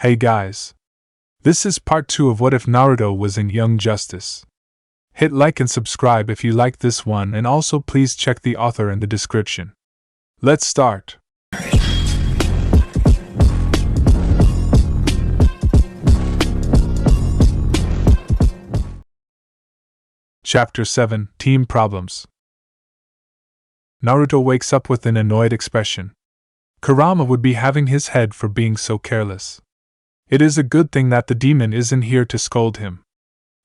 Hey guys. This is part 2 of What If Naruto Was in Young Justice. Hit like and subscribe if you like this one, and also please check the author in the description. Let's start. Chapter 7, Team Problems. Naruto wakes up with an annoyed expression. Kurama would be having his head for being so careless. It is a good thing that the demon isn't here to scold him.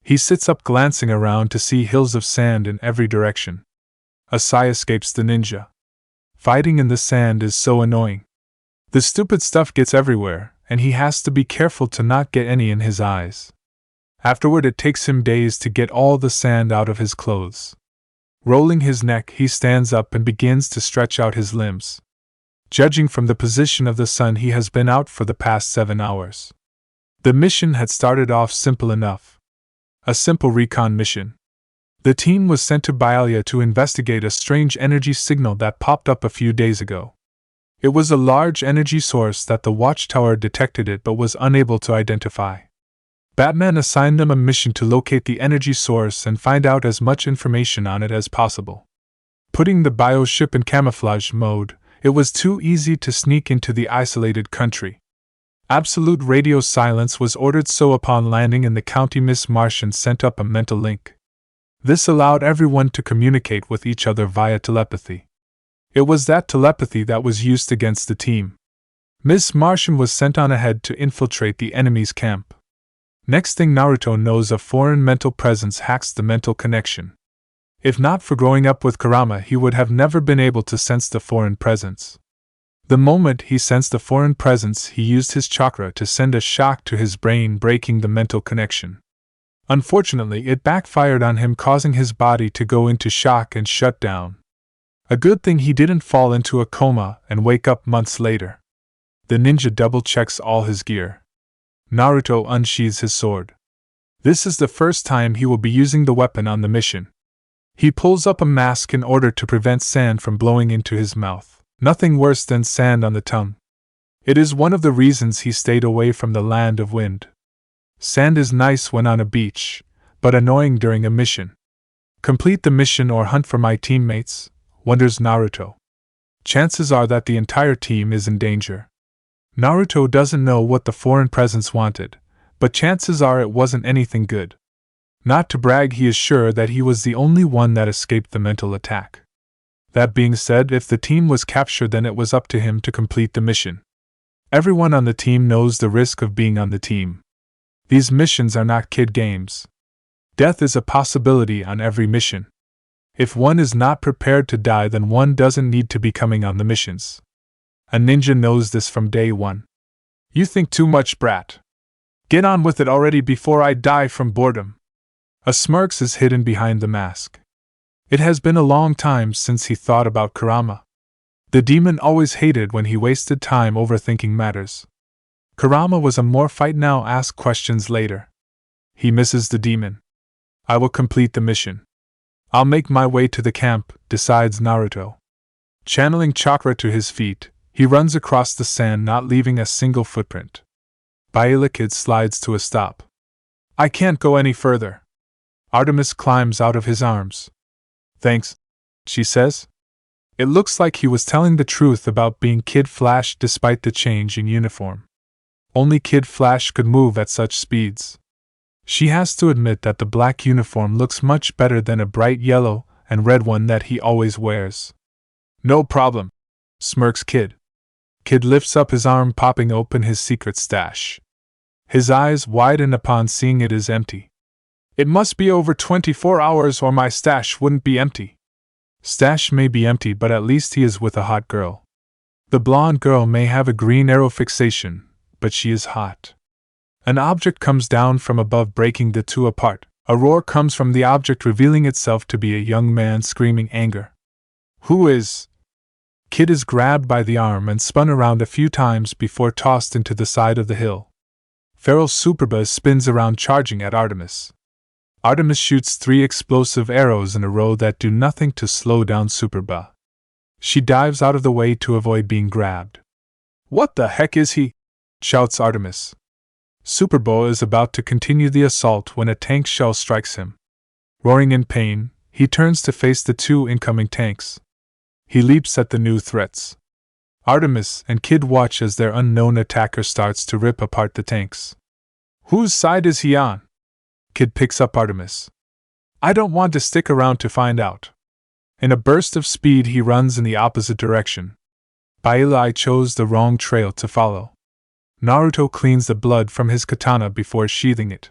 He sits up, glancing around to see hills of sand in every direction. A sigh escapes the ninja. Fighting in the sand is so annoying. The stupid stuff gets everywhere, and he has to be careful to not get any in his eyes. Afterward, it takes him days to get all the sand out of his clothes. Rolling his neck, he stands up and begins to stretch out his limbs. Judging from the position of the sun, he has been out for the past 7 hours. The mission had started off simple enough. A simple recon mission. The team was sent to Byalia to investigate a strange energy signal that popped up a few days ago. It was a large energy source that the watchtower detected it but was unable to identify. Batman assigned them a mission to locate the energy source and find out as much information on it as possible. Putting the bioship in camouflage mode, it was too easy to sneak into the isolated country. Absolute radio silence was ordered, so upon landing in the county, Miss Martian sent up a mental link. This allowed everyone to communicate with each other via telepathy. It was that telepathy that was used against the team. Miss Martian was sent on ahead to infiltrate the enemy's camp. Next thing Naruto knows, a foreign mental presence hacks the mental connection. If not for growing up with Kurama, he would have never been able to sense the foreign presence. The moment he sensed the foreign presence, he used his chakra to send a shock to his brain, breaking the mental connection. Unfortunately, it backfired on him, causing his body to go into shock and shut down. A good thing he didn't fall into a coma and wake up months later. The ninja double-checks all his gear. Naruto unsheathes his sword. This is the first time he will be using the weapon on the mission. He pulls up a mask in order to prevent sand from blowing into his mouth. Nothing worse than sand on the tongue. It is one of the reasons he stayed away from the land of wind. Sand is nice when on a beach, but annoying during a mission. Complete the mission or hunt for my teammates, wonders Naruto. Chances are that the entire team is in danger. Naruto doesn't know what the foreign presence wanted, but chances are it wasn't anything good. Not to brag, he is sure that he was the only one that escaped the mental attack. That being said, if the team was captured, then it was up to him to complete the mission. Everyone on the team knows the risk of being on the team. These missions are not kid games. Death is a possibility on every mission. If one is not prepared to die, then one doesn't need to be coming on the missions. A ninja knows this from day one. You think too much, brat. Get on with it already before I die from boredom. A smirk is hidden behind the mask. It has been a long time since he thought about Kurama. The demon always hated when he wasted time overthinking matters. Kurama was a more fight now, ask questions later. He misses the demon. I will complete the mission. I'll make my way to the camp, decides Naruto. Channeling chakra to his feet, he runs across the sand, not leaving a single footprint. Byalia slides to a stop. I can't go any further. Artemis climbs out of his arms. Thanks, she says. It looks like he was telling the truth about being Kid Flash despite the change in uniform. Only Kid Flash could move at such speeds. She has to admit that the black uniform looks much better than a bright yellow and red one that he always wears. No problem, smirks Kid. Kid lifts up his arm, popping open his secret stash. His eyes widen upon seeing it is empty. It must be over 24 hours or my stash wouldn't be empty. Stash may be empty, but at least he is with a hot girl. The blonde girl may have a green arrow fixation, but she is hot. An object comes down from above, breaking the two apart. A roar comes from the object, revealing itself to be a young man screaming anger. Who is? Kid is grabbed by the arm and spun around a few times before tossed into the side of the hill. Feral Superba spins around, charging at Artemis. Artemis shoots 3 explosive arrows in a row that do nothing to slow down Superba. She dives out of the way to avoid being grabbed. What the heck is he? Shouts Artemis. Superbo is about to continue the assault when a tank shell strikes him. Roaring in pain, he turns to face the two incoming tanks. He leaps at the new threats. Artemis and Kid watch as their unknown attacker starts to rip apart the tanks. Whose side is he on? Kid picks up Artemis. I don't want to stick around to find out. In a burst of speed, he runs in the opposite direction. I chose the wrong trail to follow. Naruto cleans the blood from his katana before sheathing it.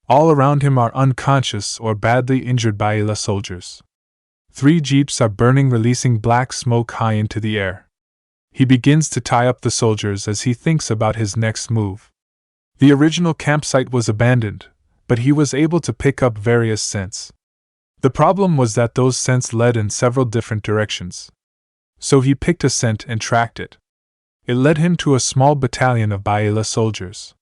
All around him are unconscious or badly injured Baila soldiers. 3 jeeps are burning, releasing black smoke high into the air. He begins to tie up the soldiers as he thinks about his next move. The original campsite was abandoned, but he was able to pick up various scents. The problem was that those scents led in several different directions. So he picked a scent and tracked it. It led him to a small battalion of Baila soldiers.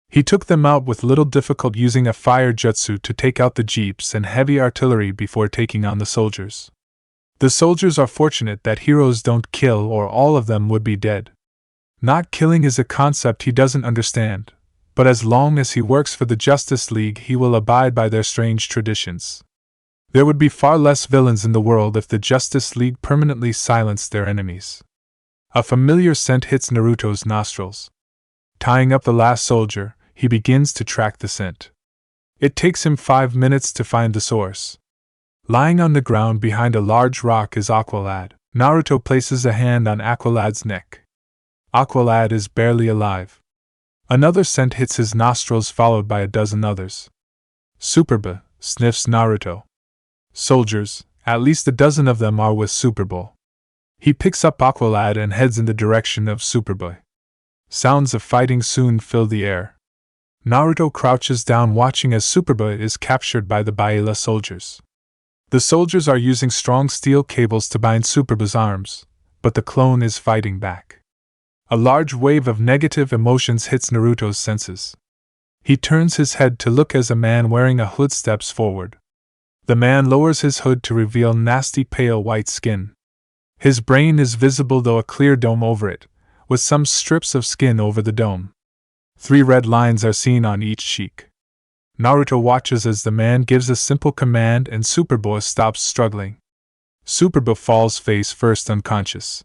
He took them out with little difficulty, using a fire jutsu to take out the jeeps and heavy artillery before taking on the soldiers. The soldiers are fortunate that heroes don't kill, or all of them would be dead. Not killing is a concept he doesn't understand, but as long as he works for the Justice League, he will abide by their strange traditions. There would be far less villains in the world if the Justice League permanently silenced their enemies. A familiar scent hits Naruto's nostrils. Tying up the last soldier, he begins to track the scent. It takes him 5 minutes to find the source. Lying on the ground behind a large rock is Aqualad. Naruto places a hand on Aqualad's neck. Aqualad is barely alive. Another scent hits his nostrils, followed by a dozen others. Superba, sniffs Naruto. Soldiers, at least a dozen of them, are with Superboy. He picks up Aqualad and heads in the direction of Superboy. Sounds of fighting soon fill the air. Naruto crouches down, watching as Superboy is captured by the Baila soldiers. The soldiers are using strong steel cables to bind Superboy's arms, but the clone is fighting back. A large wave of negative emotions hits Naruto's senses. He turns his head to look as a man wearing a hood steps forward. The man lowers his hood to reveal nasty pale white skin. His brain is visible, though a clear dome over it, with some strips of skin over the dome. 3 red lines are seen on each cheek. Naruto watches as the man gives a simple command and Superboy stops struggling. Superboy falls face first unconscious.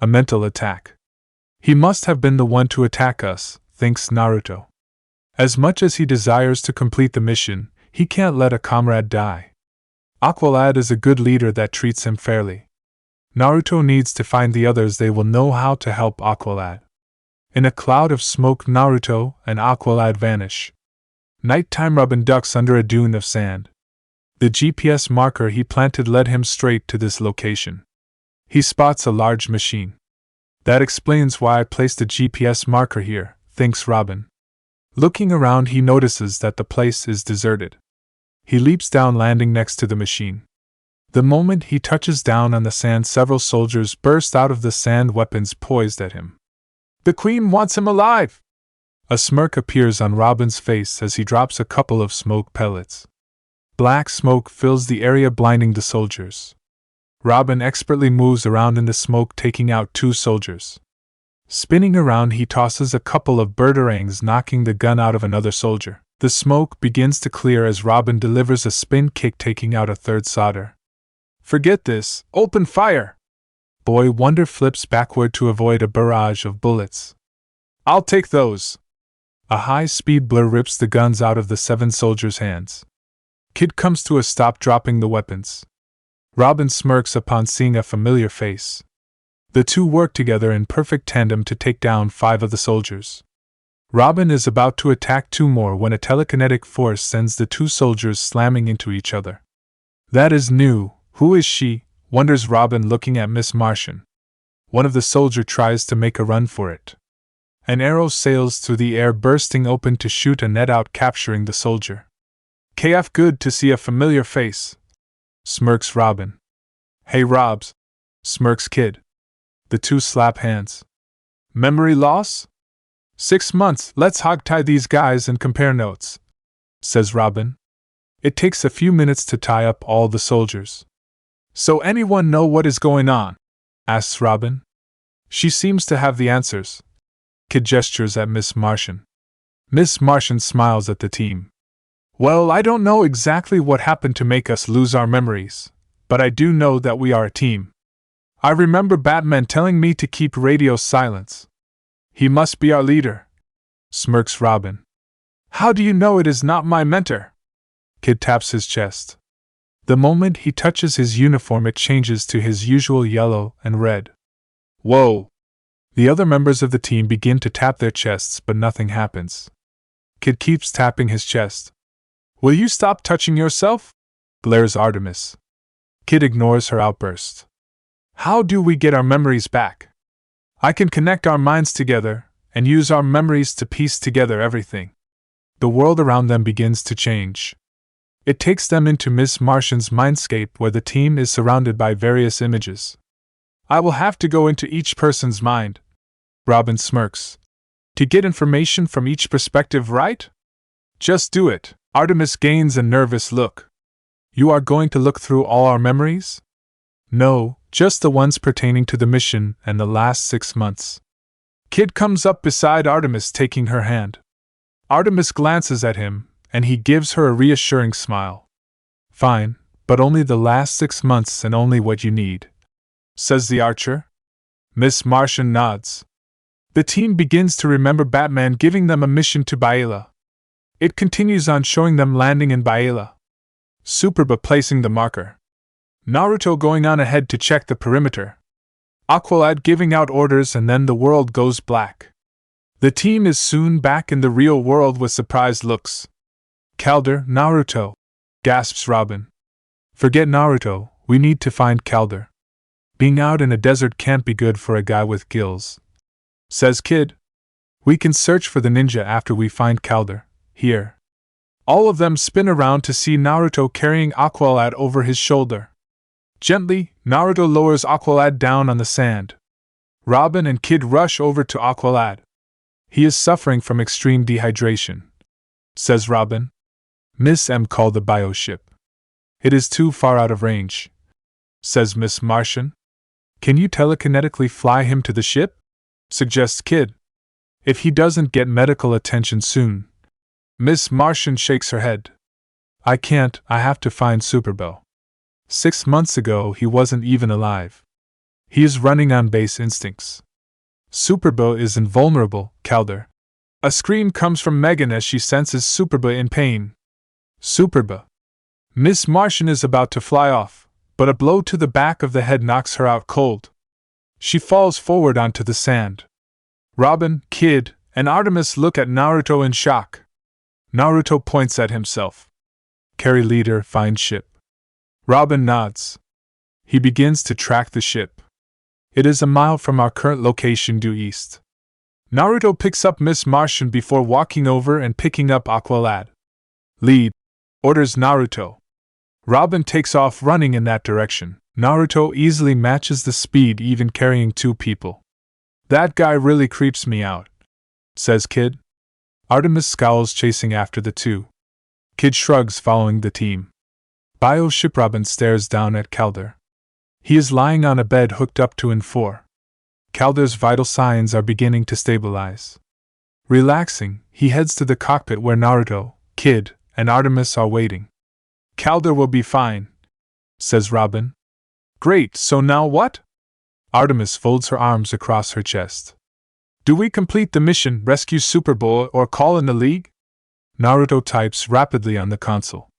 A mental attack. He must have been the one to attack us, thinks Naruto. As much as he desires to complete the mission, he can't let a comrade die. Aqualad is a good leader that treats him fairly. Naruto needs to find the others, they will know how to help Aqualad. In a cloud of smoke, Naruto and Aqualad vanish. Nighttime, Robin ducks under a dune of sand. The GPS marker he planted led him straight to this location. He spots a large machine. That explains why I placed a GPS marker here, thinks Robin. Looking around, he notices that the place is deserted. He leaps down, landing next to the machine. The moment he touches down on the sand, several soldiers burst out of the sand, weapons poised at him. The Queen wants him alive! A smirk appears on Robin's face as he drops a couple of smoke pellets. Black smoke fills the area, blinding the soldiers. Robin expertly moves around in the smoke, taking out 2 soldiers. Spinning around, he tosses a couple of birdarangs, knocking the gun out of another soldier. The smoke begins to clear as Robin delivers a spin kick, taking out a 3rd soldier. Forget this, open fire! Boy Wonder flips backward to avoid a barrage of bullets. I'll take those! A high-speed blur rips the guns out of the 7 soldiers' hands. Kid comes to a stop, dropping the weapons. Robin smirks upon seeing a familiar face. The two work together in perfect tandem to take down 5 of the soldiers. Robin is about to attack 2 more when a telekinetic force sends the 2 soldiers slamming into each other. That is new. Who is she? Wonders Robin, looking at Miss Martian. One of the soldiers tries to make a run for it. An arrow sails through the air, bursting open to shoot a net out, capturing the soldier. KF, good to see a familiar face, smirks Robin. Hey Robs, smirks Kid. The 2 slap hands. Memory loss? 6 months, let's hogtie these guys and compare notes, says Robin. It takes a few minutes to tie up all the soldiers. So anyone know what is going on? Asks Robin. She seems to have the answers. Kid gestures at Miss Martian. Miss Martian smiles at the team. Well, I don't know exactly what happened to make us lose our memories, but I do know that we are a team. I remember Batman telling me to keep radio silence. He must be our leader, smirks Robin. How do you know it is not my mentor? Kid taps his chest. The moment he touches his uniform, it changes to his usual yellow and red. Whoa! The other members of the team begin to tap their chests, but nothing happens. Kid keeps tapping his chest. Will you stop touching yourself? Glares Artemis. Kid ignores her outburst. How do we get our memories back? I can connect our minds together and use our memories to piece together everything. The world around them begins to change. It takes them into Miss Martian's mindscape where the team is surrounded by various images. I will have to go into each person's mind, Robin smirks. To get information from each perspective, right? Just do it. Artemis gains a nervous look. You are going to look through all our memories? No, just the ones pertaining to the mission and the last 6 months. Kid comes up beside Artemis, taking her hand. Artemis glances at him, and he gives her a reassuring smile. Fine, but only the last 6 months and only what you need, says the archer. Miss Martian nods. The team begins to remember Batman giving them a mission to Baela. It continues on, showing them landing in Baela, Superba placing the marker, Naruto going on ahead to check the perimeter, Aqualad giving out orders, and then the world goes black. The team is soon back in the real world with surprised looks. Calder, Naruto, gasps Robin. Forget Naruto, we need to find Calder. Being out in a desert can't be good for a guy with gills, says Kid. We can search for the ninja after we find Calder. Here. All of them spin around to see Naruto carrying Aqualad over his shoulder. Gently, Naruto lowers Aqualad down on the sand. Robin and Kid rush over to Aqualad. He is suffering from extreme dehydration, says Robin. Miss M called the bioship. It is too far out of range, says Miss Martian. Can you telekinetically fly him to the ship? Suggests Kid. If he doesn't get medical attention soon. Miss Martian shakes her head. I can't, I have to find Superbo. 6 months ago he wasn't even alive. He is running on base instincts. Superbo is invulnerable, Calder. A scream comes from Megan as she senses Superba in pain. Superba. Miss Martian is about to fly off, but a blow to the back of the head knocks her out cold. She falls forward onto the sand. Robin, Kid, and Artemis look at Naruto in shock. Naruto points at himself. Carry leader, find ship. Robin nods. He begins to track the ship. It is a mile from our current location due east. Naruto picks up Miss Martian before walking over and picking up Aqualad. Lead, orders Naruto. Robin takes off running in that direction. Naruto easily matches the speed, even carrying 2 people. That guy really creeps me out, says Kid. Artemis scowls, chasing after the 2. Kid shrugs, following the team. Bioship. Robin stares down at Calder. He is lying on a bed hooked up to IN-4. Calder's vital signs are beginning to stabilize. Relaxing, he heads to the cockpit where Naruto, Kid, and Artemis are waiting. Calder will be fine, says Robin. Great, so now what? Artemis folds her arms across her chest. Do we complete the mission, rescue Superboy, or call in the League? Naruto types rapidly on the console.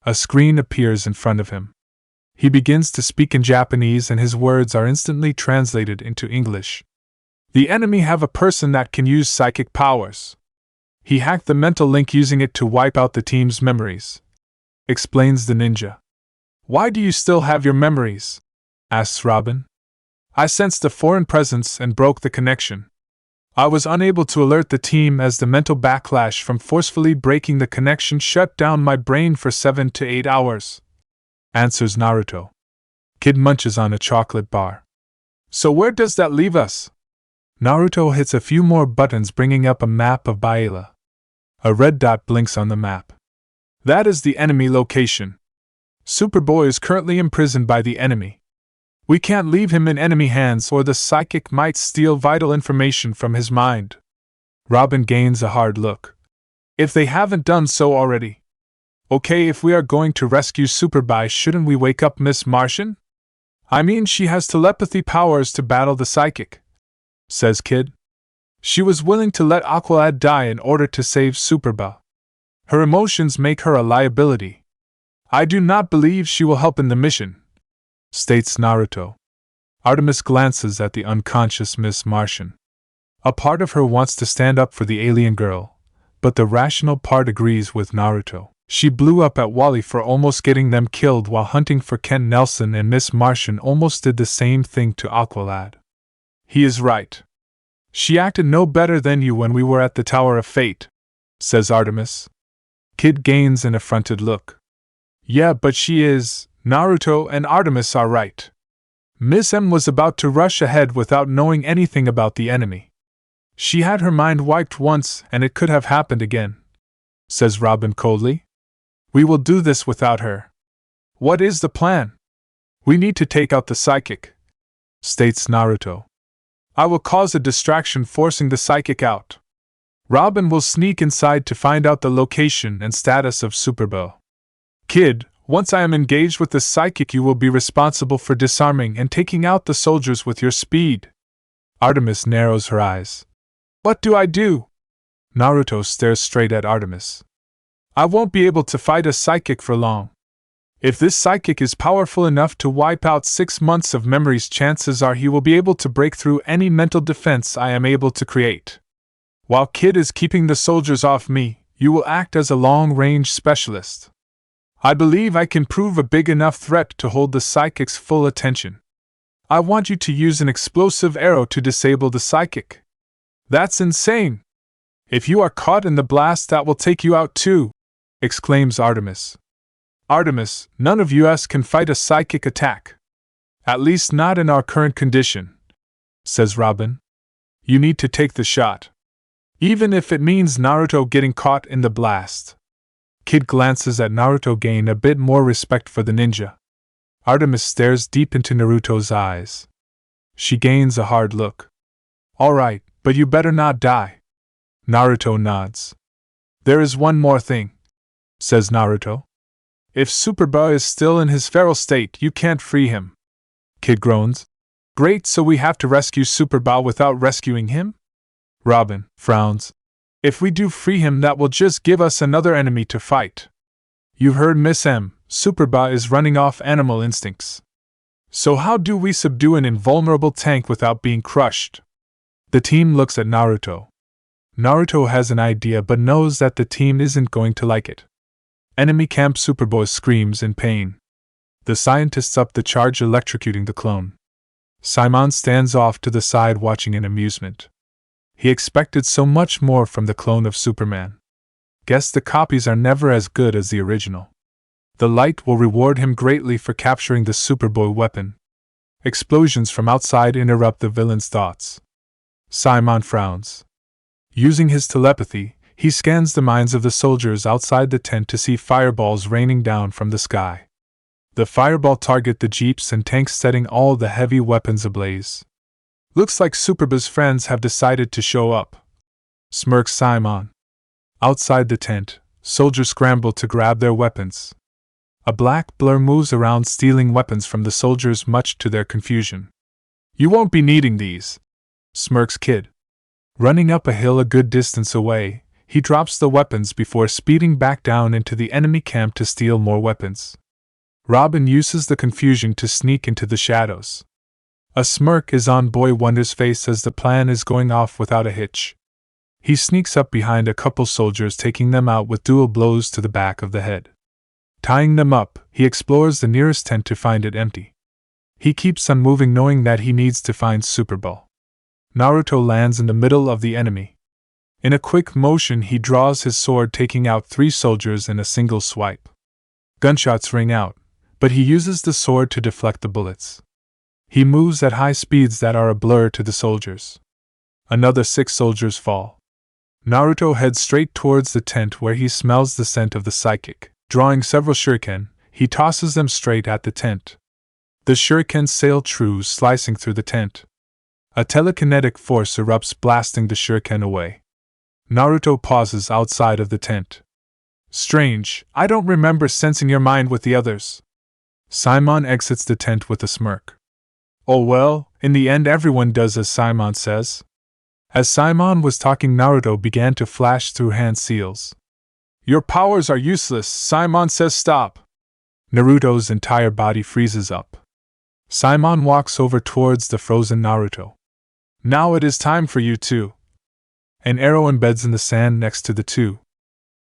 A screen appears in front of him. He begins to speak in Japanese and his words are instantly translated into English. The enemy have a person that can use psychic powers. He hacked the mental link using it to wipe out the team's memories, explains the ninja. Why do you still have your memories? Asks Robin. I sensed a foreign presence and broke the connection. I was unable to alert the team as the mental backlash from forcefully breaking the connection shut down my brain for 7 to 8 hours, answers Naruto. Kid munches on a chocolate bar. So where does that leave us? Naruto hits a few more buttons, bringing up a map of Baela. A red dot blinks on the map. That is the enemy location. Superboy is currently imprisoned by the enemy. We can't leave him in enemy hands or the psychic might steal vital information from his mind. Robin gains a hard look. if they haven't done so already. Okay, if we are going to rescue Superbye, shouldn't we wake up Miss Martian? I mean, she has telepathy powers to battle the psychic, says Kid. She was willing to let Aqualad die in order to save Superbah. Her emotions make her a liability. I do not believe she will help in the mission, states Naruto. Artemis glances at the unconscious Miss Martian. A part of her wants to stand up for the alien girl, but the rational part agrees with Naruto. She blew up at Wally for almost getting them killed while hunting for Kent Nelson, and Miss Martian almost did the same thing to Aqualad. He is right. She acted no better than you when we were at the Tower of Fate, says Artemis. Kid gains an affronted look. Yeah, but she is. Naruto and Artemis are right. Miss M was about to rush ahead without knowing anything about the enemy. She had her mind wiped once, and it could have happened again, says Robin coldly. We will do this without her. What is the plan? We need to take out the psychic, states Naruto. I will cause a distraction forcing the psychic out. Robin will sneak inside to find out the location and status of Superbow. Kid, once I am engaged with the psychic, you will be responsible for disarming and taking out the soldiers with your speed. Artemis narrows her eyes. What do I do? Naruto stares straight at Artemis. I won't be able to fight a psychic for long. If this psychic is powerful enough to wipe out 6 months of memories, chances are he will be able to break through any mental defense I am able to create. While Kid is keeping the soldiers off me, you will act as a long-range specialist. I believe I can prove a big enough threat to hold the psychic's full attention. I want you to use an explosive arrow to disable the psychic. That's insane! If you are caught in the blast, that will take you out too, exclaims Artemis. Artemis, none of us can fight a psychic attack. At least not in our current condition, says Robin. You need to take the shot. Even if it means Naruto getting caught in the blast. Kid glances at Naruto, gain a bit more respect for the ninja. Artemis stares deep into Naruto's eyes. She gains a hard look. Alright, but you better not die. Naruto nods. There is one more thing, says Naruto. If Superboy is still in his feral state, you can't free him. Kid groans. Great, so we have to rescue Superboy without rescuing him? Robin frowns. If we do free him, that will just give us another enemy to fight. You've heard Miss M, Superboy is running off animal instincts. So how do we subdue an invulnerable tank without being crushed? The team looks at Naruto. Naruto has an idea but knows that the team isn't going to like it. Enemy camp. Superboy screams in pain. The scientists up the charge, electrocuting the clone. Simon stands off to the side watching in amusement. He expected so much more from the clone of Superman. Guess the copies are never as good as the original. The light will reward him greatly for capturing the Superboy weapon. Explosions from outside interrupt the villain's thoughts. Simon frowns. Using his telepathy, he scans the minds of the soldiers outside the tent to see fireballs raining down from the sky. The fireball target the jeeps and tanks, setting all the heavy weapons ablaze. Looks like Superboy's friends have decided to show up, smirks Simon. Outside the tent, soldiers scramble to grab their weapons. A black blur moves around, stealing weapons from the soldiers, much to their confusion. You won't be needing these, smirks Kid. Running up a hill a good distance away, he drops the weapons before speeding back down into the enemy camp to steal more weapons. Robin uses the confusion to sneak into the shadows. A smirk is on Boy Wonder's face as the plan is going off without a hitch. He sneaks up behind a couple soldiers, taking them out with dual blows to the back of the head. Tying them up, he explores the nearest tent to find it empty. He keeps on moving, knowing that he needs to find Superboy. Naruto lands in the middle of the enemy. In a quick motion, he draws his sword, taking out 3 soldiers in a single swipe. Gunshots ring out, but he uses the sword to deflect the bullets. He moves at high speeds that are a blur to the soldiers. Another 6 soldiers fall. Naruto heads straight towards the tent where he smells the scent of the psychic. Drawing several shuriken, he tosses them straight at the tent. The shurikens sail true, slicing through the tent. A telekinetic force erupts, blasting the shuriken away. Naruto pauses outside of the tent. Strange, I don't remember sensing your mind with the others. Simon exits the tent with a smirk. Oh well, in the end everyone does as Simon says. As Simon was talking, Naruto began to flash through hand seals. Your powers are useless, Simon says. Stop. Naruto's entire body freezes up. Simon walks over towards the frozen Naruto. Now it is time for you too. An arrow embeds in the sand next to the two.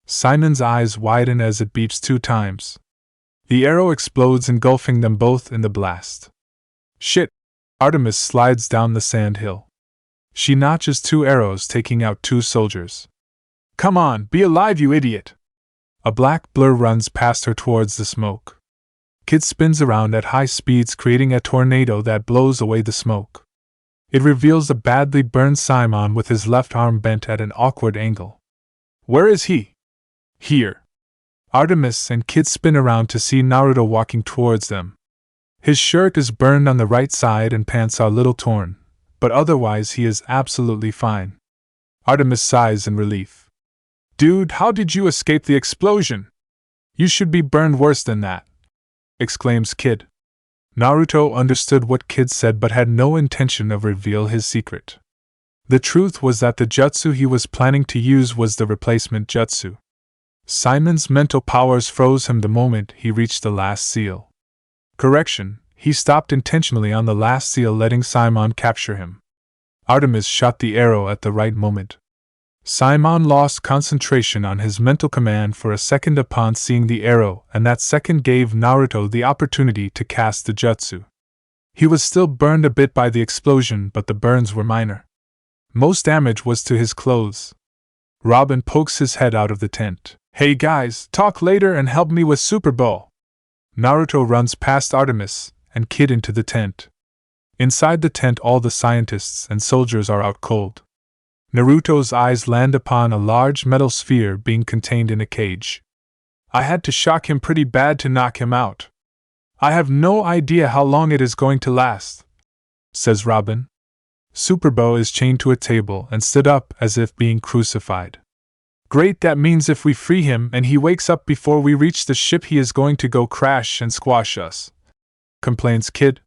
Simon's eyes widen as it beeps 2 times. The arrow explodes, engulfing them both in the blast. Shit! Artemis slides down the sand hill. She notches 2 arrows, taking out 2 soldiers. Come on, be alive, you idiot! A black blur runs past her towards the smoke. Kid spins around at high speeds, creating a tornado that blows away the smoke. It reveals a badly burned Simon with his left arm bent at an awkward angle. Where is he? Here. Artemis and Kid spin around to see Naruto walking towards them. His shirt is burned on the right side and pants are a little torn, but otherwise he is absolutely fine. Artemis sighs in relief. Dude, how did you escape the explosion? You should be burned worse than that, exclaims Kid. Naruto understood what Kid said but had no intention of reveal his secret. The truth was that the jutsu he was planning to use was the replacement jutsu. Simon's mental powers froze him the moment he reached the last seal. Correction, he stopped intentionally on the last seal, letting Simon capture him. Artemis shot the arrow at the right moment. Simon lost concentration on his mental command for a second upon seeing the arrow, and that second gave Naruto the opportunity to cast the jutsu. He was still burned a bit by the explosion, but the burns were minor. Most damage was to his clothes. Robin pokes his head out of the tent. Hey guys, talk later and help me with Super Bowl. Naruto runs past Artemis and Kid into the tent. Inside the tent, all the scientists and soldiers are out cold. Naruto's eyes land upon a large metal sphere being contained in a cage. I had to shock him pretty bad to knock him out. I have no idea how long it is going to last, says Robin. Superbo is chained to a table and stood up as if being crucified. Great, that means if we free him and he wakes up before we reach the ship, he is going to go crash and squash us, complains Kid.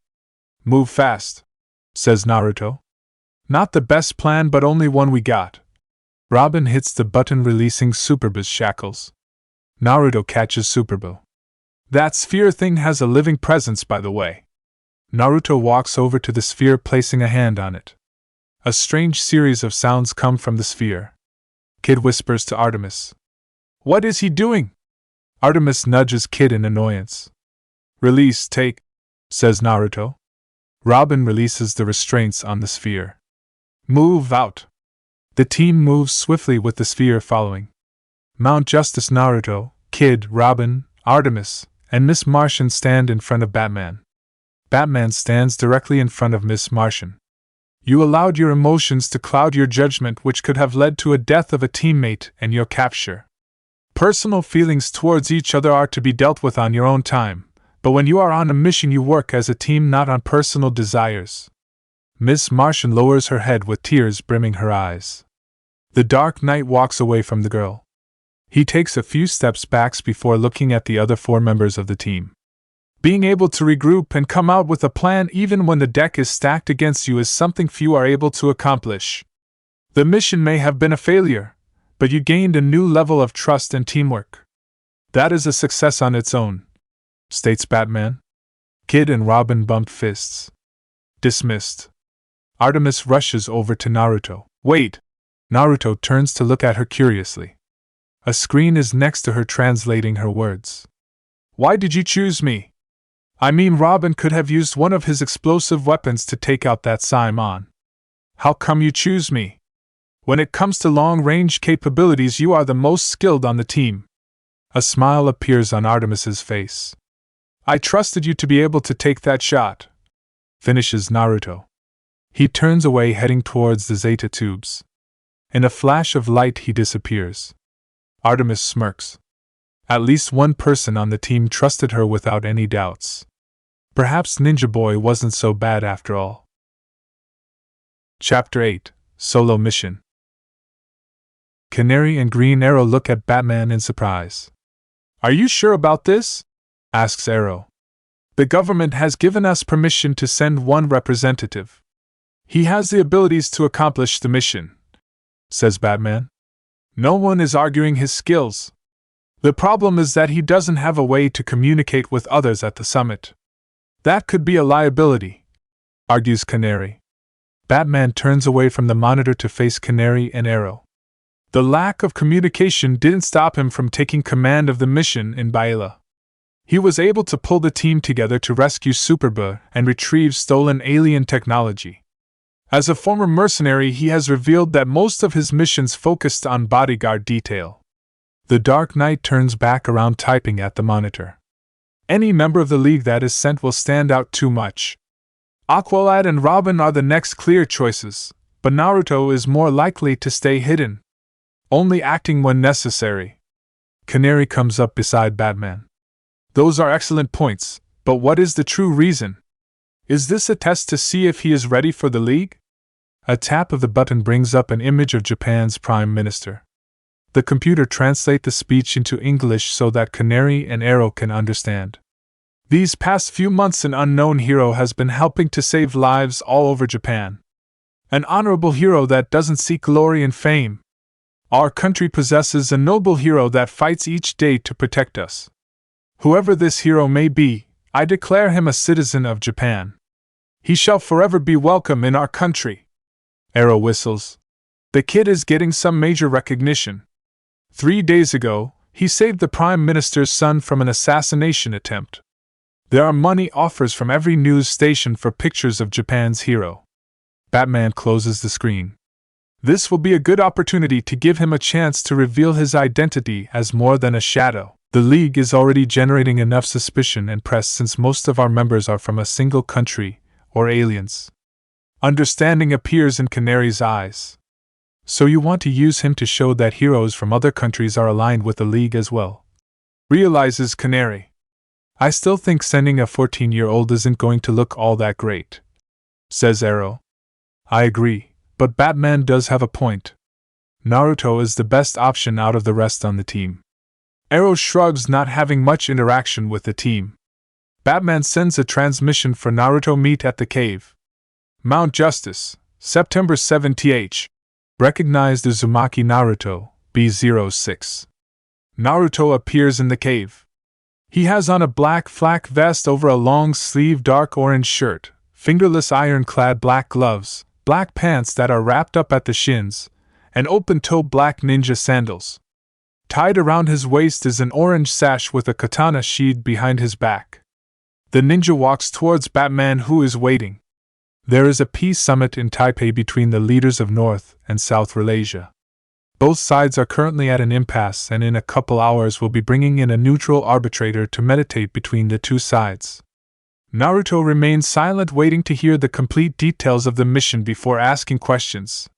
Move fast, says Naruto. Not the best plan, but only one we got. Robin hits the button, releasing Superbo's shackles. Naruto catches Superbo. That sphere thing has a living presence, by the way. Naruto walks over to the sphere, placing a hand on it. A strange series of sounds come from the sphere. Kid whispers to Artemis. What is he doing? Artemis nudges Kid in annoyance. Release, take, says Naruto. Robin releases the restraints on the sphere. Move out. The team moves swiftly with the sphere following. Mount Justice, Naruto, Kid, Robin, Artemis, and Miss Martian stand in front of Batman. Batman stands directly in front of Miss Martian. You allowed your emotions to cloud your judgment, which could have led to a death of a teammate and your capture. Personal feelings towards each other are to be dealt with on your own time, but when you are on a mission you work as a team, not on personal desires. Miss Martian lowers her head with tears brimming her eyes. The Dark Knight walks away from the girl. He takes a few steps back before looking at the other 4 members of the team. Being able to regroup and come out with a plan even when the deck is stacked against you is something few are able to accomplish. The mission may have been a failure, but you gained a new level of trust and teamwork. That is a success on its own, states Batman. Kid and Robin bump fists. Dismissed. Artemis rushes over to Naruto. Wait! Naruto turns to look at her curiously. A screen is next to her translating her words. Why did you choose me? I mean, Robin could have used one of his explosive weapons to take out that Simon. How come you choose me? When it comes to long-range capabilities, you are the most skilled on the team. A smile appears on Artemis's face. I trusted you to be able to take that shot, finishes Naruto. He turns away, heading towards the Zeta tubes. In a flash of light, he disappears. Artemis smirks. At least one person on the team trusted her without any doubts. Perhaps Ninja Boy wasn't so bad after all. Chapter 8, Solo Mission. Canary and Green Arrow look at Batman in surprise. Are you sure about this? Asks Arrow. The government has given us permission to send one representative. He has the abilities to accomplish the mission, says Batman. No one is arguing his skills. The problem is that he doesn't have a way to communicate with others at the summit. That could be a liability, argues Canary. Batman turns away from the monitor to face Canary and Arrow. The lack of communication didn't stop him from taking command of the mission in Baila. He was able to pull the team together to rescue Superba and retrieve stolen alien technology. As a former mercenary, he has revealed that most of his missions focused on bodyguard detail. The Dark Knight turns back around typing at the monitor. Any member of the League that is sent will stand out too much. Aqualad and Robin are the next clear choices, but Naruto is more likely to stay hidden, only acting when necessary. Canary comes up beside Batman. Those are excellent points, but what is the true reason? Is this a test to see if he is ready for the League? A tap of the button brings up an image of Japan's Prime Minister. The computer translates the speech into English so that Canary and Arrow can understand. These past few months, an unknown hero has been helping to save lives all over Japan. An honorable hero that doesn't seek glory and fame. Our country possesses a noble hero that fights each day to protect us. Whoever this hero may be, I declare him a citizen of Japan. He shall forever be welcome in our country. Arrow whistles. The kid is getting some major recognition. 3 days ago, he saved the Prime Minister's son from an assassination attempt. There are money offers from every news station for pictures of Japan's hero. Batman closes the screen. This will be a good opportunity to give him a chance to reveal his identity as more than a shadow. The League is already generating enough suspicion and press since most of our members are from a single country, or aliens. Understanding appears in Canary's eyes. So you want to use him to show that heroes from other countries are aligned with the League as well? Realizes Canary. I still think sending a 14-year-old isn't going to look all that great, says Arrow. I agree, but Batman does have a point. Naruto is the best option out of the rest on the team. Arrow shrugs, not having much interaction with the team. Batman sends a transmission for Naruto meet at the cave. Mount Justice, September 7 th. Recognized Uzumaki Naruto, B06. Naruto appears in the cave. He has on a black flak vest over a long-sleeved dark orange shirt, fingerless iron-clad black gloves, black pants that are wrapped up at the shins, and open-toe black ninja sandals. Tied around his waist is an orange sash with a katana sheathed behind his back. The ninja walks towards Batman, who is waiting. There is a peace summit in Taipei between the leaders of North and South Eurasia. Both sides are currently at an impasse, and in a couple hours will be bringing in a neutral arbitrator to mediate between the two sides. Naruto remains silent, waiting to hear the complete details of the mission before asking questions.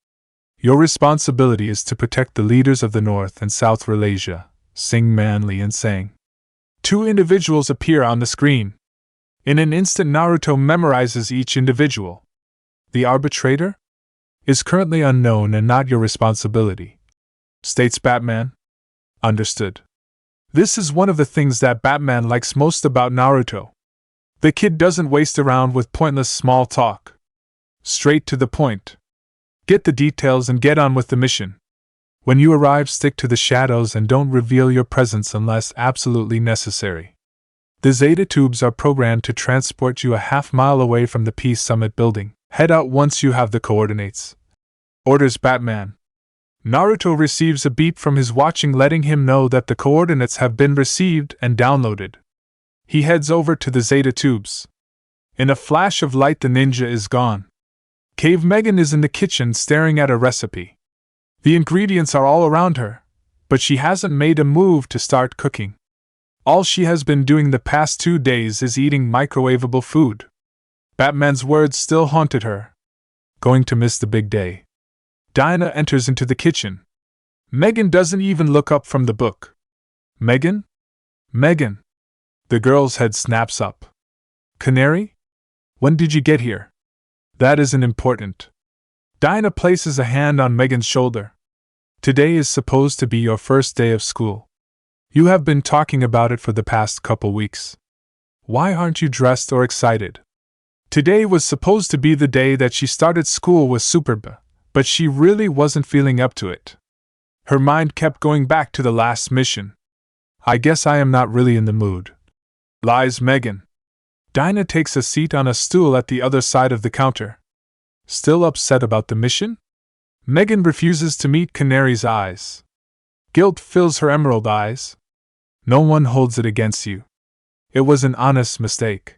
Your responsibility is to protect the leaders of the North and South Eurasia, Sing Manly and Sang. Two individuals appear on the screen. In an instant, Naruto memorizes each individual. The arbitrator is currently unknown and not your responsibility, states Batman. Understood. This is one of the things that Batman likes most about Naruto. The kid doesn't waste around with pointless small talk. Straight to the point. Get the details and get on with the mission. When you arrive, stick to the shadows and don't reveal your presence unless absolutely necessary. The Zeta tubes are programmed to transport you a half-mile away from the Peace Summit building. Head out once you have the coordinates. Orders Batman. Naruto receives a beep from his watching letting him know that the coordinates have been received and downloaded. He heads over to the Zeta tubes. In a flash of light, the ninja is gone. Cave Megan is in the kitchen staring at a recipe. The ingredients are all around her, but she hasn't made a move to start cooking. All she has been doing the past 2 days is eating microwavable food. Batman's words still haunted her. Going to miss the big day. Dinah enters into the kitchen. Megan doesn't even look up from the book. Megan? Megan. The girl's head snaps up. Canary? When did you get here? That isn't important. Dinah places a hand on Megan's shoulder. Today is supposed to be your first day of school. You have been talking about it for the past couple weeks. Why aren't you dressed or excited? Today was supposed to be the day that she started school with Superba, but she really wasn't feeling up to it. Her mind kept going back to the last mission. I guess I am not really in the mood, lies Megan. Dinah takes a seat on a stool at the other side of the counter. Still upset about the mission? Megan refuses to meet Canary's eyes. Guilt fills her emerald eyes. No one holds it against you. It was an honest mistake.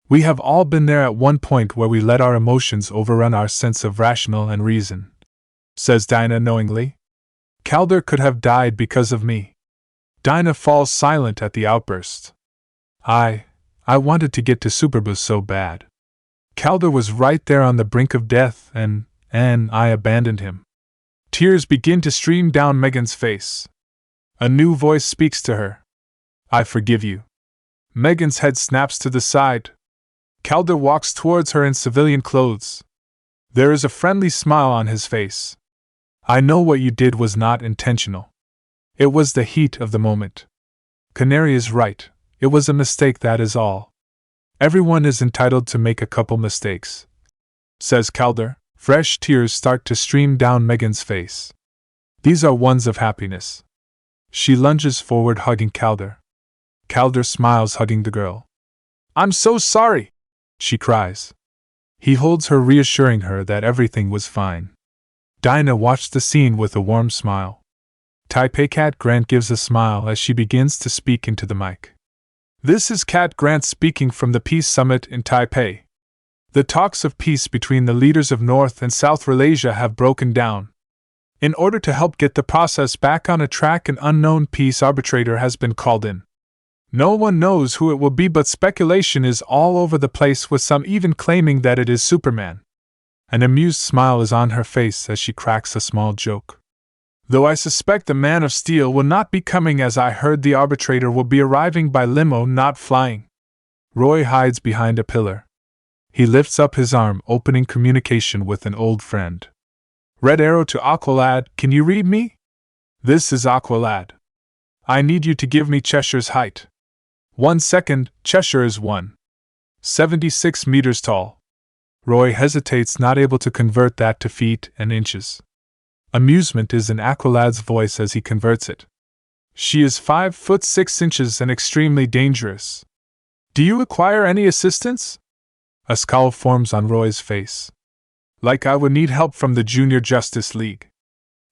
We have all been there at one point where we let our emotions overrun our sense of rational and reason, says Dinah knowingly. Calder could have died because of me. Dinah falls silent at the outburst. I wanted to get to Superbus so bad. Calder was right there on the brink of death and I abandoned him. Tears begin to stream down Megan's face. A new voice speaks to her. I forgive you. Megan's head snaps to the side. Calder walks towards her in civilian clothes. There is a friendly smile on his face. I know what you did was not intentional. It was the heat of the moment. Canary is right. It was a mistake, that is all. Everyone is entitled to make a couple mistakes, says Calder. Fresh tears start to stream down Megan's face. These are ones of happiness. She lunges forward, hugging Calder. Calder smiles, hugging the girl. I'm so sorry, she cries. He holds her, reassuring her that everything was fine. Dinah watched the scene with a warm smile. Taipei Cat Grant gives a smile as she begins to speak into the mic. This is Cat Grant speaking from the Peace Summit in Taipei. The talks of peace between the leaders of North and South Malaysia have broken down. In order to help get the process back on a track, an unknown peace arbitrator has been called in. No one knows who it will be, but speculation is all over the place, with some even claiming that it is Superman. An amused smile is on her face as she cracks a small joke. Though I suspect the Man of Steel will not be coming, as I heard the arbitrator will be arriving by limo, not flying. Roy hides behind a pillar. He lifts up his arm, opening communication with an old friend. Red arrow to Aqualad, can you read me? This is Aqualad. I need you to give me Cheshire's height. 1 second, Cheshire is 1.76 meters tall. Roy hesitates, not able to convert that to feet and inches. Amusement is in Aqualad's voice as he converts it. She is 5 foot 6 inches and extremely dangerous. Do you require any assistance? A scowl forms on Roy's face. Like I would need help from the Junior Justice League.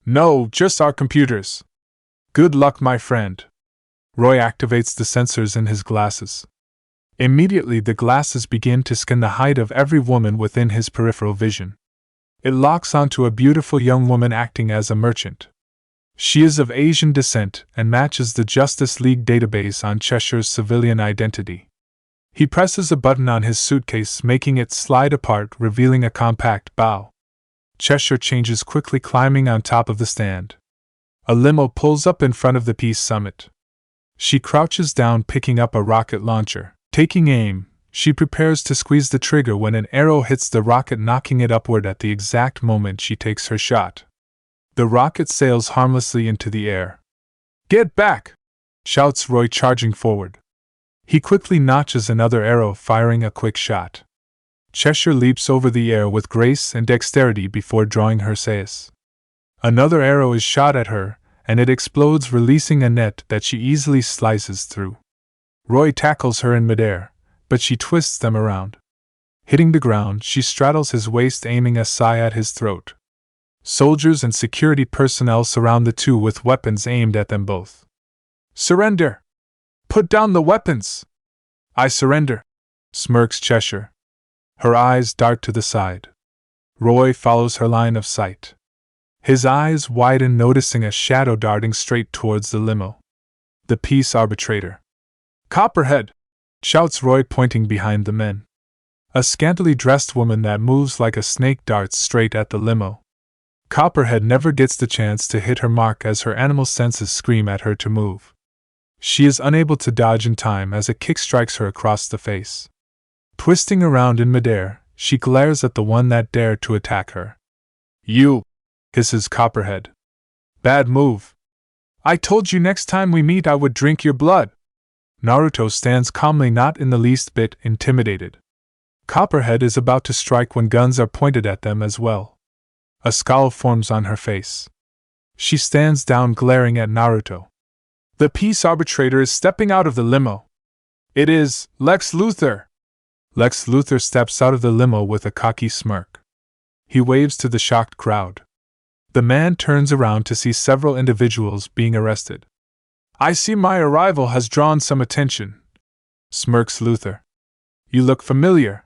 No, just our computers. Good luck, my friend. Roy activates the sensors in his glasses. Immediately the glasses begin to scan the height of every woman within his peripheral vision. It locks onto a beautiful young woman acting as a merchant. She is of Asian descent and matches the Justice League database on Cheshire's civilian identity. He presses a button on his suitcase, making it slide apart, revealing a compact bow. Cheshire changes quickly, climbing on top of the stand. A limo pulls up in front of the Peace Summit. She crouches down, picking up a rocket launcher. Taking aim, she prepares to squeeze the trigger when an arrow hits the rocket, knocking it upward at the exact moment she takes her shot. The rocket sails harmlessly into the air. Get back! Shouts Roy, charging forward. He quickly notches another arrow, firing a quick shot. Cheshire leaps over the air with grace and dexterity before drawing her sais. Another arrow is shot at her, and it explodes, releasing a net that she easily slices through. Roy tackles her in midair, but she twists them around. Hitting the ground, she straddles his waist, aiming a sai at his throat. Soldiers and security personnel surround the two with weapons aimed at them both. Surrender! Put down the weapons! I surrender, smirks Cheshire. Her eyes dart to the side. Roy follows her line of sight. His eyes widen, noticing a shadow darting straight towards the limo. The peace arbitrator. Copperhead! Shouts Roy, pointing behind the men. A scantily dressed woman that moves like a snake darts straight at the limo. Copperhead never gets the chance to hit her mark as her animal senses scream at her to move. She is unable to dodge in time as a kick strikes her across the face. Twisting around in midair, she glares at the one that dared to attack her. You! Hisses Copperhead. Bad move. I told you next time we meet I would drink your blood. Naruto stands calmly, not in the least bit intimidated. Copperhead is about to strike when guns are pointed at them as well. A scowl forms on her face. She stands down, glaring at Naruto. The peace arbitrator is stepping out of the limo. It is Lex Luthor. Lex Luthor steps out of the limo with a cocky smirk. He waves to the shocked crowd. The man turns around to see several individuals being arrested. I see my arrival has drawn some attention, smirks Luthor. You look familiar.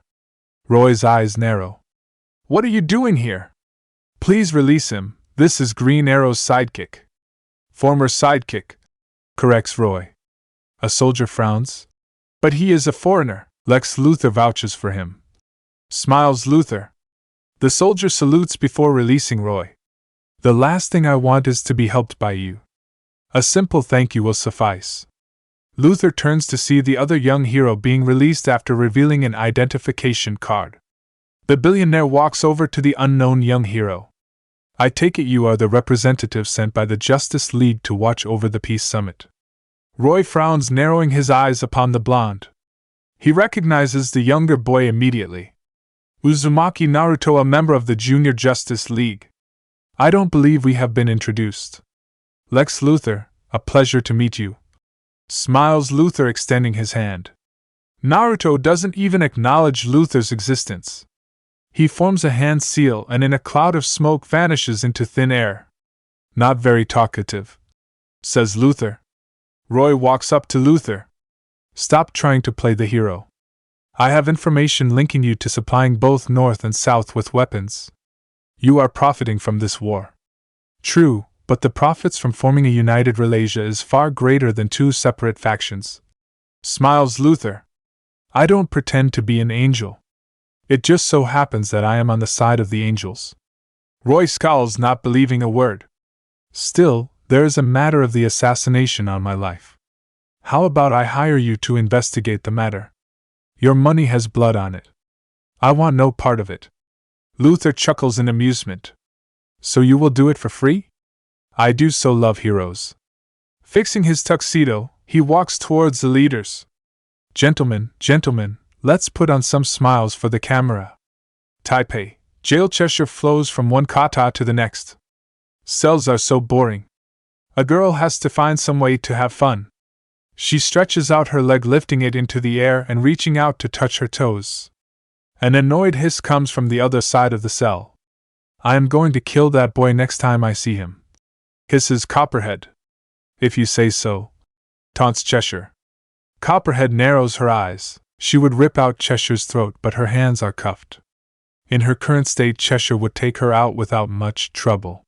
Roy's eyes narrow. What are you doing here? Please release him, this is Green Arrow's sidekick. Former sidekick, corrects Roy. A soldier frowns. But he is a foreigner, Lex Luthor vouches for him. Smiles Luthor. The soldier salutes before releasing Roy. The last thing I want is to be helped by you. A simple thank you will suffice. Luthor turns to see the other young hero being released after revealing an identification card. The billionaire walks over to the unknown young hero. I take it you are the representative sent by the Justice League to watch over the peace summit. Roy frowns, narrowing his eyes upon the blonde. He recognizes the younger boy immediately. Uzumaki Naruto, a member of the Junior Justice League. I don't believe we have been introduced. Lex Luthor, a pleasure to meet you. Smiles Luthor, extending his hand. Naruto doesn't even acknowledge Luthor's existence. He forms a hand seal and in a cloud of smoke vanishes into thin air. Not very talkative, says Luthor. Roy walks up to Luthor. Stop trying to play the hero. I have information linking you to supplying both North and South with weapons. You are profiting from this war. True, but the profits from forming a united Relasia is far greater than two separate factions. Smiles Luthor. I don't pretend to be an angel. It just so happens that I am on the side of the angels. Roy scowls, not believing a word. Still, there is a matter of the assassination on my life. How about I hire you to investigate the matter? Your money has blood on it. I want no part of it. Luthor chuckles in amusement. So you will do it for free? I do so love heroes. Fixing his tuxedo, he walks towards the leaders. Gentlemen, let's put on some smiles for the camera. Taipei, jail Cheshire flows from one kata to the next. Cells are so boring. A girl has to find some way to have fun. She stretches out her leg, lifting it into the air and reaching out to touch her toes. An annoyed hiss comes from the other side of the cell. I am going to kill that boy next time I see him. Hisses Copperhead. If you say so. Taunts Cheshire. Copperhead narrows her eyes. She would rip out Cheshire's throat, but her hands are cuffed. In her current state, Cheshire would take her out without much trouble.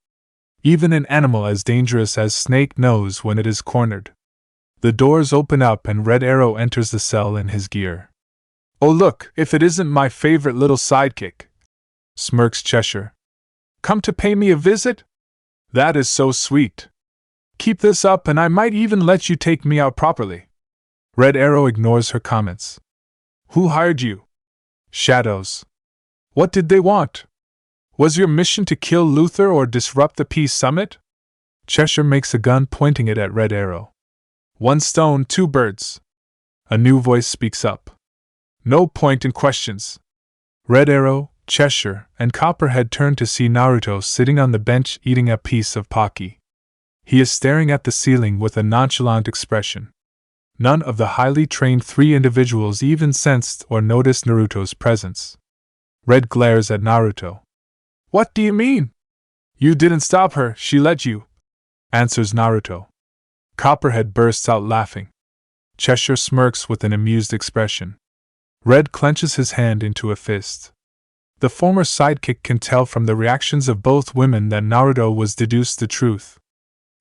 Even an animal as dangerous as Snake knows when it is cornered. The doors open up and Red Arrow enters the cell in his gear. Oh look, if it isn't my favorite little sidekick, smirks Cheshire. Come to pay me a visit? That is so sweet. Keep this up and I might even let you take me out properly. Red Arrow ignores her comments. Who hired you? Shadows. What did they want? Was your mission to kill Luthor or disrupt the peace summit? Cheshire makes a gun, pointing it at Red Arrow. One stone, two birds. A new voice speaks up. No point in questions. Red Arrow, Cheshire, and Copperhead turn to see Naruto sitting on the bench eating a piece of Pocky. He is staring at the ceiling with a nonchalant expression. None of the highly trained three individuals even sensed or noticed Naruto's presence. Red glares at Naruto. What do you mean? You didn't stop her, she let you, answers Naruto. Copperhead bursts out laughing. Cheshire smirks with an amused expression. Red clenches his hand into a fist. The former sidekick can tell from the reactions of both women that Naruto was deduced the truth.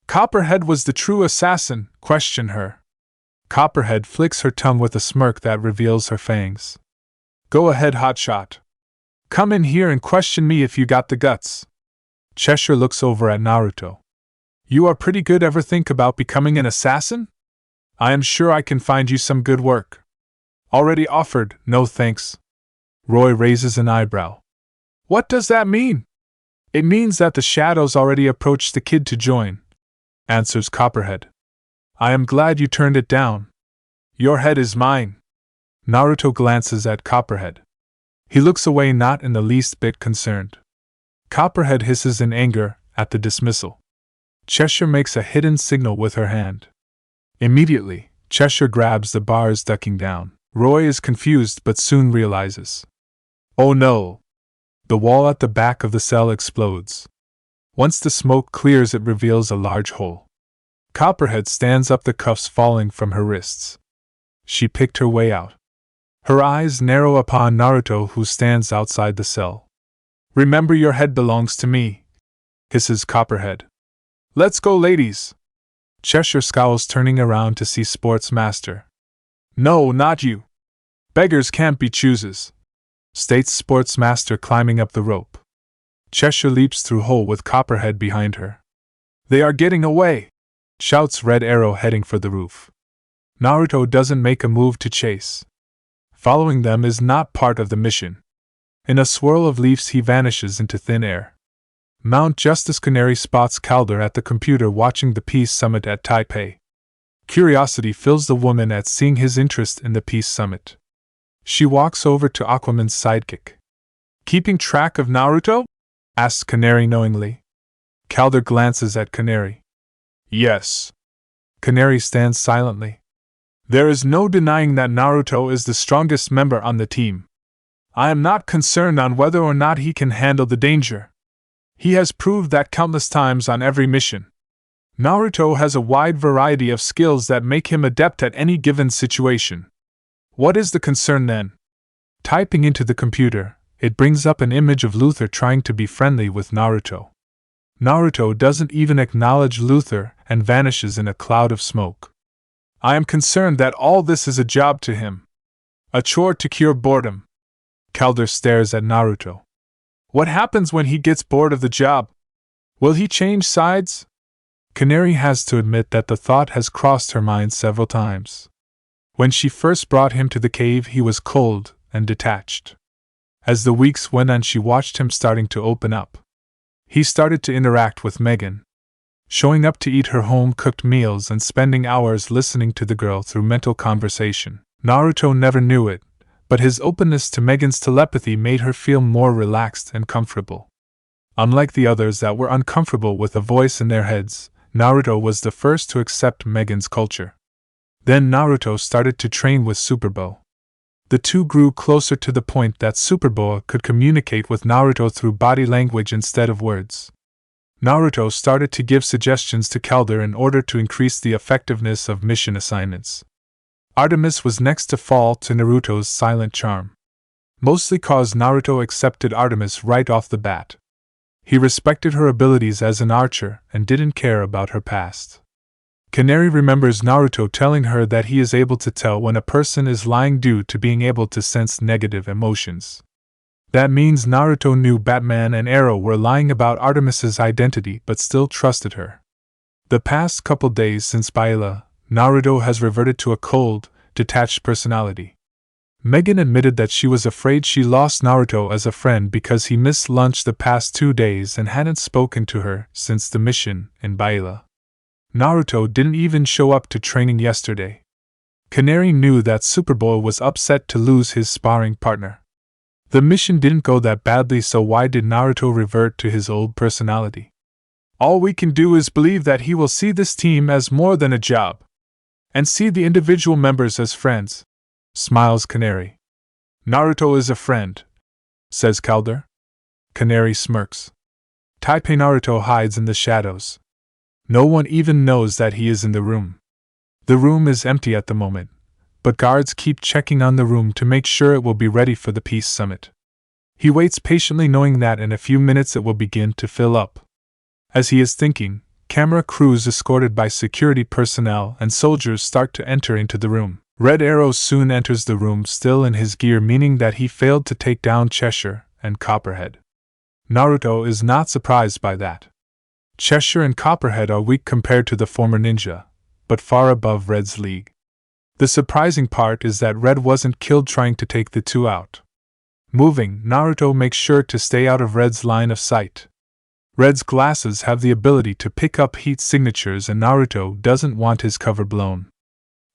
Copperhead was the true assassin, question her. Copperhead flicks her tongue with a smirk that reveals her fangs. Go ahead, hotshot. Come in here and question me if you got the guts. Cheshire looks over at Naruto. You are pretty good. Ever think about becoming an assassin? I am sure I can find you some good work. Already offered, no thanks. Roy raises an eyebrow. What does that mean? It means that the shadows already approached the kid to join, answers Copperhead. I am glad you turned it down. Your head is mine. Naruto glances at Copperhead. He looks away, not in the least bit concerned. Copperhead hisses in anger at the dismissal. Cheshire makes a hidden signal with her hand. Immediately, Cheshire grabs the bars, ducking down. Roy is confused but soon realizes. Oh no! The wall at the back of the cell explodes. Once the smoke clears, it reveals a large hole. Copperhead stands up, the cuffs falling from her wrists. She picked her way out. Her eyes narrow upon Naruto, who stands outside the cell. Remember, your head belongs to me, hisses Copperhead. Let's go, ladies! Cheshire scowls, turning around to see Sports Master. No, not you. Beggars can't be choosers, states Sports Master, climbing up the rope. Cheshire leaps through hole with Copperhead behind her. They are getting away, shouts Red Arrow, heading for the roof. Naruto doesn't make a move to chase. Following them is not part of the mission. In a swirl of leaves, he vanishes into thin air. Mount Justice Canary spots Calder at the computer watching the Peace Summit at Taipei. Curiosity fills the woman at seeing his interest in the Peace Summit. She walks over to Aquaman's sidekick. Keeping track of Naruto? Asks Canary knowingly. Calder glances at Canary. Yes. Canary stands silently. There is no denying that Naruto is the strongest member on the team. I am not concerned on whether or not he can handle the danger. He has proved that countless times on every mission. Naruto has a wide variety of skills that make him adept at any given situation. What is the concern then? Typing into the computer, it brings up an image of Luther trying to be friendly with Naruto. Naruto doesn't even acknowledge Luther and vanishes in a cloud of smoke. I am concerned that all this is a job to him. A chore to cure boredom. Calder stares at Naruto. What happens when he gets bored of the job? Will he change sides? Canary has to admit that the thought has crossed her mind several times. When she first brought him to the cave, he was cold and detached. As the weeks went on, she watched him starting to open up. He started to interact with Megan, showing up to eat her home-cooked meals and spending hours listening to the girl through mental conversation. Naruto never knew it, but his openness to Megan's telepathy made her feel more relaxed and comfortable. Unlike the others that were uncomfortable with a voice in their heads, Naruto was the first to accept Megan's culture. Then Naruto started to train with Superbow. The two grew closer to the point that Superboa could communicate with Naruto through body language instead of words. Naruto started to give suggestions to Calder in order to increase the effectiveness of mission assignments. Artemis was next to fall to Naruto's silent charm. Mostly cause Naruto accepted Artemis right off the bat. He respected her abilities as an archer and didn't care about her past. Canary remembers Naruto telling her that he is able to tell when a person is lying due to being able to sense negative emotions. That means Naruto knew Batman and Arrow were lying about Artemis's identity but still trusted her. The past couple days since Baila, Naruto has reverted to a cold, detached personality. Megan admitted that she was afraid she lost Naruto as a friend because he missed lunch the past 2 days and hadn't spoken to her since the mission in Baila. Naruto didn't even show up to training yesterday. Canary knew that Superboy was upset to lose his sparring partner. The mission didn't go that badly, so why did Naruto revert to his old personality? All we can do is believe that he will see this team as more than a job, and see the individual members as friends, smiles Canary. Naruto is a friend, says Calder. Canary smirks. Taipei Naruto hides in the shadows. No one even knows that he is in the room. The room is empty at the moment, but guards keep checking on the room to make sure it will be ready for the Peace Summit. He waits patiently, knowing that in a few minutes it will begin to fill up. As he is thinking, camera crews escorted by security personnel and soldiers start to enter into the room. Red Arrow soon enters the room, still in his gear, meaning that he failed to take down Cheshire and Copperhead. Naruto is not surprised by that. Cheshire and Copperhead are weak compared to the former ninja, but far above Red's league. The surprising part is that Red wasn't killed trying to take the two out. Moving, Naruto makes sure to stay out of Red's line of sight. Red's glasses have the ability to pick up heat signatures, and Naruto doesn't want his cover blown.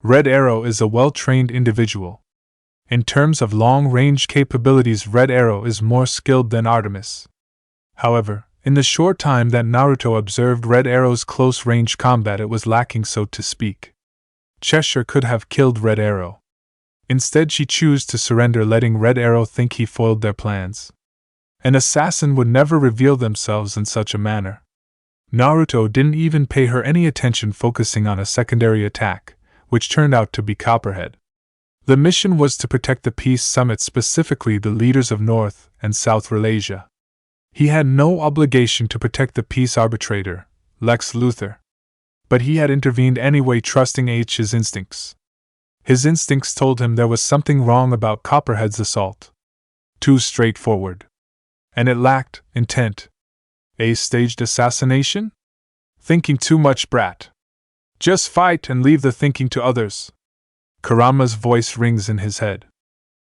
Red Arrow is a well-trained individual. In terms of long-range capabilities, Red Arrow is more skilled than Artemis. However, in the short time that Naruto observed Red Arrow's close-range combat, it was lacking, so to speak. Cheshire could have killed Red Arrow. Instead, she chose to surrender, letting Red Arrow think he foiled their plans. An assassin would never reveal themselves in such a manner. Naruto didn't even pay her any attention, focusing on a secondary attack, which turned out to be Copperhead. The mission was to protect the Peace Summit, specifically the leaders of North and South Eurasia. He had no obligation to protect the peace arbitrator, Lex Luthor. But he had intervened anyway, trusting his instincts. His instincts told him there was something wrong about Copperhead's assault. Too straightforward. And it lacked intent. A staged assassination? Thinking too much, brat. Just fight and leave the thinking to others. Kurama's voice rings in his head.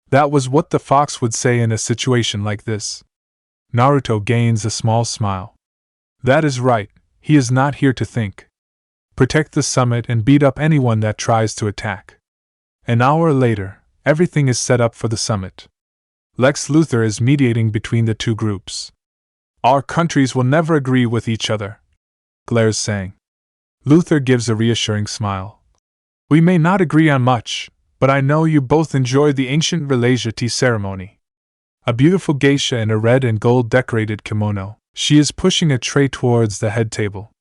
That was what the fox would say in a situation like this. Naruto gains a small smile. That is right, he is not here to think. Protect the summit and beat up anyone that tries to attack. An hour later, everything is set up for the summit. Lex Luthor is mediating between the two groups. Our countries will never agree with each other, glares saying. Luthor gives a reassuring smile. We may not agree on much, but I know you both enjoyed the ancient Eurasia tea ceremony. A beautiful geisha in a red and gold decorated kimono, she is pushing a tray towards the head table.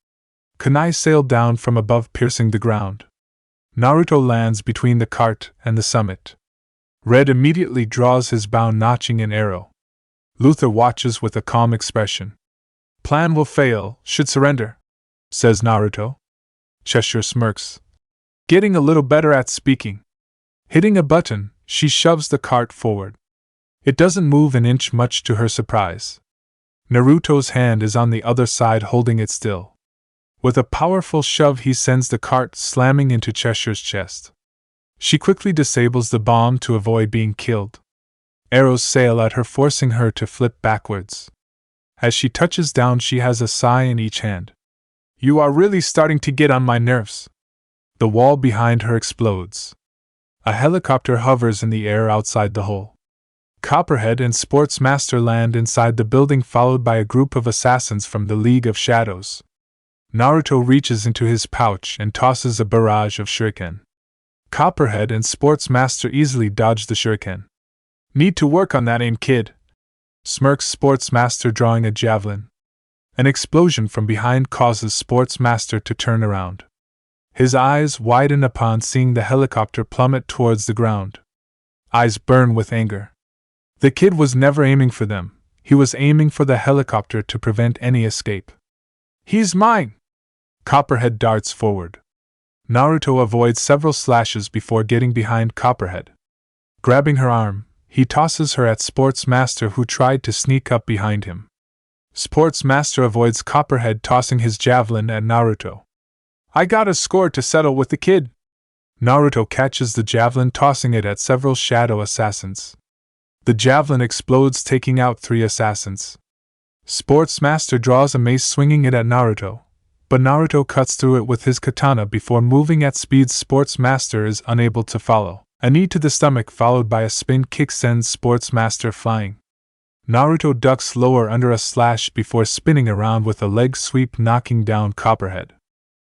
Kunai sailed down from above, piercing the ground. Naruto lands between the cart and the summit. Red immediately draws his bow, notching an arrow. Luthor watches with a calm expression. Plan will fail, should surrender, says Naruto. Cheshire smirks. Getting a little better at speaking. Hitting a button, she shoves the cart forward. It doesn't move an inch, much to her surprise. Naruto's hand is on the other side, holding it still. With a powerful shove, he sends the cart slamming into Cheshire's chest. She quickly disables the bomb to avoid being killed. Arrows sail at her, forcing her to flip backwards. As she touches down, she has a sai in each hand. You are really starting to get on my nerves. The wall behind her explodes. A helicopter hovers in the air outside the hole. Copperhead and Sportsmaster land inside the building, followed by a group of assassins from the League of Shadows. Naruto reaches into his pouch and tosses a barrage of shuriken. Copperhead and Sportsmaster easily dodge the shuriken. Need to work on that aim, kid, smirks Sportsmaster, drawing a javelin. An explosion from behind causes Sportsmaster to turn around. His eyes widen upon seeing the helicopter plummet towards the ground. Eyes burn with anger. The kid was never aiming for them, he was aiming for the helicopter to prevent any escape. He's mine! Copperhead darts forward. Naruto avoids several slashes before getting behind Copperhead. Grabbing her arm, he tosses her at Sportsmaster, who tried to sneak up behind him. Sportsmaster avoids Copperhead, tossing his javelin at Naruto. I got a score to settle with the kid! Naruto catches the javelin, tossing it at several shadow assassins. The javelin explodes, taking out 3 assassins. Sportsmaster draws a mace, swinging it at Naruto, but Naruto cuts through it with his katana before moving at speed. Sportsmaster is unable to follow. A knee to the stomach followed by a spin kick sends Sportsmaster flying. Naruto ducks lower under a slash before spinning around with a leg sweep, knocking down Copperhead.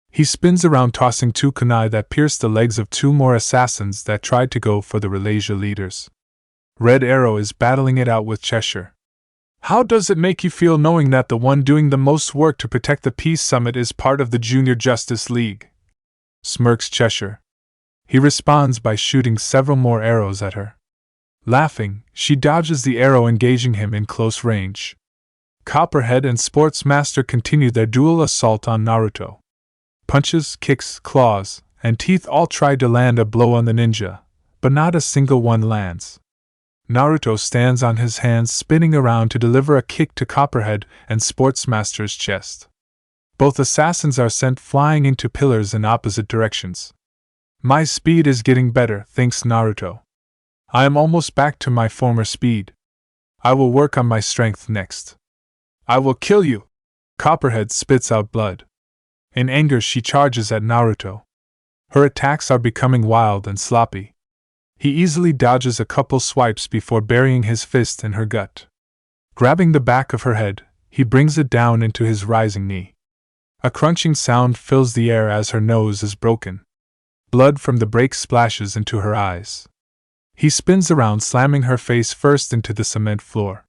He spins around, tossing 2 kunai that pierce the legs of 2 more assassins that tried to go for the Eurasia leaders. Red Arrow is battling it out with Cheshire. How does it make you feel knowing that the one doing the most work to protect the Peace Summit is part of the Junior Justice League? Smirks Cheshire. He responds by shooting several more arrows at her. Laughing, she dodges the arrow, engaging him in close range. Copperhead and Sportsmaster continue their dual assault on Naruto. Punches, kicks, claws, and teeth all try to land a blow on the ninja, but not a single one lands. Naruto stands on his hands, spinning around to deliver a kick to Copperhead and Sportsmaster's chest. Both assassins are sent flying into pillars in opposite directions. My speed is getting better, thinks Naruto. I am almost back to my former speed. I will work on my strength next. I will kill you! Copperhead spits out blood. In anger, she charges at Naruto. Her attacks are becoming wild and sloppy. He easily dodges a couple swipes before burying his fist in her gut. Grabbing the back of her head, he brings it down into his rising knee. A crunching sound fills the air as her nose is broken. Blood from the break splashes into her eyes. He spins around, slamming her face first into the cement floor.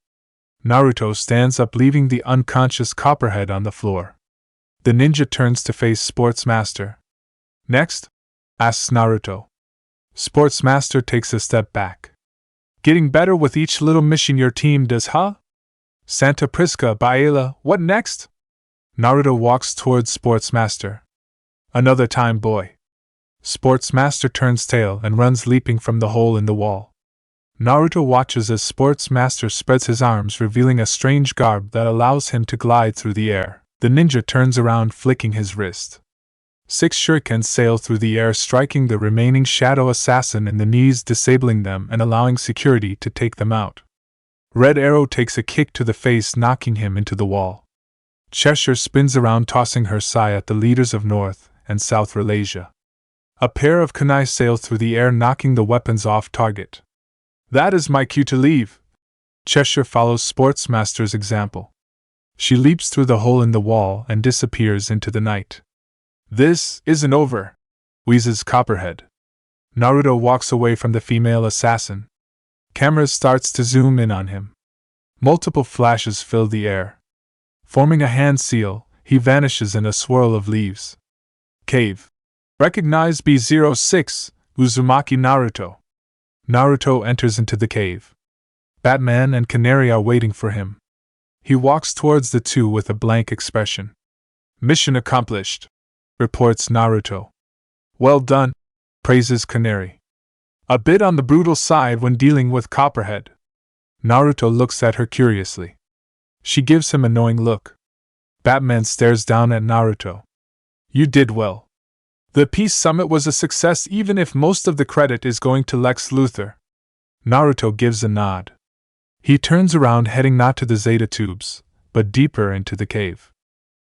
Naruto stands up, leaving the unconscious Copperhead on the floor. The ninja turns to face Sportsmaster. Next? Asks Naruto. Sportsmaster takes a step back. Getting better with each little mission your team does, huh? Santa Prisca Baela, what next? Naruto walks towards Sportsmaster. Another time, boy. Sportsmaster turns tail and runs, leaping from the hole in the wall. Naruto watches as Sportsmaster spreads his arms, revealing a strange garb that allows him to glide through the air. The ninja turns around, flicking his wrist. 6 shurikens sail through the air, striking the remaining shadow assassin in the knees, disabling them and allowing security to take them out. Red Arrow takes a kick to the face, knocking him into the wall. Cheshire spins around, tossing her sai at the leaders of North and South Ralasia. A pair of kunai sail through the air, knocking the weapons off target. That is my cue to leave. Cheshire follows Sportsmaster's example. She leaps through the hole in the wall and disappears into the night. This isn't over, wheezes Copperhead. Naruto walks away from the female assassin. Camera starts to zoom in on him. Multiple flashes fill the air. Forming a hand seal, he vanishes in a swirl of leaves. Cave. Recognize B06, Uzumaki Naruto. Naruto enters into the cave. Batman and Canary are waiting for him. He walks towards the two with a blank expression. Mission accomplished, reports Naruto. Well done, praises Canary. A bit on the brutal side when dealing with Copperhead. Naruto looks at her curiously. She gives him a knowing look. Batman stares down at Naruto. You did well. The Peace Summit was a success, even if most of the credit is going to Lex Luthor. Naruto gives a nod. He turns around, heading not to the Zeta tubes, but deeper into the cave.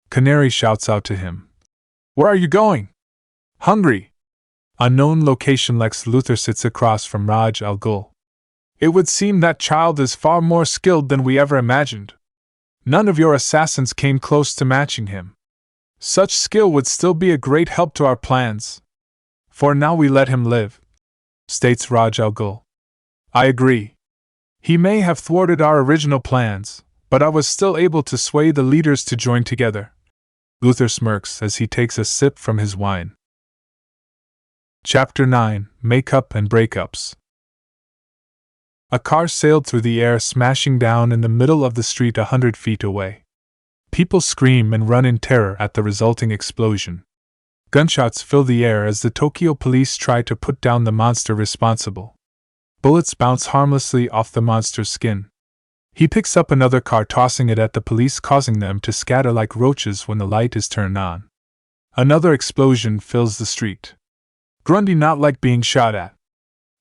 Canary shouts out to him. Where are you going? Hungry. Unknown location. Lex Luthor sits across from Raj Al Ghul. It would seem that child is far more skilled than we ever imagined. None of your assassins came close to matching him. Such skill would still be a great help to our plans. For now we let him live, states Raj Al Ghul. I agree. He may have thwarted our original plans, but I was still able to sway the leaders to join together. Luthor smirks as he takes a sip from his wine. Chapter 9: Makeup and Breakups. A car sailed through the air, smashing down in the middle of the street 100 feet away. People scream and run in terror at the resulting explosion. Gunshots fill the air as the Tokyo police try to put down the monster responsible. Bullets bounce harmlessly off the monster's skin. He picks up another car, tossing it at the police, causing them to scatter like roaches when the light is turned on. Another explosion fills the street. Grundy not like being shot at.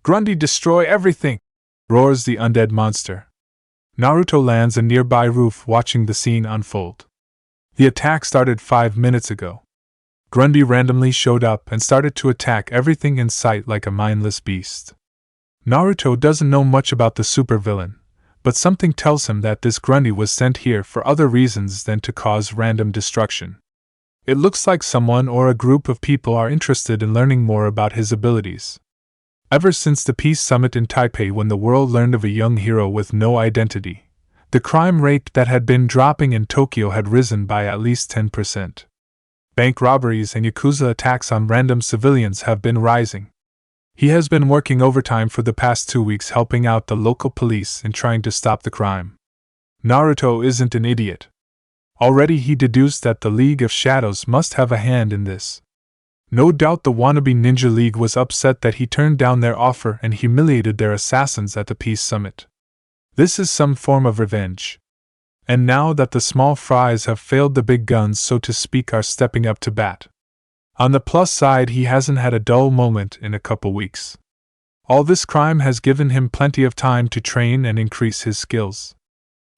Grundy destroy everything, roars the undead monster. Naruto lands a nearby roof, watching the scene unfold. The attack started 5 minutes ago. Grundy randomly showed up and started to attack everything in sight like a mindless beast. Naruto doesn't know much about the supervillain, but something tells him that this Grundy was sent here for other reasons than to cause random destruction. It looks like someone or a group of people are interested in learning more about his abilities. Ever since the Peace Summit in Taipei, when the world learned of a young hero with no identity, the crime rate that had been dropping in Tokyo had risen by at least 10%. Bank robberies and Yakuza attacks on random civilians have been rising. He has been working overtime for the past 2 weeks, helping out the local police in trying to stop the crime. Naruto isn't an idiot. Already he deduced that the League of Shadows must have a hand in this. No doubt the wannabe Ninja League was upset that he turned down their offer and humiliated their assassins at the Peace Summit. This is some form of revenge. And now that the small fries have failed, the big guns, so to speak, are stepping up to bat. On the plus side, he hasn't had a dull moment in a couple weeks. All this crime has given him plenty of time to train and increase his skills.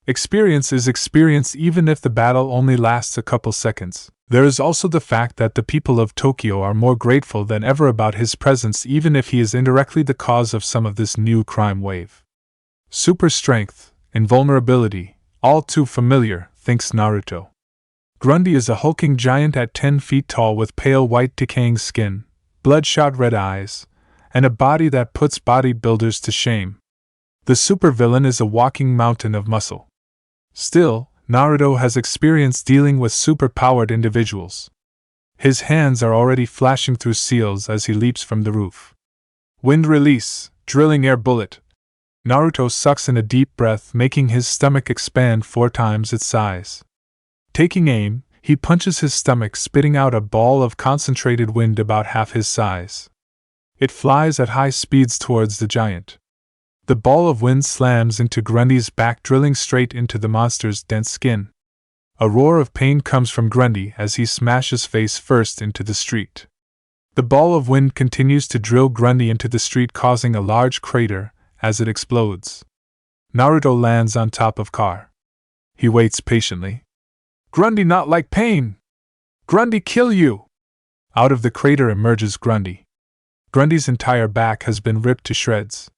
Experience is experience even if the battle only lasts a couple seconds. There is also the fact that the people of Tokyo are more grateful than ever about his presence, even if he is indirectly the cause of some of this new crime wave. Super strength, invulnerability, all too familiar, thinks Naruto. Grundy is a hulking giant at 10 feet tall with pale white decaying skin, bloodshot red eyes, and a body that puts bodybuilders to shame. The supervillain is a walking mountain of muscle. Still, Naruto has experience dealing with super-powered individuals. His hands are already flashing through seals as he leaps from the roof. Wind release, drilling air bullet. Naruto sucks in a deep breath, making his stomach expand 4 times its size. Taking aim, he punches his stomach, spitting out a ball of concentrated wind about half his size. It flies at high speeds towards the giant. The ball of wind slams into Grundy's back, drilling straight into the monster's dense skin. A roar of pain comes from Grundy as he smashes face first into the street. The ball of wind continues to drill Grundy into the street, causing a large crater as it explodes. Naruto lands on top of car. He waits patiently. Grundy not like pain! Grundy kill you! Out of the crater emerges Grundy. Grundy's entire back has been ripped to shreds.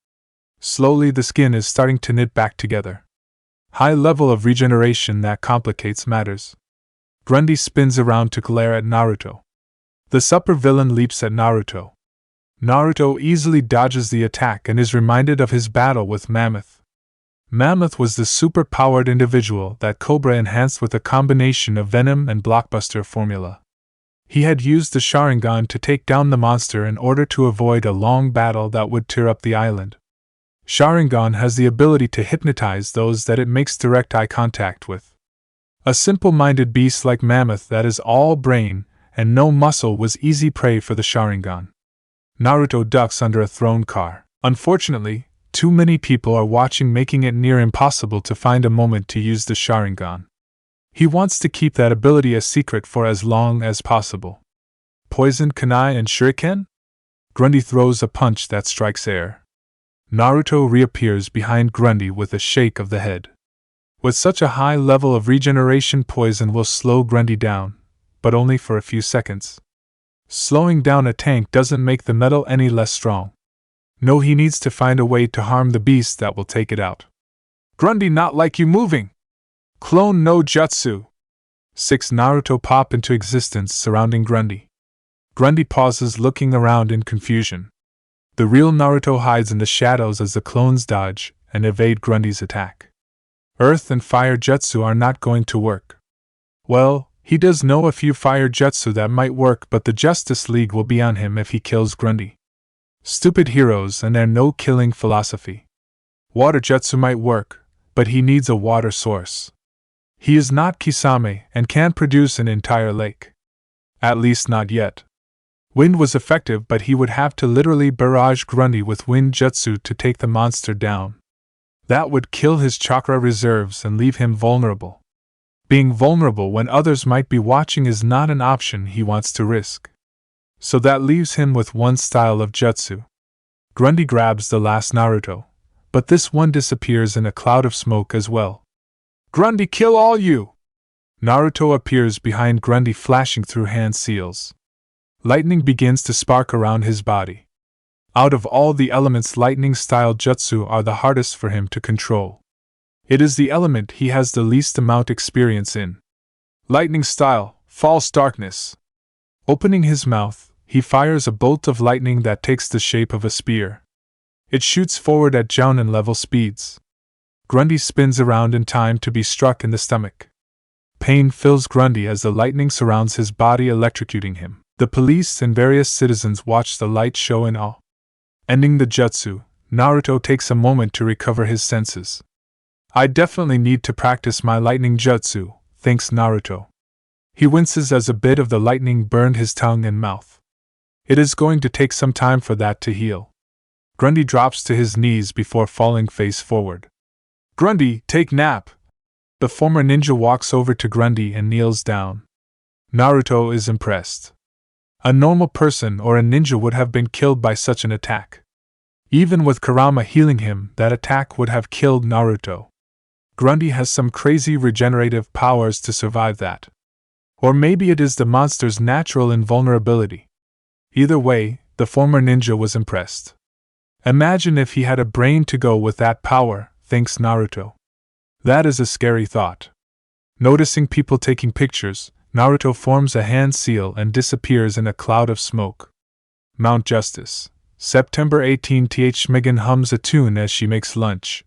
Slowly the skin is starting to knit back together. High level of regeneration that complicates matters. Grundy spins around to glare at Naruto. The supervillain leaps at Naruto. Naruto easily dodges the attack and is reminded of his battle with Mammoth. Mammoth was the super-powered individual that Cobra enhanced with a combination of venom and blockbuster formula. He had used the Sharingan to take down the monster in order to avoid a long battle that would tear up the island. Sharingan has the ability to hypnotize those that it makes direct eye contact with. A simple-minded beast like Mammoth that is all brain and no muscle was easy prey for the Sharingan. Naruto ducks under a thrown car. Unfortunately, too many people are watching, making it near impossible to find a moment to use the Sharingan. He wants to keep that ability a secret for as long as possible. Poison, kunai, and shuriken? Grundy throws a punch that strikes air. Naruto reappears behind Grundy with a shake of the head. With such a high level of regeneration, poison will slow Grundy down, but only for a few seconds. Slowing down a tank doesn't make the metal any less strong. No, he needs to find a way to harm the beast that will take it out. Grundy not like you moving! Clone no jutsu! 6 Naruto pop into existence surrounding Grundy. Grundy pauses, looking around in confusion. The real Naruto hides in the shadows as the clones dodge and evade Grundy's attack. Earth and fire jutsu are not going to work. Well, he does know a few fire jutsu that might work, but the Justice League will be on him if he kills Grundy. Stupid heroes and their no-killing philosophy. Water jutsu might work, but he needs a water source. He is not Kisame and can't produce an entire lake. At least not yet. Wind was effective, but he would have to literally barrage Grundy with wind jutsu to take the monster down. That would kill his chakra reserves and leave him vulnerable. Being vulnerable when others might be watching is not an option he wants to risk. So that leaves him with one style of jutsu. Grundy grabs the last Naruto, but this one disappears in a cloud of smoke as well. Grundy, kill all you! Naruto appears behind Grundy, flashing through hand seals. Lightning begins to spark around his body. Out of all the elements, lightning-style jutsu are the hardest for him to control. It is the element he has the least amount experience in. Lightning style, false darkness. Opening his mouth, he fires a bolt of lightning that takes the shape of a spear. It shoots forward at Jounin-level speeds. Grundy spins around in time to be struck in the stomach. Pain fills Grundy as the lightning surrounds his body, electrocuting him. The police and various citizens watch the light show in awe. Ending the jutsu, Naruto takes a moment to recover his senses. I definitely need to practice my lightning jutsu, thinks Naruto. He winces as a bit of the lightning burned his tongue and mouth. It is going to take some time for that to heal. Grundy drops to his knees before falling face forward. Grundy, take nap! The former ninja walks over to Grundy and kneels down. Naruto is impressed. A normal person or a ninja would have been killed by such an attack. Even with Kurama healing him, that attack would have killed Naruto. Grundy has some crazy regenerative powers to survive that. Or maybe it is the monster's natural invulnerability. Either way, the former ninja was impressed. Imagine if he had a brain to go with that power, thinks Naruto. That is a scary thought. Noticing people taking pictures, Naruto forms a hand seal and disappears in a cloud of smoke. Mount Justice, September 18. Megan hums a tune as she makes lunch.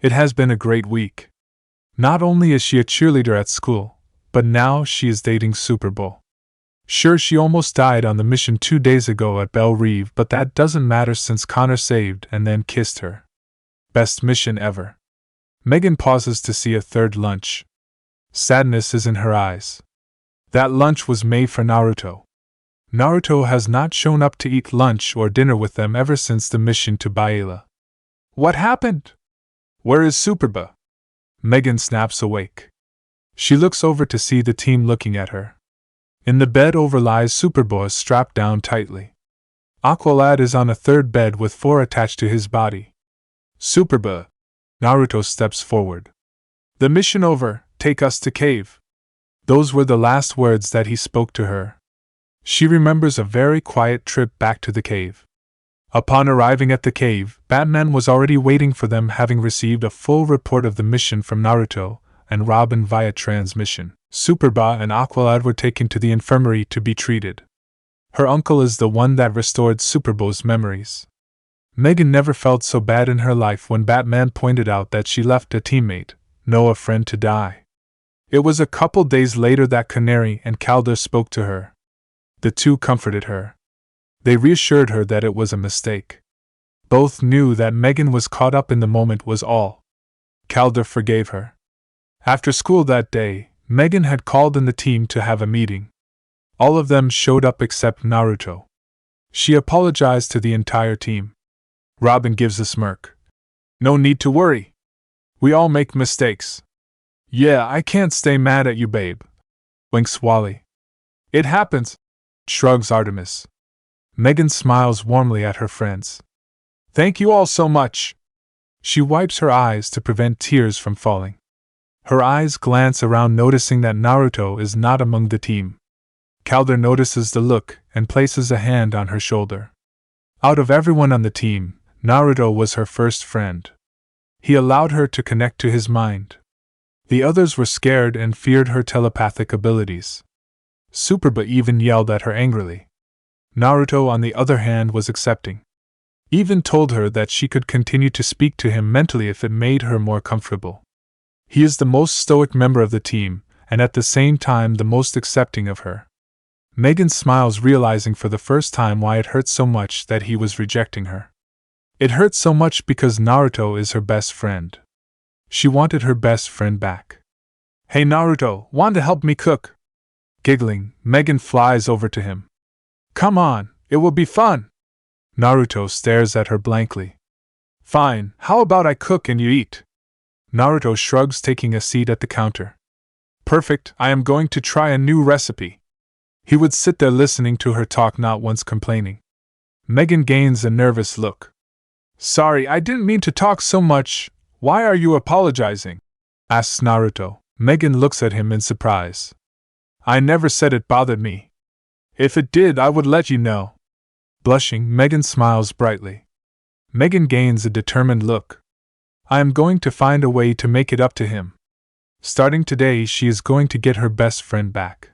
It has been a great week. Not only is she a cheerleader at school, but now she is dating Superbo. Sure, she almost died on the mission 2 days ago at Belle Reve, but that doesn't matter since Connor saved and then kissed her. Best mission ever. Megan pauses to see a third lunch. Sadness is in her eyes. That lunch was made for Naruto. Naruto has not shown up to eat lunch or dinner with them ever since the mission to Baela. What happened? Where is Superba? Megan snaps awake. She looks over to see the team looking at her. In the bed overlies Superboy strapped down tightly. Aqualad is on a third bed with 4 attached to his body. Superba. Naruto steps forward. The mission over, take us to cave. Those were the last words that he spoke to her. She remembers a very quiet trip back to the cave. Upon arriving at the cave, Batman was already waiting for them, having received a full report of the mission from Naruto and Robin via transmission. Superba and Aqualad were taken to the infirmary to be treated. Her uncle is the one that restored Superbo's memories. Megan never felt so bad in her life when Batman pointed out that she left a teammate, no a friend, to die. It was a couple days later that Canary and Calder spoke to her. The two comforted her. They reassured her that it was a mistake. Both knew that Megan was caught up in the moment was all. Calder forgave her. After school that day, Megan had called in the team to have a meeting. All of them showed up except Naruto. She apologized to the entire team. Robin gives a smirk. No need to worry. We all make mistakes. Yeah, I can't stay mad at you, babe. Winks Wally. It happens, shrugs Artemis. Megan smiles warmly at her friends. Thank you all so much. She wipes her eyes to prevent tears from falling. Her eyes glance around, noticing that Naruto is not among the team. Calder notices the look and places a hand on her shoulder. Out of everyone on the team, Naruto was her first friend. He allowed her to connect to his mind. The others were scared and feared her telepathic abilities. Superba even yelled at her angrily. Naruto, on the other hand, was accepting. Even told her that she could continue to speak to him mentally if it made her more comfortable. He is the most stoic member of the team, and at the same time the most accepting of her. Megan smiles, realizing for the first time why it hurt so much that he was rejecting her. It hurt so much because Naruto is her best friend. She wanted her best friend back. Hey Naruto, want to help me cook? Giggling, Megan flies over to him. Come on, it will be fun. Naruto stares at her blankly. Fine, how about I cook and you eat? Naruto shrugs, taking a seat at the counter. Perfect, I am going to try a new recipe. He would sit there listening to her talk, not once complaining. Megan gains a nervous look. Sorry, I didn't mean to talk so much. Why are you apologizing? Asks Naruto. Megan looks at him in surprise. I never said it bothered me. If it did, I would let you know. Blushing, Megan smiles brightly. Megan gains a determined look. I am going to find a way to make it up to him. Starting today, she is going to get her best friend back.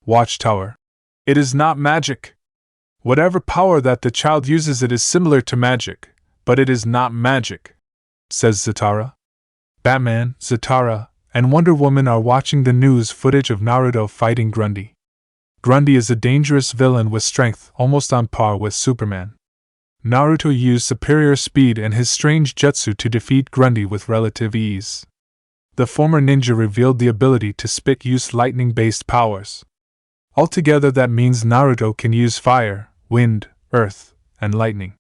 Watchtower. It is not magic. Whatever power that the child uses, it is similar to magic, but it is not magic, says Zatara. Batman, Zatara, and Wonder Woman are watching the news footage of Naruto fighting Grundy. Grundy is a dangerous villain with strength almost on par with Superman. Naruto used superior speed and his strange jutsu to defeat Grundy with relative ease. The former ninja revealed the ability to use lightning-based powers. Altogether, that means Naruto can use fire, wind, earth, and lightning.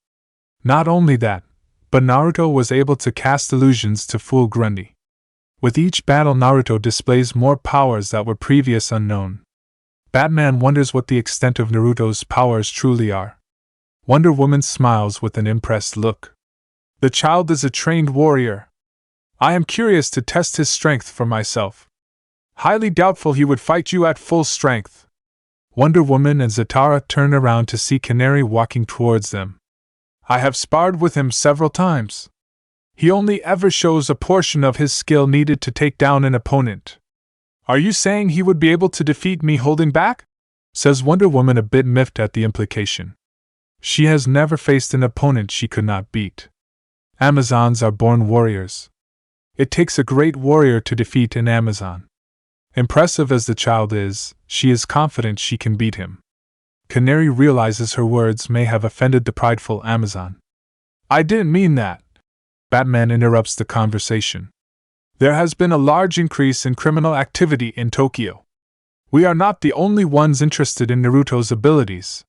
Not only that, but Naruto was able to cast illusions to fool Grundy. With each battle, Naruto displays more powers that were previously unknown. Batman wonders what the extent of Naruto's powers truly are. Wonder Woman smiles with an impressed look. The child is a trained warrior. I am curious to test his strength for myself. Highly doubtful he would fight you at full strength. Wonder Woman and Zatara turn around to see Canary walking towards them. I have sparred with him several times. He only ever shows a portion of his skill needed to take down an opponent. Are you saying he would be able to defeat me holding back? Says Wonder Woman, a bit miffed at the implication. She has never faced an opponent she could not beat. Amazons are born warriors. It takes a great warrior to defeat an Amazon. Impressive as the child is, she is confident she can beat him. Canary realizes her words may have offended the prideful Amazon. I didn't mean that. Batman interrupts the conversation. There has been a large increase in criminal activity in Tokyo. We are not the only ones interested in Naruto's abilities.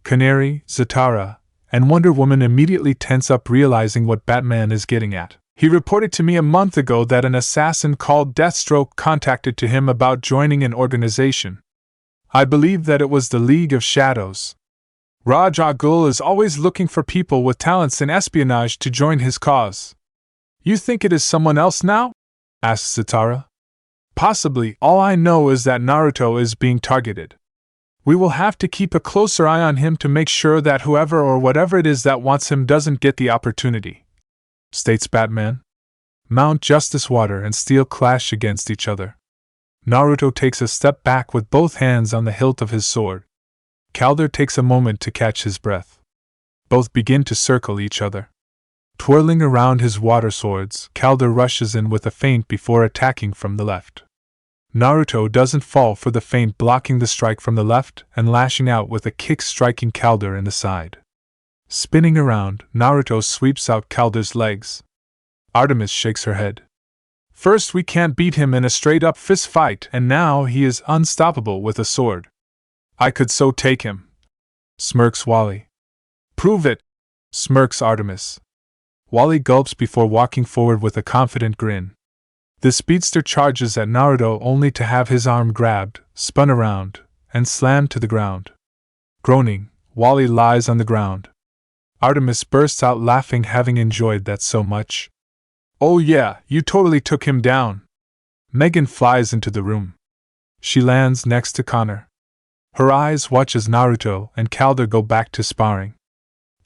Canary, Zatara, and Wonder Woman immediately tense up, realizing what Batman is getting at. He reported to me a month ago that an assassin called Deathstroke contacted to him about joining an organization. I believe that it was the League of Shadows. Raj Al Ghul is always looking for people with talents in espionage to join his cause. You think it is someone else now? Asks Zatara. Possibly. All I know is that Naruto is being targeted. We will have to keep a closer eye on him to make sure that whoever or whatever it is that wants him doesn't get the opportunity, states Batman. Mount Justice Water and Steel clash against each other. Naruto takes a step back with both hands on the hilt of his sword. Calder takes a moment to catch his breath. Both begin to circle each other. Twirling around his water swords, Calder rushes in with a feint before attacking from the left. Naruto doesn't fall for the feint, blocking the strike from the left and lashing out with a kick, striking Calder in the side. Spinning around, Naruto sweeps out Calder's legs. Artemis shakes her head. First we can't beat him in a straight-up fist fight, and now he is unstoppable with a sword. I could so take him, smirks Wally. Prove it, smirks Artemis. Wally gulps before walking forward with a confident grin. The speedster charges at Naruto only to have his arm grabbed, spun around, and slammed to the ground. Groaning, Wally lies on the ground. Artemis bursts out laughing, having enjoyed that so much. Oh yeah, you totally took him down. Megan flies into the room. She lands next to Connor. Her eyes watch as Naruto and Calder go back to sparring.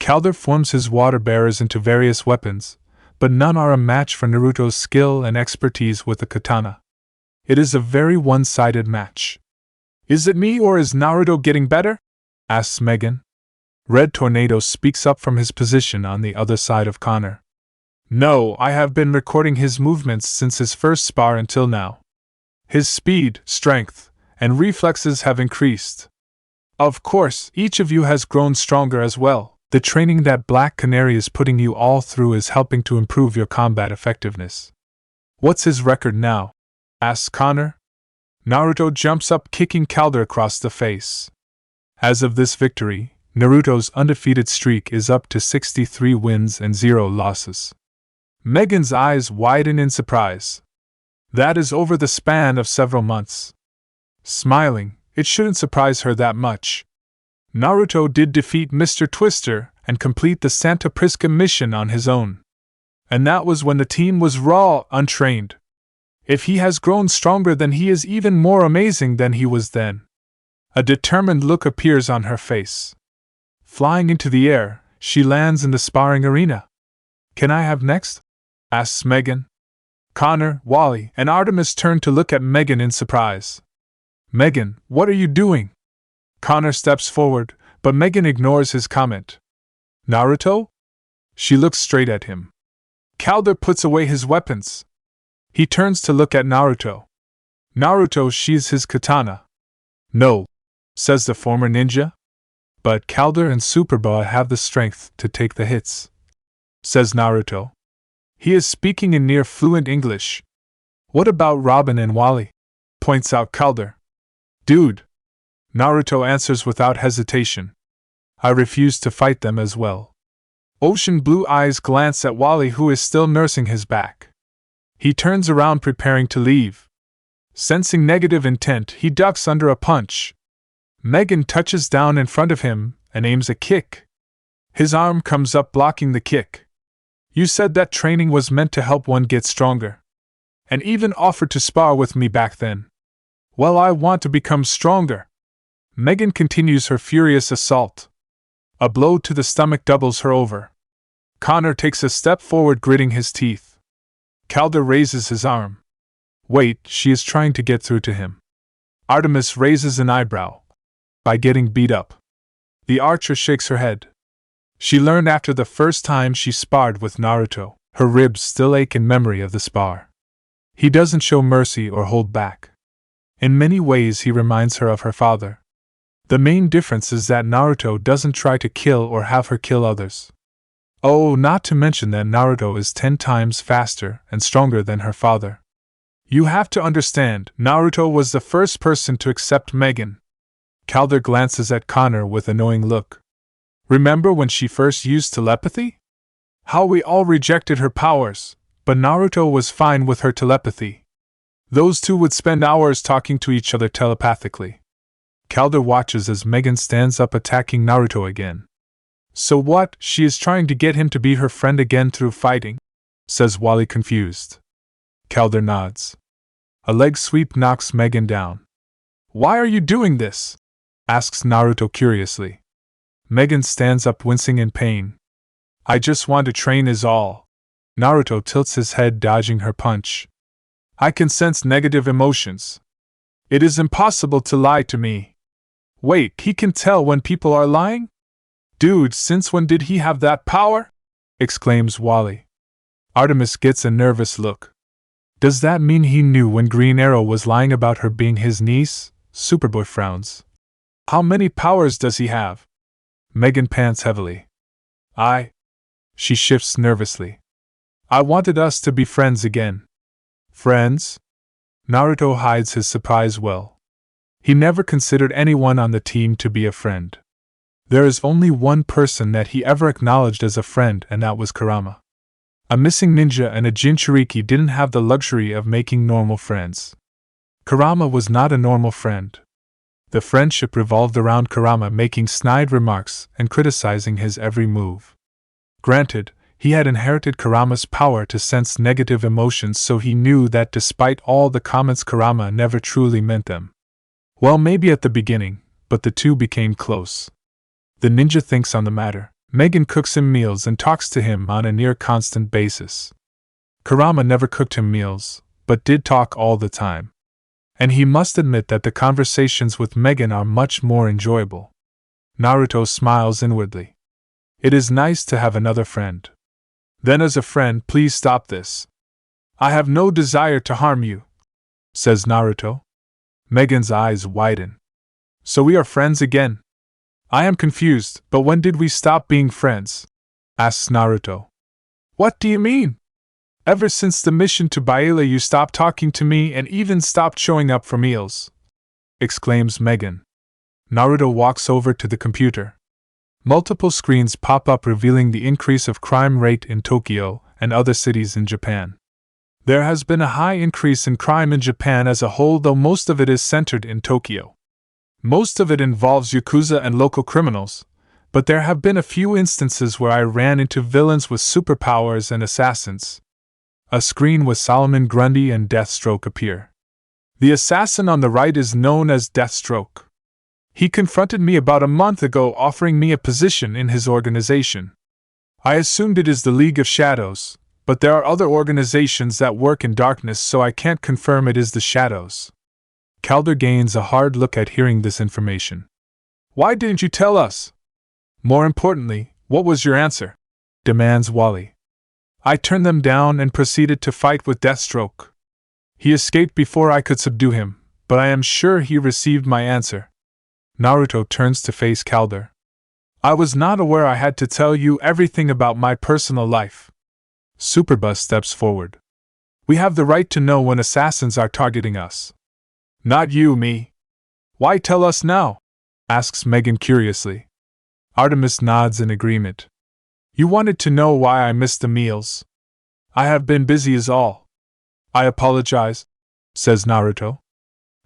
Calder forms his water bearers into various weapons, but none are a match for Naruto's skill and expertise with the katana. It is a very one-sided match. Is it me or is Naruto getting better? Asks Megan. Red Tornado speaks up from his position on the other side of Connor. No, I have been recording his movements since his first spar until now. His speed, strength, and reflexes have increased. Of course, each of you has grown stronger as well. The training that Black Canary is putting you all through is helping to improve your combat effectiveness. What's his record now? Asks Connor. Naruto jumps up, kicking Calder across the face. As of this victory, Naruto's undefeated streak is up to 63 wins and 0 losses. Megan's eyes widen in surprise. That is over the span of several months. Smiling, it shouldn't surprise her that much. Naruto did defeat Mr. Twister and complete the Santa Prisca mission on his own. And that was when the team was raw, untrained. If he has grown stronger, then he is even more amazing than he was then. A determined look appears on her face. Flying into the air, she lands in the sparring arena. Can I have next? Asks Megan. Connor, Wally, and Artemis turn to look at Megan in surprise. Megan, what are you doing? Connor steps forward, but Megan ignores his comment. Naruto? She looks straight at him. Calder puts away his weapons. He turns to look at Naruto. Naruto sheathes his katana. No, says the former ninja. But Calder and Superboa have the strength to take the hits, says Naruto. He is speaking in near fluent English. What about Robin and Wally? Points out Calder. Dude, Naruto answers without hesitation. I refuse to fight them as well. Ocean blue eyes glance at Wally, who is still nursing his back. He turns around, preparing to leave. Sensing negative intent, he ducks under a punch. Megan touches down in front of him and aims a kick. His arm comes up, blocking the kick. You said that training was meant to help one get stronger. And even offered to spar with me back then. Well, I want to become stronger. Megan continues her furious assault. A blow to the stomach doubles her over. Connor takes a step forward, gritting his teeth. Calder raises his arm. Wait, she is trying to get through to him. Artemis raises an eyebrow. By getting beat up. The archer shakes her head. She learned after the first time she sparred with Naruto. Her ribs still ache in memory of the spar. He doesn't show mercy or hold back. In many ways he reminds her of her father. The main difference is that Naruto doesn't try to kill or have her kill others. Oh, not to mention that Naruto is 10 times faster and stronger than her father. You have to understand, Naruto was the first person to accept Megan. Calder glances at Connor with a knowing look. Remember when she first used telepathy? How we all rejected her powers, but Naruto was fine with her telepathy. Those two would spend hours talking to each other telepathically. Calder watches as Megan stands up, attacking Naruto again. So what, she is trying to get him to be her friend again through fighting? Says Wally, confused. Calder nods. A leg sweep knocks Megan down. Why are you doing this? Asks Naruto curiously. Megan stands up, wincing in pain. I just want to train is all. Naruto tilts his head, dodging her punch. I can sense negative emotions. It is impossible to lie to me. Wait, he can tell when people are lying? Dude, since when did he have that power? Exclaims Wally. Artemis gets a nervous look. Does that mean he knew when Green Arrow was lying about her being his niece? Superboy frowns. How many powers does he have? Megan pants heavily. She shifts nervously. I wanted us to be friends again. Friends? Naruto hides his surprise well. He never considered anyone on the team to be a friend. There is only one person that he ever acknowledged as a friend, and that was Kurama. A missing ninja and a Jinchuriki didn't have the luxury of making normal friends. Kurama was not a normal friend. The friendship revolved around Kurama making snide remarks and criticizing his every move. Granted, he had inherited Kurama's power to sense negative emotions, so he knew that despite all the comments, Kurama never truly meant them. Well, maybe at the beginning, but the two became close. The ninja thinks on the matter. Megan cooks him meals and talks to him on a near constant basis. Kurama never cooked him meals, but did talk all the time. And he must admit that the conversations with Megan are much more enjoyable. Naruto smiles inwardly. It is nice to have another friend. Then as a friend, please stop this. I have no desire to harm you, says Naruto. Megan's eyes widen. So we are friends again? I am confused, but when did we stop being friends? Asks Naruto. What do you mean? Ever since the mission to Baila you stopped talking to me and even stopped showing up for meals, exclaims Megan. Naruto walks over to the computer. Multiple screens pop up revealing the increase of crime rate in Tokyo and other cities in Japan. There has been a high increase in crime in Japan as a whole, though most of it is centered in Tokyo. Most of it involves Yakuza and local criminals, but there have been a few instances where I ran into villains with superpowers and assassins. A screen with Solomon Grundy and Deathstroke appear. The assassin on the right is known as Deathstroke. He confronted me about a month ago, offering me a position in his organization. I assumed it is the League of Shadows, but there are other organizations that work in darkness, so I can't confirm it is the Shadows. Calder gains a hard look at hearing this information. Why didn't you tell us? More importantly, what was your answer? Demands Wally. I turned them down and proceeded to fight with Deathstroke. He escaped before I could subdue him, but I am sure he received my answer. Naruto turns to face Calder. I was not aware I had to tell you everything about my personal life. Superbus steps forward. We have the right to know when assassins are targeting us. Not you, me. Why tell us now? Asks Megan curiously. Artemis nods in agreement. You wanted to know why I missed the meals. I have been busy is all. I apologize, says Naruto.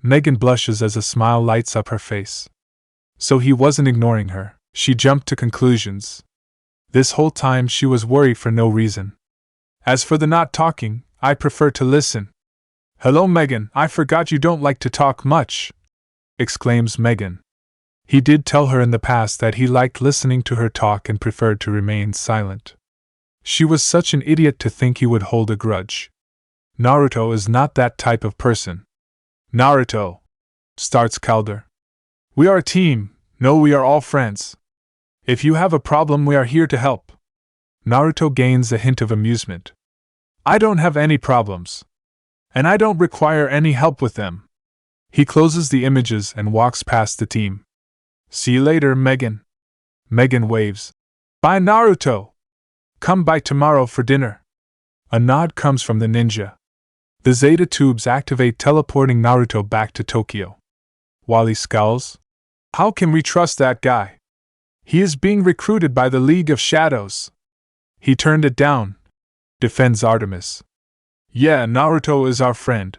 Megan blushes as a smile lights up her face. So he wasn't ignoring her. She jumped to conclusions. This whole time she was worried for no reason. As for the not talking, I prefer to listen. Hello, Megan, I forgot you don't like to talk much, exclaims Megan. He did tell her in the past that he liked listening to her talk and preferred to remain silent. She was such an idiot to think he would hold a grudge. Naruto is not that type of person. Naruto, starts Calder. We are a team, no, we are all friends. If you have a problem, we are here to help. Naruto gains a hint of amusement. I don't have any problems. And I don't require any help with them. He closes the images and walks past the team. See you later, Megan. Megan waves. Bye, Naruto. Come by tomorrow for dinner. A nod comes from the ninja. The Zeta tubes activate, teleporting Naruto back to Tokyo. Wally scowls. How can we trust that guy? He is being recruited by the League of Shadows. He turned it down, defends Artemis. Yeah, Naruto is our friend,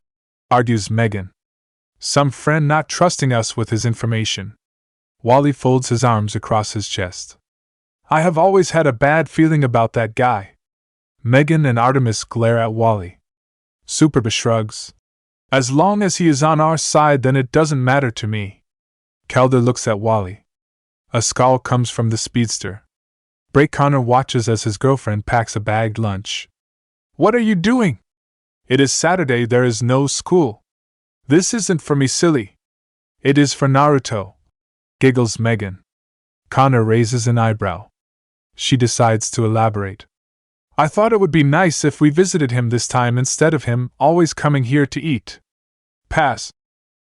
argues Megan. Some friend not trusting us with his information. Wally folds his arms across his chest. I have always had a bad feeling about that guy. Megan and Artemis glare at Wally. Superba shrugs. As long as he is on our side, then it doesn't matter to me. Calder looks at Wally. A scowl comes from the speedster. Bray Connor watches as his girlfriend packs a bagged lunch. What are you doing? It is Saturday, there is no school. This isn't for me, silly. It is for Naruto, giggles Megan. Connor raises an eyebrow. She decides to elaborate. I thought it would be nice if we visited him this time instead of him always coming here to eat. Pass.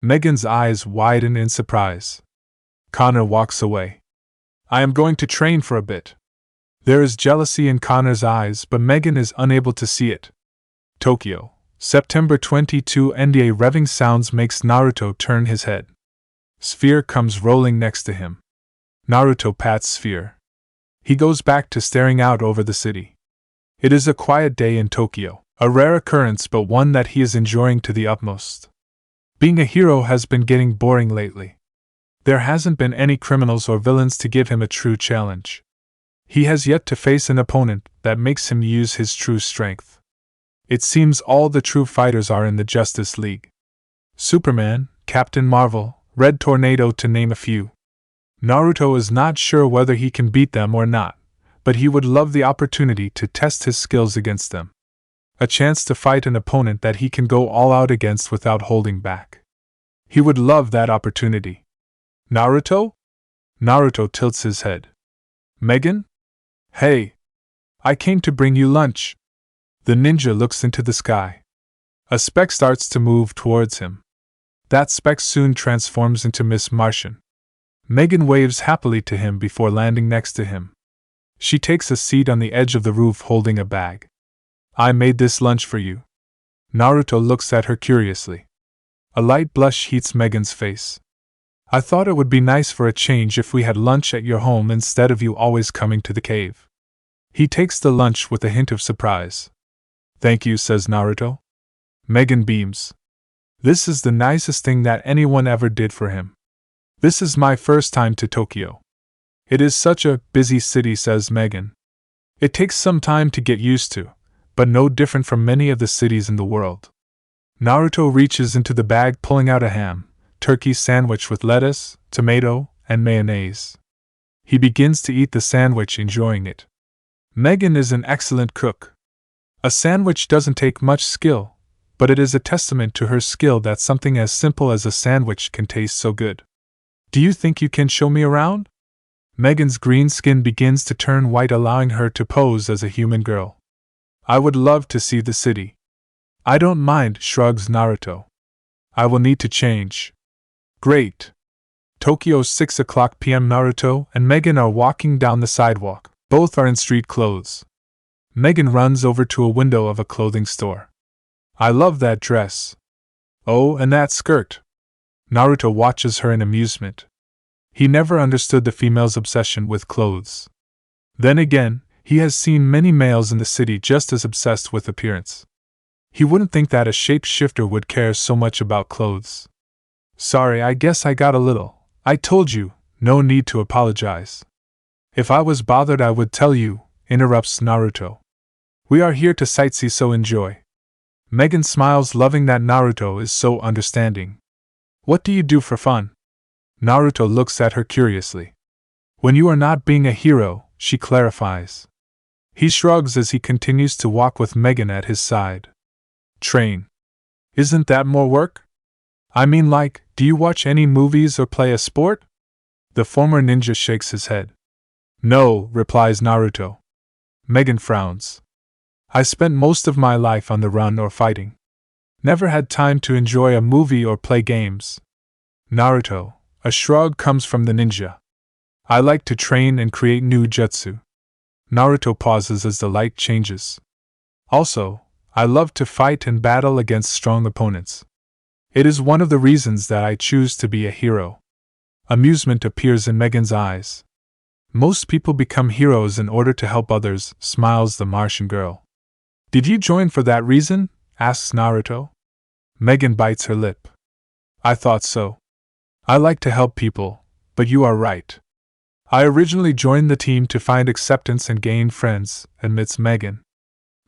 Megan's eyes widen in surprise. Connor walks away. I am going to train for a bit. There is jealousy in Connor's eyes, but Megan is unable to see it. Tokyo, September 22. NDA revving sounds makes Naruto turn his head. Sphere comes rolling next to him. Naruto pats Sphere. He goes back to staring out over the city. It is a quiet day in Tokyo, a rare occurrence but one that he is enjoying to the utmost. Being a hero has been getting boring lately. There hasn't been any criminals or villains to give him a true challenge. He has yet to face an opponent that makes him use his true strength. It seems all the true fighters are in the Justice League. Superman, Captain Marvel, Red Tornado to name a few. Naruto is not sure whether he can beat them or not, but he would love the opportunity to test his skills against them. A chance to fight an opponent that he can go all out against without holding back. He would love that opportunity. Naruto? Naruto tilts his head. Megan? Hey! I came to bring you lunch. The ninja looks into the sky. A speck starts to move towards him. That speck soon transforms into Miss Martian. Megan waves happily to him before landing next to him. She takes a seat on the edge of the roof holding a bag. I made this lunch for you. Naruto looks at her curiously. A light blush heats Megan's face. I thought it would be nice for a change if we had lunch at your home instead of you always coming to the cave. He takes the lunch with a hint of surprise. Thank you, says Naruto. Megan beams. This is the nicest thing that anyone ever did for him. This is my first time to Tokyo. It is such a busy city, says Megan. It takes some time to get used to, but no different from many of the cities in the world. Naruto reaches into the bag, pulling out a ham, turkey sandwich with lettuce, tomato, and mayonnaise. He begins to eat the sandwich, enjoying it. Megan is an excellent cook. A sandwich doesn't take much skill, but it is a testament to her skill that something as simple as a sandwich can taste so good. Do you think you can show me around? Megan's green skin begins to turn white, allowing her to pose as a human girl. I would love to see the city. I don't mind, shrugs Naruto. I will need to change. Great. Tokyo, 6 o'clock p.m. Naruto and Megan are walking down the sidewalk. Both are in street clothes. Megan runs over to a window of a clothing store. I love that dress. Oh, and that skirt. Naruto watches her in amusement. He never understood the female's obsession with clothes. Then again, he has seen many males in the city just as obsessed with appearance. He wouldn't think that a shapeshifter would care so much about clothes. Sorry, I guess I got a little. I told you, no need to apologize. If I was bothered I would tell you, interrupts Naruto. We are here to sightsee, so enjoy. Megan smiles, loving that Naruto is so understanding. What do you do for fun? Naruto looks at her curiously. When you are not being a hero, she clarifies. He shrugs as he continues to walk with Megan at his side. Train. Isn't that more work? I mean, like, do you watch any movies or play a sport? The former ninja shakes his head. No, replies Naruto. Megan frowns. I spent most of my life on the run or fighting. Never had time to enjoy a movie or play games. Naruto, a shrug comes from the ninja. I like to train and create new jutsu. Naruto pauses as the light changes. Also, I love to fight and battle against strong opponents. It is one of the reasons that I choose to be a hero. Amusement appears in Megan's eyes. Most people become heroes in order to help others, smiles the Martian girl. Did you join for that reason? Asks Naruto. Megan bites her lip. I thought so. I like to help people, but you are right. I originally joined the team to find acceptance and gain friends, admits Megan.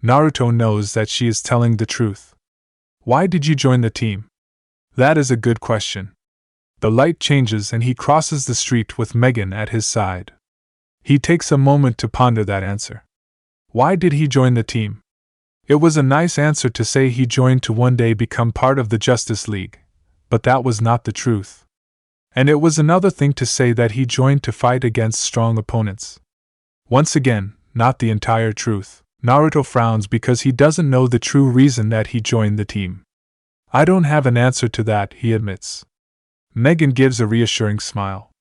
Naruto knows that she is telling the truth. Why did you join the team? That is a good question. The light changes and he crosses the street with Megan at his side. He takes a moment to ponder that answer. Why did he join the team? It was a nice answer to say he joined to one day become part of the Justice League, but that was not the truth. And it was another thing to say that he joined to fight against strong opponents. Once again, not the entire truth. Naruto frowns because he doesn't know the true reason that he joined the team. I don't have an answer to that, he admits. Megan gives a reassuring smile.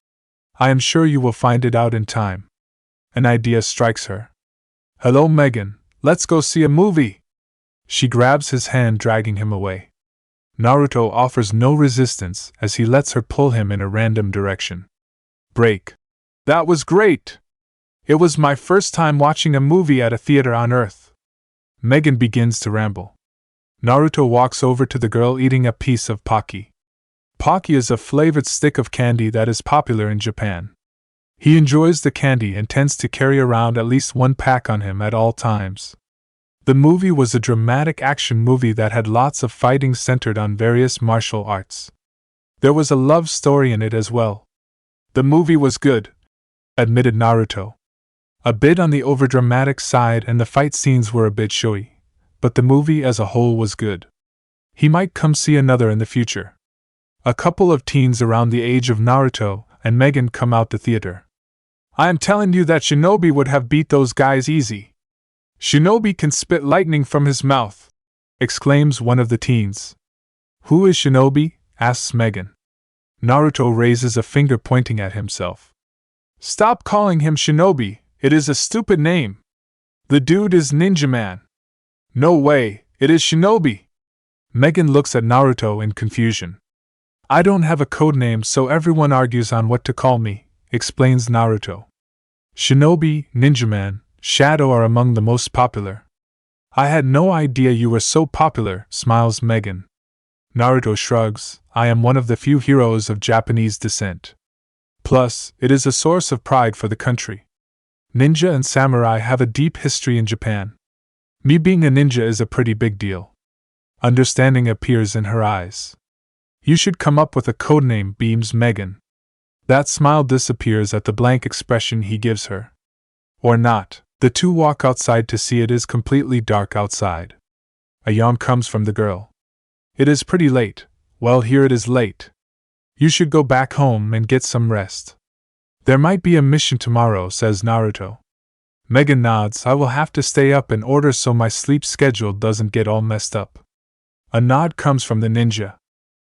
I am sure you will find it out in time. An idea strikes her. Hello, Megan, let's go see a movie. She grabs his hand, dragging him away. Naruto offers no resistance as he lets her pull him in a random direction. Break. That was great! It was my first time watching a movie at a theater on Earth. Megan begins to ramble. Naruto walks over to the girl eating a piece of Pocky. Pocky is a flavored stick of candy that is popular in Japan. He enjoys the candy and tends to carry around at least one pack on him at all times. The movie was a dramatic action movie that had lots of fighting centered on various martial arts. There was a love story in it as well. The movie was good, admitted Naruto. A bit on the overdramatic side and the fight scenes were a bit showy, but the movie as a whole was good. He might come see another in the future. A couple of teens around the age of Naruto and Megan come out the theater. I am telling you that Shinobi would have beat those guys easy. Shinobi can spit lightning from his mouth, exclaims one of the teens. Who is Shinobi? Asks Megan. Naruto raises a finger pointing at himself. Stop calling him Shinobi, it is a stupid name. The dude is Ninja Man. No way, it is Shinobi. Megan looks at Naruto in confusion. I don't have a code name, so everyone argues on what to call me, explains Naruto. Shinobi, Ninja Man, Shadow are among the most popular. I had no idea you were so popular, smiles Megan. Naruto shrugs, I am one of the few heroes of Japanese descent. Plus, it is a source of pride for the country. Ninja and samurai have a deep history in Japan. Me being a ninja is a pretty big deal. Understanding appears in her eyes. You should come up with a codename, beams Megan. That smile disappears at the blank expression he gives her. Or not. The two walk outside to see it is completely dark outside. A yawn comes from the girl. It is pretty late. Well, here it is late. You should go back home and get some rest. There might be a mission tomorrow, says Naruto. Megan nods. I will have to stay up in order so my sleep schedule doesn't get all messed up. A nod comes from the ninja.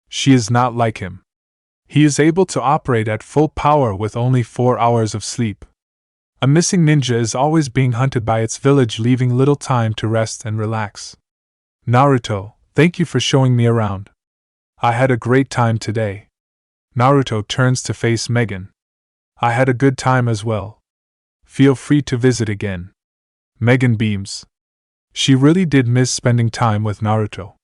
She is not like him. He is able to operate at full power with only 4 hours of sleep. A missing ninja is always being hunted by its village, leaving little time to rest and relax. Naruto, thank you for showing me around. I had a great time today. Naruto turns to face Megan. I had a good time as well. Feel free to visit again. Megan beams. She really did miss spending time with Naruto.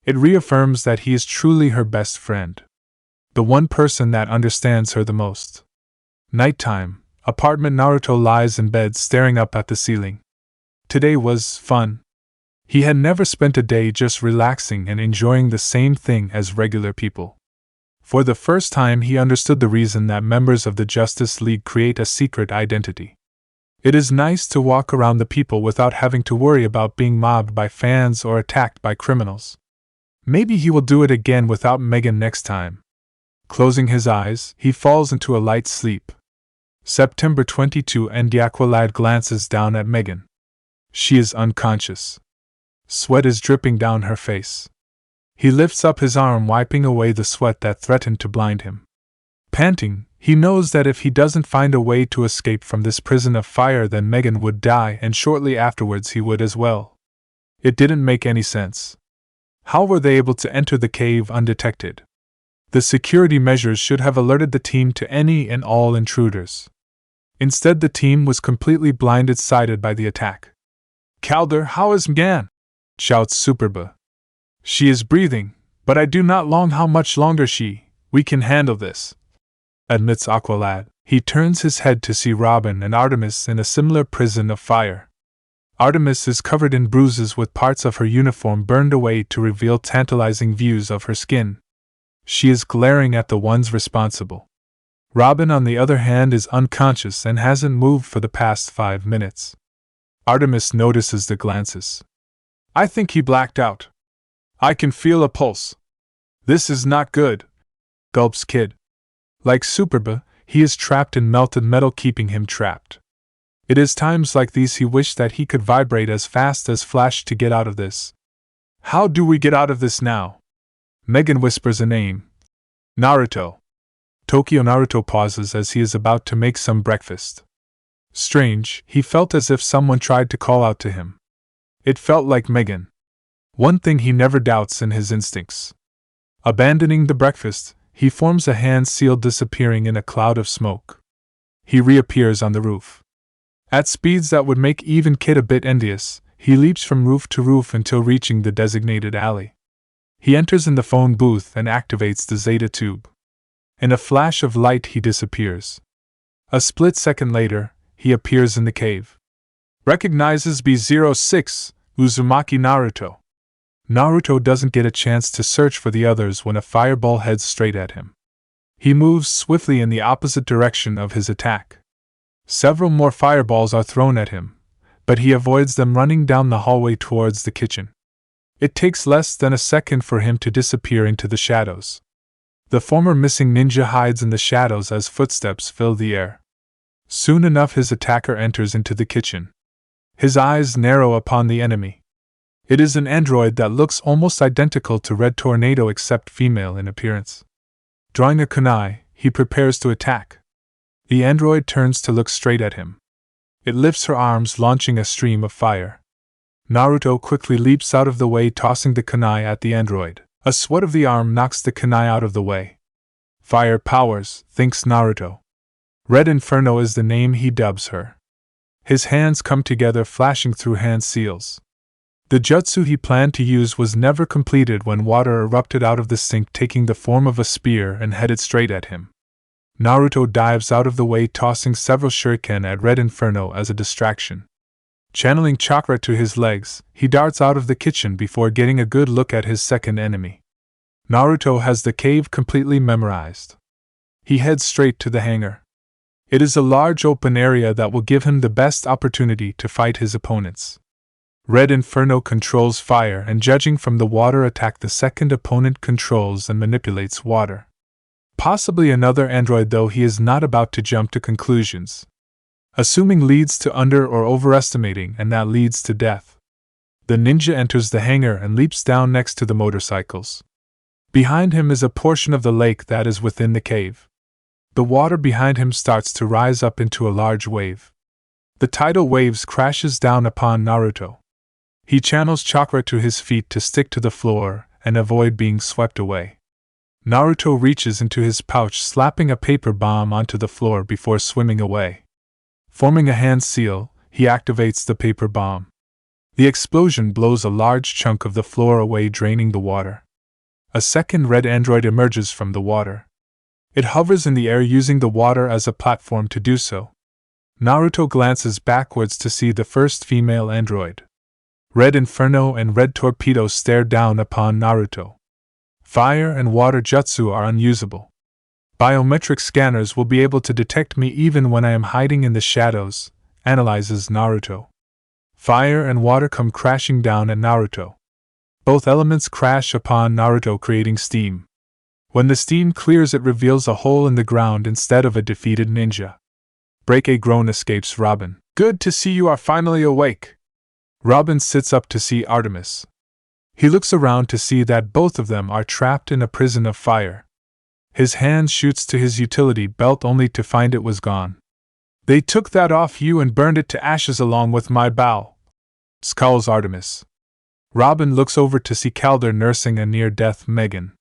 It reaffirms that he is truly her best friend. The one person that understands her the most. Nighttime. Apartment. Naruto lies in bed staring up at the ceiling. Today was fun. He had never spent a day just relaxing and enjoying the same thing as regular people. For the first time, he understood the reason that members of the Justice League create a secret identity. It is nice to walk around the people without having to worry about being mobbed by fans or attacked by criminals. Maybe he will do it again without Megan next time. Closing his eyes, he falls into a light sleep. September 22, and the Aqualad glances down at Megan. She is unconscious. Sweat is dripping down her face. He lifts up his arm, wiping away the sweat that threatened to blind him. Panting, he knows that if he doesn't find a way to escape from this prison of fire, then Megan would die, and shortly afterwards he would as well. It didn't make any sense. How were they able to enter the cave undetected? The security measures should have alerted the team to any and all intruders. Instead, the team was completely blindsided by the attack. "Calder, how is Megan?" shouts Superba. "She is breathing, but I do not know how much longer we can handle this," admits Aqualad. He turns his head to see Robin and Artemis in a similar prison of fire. Artemis is covered in bruises with parts of her uniform burned away to reveal tantalizing views of her skin. She is glaring at the ones responsible. Robin, on the other hand, is unconscious and hasn't moved for the past 5 minutes. Artemis notices the glances. "I think he blacked out. I can feel a pulse. This is not good," gulps Kid. Like Superba, he is trapped in melted metal, keeping him trapped. It is times like these he wished that he could vibrate as fast as Flash to get out of this. "How do we get out of this now?" Megan whispers a name. "Naruto." Tokyo Naruto pauses as he is about to make some breakfast. Strange, he felt as if someone tried to call out to him. It felt like Megan. One thing he never doubts in his instincts. Abandoning the breakfast, he forms a hand seal, disappearing in a cloud of smoke. He reappears on the roof. At speeds that would make even Kid a bit envious, he leaps from roof to roof until reaching the designated alley. He enters in the phone booth and activates the Zeta tube. In a flash of light, he disappears. A split second later, he appears in the cave. Recognizes B06, Uzumaki Naruto. Naruto doesn't get a chance to search for the others when a fireball heads straight at him. He moves swiftly in the opposite direction of his attack. Several more fireballs are thrown at him, but he avoids them, running down the hallway towards the kitchen. It takes less than a second for him to disappear into the shadows. The former missing ninja hides in the shadows as footsteps fill the air. Soon enough, his attacker enters into the kitchen. His eyes narrow upon the enemy. It is an android that looks almost identical to Red Tornado except female in appearance. Drawing a kunai, he prepares to attack. The android turns to look straight at him. It lifts her arms, launching a stream of fire. Naruto quickly leaps out of the way, tossing the kunai at the android. A sweat of the arm knocks the kunai out of the way. Fire powers, thinks Naruto. Red Inferno is the name he dubs her. His hands come together, flashing through hand seals. The jutsu he planned to use was never completed when water erupted out of the sink, taking the form of a spear and headed straight at him. Naruto dives out of the way, tossing several shuriken at Red Inferno as a distraction. Channeling chakra to his legs, he darts out of the kitchen before getting a good look at his second enemy. Naruto has the cave completely memorized. He heads straight to the hangar. It is a large open area that will give him the best opportunity to fight his opponents. Red Inferno controls fire, and judging from the water attack, the second opponent controls and manipulates water. Possibly another android, though he is not about to jump to conclusions. Assuming leads to under or overestimating, and that leads to death. The ninja enters the hangar and leaps down next to the motorcycles. Behind him is a portion of the lake that is within the cave. The water behind him starts to rise up into a large wave. The tidal waves crashes down upon Naruto. He channels chakra to his feet to stick to the floor and avoid being swept away. Naruto reaches into his pouch, slapping a paper bomb onto the floor before swimming away. Forming a hand seal, he activates the paper bomb. The explosion blows a large chunk of the floor away, draining the water. A second red android emerges from the water. It hovers in the air, using the water as a platform to do so. Naruto glances backwards to see the first female android. Red Inferno and Red Torpedo stare down upon Naruto. Fire and water jutsu are unusable. Biometric scanners will be able to detect me even when I am hiding in the shadows, analyzes Naruto. Fire and water come crashing down at Naruto. Both elements crash upon Naruto, creating steam. When the steam clears, it reveals a hole in the ground instead of a defeated ninja. Break a groan escapes Robin. Good to see you are finally awake. Robin sits up to see Artemis. He looks around to see that both of them are trapped in a prison of fire. His hand shoots to his utility belt only to find it was gone. They took that off you and burned it to ashes along with my bow, scowls Artemis. Robin looks over to see Calder nursing a near-death Megan.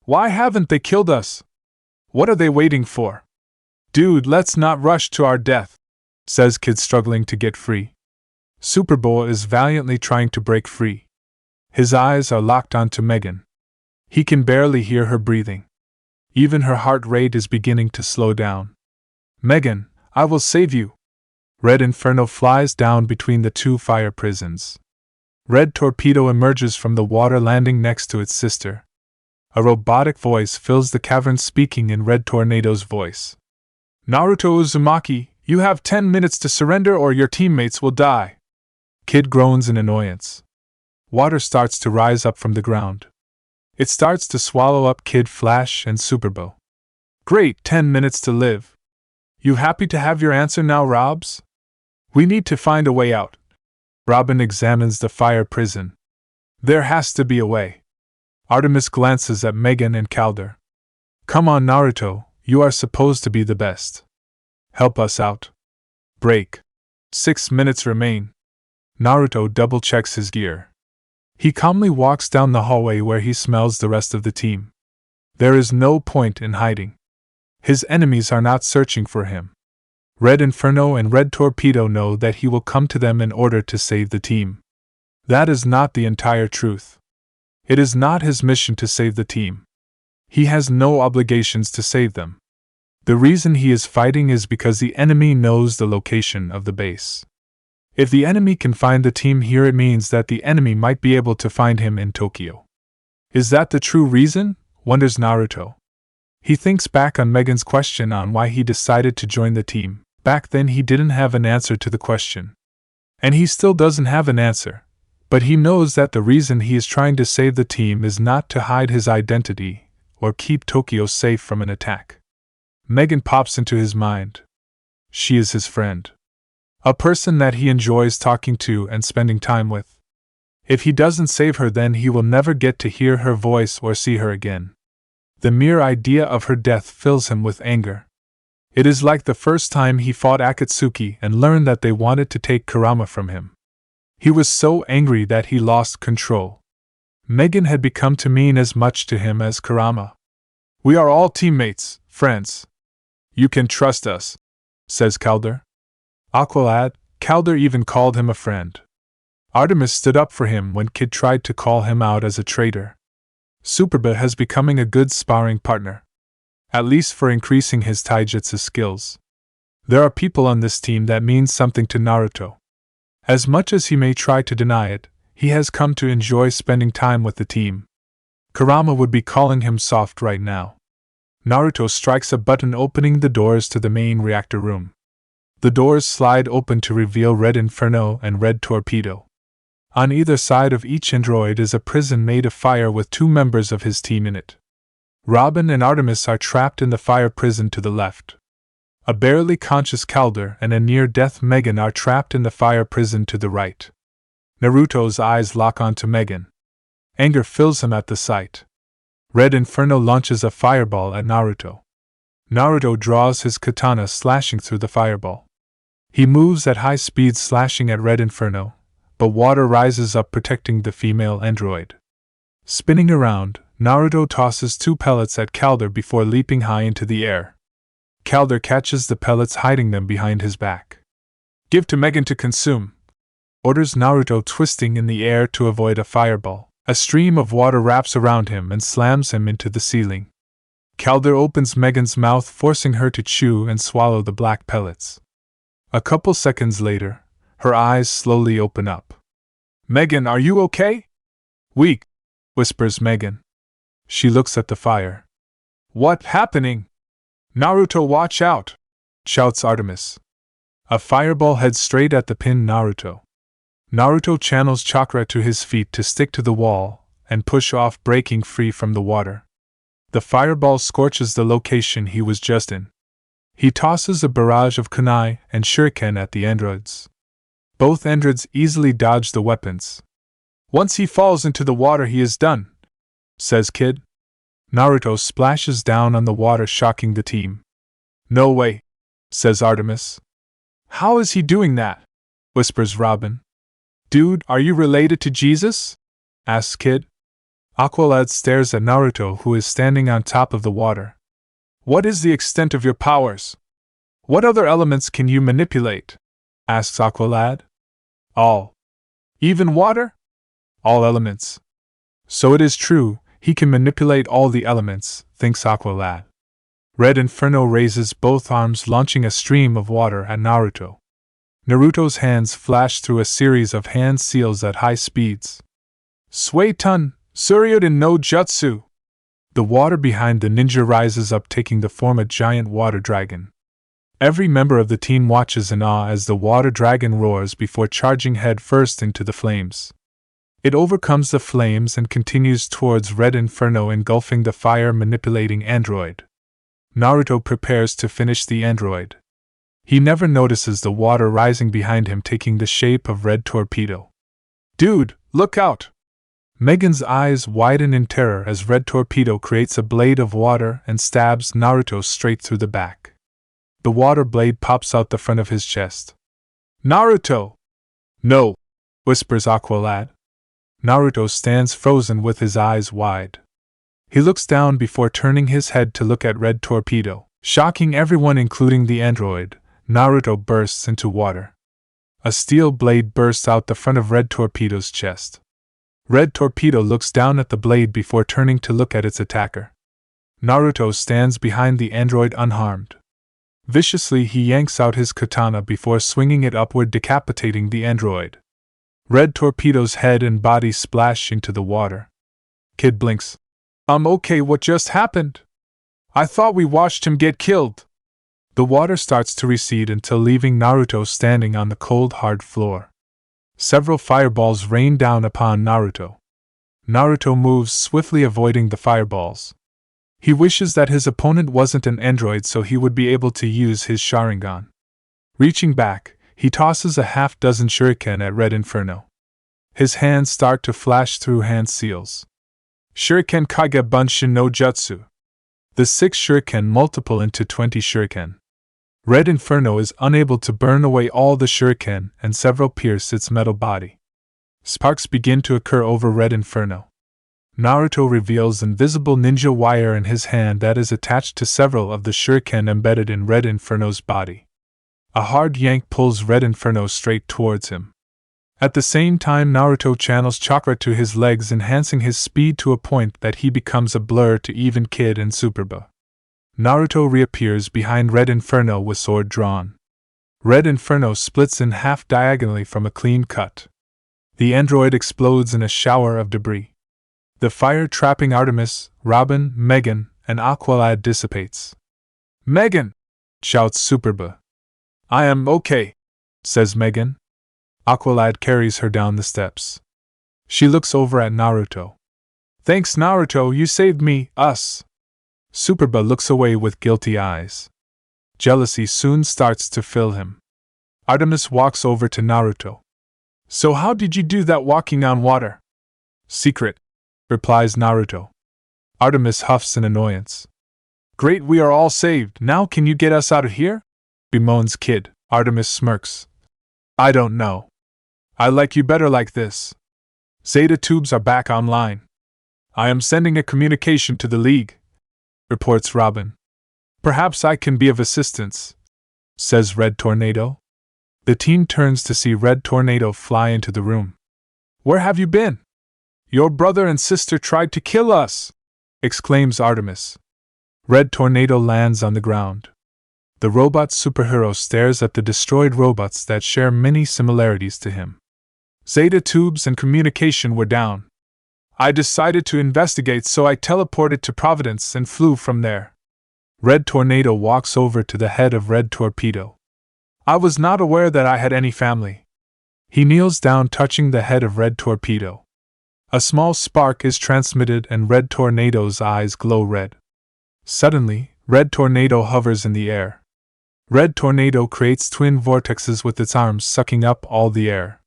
Why haven't they killed us? What are they waiting for? Dude, let's not rush to our death, says Kid, struggling to get free. Superboy is valiantly trying to break free. His eyes are locked onto Megan. He can barely hear her breathing. Even her heart rate is beginning to slow down. Megan, I will save you. Red Inferno flies down between the two fire prisons. Red Torpedo emerges from the water, landing next to its sister. A robotic voice fills the cavern, speaking in Red Tornado's voice. Naruto Uzumaki, you have 10 minutes to surrender or your teammates will die. Kid groans in annoyance. Water starts to rise up from the ground. It starts to swallow up Kid, Flash, and Superbow. Great, 10 minutes to live. You happy to have your answer now, Robs? We need to find a way out. Robin examines the fire prison. There has to be a way. Artemis glances at Megan and Calder. Come on, Naruto, you are supposed to be the best. Help us out. Break. 6 minutes remain. Naruto double-checks his gear. He calmly walks down the hallway where he smells the rest of the team. There is no point in hiding. His enemies are not searching for him. Red Inferno and Red Torpedo know that he will come to them in order to save the team. That is not the entire truth. It is not his mission to save the team. He has no obligations to save them. The reason he is fighting is because the enemy knows the location of the base. If the enemy can find the team here, it means that the enemy might be able to find him in Tokyo. Is that the true reason? Wonders Naruto. He thinks back on Megan's question on why he decided to join the team. Back then he didn't have an answer to the question. And he still doesn't have an answer. But he knows that the reason he is trying to save the team is not to hide his identity or keep Tokyo safe from an attack. Megan pops into his mind. She is his friend. A person that he enjoys talking to and spending time with. If he doesn't save her, then he will never get to hear her voice or see her again. The mere idea of her death fills him with anger. It is like the first time he fought Akatsuki and learned that they wanted to take Kurama from him. He was so angry that he lost control. Megan had become to mean as much to him as Kurama. We are all teammates, friends. You can trust us, says Calder. Aqualad, Calder even called him a friend. Artemis stood up for him when Kid tried to call him out as a traitor. Superba has becoming a good sparring partner. At least for increasing his taijutsu skills. There are people on this team that mean something to Naruto. As much as he may try to deny it, he has come to enjoy spending time with the team. Kurama would be calling him soft right now. Naruto strikes a button, opening the doors to the main reactor room. The doors slide open to reveal Red Inferno and Red Torpedo. On either side of each android is a prison made of fire with 2 members of his team in it. Robin and Artemis are trapped in the fire prison to the left. A barely conscious Calder and a near-death Megan are trapped in the fire prison to the right. Naruto's eyes lock onto Megan. Anger fills him at the sight. Red Inferno launches a fireball at Naruto. Naruto draws his katana, slashing through the fireball. He moves at high speed, slashing at Red Inferno, but water rises up, protecting the female android. Spinning around, Naruto tosses 2 pellets at Calder before leaping high into the air. Calder catches the pellets, hiding them behind his back. Give to Megan to consume, orders Naruto, twisting in the air to avoid a fireball. A stream of water wraps around him and slams him into the ceiling. Calder opens Megan's mouth, forcing her to chew and swallow the black pellets. A couple seconds later, her eyes slowly open up. Megan, are you okay? Weak, whispers Megan. She looks at the fire. What happening? Naruto, watch out! Shouts Artemis. A fireball heads straight at the pinned Naruto. Naruto channels chakra to his feet to stick to the wall and push off, breaking free from the water. The fireball scorches the location he was just in. He tosses a barrage of kunai and shuriken at the androids. Both androids easily dodge the weapons. Once he falls into the water, he is done, says Kid. Naruto splashes down on the water, shocking the team. No way, says Artemis. How is he doing that? Whispers Robin. Dude, are you related to Jesus? Asks Kid. Aqualad stares at Naruto, who is standing on top of the water. What is the extent of your powers? What other elements can you manipulate? Asks Aqualad. All. Even water? All elements. So it is true, he can manipulate all the elements, thinks Aqualad. Red Inferno raises both arms, launching a stream of water at Naruto. Naruto's hands flash through a series of hand seals at high speeds. Suiton, Suryuden no Jutsu! The water behind the ninja rises up, taking the form of a giant water dragon. Every member of the team watches in awe as the water dragon roars before charging head first into the flames. It overcomes the flames and continues towards Red Inferno, engulfing the fire-manipulating android. Naruto prepares to finish the android. He never notices the water rising behind him, taking the shape of Red Torpedo. Dude, look out! Megan's eyes widen in terror as Red Torpedo creates a blade of water and stabs Naruto straight through the back. The water blade pops out the front of his chest. Naruto! No! Whispers Aqualad. Naruto stands frozen with his eyes wide. He looks down before turning his head to look at Red Torpedo. Shocking everyone, including the android, Naruto bursts into water. A steel blade bursts out the front of Red Torpedo's chest. Red Torpedo looks down at the blade before turning to look at its attacker. Naruto stands behind the android unharmed. Viciously, he yanks out his katana before swinging it upward, decapitating the android. Red Torpedo's head and body splash into the water. Kid blinks. I'm okay, what just happened? I thought we watched him get killed. The water starts to recede until leaving Naruto standing on the cold, hard floor. Several fireballs rain down upon Naruto. Naruto moves swiftly, avoiding the fireballs. He wishes that his opponent wasn't an android so he would be able to use his Sharingan. Reaching back, he tosses a half-dozen shuriken at Red Inferno. His hands start to flash through hand seals. Shuriken Kage Bunshin no Jutsu. The 6 shuriken multiple into 20 shuriken. Red Inferno is unable to burn away all the shuriken, and several pierce its metal body. Sparks begin to occur over Red Inferno. Naruto reveals invisible ninja wire in his hand that is attached to several of the shuriken embedded in Red Inferno's body. A hard yank pulls Red Inferno straight towards him. At the same time, Naruto channels chakra to his legs, enhancing his speed to a point that he becomes a blur to even Kid and Superba. Naruto reappears behind Red Inferno with sword drawn. Red Inferno splits in half diagonally from a clean cut. The android explodes in a shower of debris. The fire trapping Artemis, Robin, Megan, and Aqualad dissipates. Megan! Shouts Superba. I am okay, says Megan. Aqualad carries her down the steps. She looks over at Naruto. Thanks, Naruto, you saved me, us. Superba looks away with guilty eyes. Jealousy soon starts to fill him. Artemis walks over to Naruto. So how did you do that walking on water? Secret, replies Naruto. Artemis huffs in annoyance. Great, we are all saved, now can you get us out of here? Bemoans Kid. Artemis smirks. I don't know. I like you better like this. Zeta tubes are back online. I am sending a communication to the League, reports Robin. Perhaps I can be of assistance, says Red Tornado. The team turns to see Red Tornado fly into the room. Where have you been? Your brother and sister tried to kill us, exclaims Artemis. Red Tornado lands on the ground. The robot superhero stares at the destroyed robots that share many similarities to him. Zeta tubes and communication were down. I decided to investigate, so I teleported to Providence and flew from there. Red Tornado walks over to the head of Red Torpedo. I was not aware that I had any family. He kneels down, touching the head of Red Torpedo. A small spark is transmitted and Red Tornado's eyes glow red. Suddenly, Red Tornado hovers in the air. Red Tornado creates twin vortexes with its arms, sucking up all the air.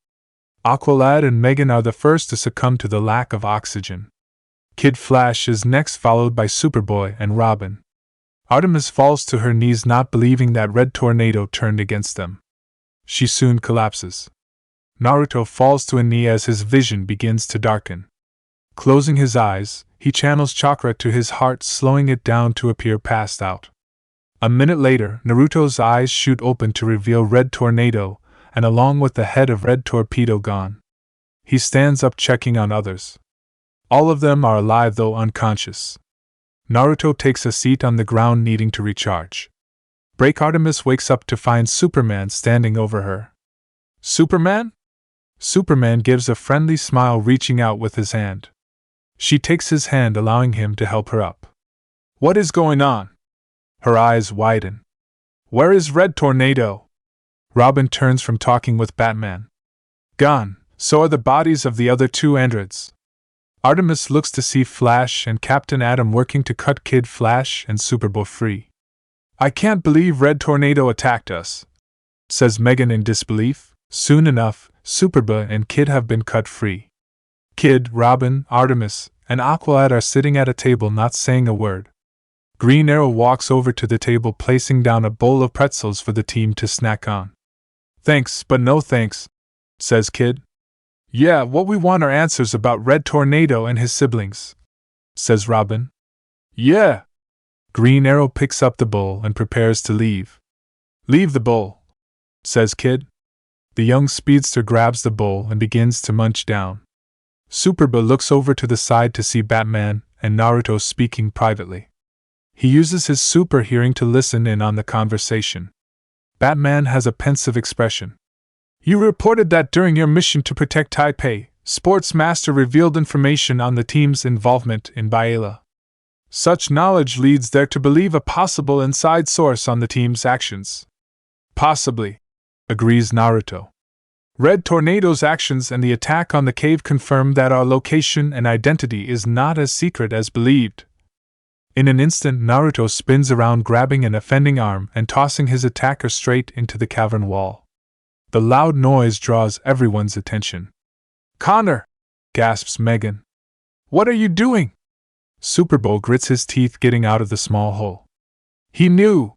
Aqualad and Megan are the first to succumb to the lack of oxygen. Kid Flash is next, followed by Superboy and Robin. Artemis falls to her knees, not believing that Red Tornado turned against them. She soon collapses. Naruto falls to a knee as his vision begins to darken. Closing his eyes, he channels chakra to his heart, slowing it down to appear passed out. A minute later, Naruto's eyes shoot open to reveal Red Tornado, and along with the head of Red Torpedo gone. He stands up, checking on others. All of them are alive, though unconscious. Naruto takes a seat on the ground, needing to recharge. Break Artemis wakes up to find Superman standing over her. Superman? Superman gives a friendly smile, reaching out with his hand. She takes his hand, allowing him to help her up. What is going on? Her eyes widen. Where is Red Tornado? Robin turns from talking with Batman. Gone, so are the bodies of the other two androids. Artemis looks to see Flash and Captain Atom working to cut Kid Flash and Superboy free. I can't believe Red Tornado attacked us, says Megan in disbelief. Soon enough, Superboy and Kid have been cut free. Kid, Robin, Artemis, and Aqualad are sitting at a table, not saying a word. Green Arrow walks over to the table, placing down a bowl of pretzels for the team to snack on. Thanks, but no thanks, says Kid. Yeah, what we want are answers about Red Tornado and his siblings, says Robin. Yeah. Green Arrow picks up the bowl and prepares to leave. Leave the bowl, says Kid. The young speedster grabs the bowl and begins to munch down. Superboy looks over to the side to see Batman and Naruto speaking privately. He uses his super hearing to listen in on the conversation. Batman has a pensive expression. You reported that during your mission to protect Taipei, Sports Master revealed information on the team's involvement in Baela. Such knowledge leads there to believe a possible inside source on the team's actions. Possibly, agrees Naruto. Red Tornado's actions and the attack on the cave confirm that our location and identity is not as secret as believed. In an instant, Naruto spins around, grabbing an offending arm and tossing his attacker straight into the cavern wall. The loud noise draws everyone's attention. Connor! Gasps Megan. What are you doing? Superboy grits his teeth, getting out of the small hole. He knew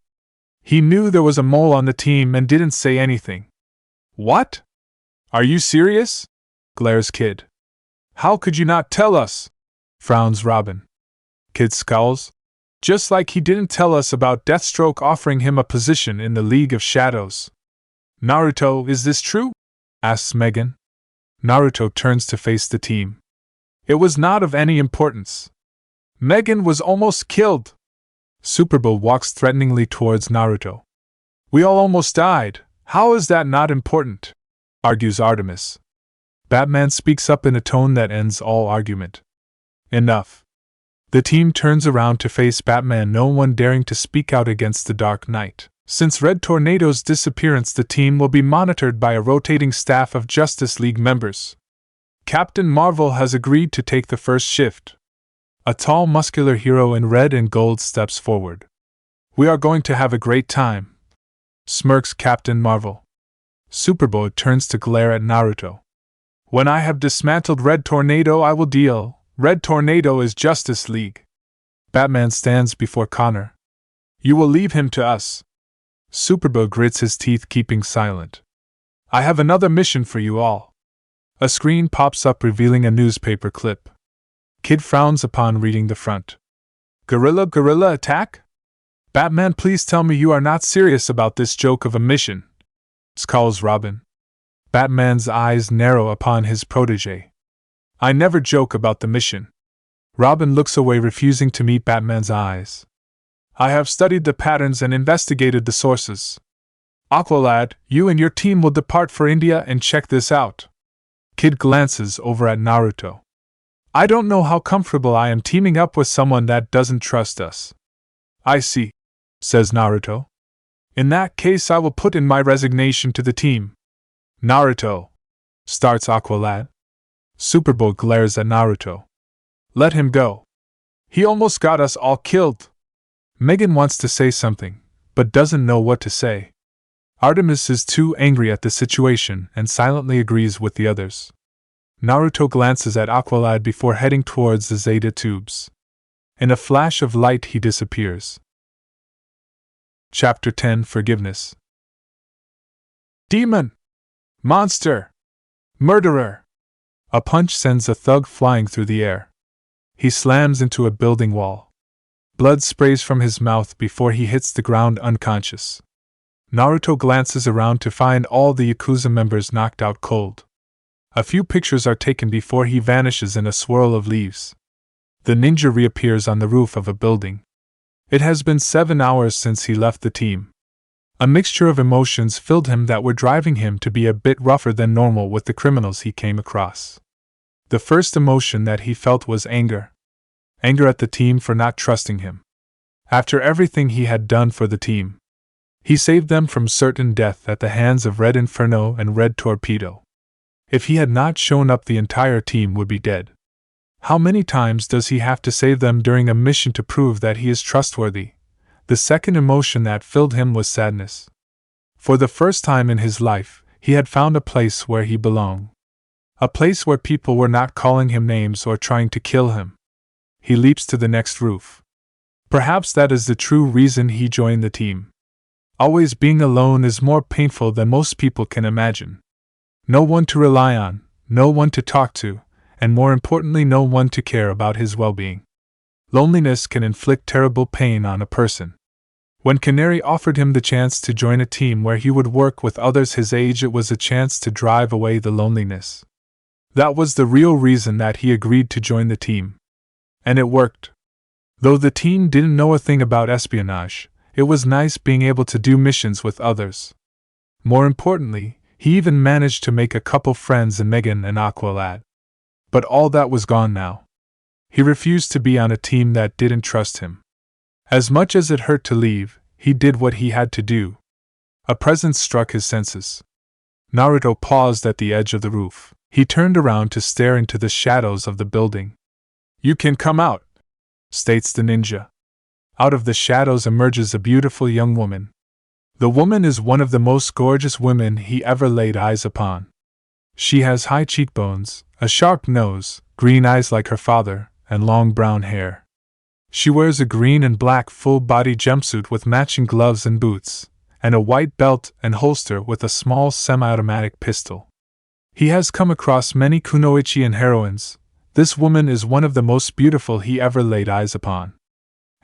there was a mole on the team and didn't say anything. What? Are you serious? Glares Kid. How could you not tell us? Frowns Robin. Kid scowls. Just like he didn't tell us about Deathstroke offering him a position in the League of Shadows. Naruto, is this true? Asks Megan. Naruto turns to face the team. It was not of any importance. Megan was almost killed. Superboy walks threateningly towards Naruto. We all almost died. How is that not important? Argues Artemis. Batman speaks up in a tone that ends all argument. Enough. The team turns around to face Batman, no one daring to speak out against the Dark Knight. Since Red Tornado's disappearance, the team will be monitored by a rotating staff of Justice League members. Captain Marvel has agreed to take the first shift. A tall, muscular hero in red and gold steps forward. We are going to have a great time, smirks Captain Marvel. Superboy turns to glare at Naruto. When I have dismantled Red Tornado, I will deal. Red Tornado is Justice League. Batman stands before Connor. You will leave him to us. Superboy grits his teeth, keeping silent. I have another mission for you all. A screen pops up, revealing a newspaper clip. Kid frowns upon reading the front. Guerrilla attack? Batman, please tell me you are not serious about this joke of a mission, scowls Robin. Batman's eyes narrow upon his protege. I never joke about the mission. Robin looks away, refusing to meet Batman's eyes. I have studied the patterns and investigated the sources. Aqualad, you and your team will depart for India and check this out. Kid glances over at Naruto. I don't know how comfortable I am teaming up with someone that doesn't trust us. I see, says Naruto. In that case, I will put in my resignation to the team. Naruto, starts Aqualad. Superboy glares at Naruto. Let him go. He almost got us all killed. Megan wants to say something, but doesn't know what to say. Artemis is too angry at the situation and silently agrees with the others. Naruto glances at Aqualad before heading towards the Zeta tubes. In a flash of light, he disappears. Chapter 10 Forgiveness. Demon! Monster! Murderer! A punch sends a thug flying through the air. He slams into a building wall. Blood sprays from his mouth before he hits the ground unconscious. Naruto glances around to find all the Yakuza members knocked out cold. A few pictures are taken before he vanishes in a swirl of leaves. The ninja reappears on the roof of a building. It has been 7 hours since he left the team. A mixture of emotions filled him that were driving him to be a bit rougher than normal with the criminals he came across. The first emotion that he felt was anger. Anger at the team for not trusting him. After everything he had done for the team, he saved them from certain death at the hands of Red Inferno and Red Torpedo. If he had not shown up, the entire team would be dead. How many times does he have to save them during a mission to prove that he is trustworthy? The second emotion that filled him was sadness. For the first time in his life, he had found a place where he belonged. A place where people were not calling him names or trying to kill him. He leaps to the next roof. Perhaps that is the true reason he joined the team. Always being alone is more painful than most people can imagine. No one to rely on, no one to talk to, and more importantly, no one to care about his well-being. Loneliness can inflict terrible pain on a person. When Canary offered him the chance to join a team where he would work with others his age, it was a chance to drive away the loneliness. That was the real reason that he agreed to join the team. And it worked. Though the team didn't know a thing about espionage, it was nice being able to do missions with others. More importantly, he even managed to make a couple friends in Megan and Aqualad. But all that was gone now. He refused to be on a team that didn't trust him. As much as it hurt to leave, he did what he had to do. A presence struck his senses. Naruto paused at the edge of the roof. He turned around to stare into the shadows of the building. "You can come out," states the ninja. Out of the shadows emerges a beautiful young woman. The woman is one of the most gorgeous women he ever laid eyes upon. She has high cheekbones, a sharp nose, green eyes like her father, and long brown hair. She wears a green and black full-body jumpsuit with matching gloves and boots, and a white belt and holster with a small semi-automatic pistol. He has come across many kunoichi and heroines. This woman is one of the most beautiful he ever laid eyes upon.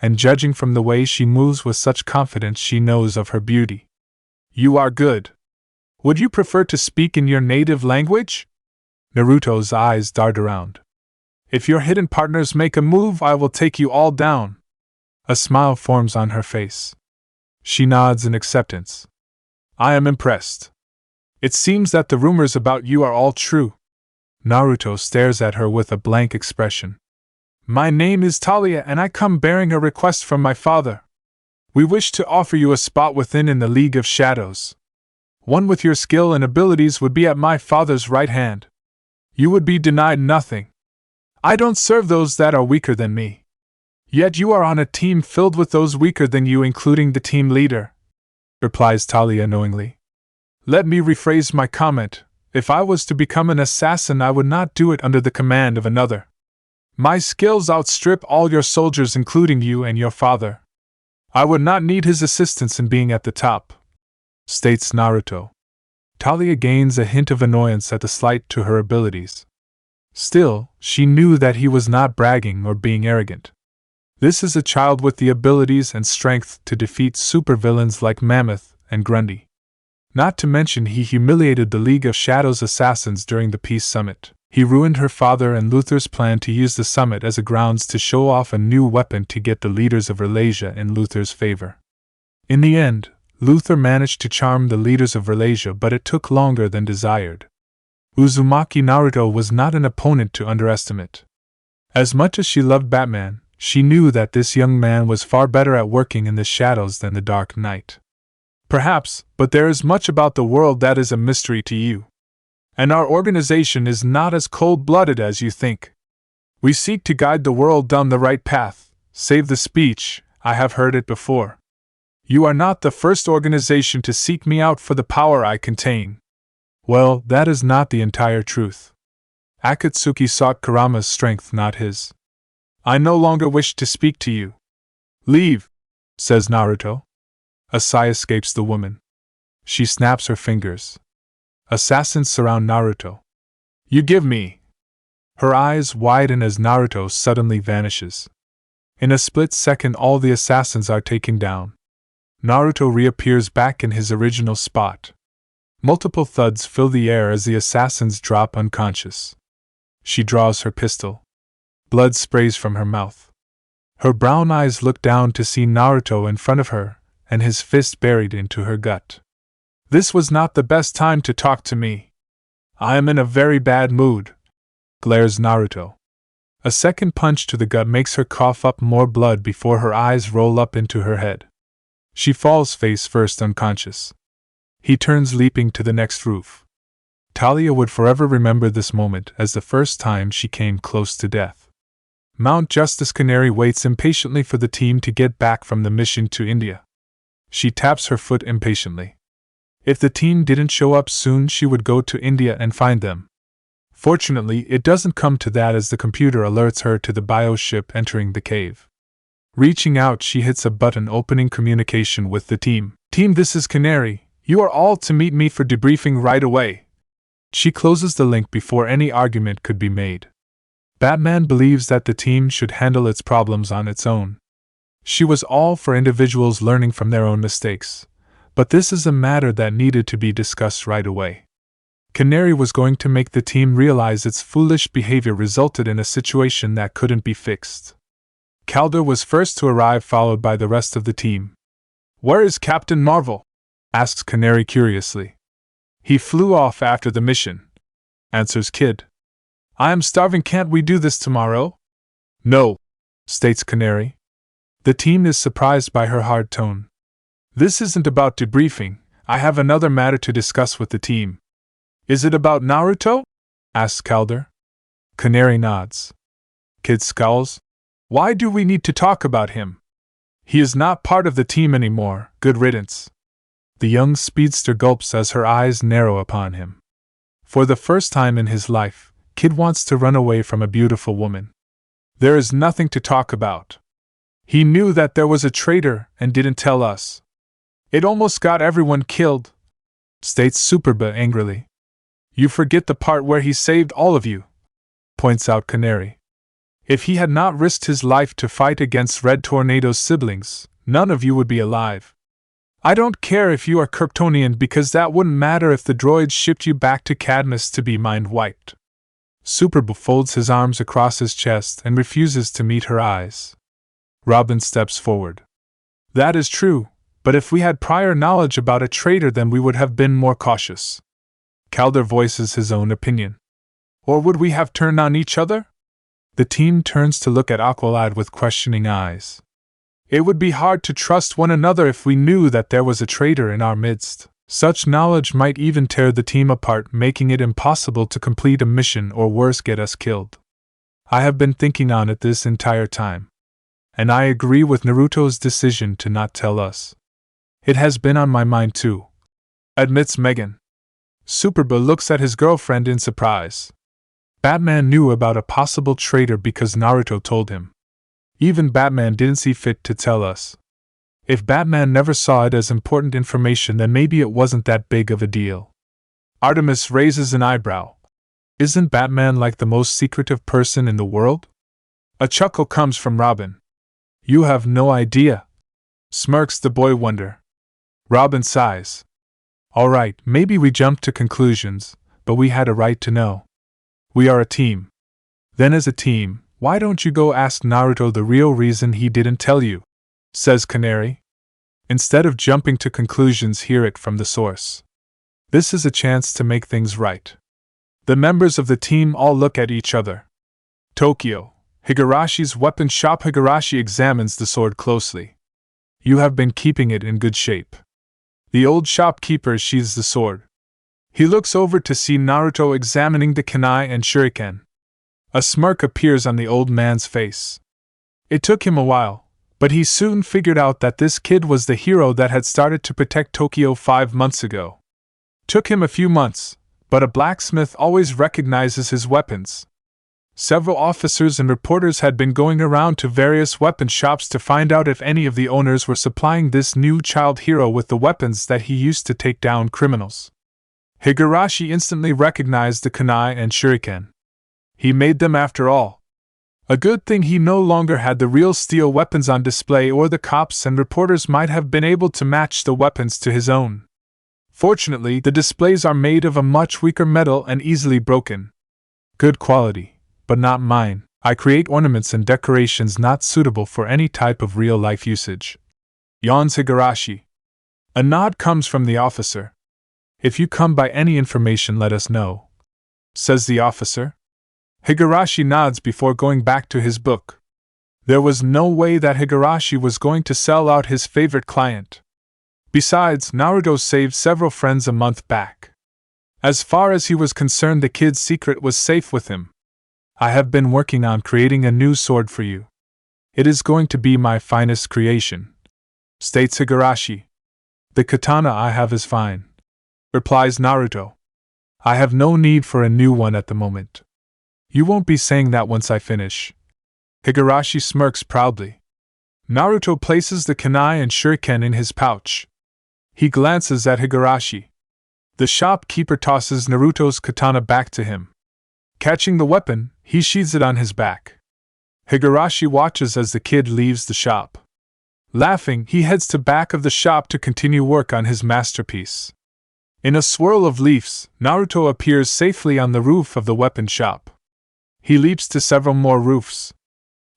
And judging from the way she moves with such confidence, she knows of her beauty. "You are good. Would you prefer to speak in your native language?" Naruto's eyes dart around. "If your hidden partners make a move, I will take you all down." A smile forms on her face. She nods in acceptance. "I am impressed. It seems that the rumors about you are all true." Naruto stares at her with a blank expression. "My name is Talia and I come bearing a request from my father. We wish to offer you a spot within in the League of Shadows. One with your skill and abilities would be at my father's right hand. You would be denied nothing. I don't serve those that are weaker than me. Yet you are on a team filled with those weaker than you, including the team leader," replies Talia knowingly. "Let me rephrase my comment. If I was to become an assassin, I would not do it under the command of another. My skills outstrip all your soldiers, including you and your father. I would not need his assistance in being at the top," states Naruto. Talia gains a hint of annoyance at the slight to her abilities. Still, she knew that he was not bragging or being arrogant. This is a child with the abilities and strength to defeat supervillains like Mammoth and Grundy. Not to mention he humiliated the League of Shadows assassins during the Peace Summit. He ruined her father and Luther's plan to use the summit as a grounds to show off a new weapon to get the leaders of Verlasia in Luther's favor. In the end, Luther managed to charm the leaders of Verlasia, but it took longer than desired. Uzumaki Naruto was not an opponent to underestimate. As much as she loved Batman, she knew that this young man was far better at working in the shadows than the Dark Knight. Perhaps, but there is much about the world that is a mystery to you. And our organization is not as cold-blooded as you think. We seek to guide the world down the right path. Save the speech, I have heard it before. You are not the first organization to seek me out for the power I contain. Well, that is not the entire truth. Akatsuki sought Kurama's strength, not his. I no longer wish to speak to you. Leave, says Naruto. A sigh escapes the woman. She snaps her fingers. Assassins surround Naruto. You give me. Her eyes widen as Naruto suddenly vanishes. In a split second, all the assassins are taken down. Naruto reappears back in his original spot. Multiple thuds fill the air as the assassins drop unconscious. She draws her pistol. Blood sprays from her mouth. Her brown eyes look down to see Naruto in front of her, and his fist buried into her gut. This was not the best time to talk to me. I am in a very bad mood, glares Naruto. A second punch to the gut makes her cough up more blood before her eyes roll up into her head. She falls face first unconscious. He turns, leaping to the next roof. Talia would forever remember this moment as the first time she came close to death. Mount Justice Canary waits impatiently for the team to get back from the mission to India. She taps her foot impatiently. If the team didn't show up soon, she would go to India and find them. Fortunately, it doesn't come to that as the computer alerts her to the bioship entering the cave. Reaching out, she hits a button opening communication with the team. Team, this is Canary. You are all to meet me for debriefing right away. She closes the link before any argument could be made. Batman believes that the team should handle its problems on its own. She was all for individuals learning from their own mistakes. But this is a matter that needed to be discussed right away. Canary was going to make the team realize its foolish behavior resulted in a situation that couldn't be fixed. Calder was first to arrive, followed by the rest of the team. Where is Captain Marvel? Asks Canary curiously. He flew off after the mission, answers Kid. I am starving, can't we do this tomorrow? No, states Canary. The team is surprised by her hard tone. This isn't about debriefing, I have another matter to discuss with the team. Is it about Naruto? Asks Calder. Canary nods. Kid scowls. Why do we need to talk about him? He is not part of the team anymore, good riddance. The young speedster gulps as her eyes narrow upon him. For the first time in his life, Kid wants to run away from a beautiful woman. There is nothing to talk about. He knew that there was a traitor and didn't tell us. It almost got everyone killed, states Superba angrily. You forget the part where he saved all of you, points out Canary. If he had not risked his life to fight against Red Tornado's siblings, none of you would be alive. I don't care if you are Kryptonian, because that wouldn't matter if the droids shipped you back to Cadmus to be mind-wiped. Superba folds his arms across his chest and refuses to meet her eyes. Robin steps forward. That is true. But if we had prior knowledge about a traitor, then we would have been more cautious. Calder voices his own opinion. Or would we have turned on each other? The team turns to look at Aqualad with questioning eyes. It would be hard to trust one another if we knew that there was a traitor in our midst. Such knowledge might even tear the team apart, making it impossible to complete a mission, or worse, get us killed. I have been thinking on it this entire time. And I agree with Naruto's decision to not tell us. It has been on my mind too, admits Megan. Superba looks at his girlfriend in surprise. Batman knew about a possible traitor because Naruto told him. Even Batman didn't see fit to tell us. If Batman never saw it as important information, then maybe it wasn't that big of a deal. Artemis raises an eyebrow. Isn't Batman like the most secretive person in the world? A chuckle comes from Robin. You have no idea, smirks the boy wonder. Robin sighs. All right, maybe we jumped to conclusions, but we had a right to know. We are a team. Then as a team, why don't you go ask Naruto the real reason he didn't tell you? Says Canary. Instead of jumping to conclusions, hear it from the source. This is a chance to make things right. The members of the team all look at each other. Tokyo, Higarashi's weapon shop. Higurashi examines the sword closely. You have been keeping it in good shape. The old shopkeeper sheathes the sword. He looks over to see Naruto examining the kunai and shuriken. A smirk appears on the old man's face. It took him a while, but he soon figured out that this kid was the hero that had started to protect Tokyo 5 months ago. Took him a few months, but a blacksmith always recognizes his weapons. Several officers and reporters had been going around to various weapon shops to find out if any of the owners were supplying this new child hero with the weapons that he used to take down criminals. Higurashi instantly recognized the kunai and shuriken. He made them after all. A good thing he no longer had the real steel weapons on display, or the cops and reporters might have been able to match the weapons to his own. Fortunately, the displays are made of a much weaker metal and easily broken. Good quality, but not mine. I create ornaments and decorations not suitable for any type of real-life usage. Yawns Higurashi. A nod comes from the officer. If you come by any information, let us know, says the officer. Higurashi nods before going back to his book. There was no way that Higurashi was going to sell out his favorite client. Besides, Naruto saved several friends a month back. As far as he was concerned, the kid's secret was safe with him. I have been working on creating a new sword for you. It is going to be my finest creation, states Higurashi. The katana I have is fine, replies Naruto. I have no need for a new one at the moment. You won't be saying that once I finish. Higurashi smirks proudly. Naruto places the kunai and shuriken in his pouch. He glances at Higurashi. The shopkeeper tosses Naruto's katana back to him. Catching the weapon, he sheathes it on his back. Higurashi watches as the kid leaves the shop. Laughing, he heads to back of the shop to continue work on his masterpiece. In a swirl of leaves, Naruto appears safely on the roof of the weapon shop. He leaps to several more roofs.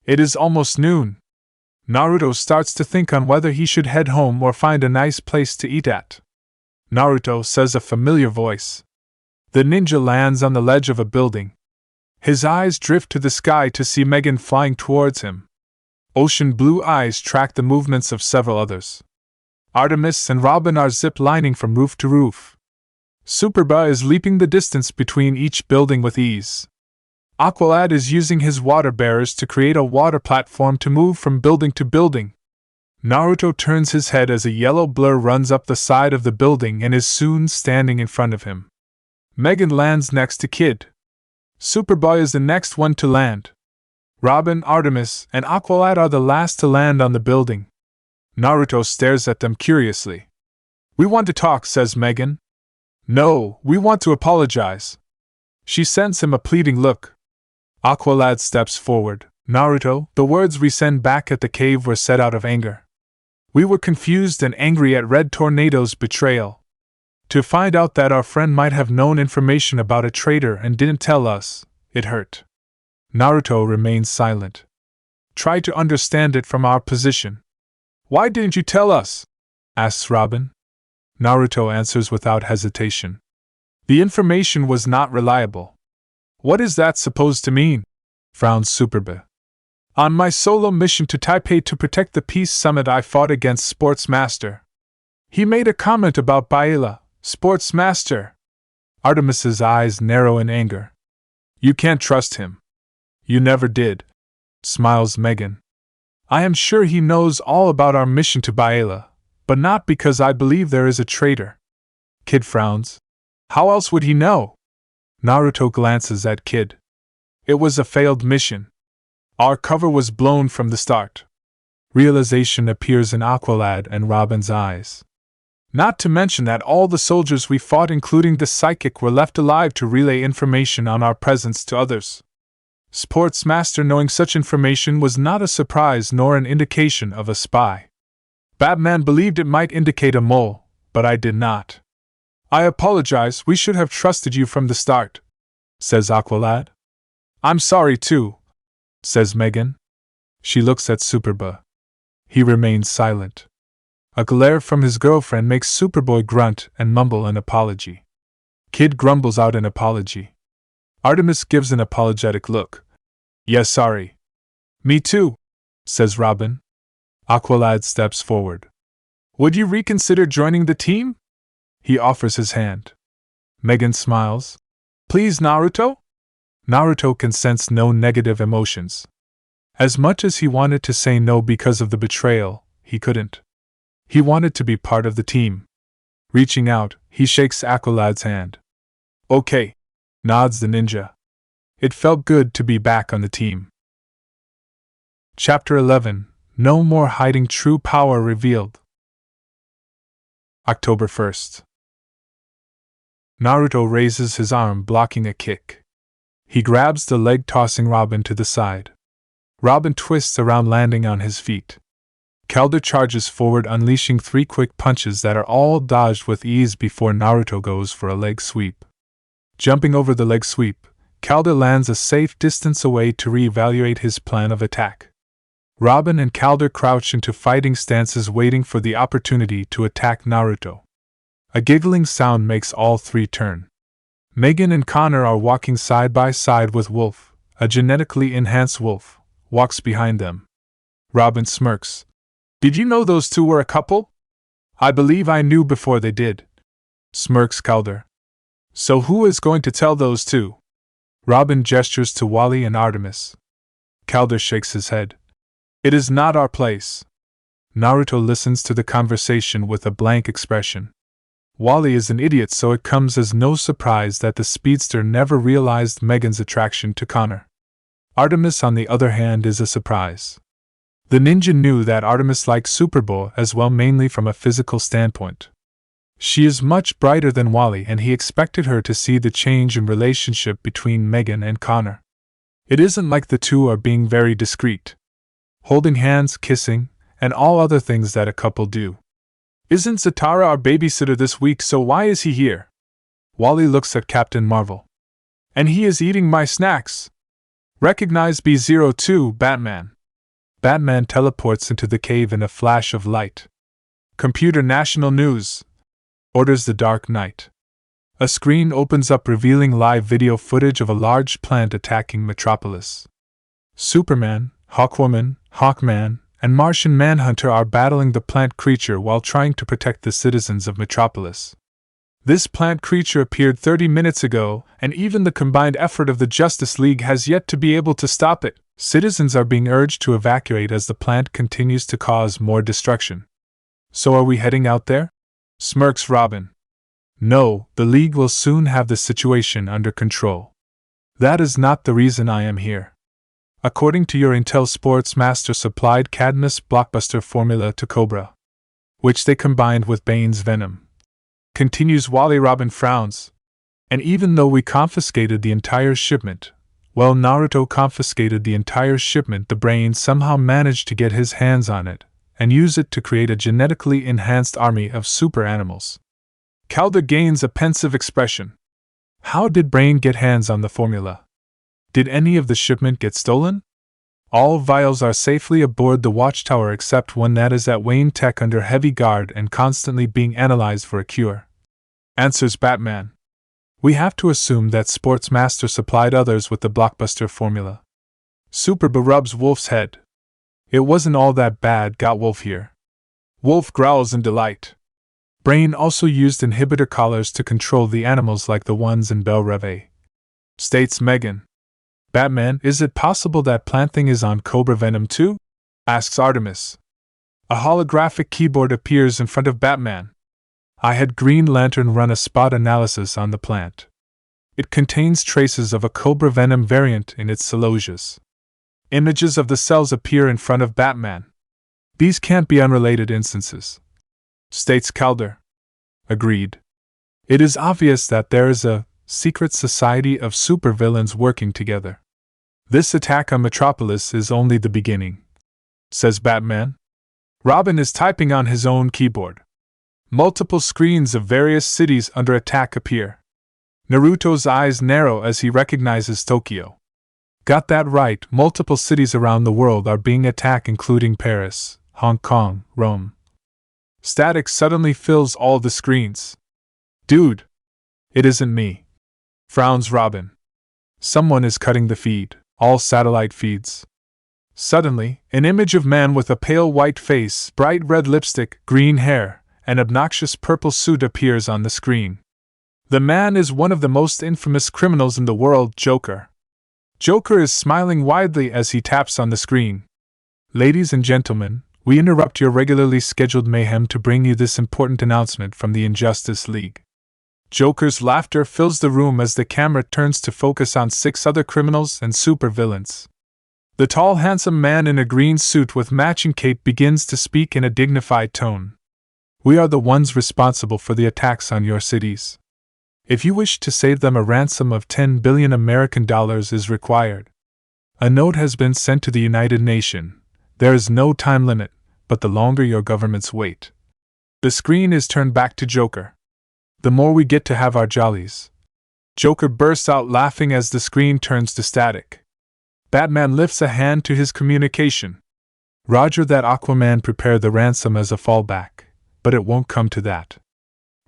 It is almost noon. Naruto starts to think on whether he should head home or find a nice place to eat at. Naruto, says a familiar voice. The ninja lands on the ledge of a building. His eyes drift to the sky to see Megan flying towards him. Ocean blue eyes track the movements of several others. Artemis and Robin are zip-lining from roof to roof. Superba is leaping the distance between each building with ease. Aqualad is using his water bearers to create a water platform to move from building to building. Naruto turns his head as a yellow blur runs up the side of the building and is soon standing in front of him. Megan lands next to Kid. Superboy is the next one to land. Robin, Artemis, and Aqualad are the last to land on the building. Naruto stares at them curiously. We want to talk, says Megan. No, we want to apologize. She sends him a pleading look. Aqualad steps forward. Naruto, the words we send back at the cave were said out of anger. We were confused and angry at Red Tornado's betrayal. To find out that our friend might have known information about a traitor and didn't tell us, it hurt. Naruto remains silent. Try to understand it from our position. Why didn't you tell us? Asks Robin. Naruto answers without hesitation. The information was not reliable. What is that supposed to mean? Frowns Superba. On my solo mission to Taipei to protect the peace summit, I fought against Sportsmaster. He made a comment about Baila, Sportsmaster. Artemis's eyes narrow in anger. You can't trust him. You never did, smiles Megan. I am sure he knows all about our mission to Baila, but not because I believe there is a traitor. Kid frowns. How else would he know? Naruto glances at Kid. It was a failed mission. Our cover was blown from the start. Realization appears in Aqualad and Robin's eyes. Not to mention that all the soldiers we fought, including the psychic, were left alive to relay information on our presence to others. Sportsmaster knowing such information was not a surprise nor an indication of a spy. Batman believed it might indicate a mole, but I did not. I apologize, we should have trusted you from the start, says Aqualad. I'm sorry too, says Megan. She looks at Superboy. He remains silent. A glare from his girlfriend makes Superboy grunt and mumble an apology. Kid grumbles out an apology. Artemis gives an apologetic look. Yes, sorry. Me too, says Robin. Aqualad steps forward. Would you reconsider joining the team? He offers his hand. Megan smiles. Please, Naruto? Naruto can sense no negative emotions. As much as he wanted to say no because of the betrayal, he couldn't. He wanted to be part of the team. Reaching out, he shakes Aqualad's hand. Okay, nods the ninja. It felt good to be back on the team. Chapter 11. No more hiding, true power revealed. October 1st. Naruto raises his arm, blocking a kick. He grabs the leg, tossing Robin to the side. Robin twists around, landing on his feet. Calder charges forward, unleashing 3 quick punches that are all dodged with ease before Naruto goes for a leg sweep. Jumping over the leg sweep, Calder lands a safe distance away to reevaluate his plan of attack. Robin and Calder crouch into fighting stances, waiting for the opportunity to attack Naruto. A giggling sound makes all 3 turn. Megan and Connor are walking side by side with Wolf. A genetically enhanced wolf walks behind them. Robin smirks. Did you know those 2 were a couple? I believe I knew before they did, smirks Calder. So who is going to tell those 2? Robin gestures to Wally and Artemis. Calder shakes his head. It is not our place. Naruto listens to the conversation with a blank expression. Wally is an idiot, so it comes as no surprise that the speedster never realized Megan's attraction to Connor. Artemis, on the other hand, is a surprise. The ninja knew that Artemis liked Superboy as well, mainly from a physical standpoint. She is much brighter than Wally, and he expected her to see the change in relationship between Megan and Connor. It isn't like the 2 are being very discreet, holding hands, kissing, and all other things that a couple do. Isn't Zatara our babysitter this week, so why is he here? Wally looks at Captain Marvel. And he is eating my snacks. Recognize B02, Batman. Batman teleports into the cave in a flash of light. Computer, national news, orders the Dark Knight. A screen opens up, revealing live video footage of a large plant attacking Metropolis. Superman, Hawkwoman, Hawkman, and Martian Manhunter are battling the plant creature while trying to protect the citizens of Metropolis. This plant creature appeared 30 minutes ago, and even the combined effort of the Justice League has yet to be able to stop it. Citizens are being urged to evacuate as the plant continues to cause more destruction. So are we heading out there? Smirks Robin. No, the League will soon have the situation under control. That is not the reason I am here. According to your intel, Sports Master supplied Cadmus' blockbuster formula to Cobra, which they combined with Bane's venom. Continues Wally. Robin frowns. And even though we confiscated the entire shipment, well, Naruto confiscated the entire shipment, the Brain somehow managed to get his hands on it and use it to create a genetically enhanced army of super animals. Calder gains a pensive expression. How did Brain get hands on the formula? Did any of the shipment get stolen? All vials are safely aboard the watchtower except one that is at Wayne Tech under heavy guard and constantly being analyzed for a cure. Answers Batman. We have to assume that Sports Master supplied others with the blockbuster formula. Superboy rubs Wolf's head. It wasn't all that bad, got Wolf here. Wolf growls in delight. Brain also used inhibitor collars to control the animals like the ones in Belle Reve. States Megan. Batman, is it possible that Plant Thing is on Cobra Venom too? Asks Artemis. A holographic keyboard appears in front of Batman. I had Green Lantern run a spot analysis on the plant. It contains traces of a Cobra Venom variant in its celosias. Images of the cells appear in front of Batman. These can't be unrelated instances, states Calder. Agreed. It is obvious that there is a secret society of supervillains working together. This attack on Metropolis is only the beginning, says Batman. Robin is typing on his own keyboard. Multiple screens of various cities under attack appear. Naruto's eyes narrow as he recognizes Tokyo. Got that right, multiple cities around the world are being attacked, including Paris, Hong Kong, Rome. Static suddenly fills all the screens. Dude! It isn't me. Frowns Robin. Someone is cutting the feed, all satellite feeds. Suddenly, an image of man with a pale white face, bright red lipstick, green hair, and obnoxious purple suit appears on the screen. The man is one of the most infamous criminals in the world, Joker. Joker is smiling widely as he taps on the screen. Ladies and gentlemen, we interrupt your regularly scheduled mayhem to bring you this important announcement from the Injustice League. Joker's laughter fills the room as the camera turns to focus on 6 other criminals and supervillains. The tall, handsome man in a green suit with matching cape begins to speak in a dignified tone. We are the ones responsible for the attacks on your cities. If you wish to save them, a ransom of 10 billion American dollars is required. A note has been sent to the United Nations. There is no time limit, but the longer your governments wait. The screen is turned back to Joker. The more we get to have our jollies. Joker bursts out laughing as the screen turns to static. Batman lifts a hand to his communication. Roger that, Aquaman, prepare the ransom as a fallback, but it won't come to that.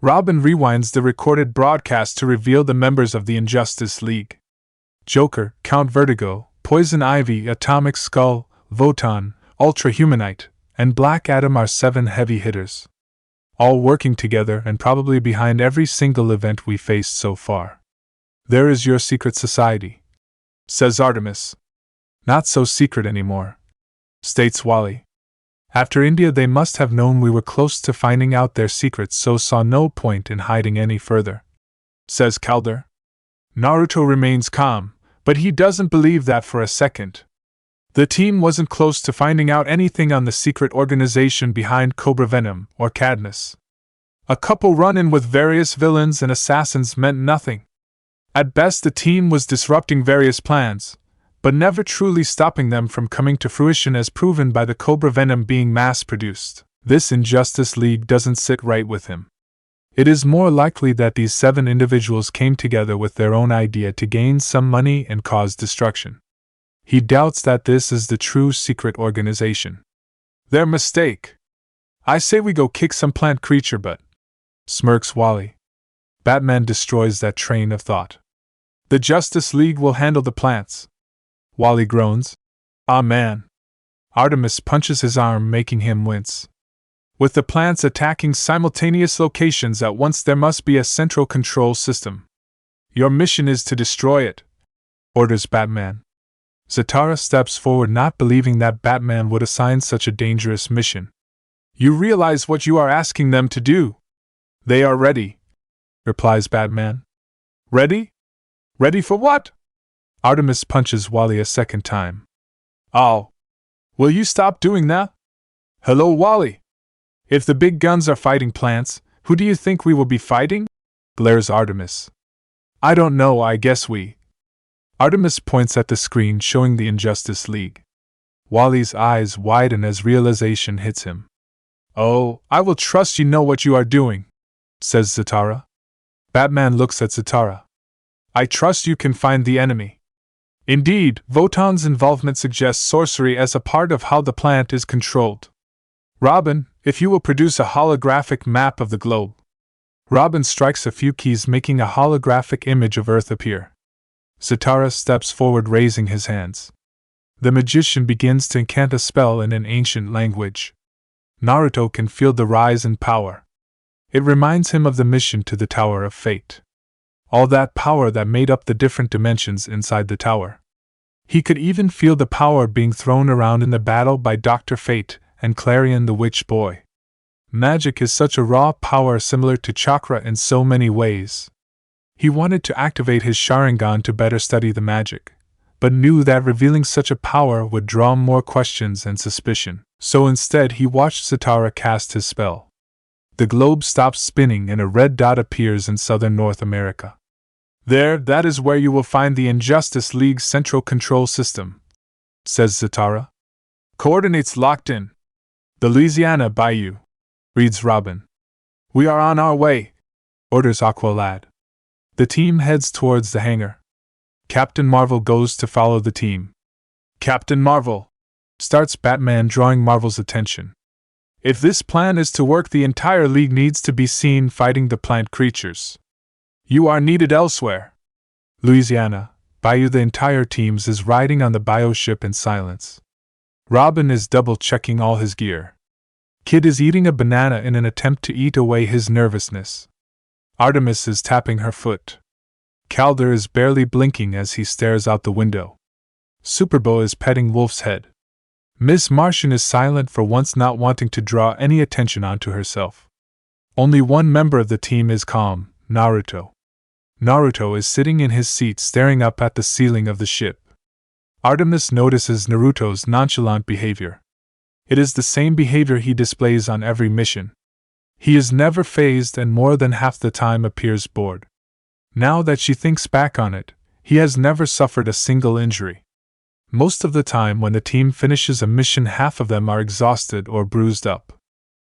Robin rewinds the recorded broadcast to reveal the members of the Injustice League. Joker, Count Vertigo, Poison Ivy, Atomic Skull, Votan, Ultra Humanite, and Black Adam are 7 heavy hitters. All working together and probably behind every single event we faced so far. There is your secret society, says Artemis. Not so secret anymore, states Wally. After India, they must have known we were close to finding out their secrets, so saw no point in hiding any further, says Calder. Naruto remains calm, but he doesn't believe that for a second. The team wasn't close to finding out anything on the secret organization behind Cobra Venom or Cadmus. A couple run-in with various villains and assassins meant nothing. At best, the team was disrupting various plans, but never truly stopping them from coming to fruition, as proven by the Cobra Venom being mass-produced. This Injustice League doesn't sit right with him. It is more likely that these 7 individuals came together with their own idea to gain some money and cause destruction. He doubts that this is the true secret organization. Their mistake. I say we go kick some plant creature butt, smirks Wally. Batman destroys that train of thought. The Justice League will handle the plants. Wally groans. Ah man. Artemis punches his arm, making him wince. With the plants attacking simultaneous locations at once, there must be a central control system. Your mission is to destroy it, orders Batman. Zatara steps forward, not believing that Batman would assign such a dangerous mission. You realize what you are asking them to do? They are ready, replies Batman. Ready? Ready for what? Artemis punches Wally a second time. Oh. Will you stop doing that? Hello, Wally. If the big guns are fighting plants, who do you think we will be fighting? Glares Artemis. I don't know, I guess we. Artemis points at the screen showing the Injustice League. Wally's eyes widen as realization hits him. Oh, I will trust you know what you are doing, says Zatara. Batman looks at Zatara. I trust you can find the enemy. Indeed, Votan's involvement suggests sorcery as a part of how the plant is controlled. Robin, if you will produce a holographic map of the globe. Robin strikes a few keys, making a holographic image of Earth appear. Zatara steps forward, raising his hands. The magician begins to incant a spell in an ancient language. Naruto can feel the rise in power. It reminds him of the mission to the Tower of Fate. All that power that made up the different dimensions inside the tower. He could even feel the power being thrown around in the battle by Dr. Fate and Clarion the Witch Boy. Magic is such a raw power, similar to chakra in so many ways. He wanted to activate his Sharingan to better study the magic, but knew that revealing such a power would draw more questions and suspicion, so instead he watched Zatara cast his spell. The globe stops spinning and a red dot appears in southern North America. There, that is where you will find the Injustice League's central control system, says Zatara. Coordinates locked in. The Louisiana Bayou, reads Robin. We are on our way, orders Aqualad. The team heads towards the hangar. Captain Marvel goes to follow the team. Captain Marvel! Starts Batman, drawing Marvel's attention. If this plan is to work, the entire League needs to be seen fighting the plant creatures. You are needed elsewhere. Louisiana, Bayou. The entire team is riding on the bioship in silence. Robin is double-checking all his gear. Kid is eating a banana in an attempt to eat away his nervousness. Artemis is tapping her foot. Calder is barely blinking as he stares out the window. Superbo is petting Wolf's head. Miss Martian is silent for once, not wanting to draw any attention onto herself. Only one member of the team is calm, Naruto. Naruto is sitting in his seat staring up at the ceiling of the ship. Artemis notices Naruto's nonchalant behavior. It is the same behavior he displays on every mission. He is never fazed and more than half the time appears bored. Now that she thinks back on it, he has never suffered a single injury. Most of the time when the team finishes a mission, half of them are exhausted or bruised up.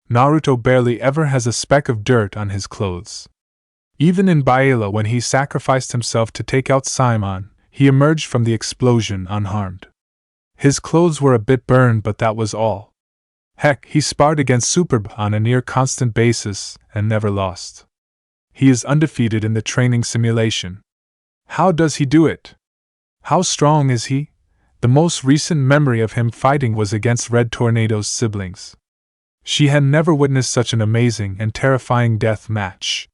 Naruto barely ever has a speck of dirt on his clothes. Even in Baela, when he sacrificed himself to take out Simon, he emerged from the explosion unharmed. His clothes were a bit burned, but that was all. Heck, he sparred against Superb on a near constant basis and never lost. He is undefeated in the training simulation. How does he do it? How strong is he? The most recent memory of him fighting was against Red Tornado's siblings. She had never witnessed such an amazing and terrifying death match.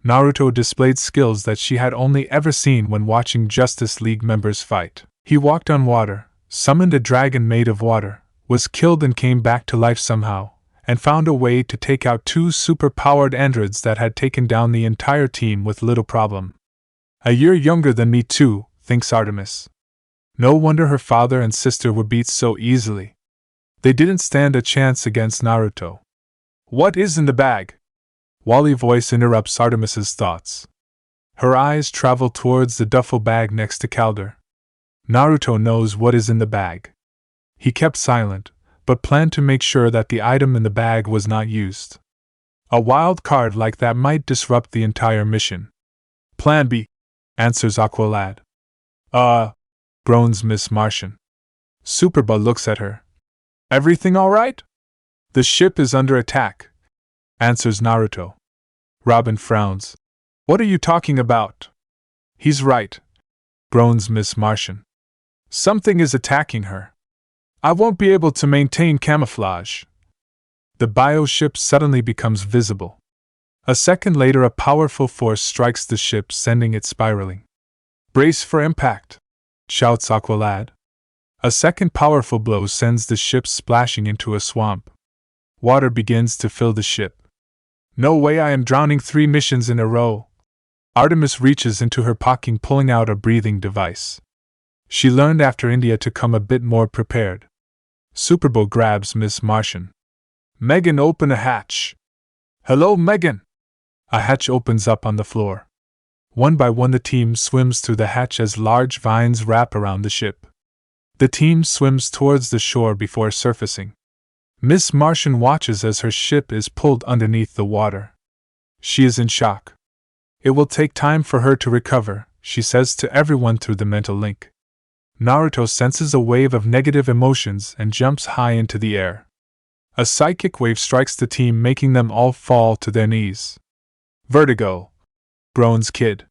Naruto displayed skills that she had only ever seen when watching Justice League members fight. He walked on water, summoned a dragon made of water, was killed and came back to life somehow, and found a way to take out two super-powered androids that had taken down the entire team with little problem. A year younger than me too, thinks Artemis. No wonder her father and sister were beat so easily. They didn't stand a chance against Naruto. What is in the bag? Wally voice interrupts Artemis's thoughts. Her eyes travel towards the duffel bag next to Calder. Naruto knows what is in the bag. He kept silent, but planned to make sure that the item in the bag was not used. A wild card like that might disrupt the entire mission. Plan B, answers Aqualad. Groans Miss Martian. Superba looks at her. Everything all right? The ship is under attack, answers Naruto. Robin frowns. What are you talking about? He's right, groans Miss Martian. Something is attacking her. I won't be able to maintain camouflage. The bioship suddenly becomes visible. A second later, a powerful force strikes the ship, sending it spiraling. Brace for impact, shouts Aqualad. A second powerful blow sends the ship splashing into a swamp. Water begins to fill the ship. No way, I am drowning 3 missions in a row. Artemis reaches into her pocket, pulling out a breathing device. She learned after India to come a bit more prepared. Superbo grabs Miss Martian. Megan, open a hatch. Hello, Megan. A hatch opens up on the floor. One by one the team swims through the hatch as large vines wrap around the ship. The team swims towards the shore before surfacing. Miss Martian watches as her ship is pulled underneath the water. She is in shock. It will take time for her to recover, she says to everyone through the mental link. Naruto senses a wave of negative emotions and jumps high into the air. A psychic wave strikes the team, making them all fall to their knees. Vertigo, groans Kid.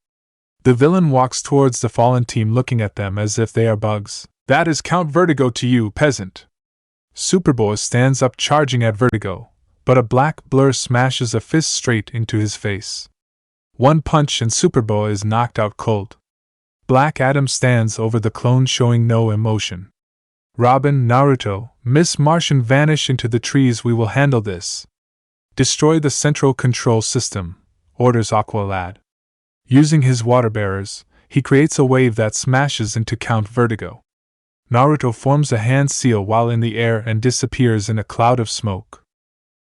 The villain walks towards the fallen team, looking at them as if they are bugs. That is Count Vertigo to you, peasant. Superboy stands up, charging at Vertigo, but a black blur smashes a fist straight into his face. One punch and Superboy is knocked out cold. Black Adam stands over the clone, showing no emotion. Robin, Naruto, Miss Martian vanish into the trees. We will handle this. Destroy the central control system, orders Aqualad. Using his water bearers, he creates a wave that smashes into Count Vertigo. Naruto forms a hand seal while in the air and disappears in a cloud of smoke.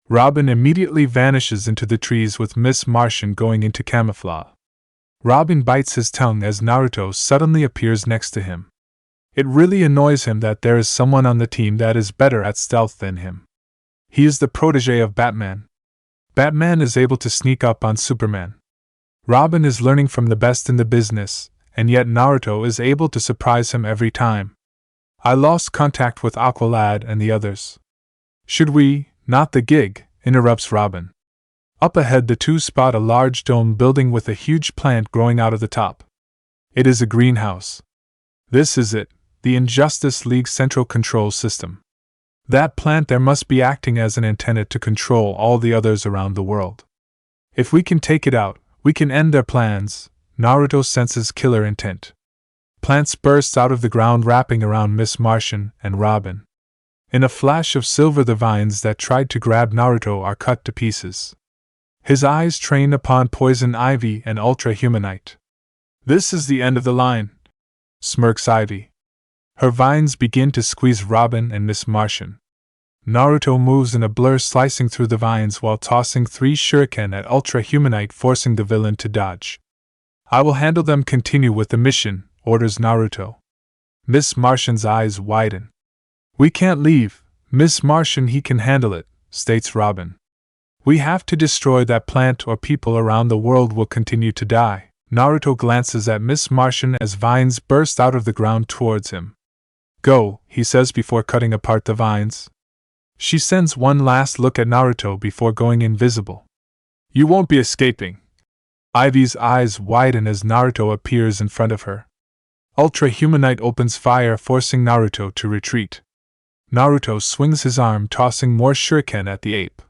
Robin immediately vanishes into the trees with Miss Martian going into camouflage. Robin bites his tongue as Naruto suddenly appears next to him. It really annoys him that there is someone on the team that is better at stealth than him. He is the protege of Batman. Batman is able to sneak up on Superman. Robin is learning from the best in the business, and yet Naruto is able to surprise him every time. I lost contact with Aqualad and the others. Should we, not the gig, interrupts Robin. Up ahead the two spot a large dome building with a huge plant growing out of the top. It is a greenhouse. This is it, the Injustice League Central Control System. That plant there must be acting as an antenna to control all the others around the world. If we can take it out, we can end their plans. Naruto senses killer intent. Plants burst out of the ground wrapping around Miss Martian and Robin. In a flash of silver the vines that tried to grab Naruto are cut to pieces. His eyes train upon Poison Ivy and Ultra Humanite. This is the end of the line, smirks Ivy. Her vines begin to squeeze Robin and Miss Martian. Naruto moves in a blur slicing through the vines while tossing 3 shuriken at Ultra Humanite forcing the villain to dodge. I will handle them. Continue with the mission, orders Naruto. Miss Martian's eyes widen. We can't leave, Miss Martian, he can handle it, states Robin. We have to destroy that plant or people around the world will continue to die. Naruto glances at Miss Martian as vines burst out of the ground towards him. Go, he says before cutting apart the vines. She sends one last look at Naruto before going invisible. You won't be escaping. Ivy's eyes widen as Naruto appears in front of her. Ultra Humanite opens fire forcing Naruto to retreat. Naruto swings his arm tossing more shuriken at the ape.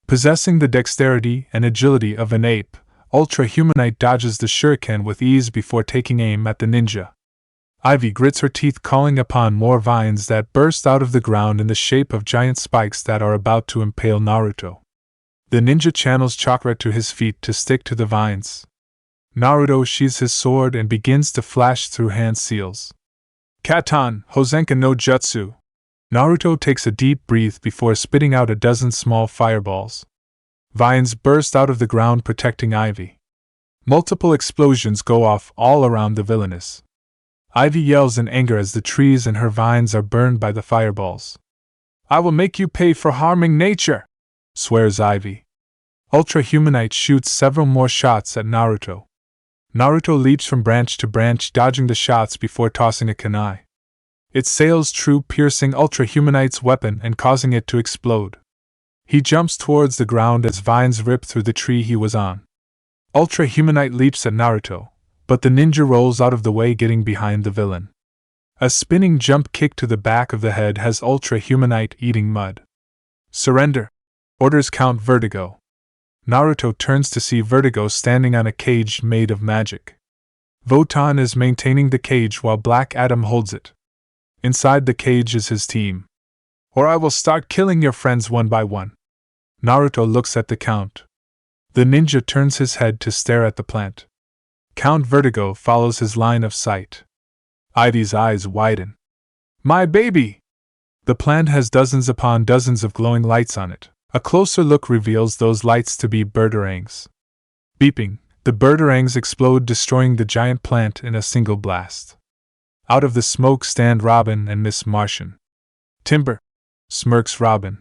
Possessing the dexterity and agility of an ape, Ultra Humanite dodges the shuriken with ease before taking aim at the ninja. Ivy grits her teeth calling upon more vines that burst out of the ground in the shape of giant spikes that are about to impale Naruto. The ninja channels chakra to his feet to stick to the vines. Naruto sheathes his sword and begins to flash through hand seals. Katan, Hosenka no Jutsu. Naruto takes a deep breath before spitting out a dozen small fireballs. Vines burst out of the ground protecting Ivy. Multiple explosions go off all around the villainess. Ivy yells in anger as the trees and her vines are burned by the fireballs. I will make you pay for harming nature, swears Ivy. Ultra Humanite shoots several more shots at Naruto. Naruto leaps from branch to branch dodging the shots before tossing a kunai. It sails true piercing Ultra Humanite's weapon and causing it to explode. He jumps towards the ground as vines rip through the tree he was on. Ultra Humanite leaps at Naruto, but the ninja rolls out of the way getting behind the villain. A spinning jump kick to the back of the head has Ultra Humanite eating mud. Surrender, orders Count Vertigo. Naruto turns to see Vertigo standing on a cage made of magic. Votan is maintaining the cage while Black Adam holds it. Inside the cage is his team. Or I will start killing your friends one by one. Naruto looks at the Count. The ninja turns his head to stare at the plant. Count Vertigo follows his line of sight. Ivy's eyes widen. My baby! The plant has dozens upon dozens of glowing lights on it. A closer look reveals those lights to be birdarangs. Beeping, the birdarangs explode destroying the giant plant in a single blast. Out of the smoke stand Robin and Miss Martian. Timber, smirks Robin.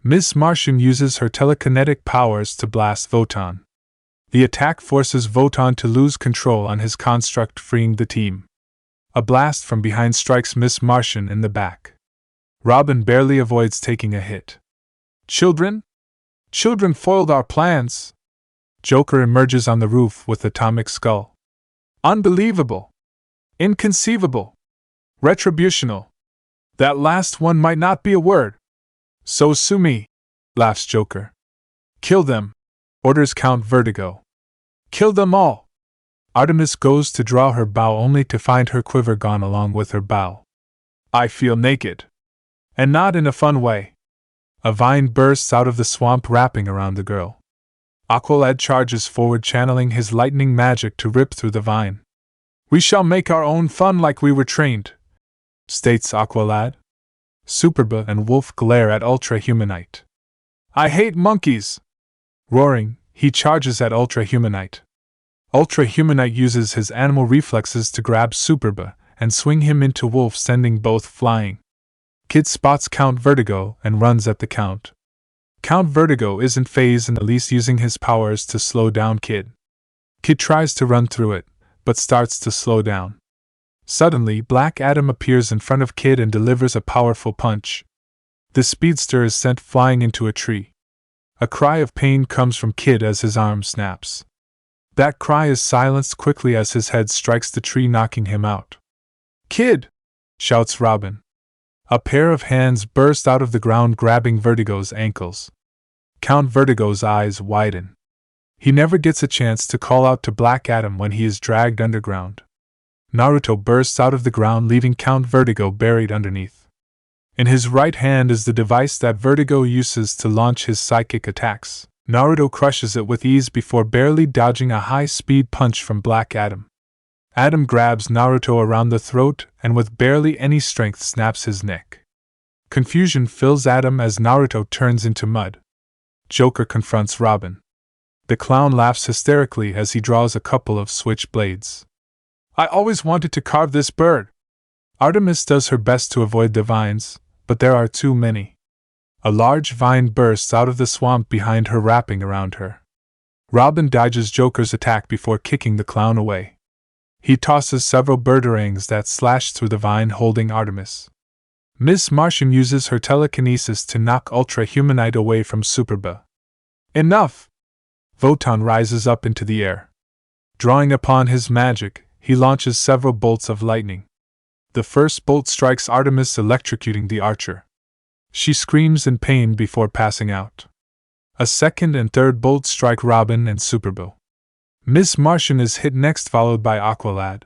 Miss Martian uses her telekinetic powers to blast Votan. The attack forces Votan to lose control on his construct, freeing the team. A blast from behind strikes Miss Martian in the back. Robin barely avoids taking a hit. Children? Children foiled our plans! Joker emerges on the roof with Atomic Skull. Unbelievable! Inconceivable! Retributional! That last one might not be a word. So sue me, laughs Joker. Kill them, orders Count Vertigo. Kill them all! Artemis goes to draw her bow only to find her quiver gone along with her bow. I feel naked. And not in a fun way. A vine bursts out of the swamp wrapping around the girl. Aqualad charges forward channeling his lightning magic to rip through the vine. We shall make our own fun like we were trained, states Aqualad. Superba and Wolf glare at Ultra Humanite. I hate monkeys! Roaring, he charges at Ultra Humanite. Ultra Humanite uses his animal reflexes to grab Superba and swing him into Wolf, sending both flying. Kid spots Count Vertigo and runs at the Count. Count Vertigo isn't phased in the least, using his powers to slow down Kid. Kid tries to run through it, but starts to slow down. Suddenly, Black Adam appears in front of Kid and delivers a powerful punch. The speedster is sent flying into a tree. A cry of pain comes from Kid as his arm snaps. That cry is silenced quickly as his head strikes the tree, knocking him out. "Kid!" shouts Robin. A pair of hands burst out of the ground, grabbing Vertigo's ankles. Count Vertigo's eyes widen. He never gets a chance to call out to Black Adam when he is dragged underground. Naruto bursts out of the ground, leaving Count Vertigo buried underneath. In his right hand is the device that Vertigo uses to launch his psychic attacks. Naruto crushes it with ease before barely dodging a high-speed punch from Black Adam. Adam grabs Naruto around the throat and with barely any strength snaps his neck. Confusion fills Adam as Naruto turns into mud. Joker confronts Robin. The clown laughs hysterically as he draws a couple of switchblades. "I always wanted to carve this bird." Artemis does her best to avoid the vines, but there are too many. A large vine bursts out of the swamp behind her, wrapping around her. Robin dodges Joker's attack before kicking the clown away. He tosses several birdarangs that slash through the vine, holding Artemis. Miss Martian uses her telekinesis to knock Ultra Humanite away from Superba. "Enough!" Votan rises up into the air. Drawing upon his magic, he launches several bolts of lightning. The first bolt strikes Artemis, electrocuting the archer. She screams in pain before passing out. A second and third bolts strike Robin and Superbo. Miss Martian is hit next, followed by Aqualad.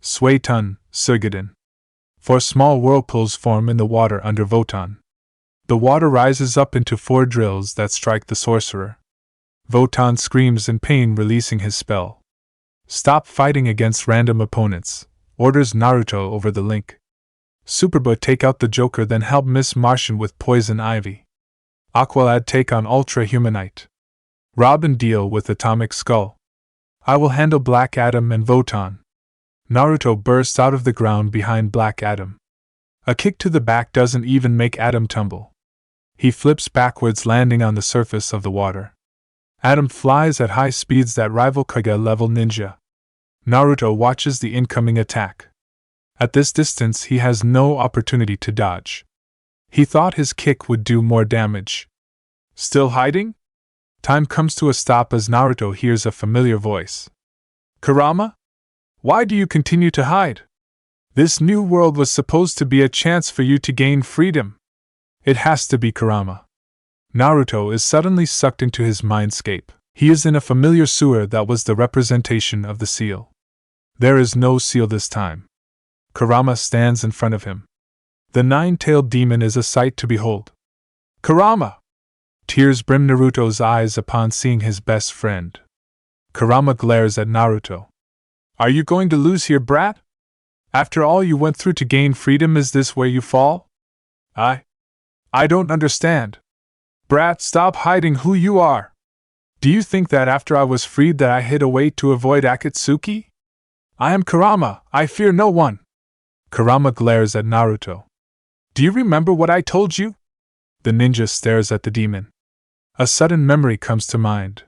Suetun, Suigaden. Four small whirlpools form in the water under Votan. The water rises up into four drills that strike the sorcerer. Votan screams in pain, releasing his spell. "Stop fighting against random opponents," orders Naruto over the link. Superbo take out the Joker, then help Miss Martian with Poison Ivy. Aqualad take on Ultra Humanite. Robin deal with Atomic Skull. I will handle Black Adam and Votan. Naruto bursts out of the ground behind Black Adam. A kick to the back doesn't even make Adam tumble. He flips backwards, landing on the surface of the water. Adam flies at high speeds that rival Kage-level ninja. Naruto watches the incoming attack. At this distance, he has no opportunity to dodge. He thought his kick would do more damage. "Still hiding?" Time comes to a stop as Naruto hears a familiar voice. "Kurama? Why do you continue to hide? This new world was supposed to be a chance for you to gain freedom." It has to be Kurama. Naruto is suddenly sucked into his mindscape. He is in a familiar sewer that was the representation of the seal. There is no seal this time. Kurama stands in front of him. The nine-tailed demon is a sight to behold. "Kurama!" Tears brim Naruto's eyes upon seeing his best friend. Kurama glares at Naruto. "Are you going to lose here, brat? After all you went through to gain freedom, is this where you fall? I don't understand. Brat, stop hiding who you are. Do you think that after I was freed that I hid away to avoid Akatsuki? I am Kurama, I fear no one." Kurama glares at Naruto. "Do you remember what I told you?" The ninja stares at the demon. A sudden memory comes to mind.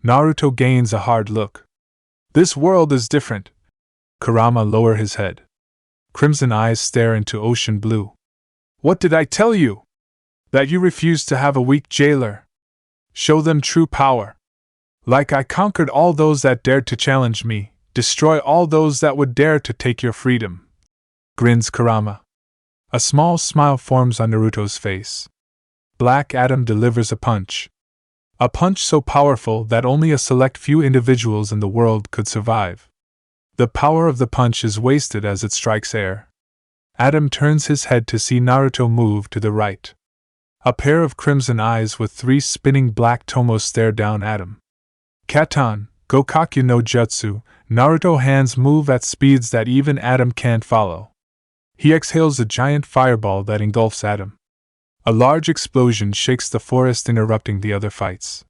Naruto gains a hard look. "This world is different." Kurama lowers his head. Crimson eyes stare into ocean blue. "What did I tell you? That you refused to have a weak jailer. Show them true power. Like I conquered all those that dared to challenge me, destroy all those that would dare to take your freedom," grins Kurama. A small smile forms on Naruto's face. Black Adam delivers a punch. A punch so powerful that only a select few individuals in the world could survive. The power of the punch is wasted as it strikes air. Adam turns his head to see Naruto move to the right. A pair of crimson eyes with three spinning black tomos stare down at him. Katan, Gokakyu no Jutsu, Naruto hands move at speeds that even Adam can't follow. He exhales a giant fireball that engulfs Adam. A large explosion shakes the forest, interrupting the other fights.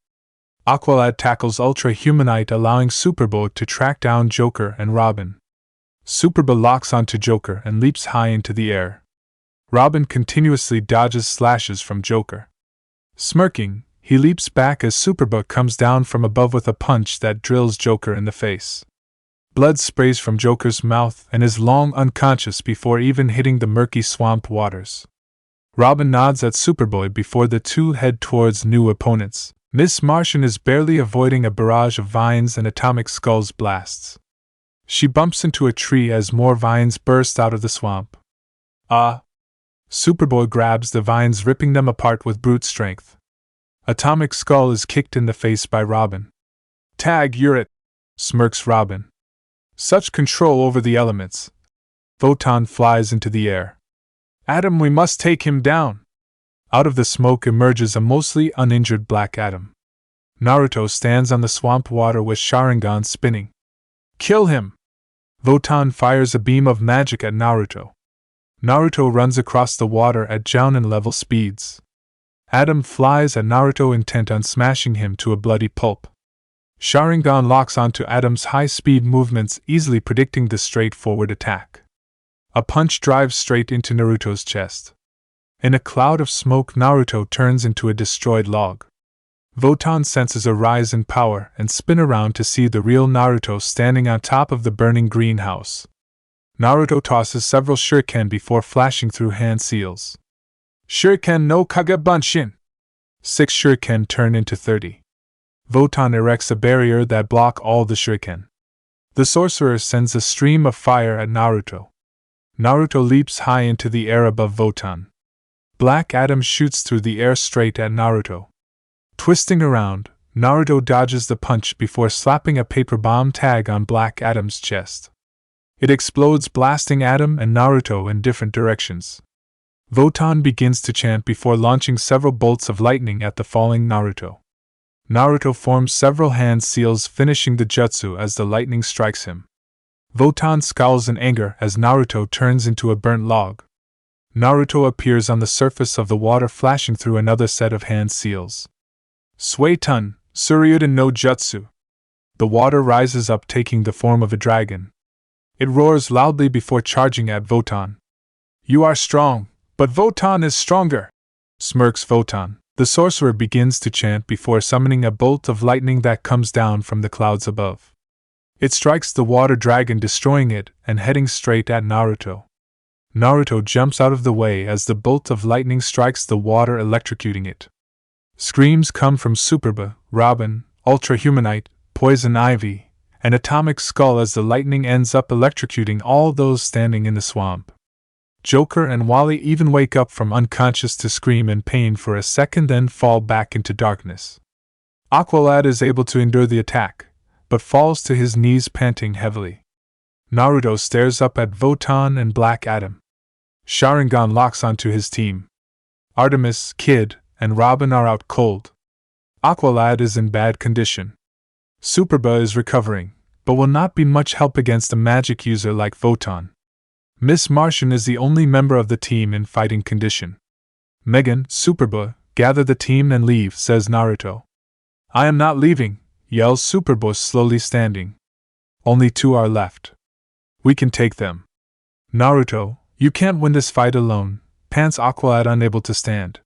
Aqualad tackles Ultra Humanite, allowing Superbo to track down Joker and Robin. Superbo locks onto Joker and leaps high into the air. Robin continuously dodges slashes from Joker. Smirking, He leaps back as Superba comes down from above with a punch that drills Joker in the face. Blood sprays from Joker's mouth and is long unconscious before even hitting the murky swamp waters. Robin nods at Superboy before the two head towards new opponents. Miss Martian is barely avoiding a barrage of vines and atomic skulls blasts. She bumps into a tree as more vines burst out of the swamp. Superboy grabs the vines, ripping them apart with brute strength. Atomic Skull is kicked in the face by Robin. "Tag, you're it," smirks Robin. "Such control over the elements." Photon flies into the air. "Atom, we must take him down." Out of the smoke emerges a mostly uninjured Black Atom. Naruto stands on the swamp water with Sharingan spinning. "Kill him!" Photon fires a beam of magic at Naruto. Naruto runs across the water at Jounin-level speeds. Atom flies at Naruto, intent on smashing him to a bloody pulp. Sharingan locks onto Atom's high-speed movements, easily predicting the straightforward attack. A punch drives straight into Naruto's chest. In a cloud of smoke, Naruto turns into a destroyed log. Photon senses a rise in power and spin around to see the real Naruto standing on top of the burning greenhouse. Naruto tosses several shuriken before flashing through hand seals. "Shuriken no Kage Bunshin!" 6 shuriken turn into 30. Photon erects a barrier that block all the shuriken. The sorcerer sends a stream of fire at Naruto. Naruto leaps high into the air above Photon. Black Atom shoots through the air straight at Naruto. Twisting around, Naruto dodges the punch before slapping a paper bomb tag on Black Atom's chest. It explodes, blasting Atom and Naruto in different directions. Photon begins to chant before launching several bolts of lightning at the falling Naruto. Naruto forms several hand seals, finishing the jutsu as the lightning strikes him. Photon scowls in anger as Naruto turns into a burnt log. Naruto appears on the surface of the water, flashing through another set of hand seals. Suiton, Suryuden no Jutsu. The water rises up, taking the form of a dragon. It roars loudly before charging at Photon. "You are strong, but Photon is stronger," smirks Photon. The sorcerer begins to chant before summoning a bolt of lightning that comes down from the clouds above. It strikes the water dragon, destroying it and heading straight at Naruto. Naruto jumps out of the way as the bolt of lightning strikes the water, electrocuting it. Screams come from Superba, Robin, Ultra Humanite, Poison Ivy, and Atomic Skull as the lightning ends up electrocuting all those standing in the swamp. Joker and Wally even wake up from unconscious to scream in pain for a second, then fall back into darkness. Aqualad is able to endure the attack, but falls to his knees, panting heavily. Naruto stares up at Photon and Black Atom. Sharingan locks onto his team. Artemis, Kid, and Robin are out cold. Aqualad is in bad condition. Superba is recovering, but will not be much help against a magic user like Photon. Miss Martian is the only member of the team in fighting condition. "Megan, Superba, gather the team and leave," says Naruto. "I am not leaving," yells Superba, slowly standing. "Only 2 are left. We can take them." "Naruto, you can't win this fight alone," pants Aqualad, unable to stand.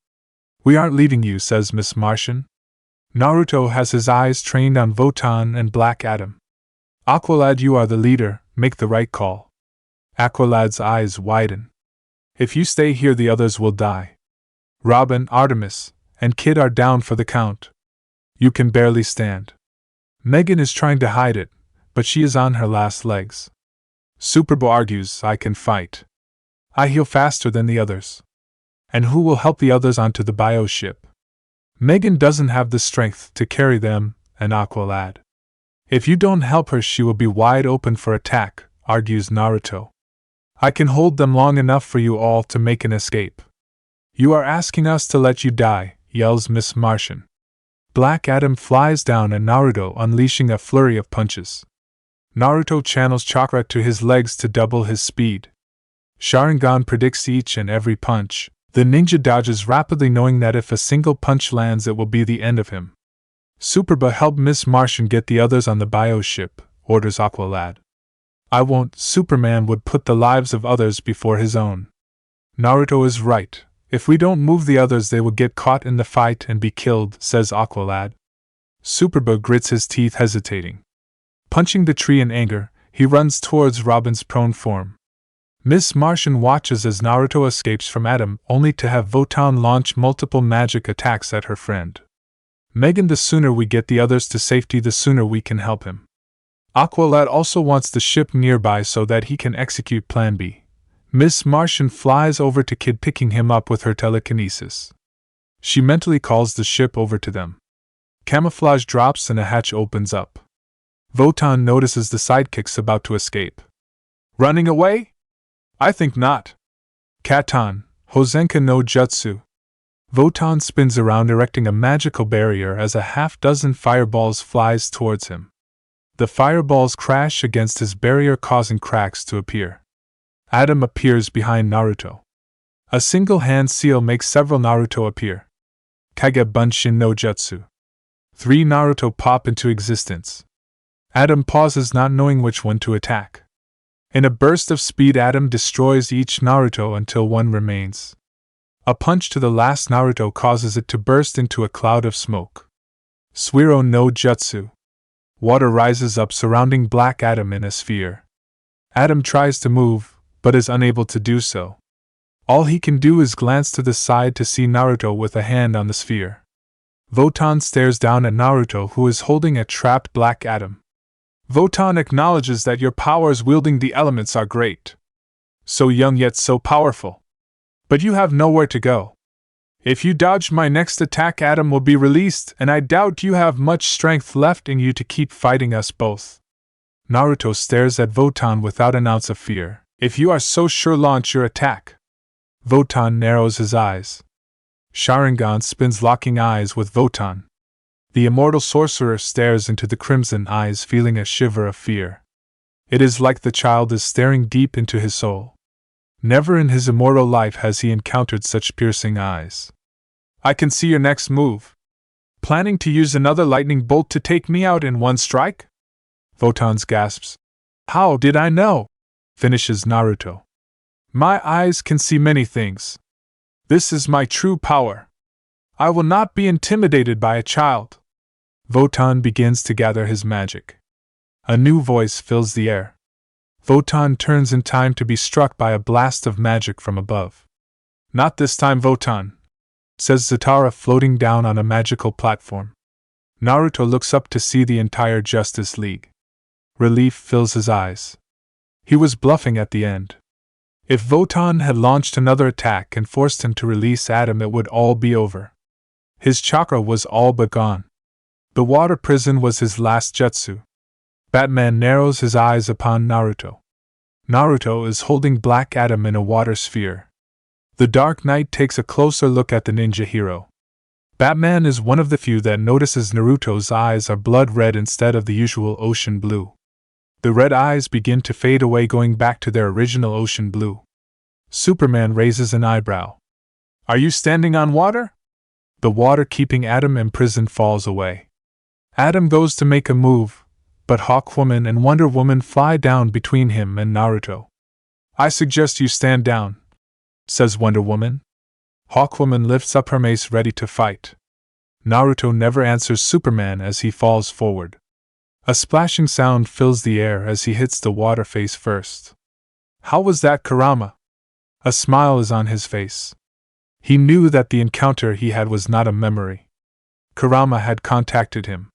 "We aren't leaving you," says Miss Martian. Naruto has his eyes trained on Photon and Black Atom. "Aqualad, you are the leader, make the right call." Aqualad's eyes widen. "If you stay here, the others will die. Robin, Artemis, and Kid are down for the count. You can barely stand." Megan is trying to hide it, but she is on her last legs. Superba argues, "I can fight. I heal faster than the others. And who will help the others onto the bio ship?" Megan doesn't have the strength to carry them, and Aqualad. "If you don't help her, she will be wide open for attack," argues Naruto. "I can hold them long enough for you all to make an escape." "You are asking us to let you die," yells Miss Martian. Black Atom flies down at Naruto, unleashing a flurry of punches. Naruto channels chakra to his legs to double his speed. Sharingan predicts each and every punch. The ninja dodges rapidly, knowing that if a single punch lands, it will be the end of him. "Superba, help Miss Martian get the others on the bio ship," orders Aqualad. "I won't. Superman would put the lives of others before his own." Naruto is right. If we don't move the others, they will get caught in the fight and be killed, says Aqualad. Superbug grits his teeth, hesitating. Punching the tree in anger, he runs towards Robin's prone form. Miss Martian watches as Naruto escapes from Adam, only to have Votan launch multiple magic attacks at her friend. Megan, the sooner we get the others to safety, the sooner we can help him. Aqualad also wants the ship nearby so that he can execute Plan B. Miss Martian flies over to Kid, picking him up with her telekinesis. She mentally calls the ship over to them. Camouflage drops and a hatch opens up. Votan notices the sidekicks about to escape. Running away? I think not. Katan, Hosenka no Jutsu. Votan spins around, erecting a magical barrier as a half-dozen fireballs flies towards him. The fireballs crash against his barrier, causing cracks to appear. Adam appears behind Naruto. A single hand seal makes several Naruto appear. Kage Bunshin no Jutsu. 3 Naruto pop into existence. Adam pauses, not knowing which one to attack. In a burst of speed, Adam destroys each Naruto until one remains. A punch to the last Naruto causes it to burst into a cloud of smoke. Suiro no Jutsu. Water rises up, surrounding Black Adam in a sphere. Adam tries to move, but is unable to do so. All he can do is glance to the side to see Naruto with a hand on the sphere. Votan stares down at Naruto, who is holding a trapped Black Adam. Votan acknowledges that your powers wielding the elements are great. So young yet so powerful. But you have nowhere to go. If you dodge my next attack, Adam will be released, and I doubt you have much strength left in you to keep fighting us both. Naruto stares at Votan without an ounce of fear. If you are so sure, launch your attack. Votan narrows his eyes. Sharingan spins, locking eyes with Votan. The immortal sorcerer stares into the crimson eyes, feeling a shiver of fear. It is like the child is staring deep into his soul. Never in his immortal life has he encountered such piercing eyes. I can see your next move. Planning to use another lightning bolt to take me out in one strike? Votan gasps. How did I know? Finishes Naruto. My eyes can see many things. This is my true power. I will not be intimidated by a child. Votan begins to gather his magic. A new voice fills the air. Votan turns in time to be struck by a blast of magic from above. Not this time, Votan, says Zatara, floating down on a magical platform. Naruto looks up to see the entire Justice League. Relief fills his eyes. He was bluffing at the end. If Votan had launched another attack and forced him to release Adam, it would all be over. His chakra was all but gone. The water prison was his last jutsu. Batman narrows his eyes upon Naruto. Naruto is holding Black Adam in a water sphere. The Dark Knight takes a closer look at the ninja hero. Batman is one of the few that notices Naruto's eyes are blood red instead of the usual ocean blue. The red eyes begin to fade away, going back to their original ocean blue. Superman raises an eyebrow. Are you standing on water? The water keeping Adam imprisoned falls away. Adam goes to make a move, but Hawkwoman and Wonder Woman fly down between him and Naruto. I suggest you stand down, says Wonder Woman. Hawkwoman lifts up her mace, ready to fight. Naruto never answers Superman as he falls forward. A splashing sound fills the air as he hits the water face first. How was that, Kurama? A smile is on his face. He knew that the encounter he had was not a memory. Kurama had contacted him.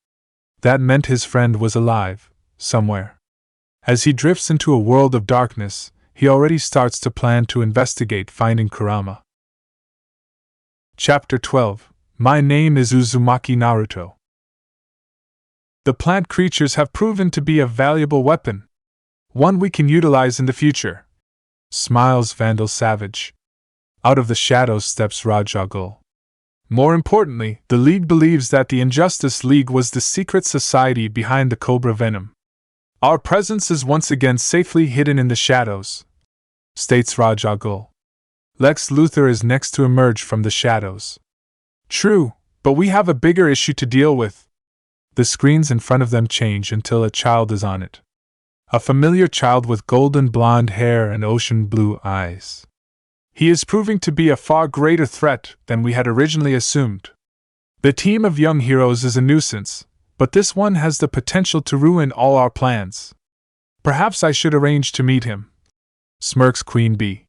That meant his friend was alive, somewhere. As he drifts into a world of darkness, he already starts to plan to investigate finding Kurama. Chapter 12. My name is Uzumaki Naruto. The plant creatures have proven to be a valuable weapon. One we can utilize in the future. Smiles Vandal Savage. Out of the shadows steps Rajagul. More importantly, the League believes that the Injustice League was the secret society behind the Cobra Venom. Our presence is once again safely hidden in the shadows, states Rajagul. Lex Luthor is next to emerge from the shadows. True, but we have a bigger issue to deal with. The screens in front of them change until a child is on it. A familiar child with golden blonde hair and ocean blue eyes. He is proving to be a far greater threat than we had originally assumed. The team of young heroes is a nuisance, but this one has the potential to ruin all our plans. Perhaps I should arrange to meet him, smirks Queen Bee.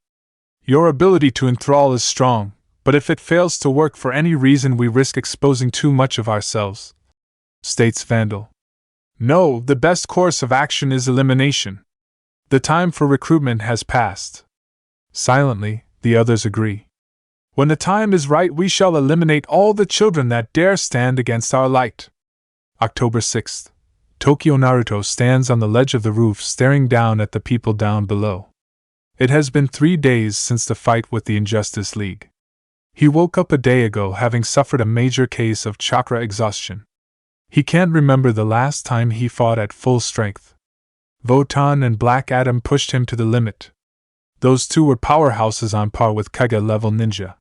Your ability to enthrall is strong, but if it fails to work for any reason, we risk exposing too much of ourselves, states Vandal. No, the best course of action is elimination. The time for recruitment has passed. Silently, the others agree. When the time is right, we shall eliminate all the children that dare stand against our light. October 6th. Tokyo Naruto stands on the ledge of the roof staring down at the people down below. It has been 3 days since the fight with the Injustice League. He woke up a day ago having suffered a major case of chakra exhaustion. He can't remember the last time he fought at full strength. Votan and Black Adam pushed him to the limit. Those two were powerhouses on par with Kage-level ninja.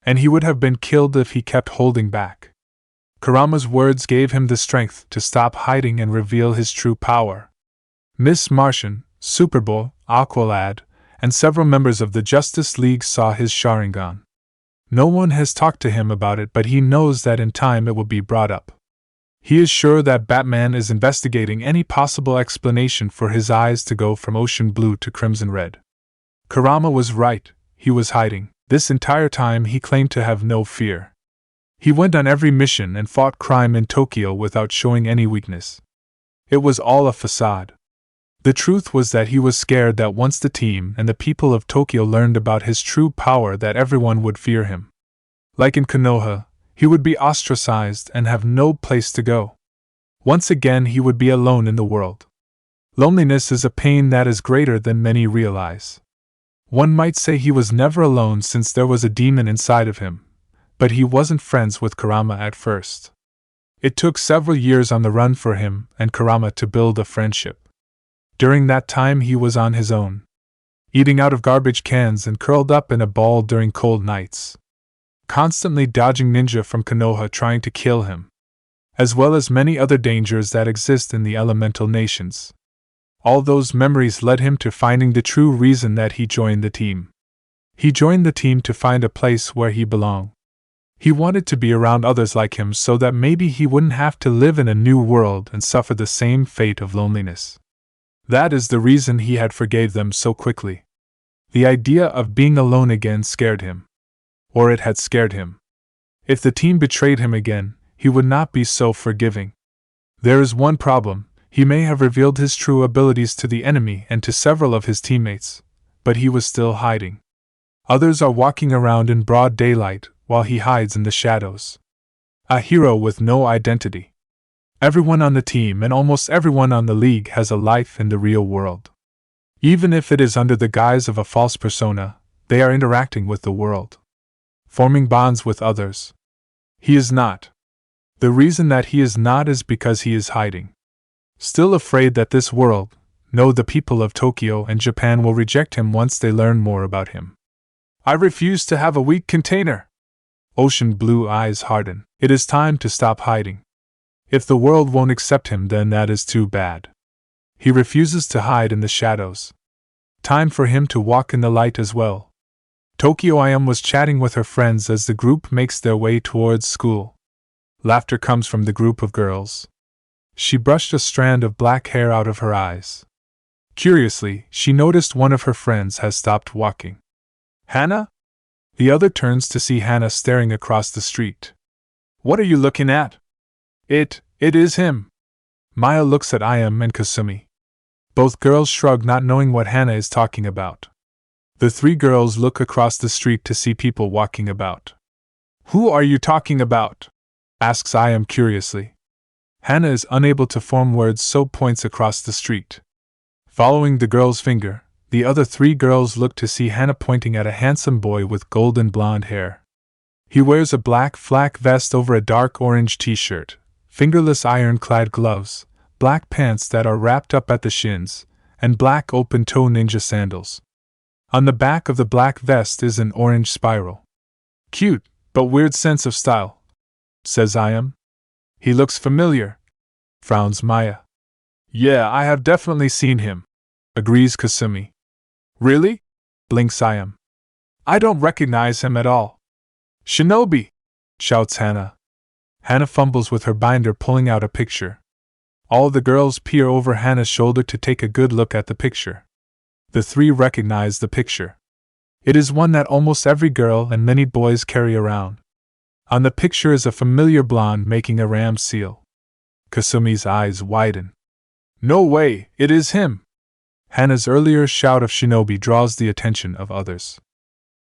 And he would have been killed if he kept holding back. Kurama's words gave him the strength to stop hiding and reveal his true power. Miss Martian, Superboy, Aqualad, and several members of the Justice League saw his Sharingan. No one has talked to him about it, but he knows that in time it will be brought up. He is sure that Batman is investigating any possible explanation for his eyes to go from ocean blue to crimson red. Kurama was right, he was hiding. This entire time he claimed to have no fear. He went on every mission and fought crime in Tokyo without showing any weakness. It was all a facade. The truth was that he was scared that once the team and the people of Tokyo learned about his true power, that everyone would fear him. Like in Konoha, he would be ostracized and have no place to go. Once again he would be alone in the world. Loneliness is a pain that is greater than many realize. One might say he was never alone since there was a demon inside of him, but he wasn't friends with Kurama at first. It took several years on the run for him and Kurama to build a friendship. During that time he was on his own, eating out of garbage cans and curled up in a ball during cold nights, constantly dodging ninja from Konoha trying to kill him, as well as many other dangers that exist in the elemental nations. All those memories led him to finding the true reason that he joined the team. He joined the team to find a place where he belonged. He wanted to be around others like him so that maybe he wouldn't have to live in a new world and suffer the same fate of loneliness. That is the reason he had forgave them so quickly. The idea of being alone again scared him. Or it had scared him. If the team betrayed him again, he would not be so forgiving. There is one problem. He may have revealed his true abilities to the enemy and to several of his teammates, but he was still hiding. Others are walking around in broad daylight, while he hides in the shadows. A hero with no identity. Everyone on the team and almost everyone on the league has a life in the real world. Even if it is under the guise of a false persona, they are interacting with the world, forming bonds with others. He is not. The reason that he is not is because he is hiding. Still afraid that this world, no, the people of Tokyo and Japan will reject him once they learn more about him. I refuse to have a weak container. Ocean blue eyes harden. It is time to stop hiding. If the world won't accept him, then that is too bad. He refuses to hide in the shadows. Time for him to walk in the light as well. Tokyo Ayam was chatting with her friends as the group makes their way towards school. Laughter comes from the group of girls. She brushed a strand of black hair out of her eyes. Curiously, she noticed one of her friends has stopped walking. Hana? The other turns to see Hana staring across the street. What are you looking at? It is him. Maya looks at Ayam and Kasumi. Both girls shrug, not knowing what Hana is talking about. The three girls look across the street to see people walking about. Who are you talking about? Asks Ayam curiously. Hana is unable to form words, so points across the street. Following the girl's finger, the other three girls look to see Hana pointing at a handsome boy with golden blonde hair. He wears a black flak vest over a dark orange t-shirt, fingerless iron-clad gloves, black pants that are wrapped up at the shins, and black open-toe ninja sandals. On the back of the black vest is an orange spiral. Cute, but weird sense of style, says Ayam. He looks familiar, frowns Maya. Yeah, I have definitely seen him, agrees Kasumi. Really? Blinks Ayam. I don't recognize him at all. Shinobi! Shouts Hana. Hana fumbles with her binder, pulling out a picture. All the girls peer over Hana's shoulder to take a good look at the picture. The three recognize the picture. It is one that almost every girl and many boys carry around. On the picture is a familiar blonde making a ram seal. Kasumi's eyes widen. No way, it is him! Hana's earlier shout of Shinobi draws the attention of others.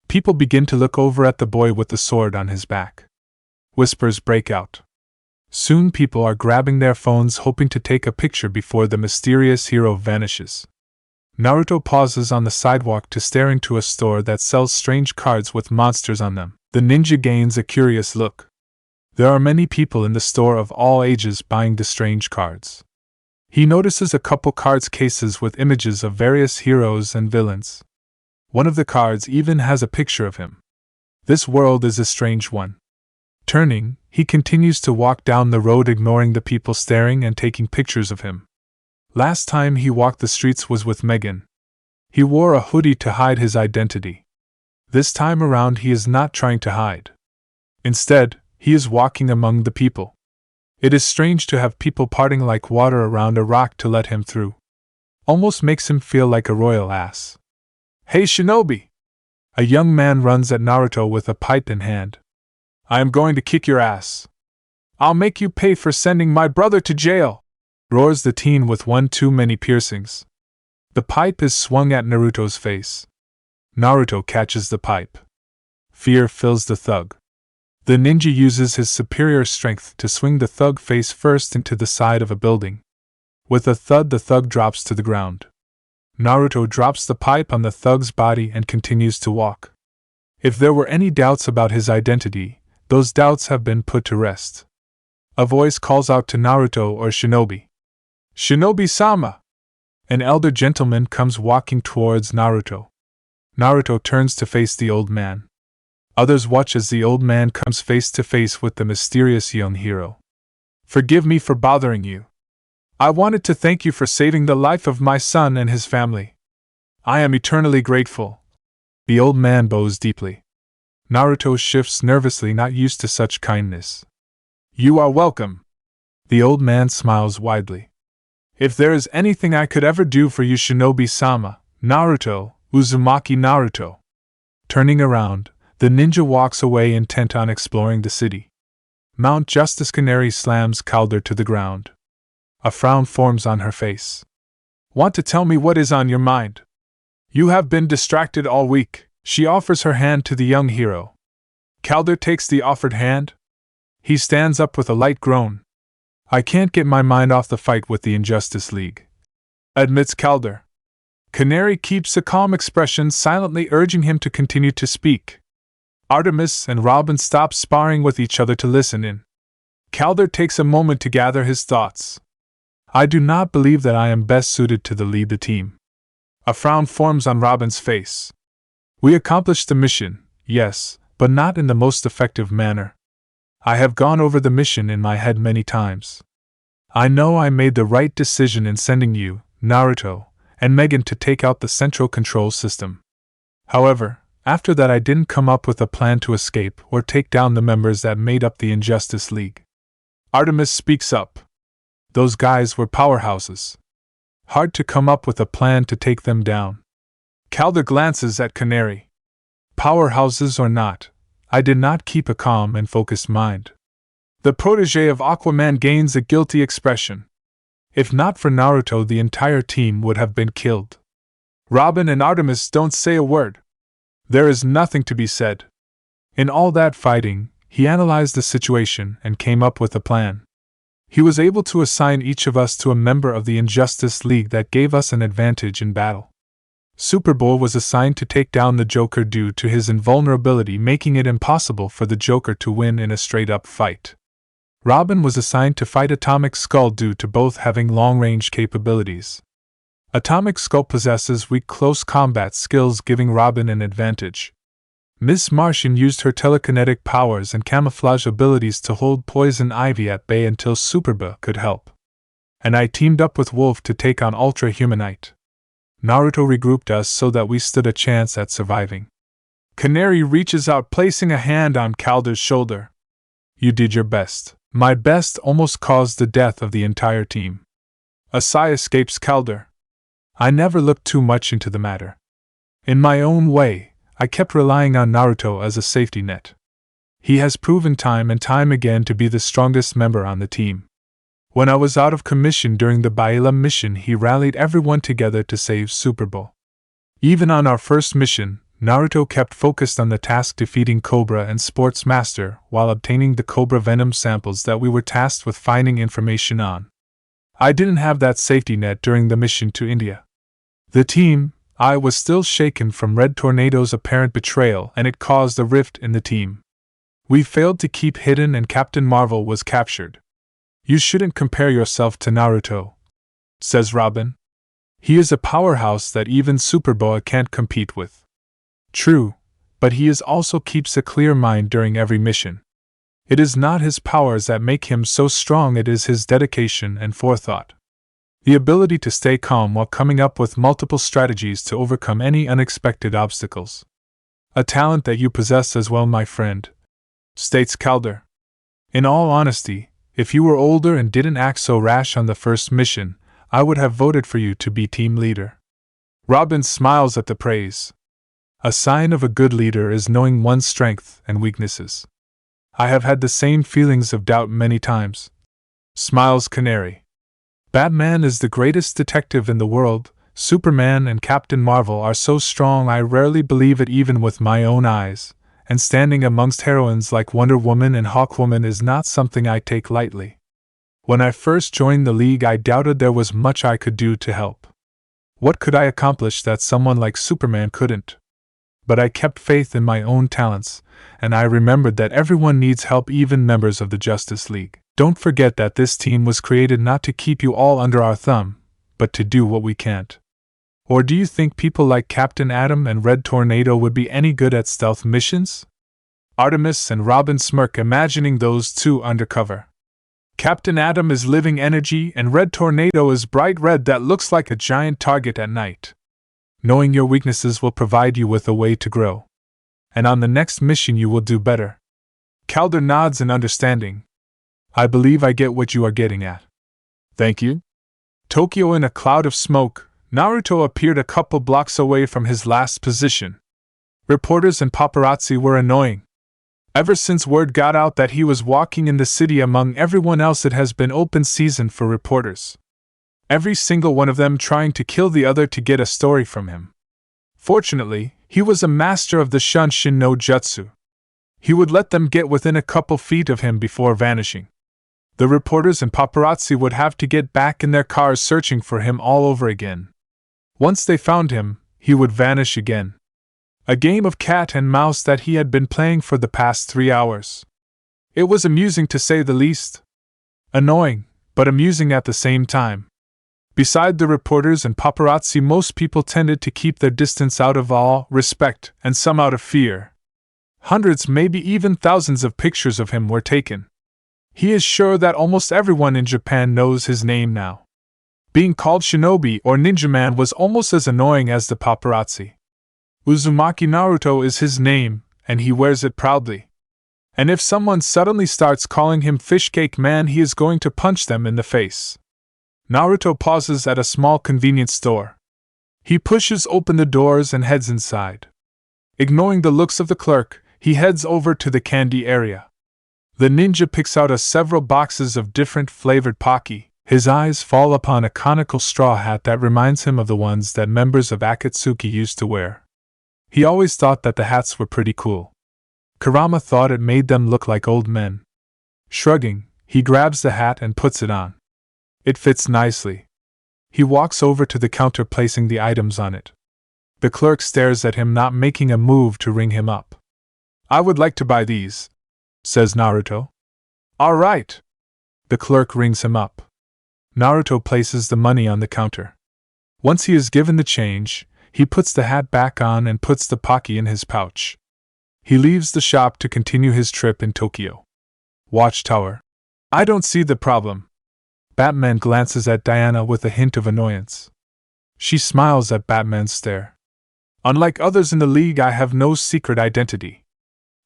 People begin to look over at the boy with the sword on his back. Whispers break out. Soon people are grabbing their phones hoping to take a picture before the mysterious hero vanishes. Naruto pauses on the sidewalk to stare into a store that sells strange cards with monsters on them. The ninja gains a curious look. There are many people in the store of all ages buying the strange cards. He notices a couple cards cases with images of various heroes and villains. One of the cards even has a picture of him. This world is a strange one. Turning, he continues to walk down the road, ignoring the people staring and taking pictures of him. Last time he walked the streets was with Megan. He wore a hoodie to hide his identity. This time around he is not trying to hide. Instead, he is walking among the people. It is strange to have people parting like water around a rock to let him through. Almost makes him feel like a royal ass. Hey Shinobi! A young man runs at Naruto with a pipe in hand. I am going to kick your ass. I'll make you pay for sending my brother to jail! Roars the teen with one too many piercings. The pipe is swung at Naruto's face. Naruto catches the pipe. Fear fills the thug. The ninja uses his superior strength to swing the thug face first into the side of a building. With a thud, the thug drops to the ground. Naruto drops the pipe on the thug's body and continues to walk. If there were any doubts about his identity, those doubts have been put to rest. A voice calls out to Naruto or Shinobi. Shinobi-sama! An elder gentleman comes walking towards Naruto. Naruto turns to face the old man. Others watch as the old man comes face to face with the mysterious young hero. Forgive me for bothering you. I wanted to thank you for saving the life of my son and his family. I am eternally grateful. The old man bows deeply. Naruto shifts nervously, not used to such kindness. You are welcome. The old man smiles widely. If there is anything I could ever do for you, Shinobi-sama, Naruto, Uzumaki Naruto. Turning around, the ninja walks away, intent on exploring the city. Mount Justice Canary slams Calder to the ground. A frown forms on her face. Want to tell me what is on your mind? You have been distracted all week. She offers her hand to the young hero. Calder takes the offered hand. He stands up with a light groan. I can't get my mind off the fight with the Injustice League, admits Calder. Canary keeps a calm expression, silently urging him to continue to speak. Artemis and Robin stop sparring with each other to listen in. Calder takes a moment to gather his thoughts. I do not believe that I am best suited to lead the team. A frown forms on Robin's face. We accomplished the mission, yes, but not in the most effective manner. I have gone over the mission in my head many times. I know I made the right decision in sending you, Naruto, and Megan to take out the central control system. However, after that I didn't come up with a plan to escape or take down the members that made up the Injustice League. Artemis speaks up. Those guys were powerhouses. Hard to come up with a plan to take them down. Calder glances at Canary. Powerhouses or not, I did not keep a calm and focused mind. The protege of Aquaman gains a guilty expression. If not for Naruto, the entire team would have been killed. Robin and Artemis don't say a word. There is nothing to be said. In all that fighting, he analyzed the situation and came up with a plan. He was able to assign each of us to a member of the Injustice League that gave us an advantage in battle. Superboy was assigned to take down the Joker due to his invulnerability, making it impossible for the Joker to win in a straight-up fight. Robin was assigned to fight Atomic Skull due to both having long-range capabilities. Atomic Skull possesses weak close combat skills, giving Robin an advantage. Miss Martian used her telekinetic powers and camouflage abilities to hold Poison Ivy at bay until Superboy could help. And I teamed up with Wolf to take on Ultra Humanite. Naruto regrouped us so that we stood a chance at surviving. Canary reaches out, placing a hand on Calder's shoulder. You did your best. My best almost caused the death of the entire team. A sigh escapes Calder. I never looked too much into the matter. In my own way, I kept relying on Naruto as a safety net. He has proven time and time again to be the strongest member on the team. When I was out of commission during the Baila mission, he rallied everyone together to save Super Bowl. Even on our first mission, Naruto kept focused on the task defeating Cobra and Sports Master while obtaining the Cobra venom samples that we were tasked with finding information on. I didn't have that safety net during the mission to India. The team, I was still shaken from Red Tornado's apparent betrayal, and it caused a rift in the team. We failed to keep hidden and Captain Marvel was captured. You shouldn't compare yourself to Naruto, says Robin. He is a powerhouse that even Superboa can't compete with. True, but he also keeps a clear mind during every mission. It is not his powers that make him so strong, it is his dedication and forethought. The ability to stay calm while coming up with multiple strategies to overcome any unexpected obstacles. A talent that you possess as well, my friend, states Calder. In all honesty, if you were older and didn't act so rash on the first mission, I would have voted for you to be team leader. Robin smiles at the praise. A sign of a good leader is knowing one's strengths and weaknesses. I have had the same feelings of doubt many times, smiles Canary. Batman is the greatest detective in the world. Superman and Captain Marvel are so strong I rarely believe it even with my own eyes. And standing amongst heroines like Wonder Woman and Hawkwoman is not something I take lightly. When I first joined the League, I doubted there was much I could do to help. What could I accomplish that someone like Superman couldn't? But I kept faith in my own talents, and I remembered that everyone needs help, even members of the Justice League. Don't forget that this team was created not to keep you all under our thumb, but to do what we can't. Or do you think people like Captain Atom and Red Tornado would be any good at stealth missions? Artemis and Robin smirk, imagining those two undercover. Captain Atom is living energy and Red Tornado is bright red that looks like a giant target at night. Knowing your weaknesses will provide you with a way to grow. And on the next mission you will do better. Calder nods in understanding. I believe I get what you are getting at. Thank you. Tokyo in a cloud of smoke, Naruto appeared a couple blocks away from his last position. Reporters and paparazzi were annoying. Ever since word got out that he was walking in the city among everyone else, it has been open season for reporters. Every single one of them trying to kill the other to get a story from him. Fortunately, he was a master of the Shunshin no Jutsu. He would let them get within a couple feet of him before vanishing. The reporters and paparazzi would have to get back in their cars searching for him all over again. Once they found him, he would vanish again. A game of cat and mouse that he had been playing for the past 3 hours. It was amusing to say the least. Annoying, but amusing at the same time. Beside the reporters and paparazzi, most people tended to keep their distance out of awe, respect, and some out of fear. Hundreds, maybe even thousands of pictures of him were taken. He is sure that almost everyone in Japan knows his name now. Being called Shinobi or Ninja Man was almost as annoying as the paparazzi. Uzumaki Naruto is his name, and he wears it proudly. And if someone suddenly starts calling him Fishcake Man, he is going to punch them in the face. Naruto pauses at a small convenience store. He pushes open the doors and heads inside. Ignoring the looks of the clerk, he heads over to the candy area. The ninja picks out several boxes of different flavored Pocky. His eyes fall upon a conical straw hat that reminds him of the ones that members of Akatsuki used to wear. He always thought that the hats were pretty cool. Kurama thought it made them look like old men. Shrugging, he grabs the hat and puts it on. It fits nicely. He walks over to the counter, placing the items on it. The clerk stares at him, not making a move to ring him up. I would like to buy these, says Naruto. All right. The clerk rings him up. Naruto places the money on the counter. Once he is given the change, he puts the hat back on and puts the Pocky in his pouch. He leaves the shop to continue his trip in Tokyo. Watchtower. I don't see the problem. Batman glances at Diana with a hint of annoyance. She smiles at Batman's stare. Unlike others in the League, I have no secret identity.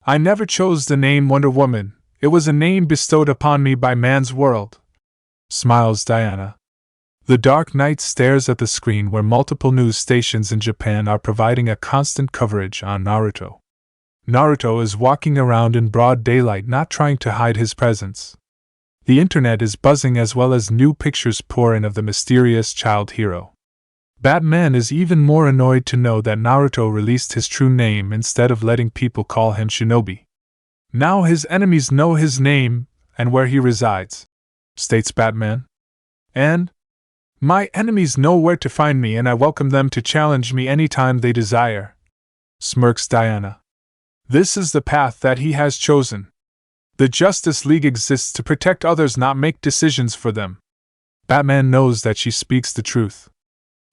I never chose the name Wonder Woman, it was a name bestowed upon me by man's world. Smiles Diana. The Dark Knight stares at the screen where multiple news stations in Japan are providing a constant coverage on Naruto. Naruto is walking around in broad daylight, not trying to hide his presence. The internet is buzzing as well as new pictures pour in of the mysterious child hero. Batman is even more annoyed to know that Naruto released his true name instead of letting people call him Shinobi. Now his enemies know his name and where he resides, states Batman. And my enemies know where to find me, and I welcome them to challenge me anytime they desire, smirks Diana. This is the path that he has chosen. The Justice League exists to protect others, not make decisions for them. Batman knows that she speaks the truth.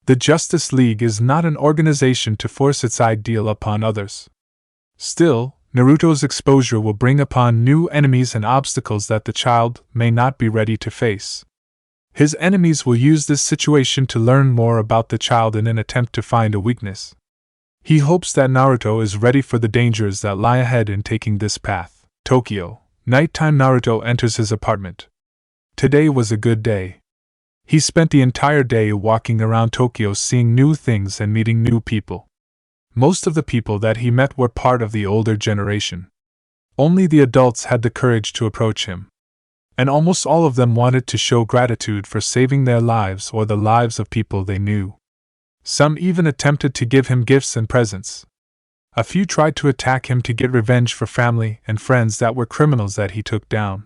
The Justice League is not an organization to force its ideal upon others. Still, Naruto's exposure will bring upon new enemies and obstacles that the child may not be ready to face. His enemies will use this situation to learn more about the child in an attempt to find a weakness. He hopes that Naruto is ready for the dangers that lie ahead in taking this path. Tokyo. Nighttime. Naruto enters his apartment. Today was a good day. He spent the entire day walking around Tokyo, seeing new things and meeting new people. Most of the people that he met were part of the older generation. Only the adults had the courage to approach him. And almost all of them wanted to show gratitude for saving their lives or the lives of people they knew. Some even attempted to give him gifts and presents. A few tried to attack him to get revenge for family and friends that were criminals that he took down.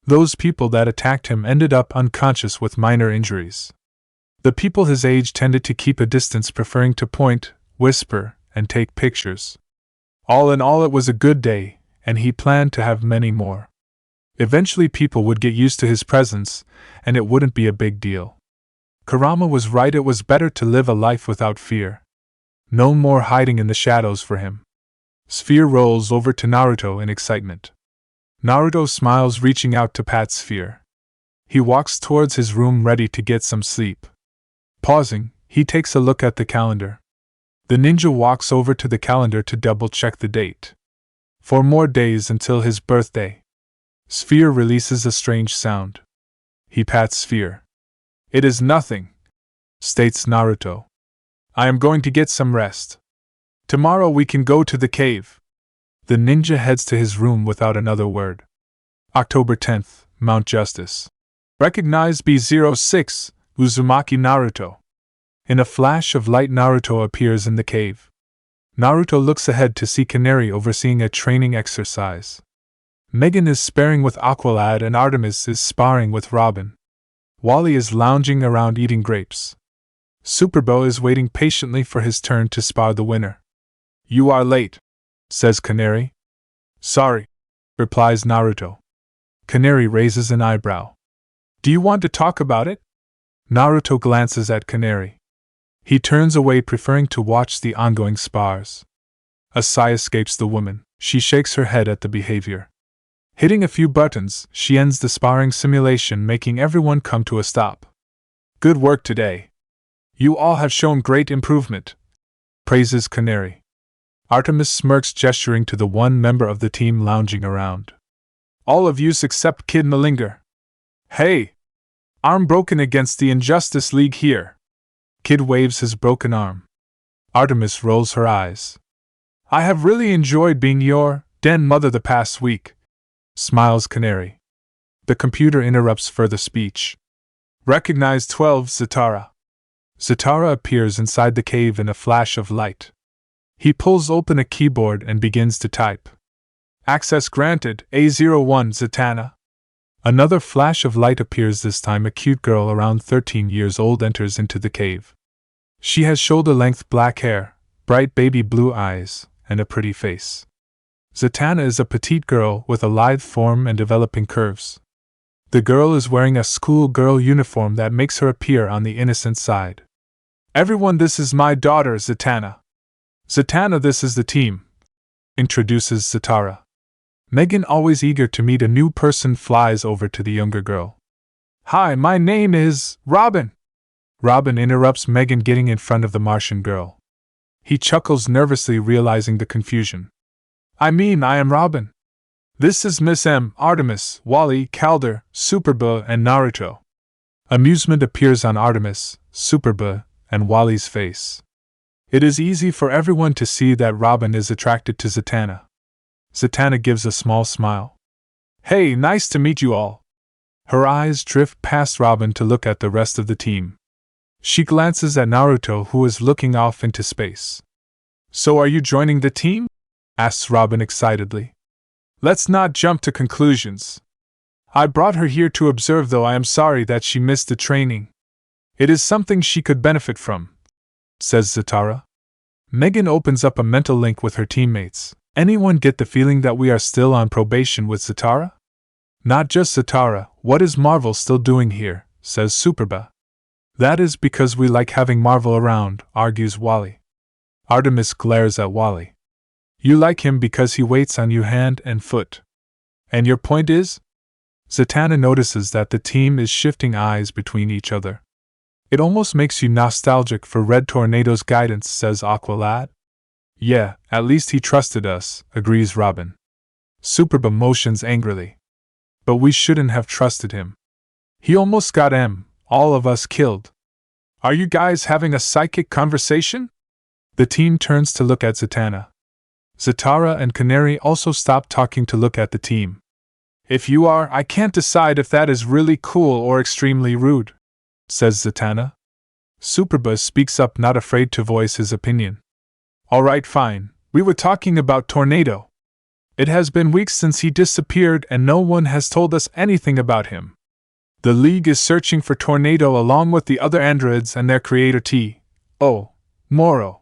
Those people that attacked him ended up unconscious with minor injuries. The people his age tended to keep a distance, preferring to point, whisper, and take pictures. All in all, it was a good day, and he planned to have many more. Eventually people would get used to his presence, and it wouldn't be a big deal. Kurama was right, it was better to live a life without fear. No more hiding in the shadows for him. Sphere rolls over to Naruto in excitement. Naruto smiles, reaching out to pat Sphere. He walks towards his room ready to get some sleep. Pausing, he takes a look at the calendar. The ninja walks over to the calendar to double-check the date. 4 more days until his birthday. Sphere releases a strange sound. He pats Sphere. It is nothing, states Naruto. I am going to get some rest. Tomorrow we can go to the cave. The ninja heads to his room without another word. October 10th, Mount Justice. Recognize B06, Uzumaki Naruto. In a flash of light, Naruto appears in the cave. Naruto looks ahead to see Canary overseeing a training exercise. Megan is sparring with Aqualad and Artemis is sparring with Robin. Wally is lounging around eating grapes. Superbo is waiting patiently for his turn to spar the winner. You are late, says Canary. Sorry, replies Naruto. Canary raises an eyebrow. Do you want to talk about it? Naruto glances at Canary. He turns away, preferring to watch the ongoing spars. A sigh escapes the woman. She shakes her head at the behavior. Hitting a few buttons, she ends the sparring simulation, making everyone come to a stop. Good work today. You all have shown great improvement, praises Canary. Artemis smirks, gesturing to the one member of the team lounging around. All of yous except Kid Malinger. Hey! Arm broken against the Injustice League here. Kid waves his broken arm. Artemis rolls her eyes. I have really enjoyed being your den mother the past week, smiles Canary. The computer interrupts further speech. Recognize 12, Zatara. Zatara appears inside the cave in a flash of light. He pulls open a keyboard and begins to type. Access granted, A01, Zatanna. Another flash of light appears. This time a cute girl around 13 years old enters into the cave. She has shoulder-length black hair, bright baby blue eyes, and a pretty face. Zatanna is a petite girl with a lithe form and developing curves. The girl is wearing a schoolgirl uniform that makes her appear on the innocent side. Everyone, this is my daughter, Zatanna. Zatanna, this is the team, introduces Zatara. Megan, always eager to meet a new person, flies over to the younger girl. Hi, my name is Robin. Robin interrupts Megan, getting in front of the Martian girl. He chuckles nervously, realizing the confusion. I mean, I am Robin. This is Miss M, Artemis, Wally, Calder, Superba, and Naruto. Amusement appears on Artemis, Superba, and Wally's face. It is easy for everyone to see that Robin is attracted to Zatanna. Zatanna gives a small smile. Hey, nice to meet you all. Her eyes drift past Robin to look at the rest of the team. She glances at Naruto, who is looking off into space. So are you joining the team? Asks Robin excitedly. Let's not jump to conclusions. I brought her here to observe, though I am sorry that she missed the training. It is something she could benefit from, says Zatara. Megan opens up a mental link with her teammates. Anyone get the feeling that we are still on probation with Zatara? Not just Zatara, what is Marvel still doing here, says Superba. That is because we like having Marvel around, argues Wally. Artemis glares at Wally. You like him because he waits on you hand and foot. And your point is? Zatanna notices that the team is shifting eyes between each other. It almost makes you nostalgic for Red Tornado's guidance, says Aqualad. Yeah, at least he trusted us, agrees Robin. Superba motions angrily. But we shouldn't have trusted him. He almost got all of us killed. Are you guys having a psychic conversation? The team turns to look at Zatanna. Zatara and Canary also stop talking to look at the team. If you are, I can't decide if that is really cool or extremely rude, says Zatanna. Superba speaks up, not afraid to voice his opinion. Alright, fine. We were talking about Tornado. It has been weeks since he disappeared and no one has told us anything about him. The League is searching for Tornado along with the other androids and their creator T.O. Moro.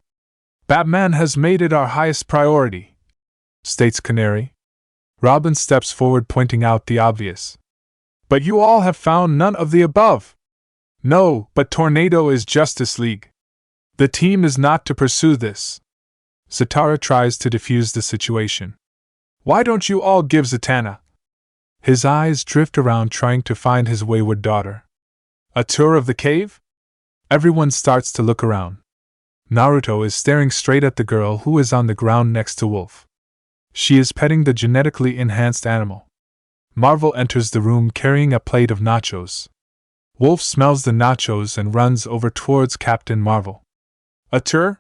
Batman has made it our highest priority, states Canary. Robin steps forward, pointing out the obvious. But you all have found none of the above. No, but Tornado is Justice League. The team is not to pursue this. Zatara tries to defuse the situation. Why don't you all give Zatanna? His eyes drift around, trying to find his wayward daughter. A tour of the cave? Everyone starts to look around. Naruto is staring straight at the girl who is on the ground next to Wolf. She is petting the genetically enhanced animal. Marvel enters the room carrying a plate of nachos. Wolf smells the nachos and runs over towards Captain Marvel. A tour?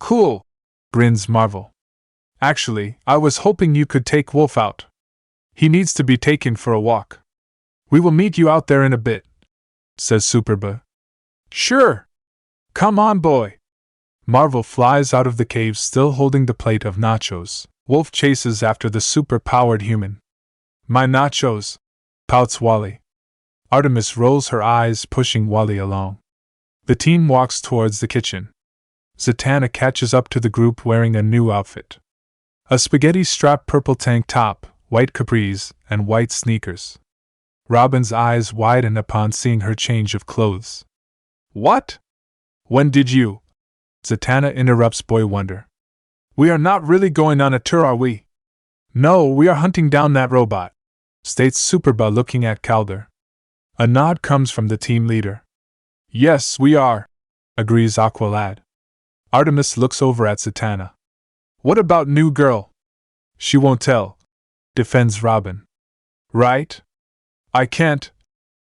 Cool, grins Marvel. Actually, I was hoping you could take Wolf out. He needs to be taken for a walk. We will meet you out there in a bit, says Superba. Sure. Come on, boy. Marvel flies out of the cave, still holding the plate of nachos. Wolf chases after the super-powered human. My nachos, pouts Wally. Artemis rolls her eyes, pushing Wally along. The team walks towards the kitchen. Zatanna catches up to the group wearing a new outfit. A spaghetti-strap purple tank top, white capris, and white sneakers. Robin's eyes widen upon seeing her change of clothes. What? When did you? Zatanna interrupts Boy Wonder. We are not really going on a tour, are we? No, we are hunting down that robot, states Superba, looking at Calder. A nod comes from the team leader. Yes, we are, agrees Aqualad. Artemis looks over at Zatanna. What about new girl? She won't tell, defends Robin. Right? I can't,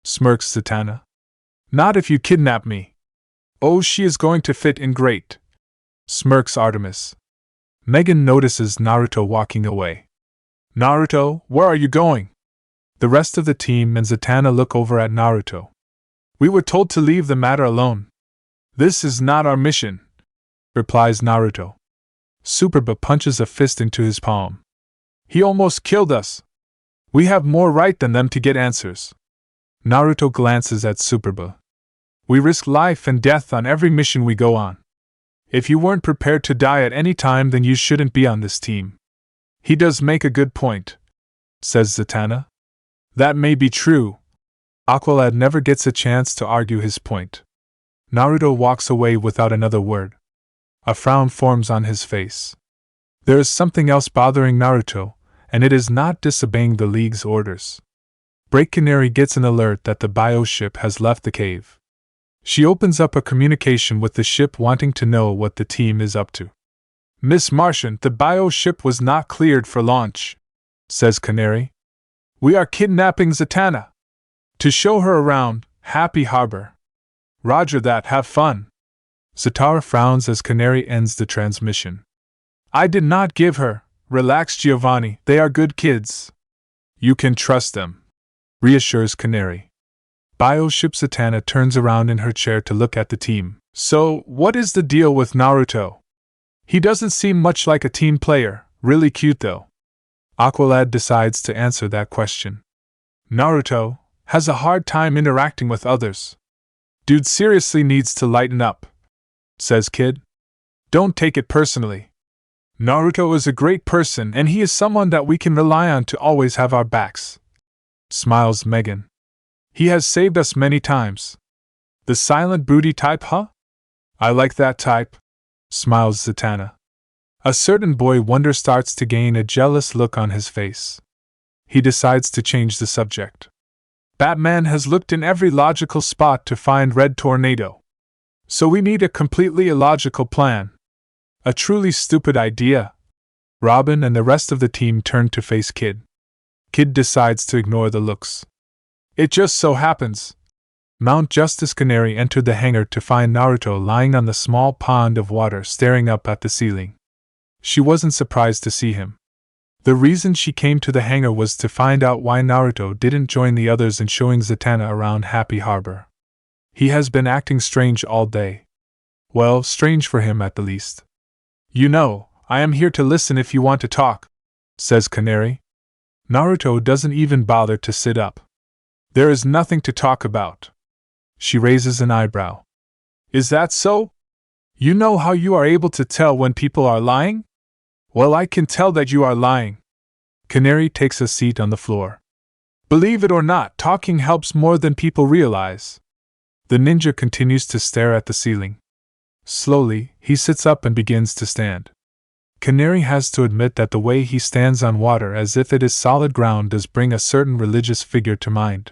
smirks Zatanna. Not if you kidnap me. Oh, she is going to fit in great, smirks Artemis. Megan notices Naruto walking away. Naruto, where are you going? The rest of the team and Zatanna look over at Naruto. We were told to leave the matter alone. This is not our mission, replies Naruto. Superba punches a fist into his palm. He almost killed us. We have more right than them to get answers. Naruto glances at Superba. We risk life and death on every mission we go on. If you weren't prepared to die at any time, then you shouldn't be on this team. He does make a good point, says Zatanna. That may be true. Aqualad never gets a chance to argue his point. Naruto walks away without another word. A frown forms on his face. There is something else bothering Naruto, and it is not disobeying the League's orders. Break Canary gets an alert that the bioship has left the cave. She opens up a communication with the ship wanting to know what the team is up to. Miss Martian, the bio ship was not cleared for launch, says Canary. We are kidnapping Zatanna to show her around Happy Harbor. Roger that, have fun. Zatara frowns as Canary ends the transmission. I did not give her. Relax, Giovanni, they are good kids. You can trust them, reassures Canary. Bioship Zatanna turns around in her chair to look at the team. So, what is the deal with Naruto? He doesn't seem much like a team player, really cute though. Aqualad decides to answer that question. Naruto has a hard time interacting with others. Dude seriously needs to lighten up, says Kid. Don't take it personally. Naruto is a great person and he is someone that we can rely on to always have our backs, smiles Megan. He has saved us many times. The silent broody type, huh? I like that type, smiles Zatanna. A certain boy wonder starts to gain a jealous look on his face. He decides to change the subject. Batman has looked in every logical spot to find Red Tornado. So we need a completely illogical plan. A truly stupid idea. Robin and the rest of the team turn to face Kid. Kid decides to ignore the looks. It just so happens. Mount Justice Canary entered the hangar to find Naruto lying on the small pond of water staring up at the ceiling. She wasn't surprised to see him. The reason she came to the hangar was to find out why Naruto didn't join the others in showing Zatanna around Happy Harbor. He has been acting strange all day. Well, strange for him at the least. You know, I am here to listen if you want to talk, says Canary. Naruto doesn't even bother to sit up. There is nothing to talk about. She raises an eyebrow. Is that so? You know how you are able to tell when people are lying? Well, I can tell that you are lying. Canary takes a seat on the floor. Believe it or not, talking helps more than people realize. The ninja continues to stare at the ceiling. Slowly, he sits up and begins to stand. Canary has to admit that the way he stands on water as if it is solid ground does bring a certain religious figure to mind.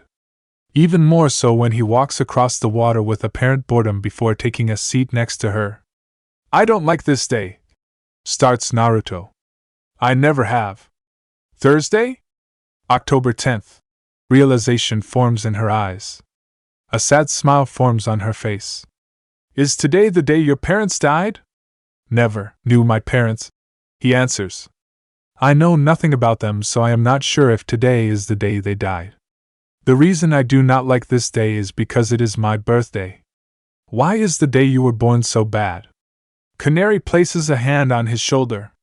Even more so when he walks across the water with apparent boredom before taking a seat next to her. I don't like this day, starts Naruto. I never have. Thursday? October 10th. Realization forms in her eyes. A sad smile forms on her face. Is today the day your parents died? Never knew my parents, he answers. I know nothing about them, so I am not sure if today is the day they died. The reason I do not like this day is because it is my birthday. Why is the day you were born so bad? Canary places a hand on his shoulder.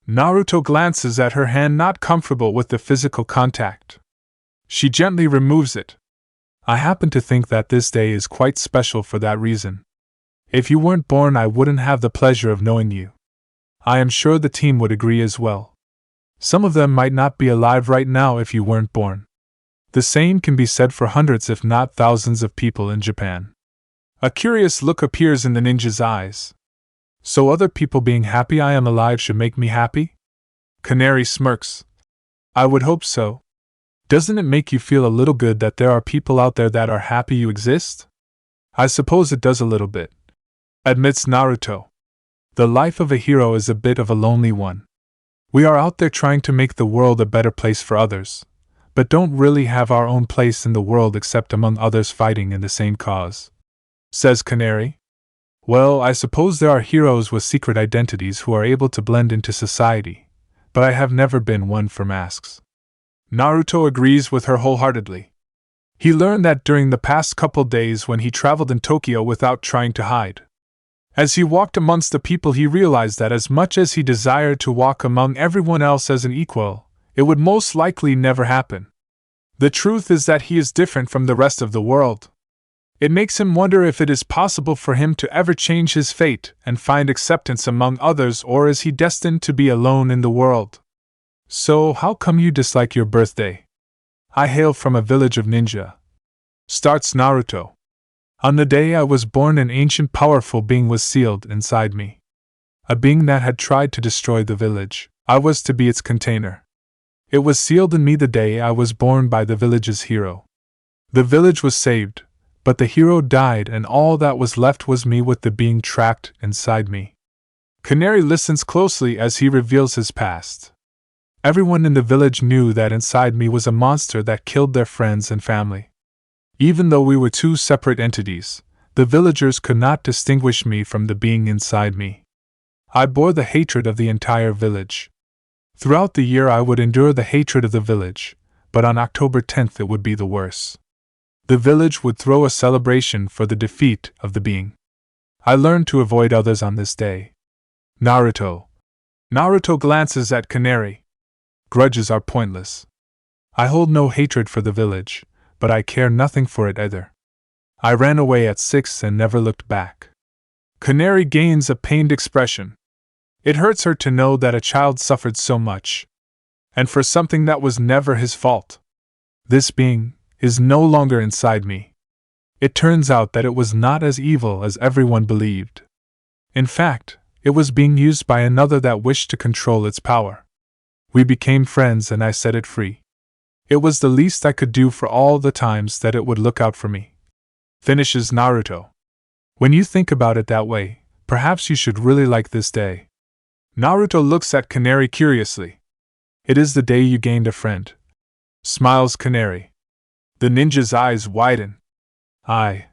Naruto glances at her hand, not comfortable with the physical contact. She gently removes it. I happen to think that this day is quite special for that reason. If you weren't born, I wouldn't have the pleasure of knowing you. I am sure the team would agree as well. Some of them might not be alive right now if you weren't born. The same can be said for hundreds if not thousands of people in Japan. A curious look appears in the ninja's eyes. So other people being happy I am alive should make me happy? Canary smirks. I would hope so. Doesn't it make you feel a little good that there are people out there that are happy you exist? I suppose it does a little bit, admits Naruto. The life of a hero is a bit of a lonely one. We are out there trying to make the world a better place for others, but don't really have our own place in the world except among others fighting in the same cause, says Canary. Well, I suppose there are heroes with secret identities who are able to blend into society, but I have never been one for masks. Naruto agrees with her wholeheartedly. He learned that during the past couple days when he traveled in Tokyo without trying to hide. As he walked amongst the people, he realized that as much as he desired to walk among everyone else as an equal, it would most likely never happen. The truth is that he is different from the rest of the world. It makes him wonder if it is possible for him to ever change his fate and find acceptance among others, or is he destined to be alone in the world? So, how come you dislike your birthday? I hail from a village of ninja, starts Naruto. On the day I was born, an ancient powerful being was sealed inside me. A being that had tried to destroy the village. I was to be its container. It was sealed in me the day I was born by the village's hero. The village was saved, But the hero died, and all that was left was me with the being trapped inside me. Canary listens closely as he reveals his past. Everyone in the village knew that inside me was a monster that killed their friends and family. Even though we were two separate entities, the villagers could not distinguish me from the being inside me. I bore the hatred of the entire village. Throughout the year I would endure the hatred of the village, but on October 10th it would be the worst. The village would throw a celebration for the defeat of the being. I learned to avoid others on this day. Naruto. Naruto glances at Canary. Grudges are pointless. I hold no hatred for the village, but I care nothing for it either. I ran away at 6 and never looked back. Canary gains a pained expression. It hurts her to know that a child suffered so much. And for something that was never his fault. This being is no longer inside me. It turns out that it was not as evil as everyone believed. In fact, it was being used by another that wished to control its power. We became friends and I set it free. It was the least I could do for all the times that it would look out for me. Finishes Naruto. When you think about it that way, perhaps you should really like this day. Naruto looks at Canary curiously. It is the day you gained a friend. Smiles Canary. The ninja's eyes widen. I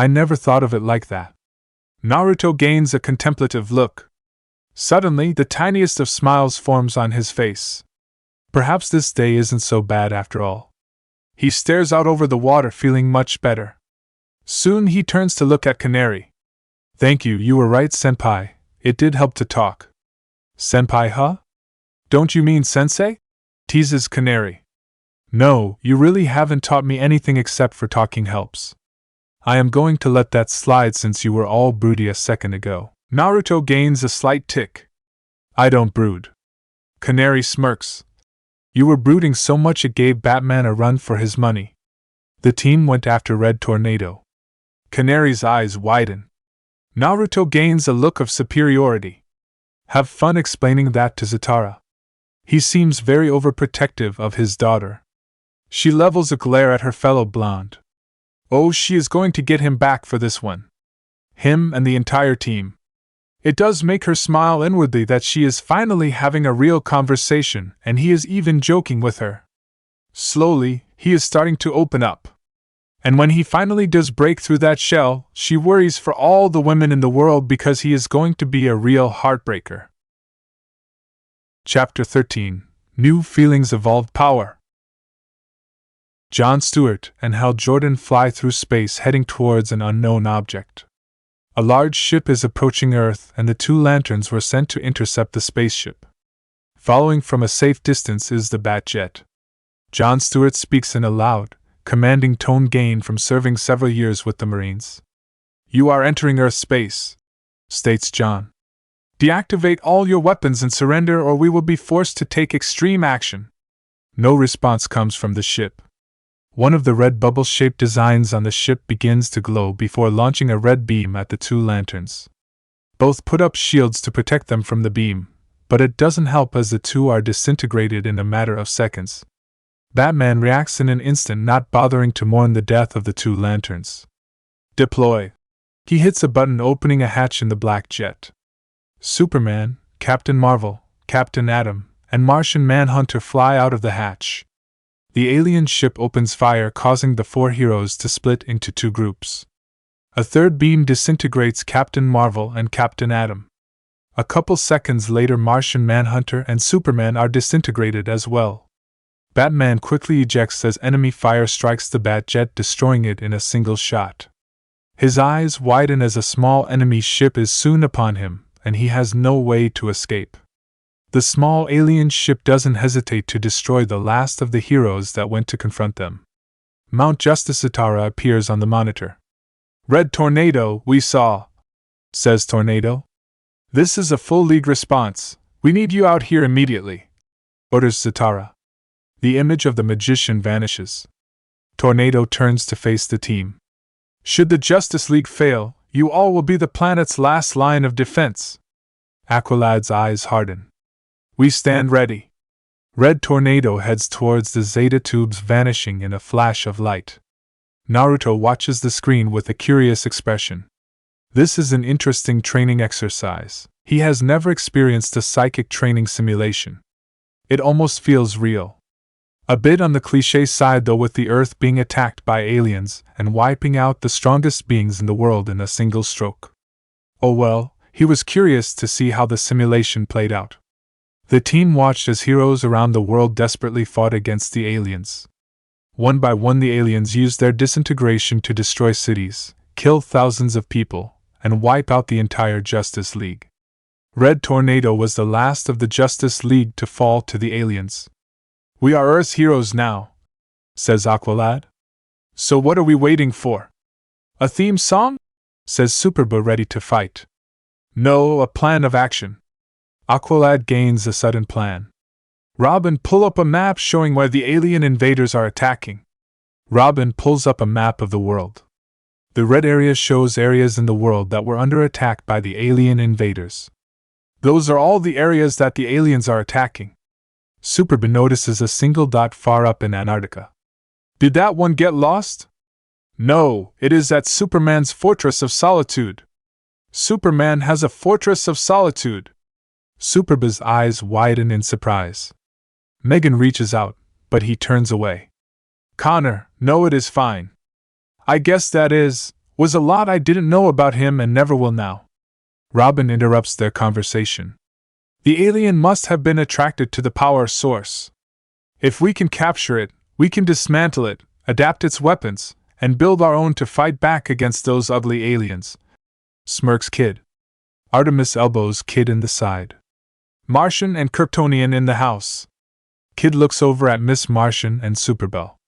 never thought of it like that. Naruto gains a contemplative look. Suddenly, the tiniest of smiles forms on his face. Perhaps this day isn't so bad after all. He stares out over the water, feeling much better. Soon he turns to look at Canary. Thank you, you were right, senpai. It did help to talk. Senpai, huh? Don't you mean sensei? Teases Canary. No, you really haven't taught me anything except for talking helps. I am going to let that slide since you were all broody a second ago. Naruto gains a slight tick. I don't brood. Canary smirks. You were brooding so much it gave Batman a run for his money. The team went after Red Tornado. Canary's eyes widen. Naruto gains a look of superiority. Have fun explaining that to Zatara. He seems very overprotective of his daughter. She levels a glare at her fellow blonde. Oh, she is going to get him back for this one. Him and the entire team. It does make her smile inwardly that she is finally having a real conversation and he is even joking with her. Slowly, he is starting to open up. And when he finally does break through that shell, she worries for all the women in the world because he is going to be a real heartbreaker. Chapter 13. New Feelings Evolved Power. Jon Stewart and Hal Jordan fly through space heading towards an unknown object. A large ship is approaching Earth and the two lanterns were sent to intercept the spaceship. Following from a safe distance is the Batjet. Jon Stewart speaks in a loud, commanding tone gained from serving several years with the Marines. You are entering Earth space, states Jon. Deactivate all your weapons and surrender or we will be forced to take extreme action. No response comes from the ship. One of the red bubble-shaped designs on the ship begins to glow before launching a red beam at the two lanterns. Both put up shields to protect them from the beam, but it doesn't help as the two are disintegrated in a matter of seconds. Batman reacts in an instant, not bothering to mourn the death of the two lanterns. Deploy. He hits a button opening a hatch in the black jet. Superman, Captain Marvel, Captain Atom, and Martian Manhunter fly out of the hatch. The alien ship opens fire, causing the four heroes to split into two groups. A third beam disintegrates Captain Marvel and Captain Atom. A couple seconds later, Martian Manhunter and Superman are disintegrated as well. Batman quickly ejects as enemy fire strikes the Batjet, destroying it in a single shot. His eyes widen as a small enemy ship is soon upon him, and he has no way to escape. The small alien ship doesn't hesitate to destroy the last of the heroes that went to confront them. Mount Justice Zatara appears on the monitor. Red Tornado, we saw, says Tornado. This is a full League response. We need you out here immediately, orders Zatara. The image of the magician vanishes. Tornado turns to face the team. Should the Justice League fail, you all will be the planet's last line of defense. Aqualad's eyes harden. We stand ready. Red Tornado heads towards the Zeta tubes, vanishing in a flash of light. Naruto watches the screen with a curious expression. This is an interesting training exercise. He has never experienced a psychic training simulation. It almost feels real. A bit on the cliché side though, with the Earth being attacked by aliens and wiping out the strongest beings in the world in a single stroke. Oh well, he was curious to see how the simulation played out. The team watched as heroes around the world desperately fought against the aliens. One by one the aliens used their disintegration to destroy cities, kill thousands of people, and wipe out the entire Justice League. Red Tornado was the last of the Justice League to fall to the aliens. "We are Earth's heroes now," says Aqualad. "So what are we waiting for? A theme song?" says Superba, ready to fight. "No, a plan of action." Aqualad gains a sudden plan. "Robin, pull up a map showing where the alien invaders are attacking." Robin pulls up a map of the world. The red area shows areas in the world that were under attack by the alien invaders. "Those are all the areas that the aliens are attacking." Superba notices a single dot far up in Antarctica. "Did that one get lost?" "No, it is at Superman's Fortress of Solitude." "Superman has a Fortress of Solitude." Superba's eyes widen in surprise. Megan reaches out, but he turns away. "Connor, no, it is fine. I guess that was a lot I didn't know about him and never will now." Robin interrupts their conversation. "The alien must have been attracted to the power source. If we can capture it, we can dismantle it, adapt its weapons, and build our own to fight back against those ugly aliens," smirks Kid. Artemis elbows Kid in the side. "Martian and Kryptonian in the house." Kid looks over at Miss Martian and Superbelle.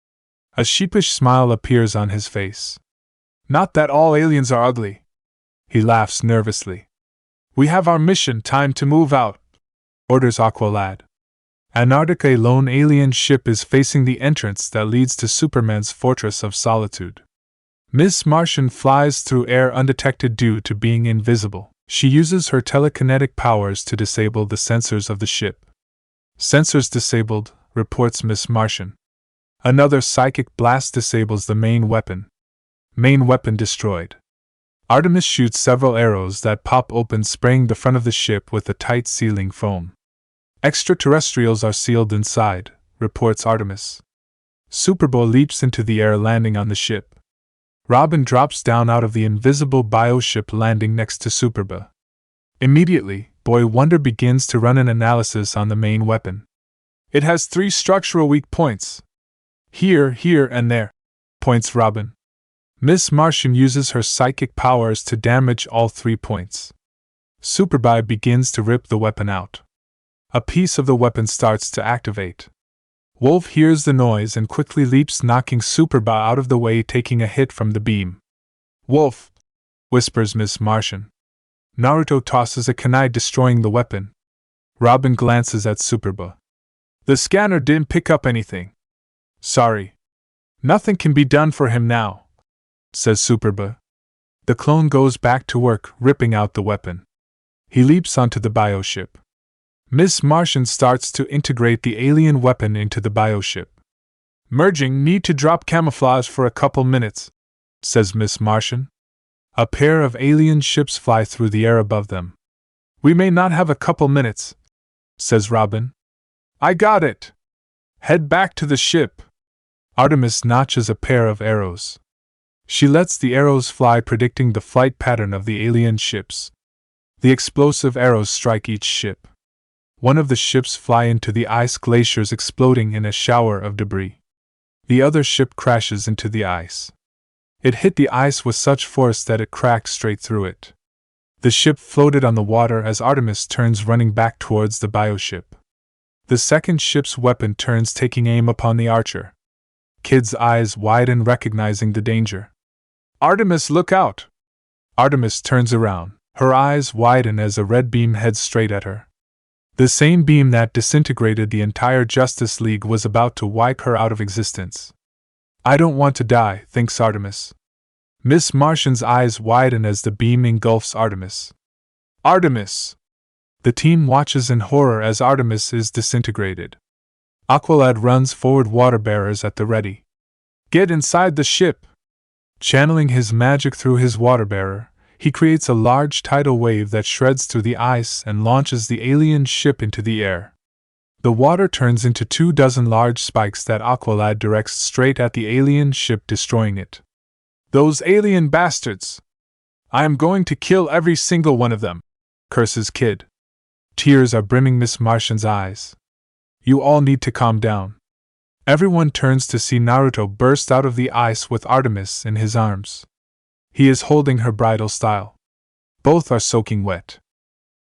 A sheepish smile appears on his face. "Not that all aliens are ugly." He laughs nervously. "We have our mission, time to move out," orders Aqualad. Antarctica, a lone alien ship is facing the entrance that leads to Superman's Fortress of Solitude. Miss Martian flies through air undetected due to being invisible. She uses her telekinetic powers to disable the sensors of the ship. "Sensors disabled," reports Miss Martian. Another psychic blast disables the main weapon. Main weapon destroyed. Artemis shoots several arrows that pop open, spraying the front of the ship with a tight sealing foam. "Extraterrestrials are sealed inside," reports Artemis. Superboy leaps into the air, landing on the ship. Robin drops down out of the invisible bioship, landing next to Superboy. Immediately, Boy Wonder begins to run an analysis on the main weapon. "It has 3 structural weak points. Here, here, and there," points Robin. Miss Martian uses her psychic powers to damage all 3 points. Superboy begins to rip the weapon out. A piece of the weapon starts to activate. Wolf hears the noise and quickly leaps, knocking Superboy out of the way, taking a hit from the beam. "Wolf!" whispers Miss Martian. Naruto tosses a kunai, destroying the weapon. Robin glances at Superboy. "The scanner didn't pick up anything. Sorry. Nothing can be done for him now," says Superboy. The clone goes back to work, ripping out the weapon. He leaps onto the bioship. Miss Martian starts to integrate the alien weapon into the bioship. "Merging, need to drop camouflage for a couple minutes," says Miss Martian. A pair of alien ships fly through the air above them. "We may not have a couple minutes," says Robin. "I got it. Head back to the ship." Artemis notches a pair of arrows. She lets the arrows fly, predicting the flight pattern of the alien ships. The explosive arrows strike each ship. One of the ships fly into the ice glaciers, exploding in a shower of debris. The other ship crashes into the ice. It hit the ice with such force that it cracked straight through it. The ship floated on the water as Artemis turns, running back towards the bioship. The second ship's weapon turns, taking aim upon the archer. Kid's eyes widen, recognizing the danger. "Artemis, look out!" Artemis turns around. Her eyes widen as a red beam heads straight at her. The same beam that disintegrated the entire Justice League was about to wipe her out of existence. "I don't want to die," thinks Artemis. Miss Martian's eyes widen as the beam engulfs Artemis. "Artemis!" The team watches in horror as Artemis is disintegrated. Aqualad runs forward, water bearers at the ready. "Get inside the ship!" Channeling his magic through his water bearer, he creates a large tidal wave that shreds through the ice and launches the alien ship into the air. The water turns into 24 large spikes that Aqualad directs straight at the alien ship, destroying it. "Those alien bastards! I am going to kill every single one of them," curses Kid. Tears are brimming Miss Martian's eyes. "You all need to calm down." Everyone turns to see Naruto burst out of the ice with Artemis in his arms. He is holding her bridal style. Both are soaking wet.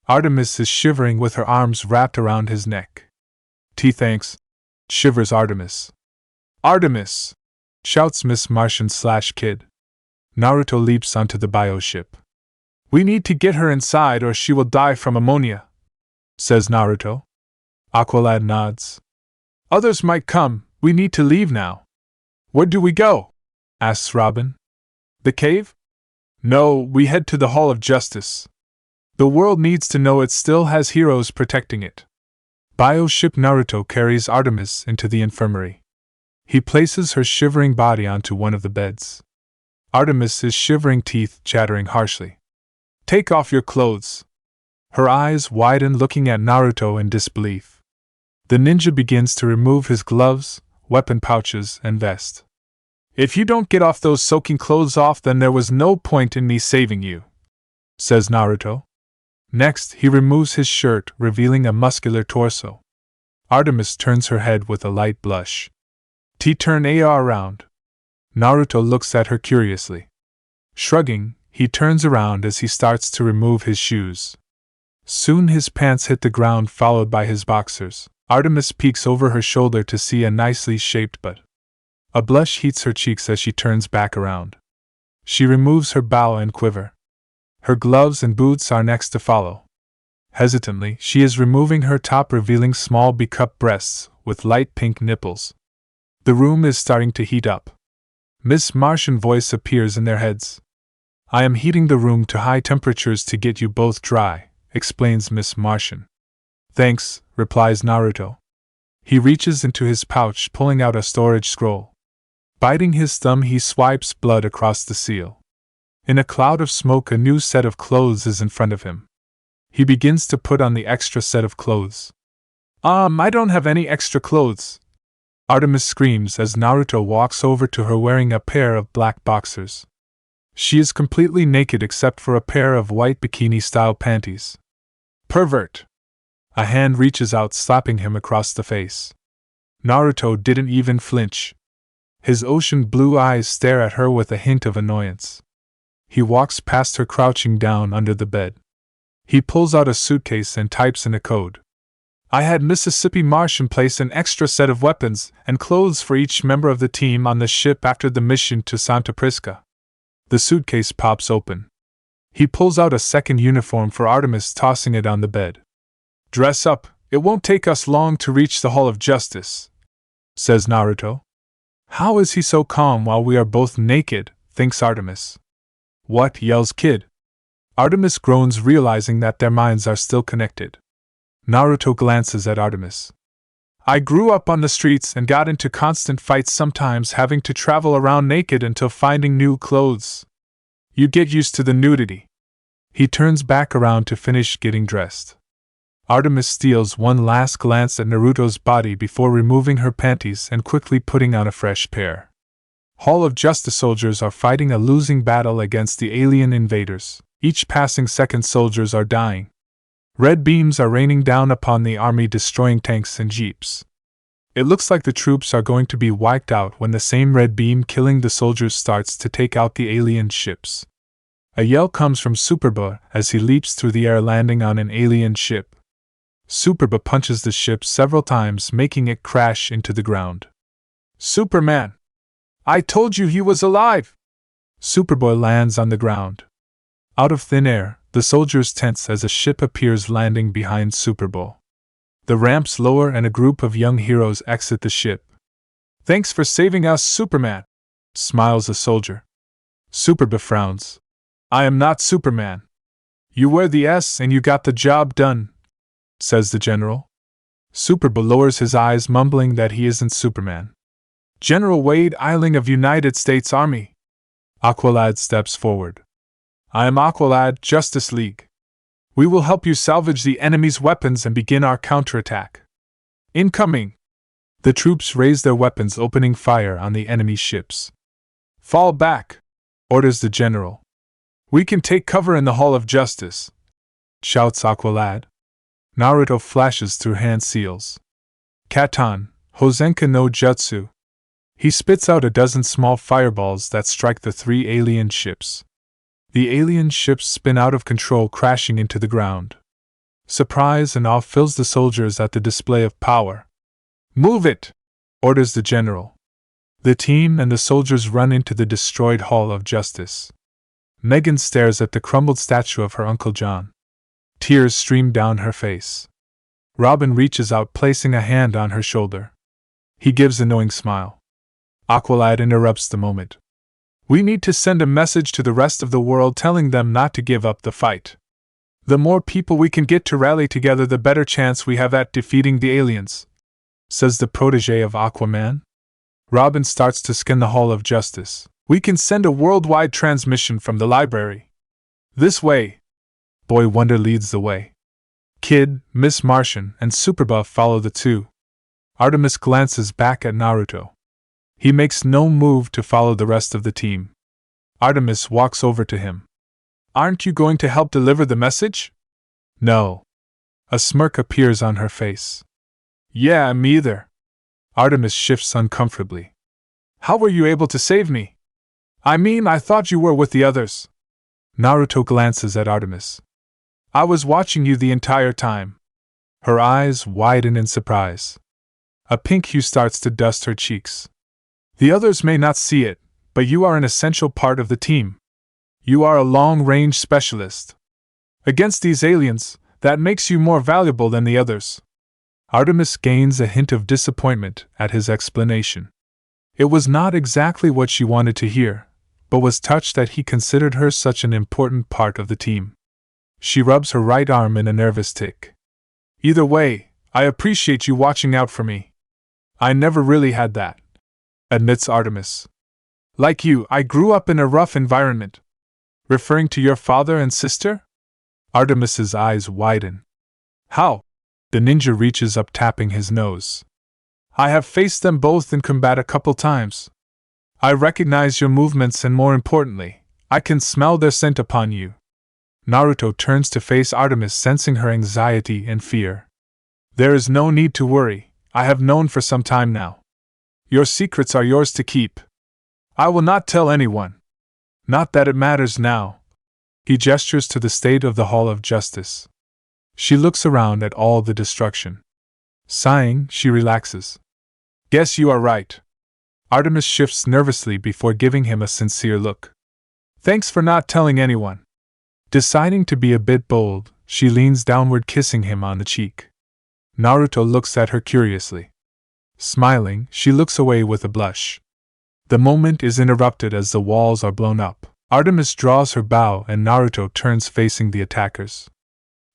Artemis is shivering with her arms wrapped around his neck. "Thanks," shivers Artemis. "Artemis!" shouts Miss Martian/Kid. Naruto leaps onto the bioship. "We need to get her inside or she will die from ammonia," says Naruto. Aqualad nods. "Others might come, we need to leave now." "Where do we go?" asks Robin. "The cave?" "No, we head to the Hall of Justice. The world needs to know it still has heroes protecting it." Bioship Naruto carries Artemis into the infirmary. He places her shivering body onto one of the beds. Artemis is shivering, teeth chattering harshly. "Take off your clothes." Her eyes widen, looking at Naruto in disbelief. The ninja begins to remove his gloves, weapon pouches, and vest. "If you don't get off those soaking clothes off, then there was no point in me saving you," says Naruto. Next, he removes his shirt, revealing a muscular torso. Artemis turns her head with a light blush. Turn AR around." Naruto looks at her curiously. Shrugging, he turns around as he starts to remove his shoes. Soon his pants hit the ground, followed by his boxers. Artemis peeks over her shoulder to see a nicely shaped butt. A blush heats her cheeks as she turns back around. She removes her bow and quiver. Her gloves and boots are next to follow. Hesitantly, she is removing her top, revealing small B-cup breasts with light pink nipples. The room is starting to heat up. Miss Martian voice appears in their heads. "I am heating the room to high temperatures to get you both dry," explains Miss Martian. "Thanks," replies Naruto. He reaches into his pouch, pulling out a storage scroll. Biting his thumb, he swipes blood across the seal. In a cloud of smoke, a new set of clothes is in front of him. He begins to put on the extra set of clothes. I don't have any extra clothes," Artemis screams as Naruto walks over to her wearing a pair of black boxers. She is completely naked except for a pair of white bikini-style panties. "Pervert!" A hand reaches out, slapping him across the face. Naruto didn't even flinch. His ocean blue eyes stare at her with a hint of annoyance. He walks past her, crouching down under the bed. He pulls out a suitcase and types in a code. "I had Mississippi Martian place an extra set of weapons and clothes for each member of the team on the ship after the mission to Santa Prisca." The suitcase pops open. He pulls out a second uniform for Artemis, tossing it on the bed. "Dress up, it won't take us long to reach the Hall of Justice," says Naruto. How is he so calm while we are both naked, thinks Artemis. "What?" yells Kid. Artemis groans, realizing that their minds are still connected. Naruto glances at Artemis. "I grew up on the streets and got into constant fights, sometimes having to travel around naked until finding new clothes. You get used to the nudity." He turns back around to finish getting dressed. Artemis steals one last glance at Naruto's body before removing her panties and quickly putting on a fresh pair. Hall of Justice soldiers are fighting a losing battle against the alien invaders. Each passing second, soldiers are dying. Red beams are raining down upon the army, destroying tanks and jeeps. It looks like the troops are going to be wiped out when the same red beam killing the soldiers starts to take out the alien ships. A yell comes from Superba as he leaps through the air, landing on an alien ship. Superba punches the ship several times, making it crash into the ground. "Superman! I told you he was alive!" Superboy lands on the ground. Out of thin air, the soldiers tense as a ship appears, landing behind Superboy. The ramps lower and a group of young heroes exit the ship. "Thanks for saving us, Superman," smiles a soldier. Superboy frowns. "I am not Superman." "You wear the S and you got the job done," says the general. Superboy lowers his eyes, mumbling that he isn't Superman. "General Wade Eiling of United States Army." Aqualad steps forward. I am Aqualad, Justice League. We will help you salvage the enemy's weapons and begin our counterattack. Incoming! The troops raise their weapons, opening fire on the enemy ships. Fall back, orders the general. We can take cover in the Hall of Justice, shouts Aqualad. Naruto flashes through hand seals. Katan, Hosenka no Jutsu. He spits out a dozen small fireballs that strike the 3 alien ships. The alien ships spin out of control, crashing into the ground. Surprise and awe fills the soldiers at the display of power. Move it! Orders the general. The team and the soldiers run into the destroyed Hall of Justice. Megan stares at the crumbled statue of her Uncle John. Tears stream down her face. Robin reaches out, placing a hand on her shoulder. He gives a knowing smile. Aqualad interrupts the moment. We need to send a message to the rest of the world telling them not to give up the fight. The more people we can get to rally together, the better chance we have at defeating the aliens, says the protege of Aquaman. Robin starts to scan the Hall of Justice. We can send a worldwide transmission from the library. This way. Boy Wonder leads the way. Kid, Miss Martian, and Superbuff follow the two. Artemis glances back at Naruto. He makes no move to follow the rest of the team. Artemis walks over to him. Aren't you going to help deliver the message? No. A smirk appears on her face. Yeah, me either. Artemis shifts uncomfortably. How were you able to save me? I mean, I thought you were with the others. Naruto glances at Artemis. I was watching you the entire time. Her eyes widen in surprise. A pink hue starts to dust her cheeks. The others may not see it, but you are an essential part of the team. You are a long-range specialist. Against these aliens, that makes you more valuable than the others. Artemis gains a hint of disappointment at his explanation. It was not exactly what she wanted to hear, but was touched that he considered her such an important part of the team. She rubs her right arm in a nervous tic. Either way, I appreciate you watching out for me. I never really had that, admits Artemis. Like you, I grew up in a rough environment. Referring to your father and sister? Artemis's eyes widen. How? The ninja reaches up, tapping his nose. I have faced them both in combat a couple times. I recognize your movements and, more importantly, I can smell their scent upon you. Naruto turns to face Artemis, sensing her anxiety and fear. There is no need to worry, I have known for some time now. Your secrets are yours to keep. I will not tell anyone. Not that it matters now. He gestures to the state of the Hall of Justice. She looks around at all the destruction. Sighing, she relaxes. Guess you are right. Artemis shifts nervously before giving him a sincere look. Thanks for not telling anyone. Deciding to be a bit bold, she leans downward, kissing him on the cheek. Naruto looks at her curiously. Smiling, she looks away with a blush. The moment is interrupted as the walls are blown up. Artemis draws her bow and Naruto turns, facing the attackers.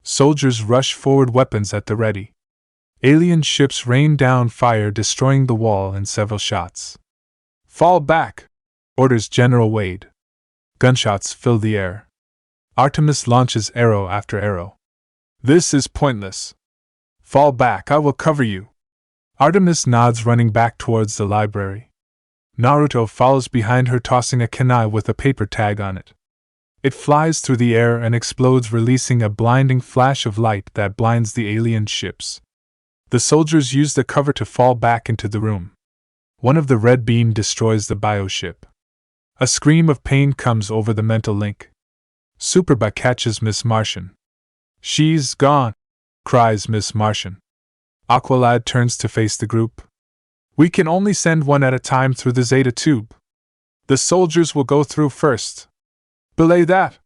Soldiers rush forward, weapons at the ready. Alien ships rain down fire, destroying the wall in several shots. Fall back, orders General Wade. Gunshots fill the air. Artemis launches arrow after arrow. This is pointless. Fall back, I will cover you. Artemis nods, running back towards the library. Naruto follows behind her, tossing a kunai with a paper tag on it. It flies through the air and explodes, releasing a blinding flash of light that blinds the alien ships. The soldiers use the cover to fall back into the room. One of the red beam destroys the bioship. A scream of pain comes over the mental link. Superba catches Miss Martian. She's gone, cries Miss Martian. Aqualad turns to face the group. We can only send one at a time through the Zeta tube. The soldiers will go through first. Belay that.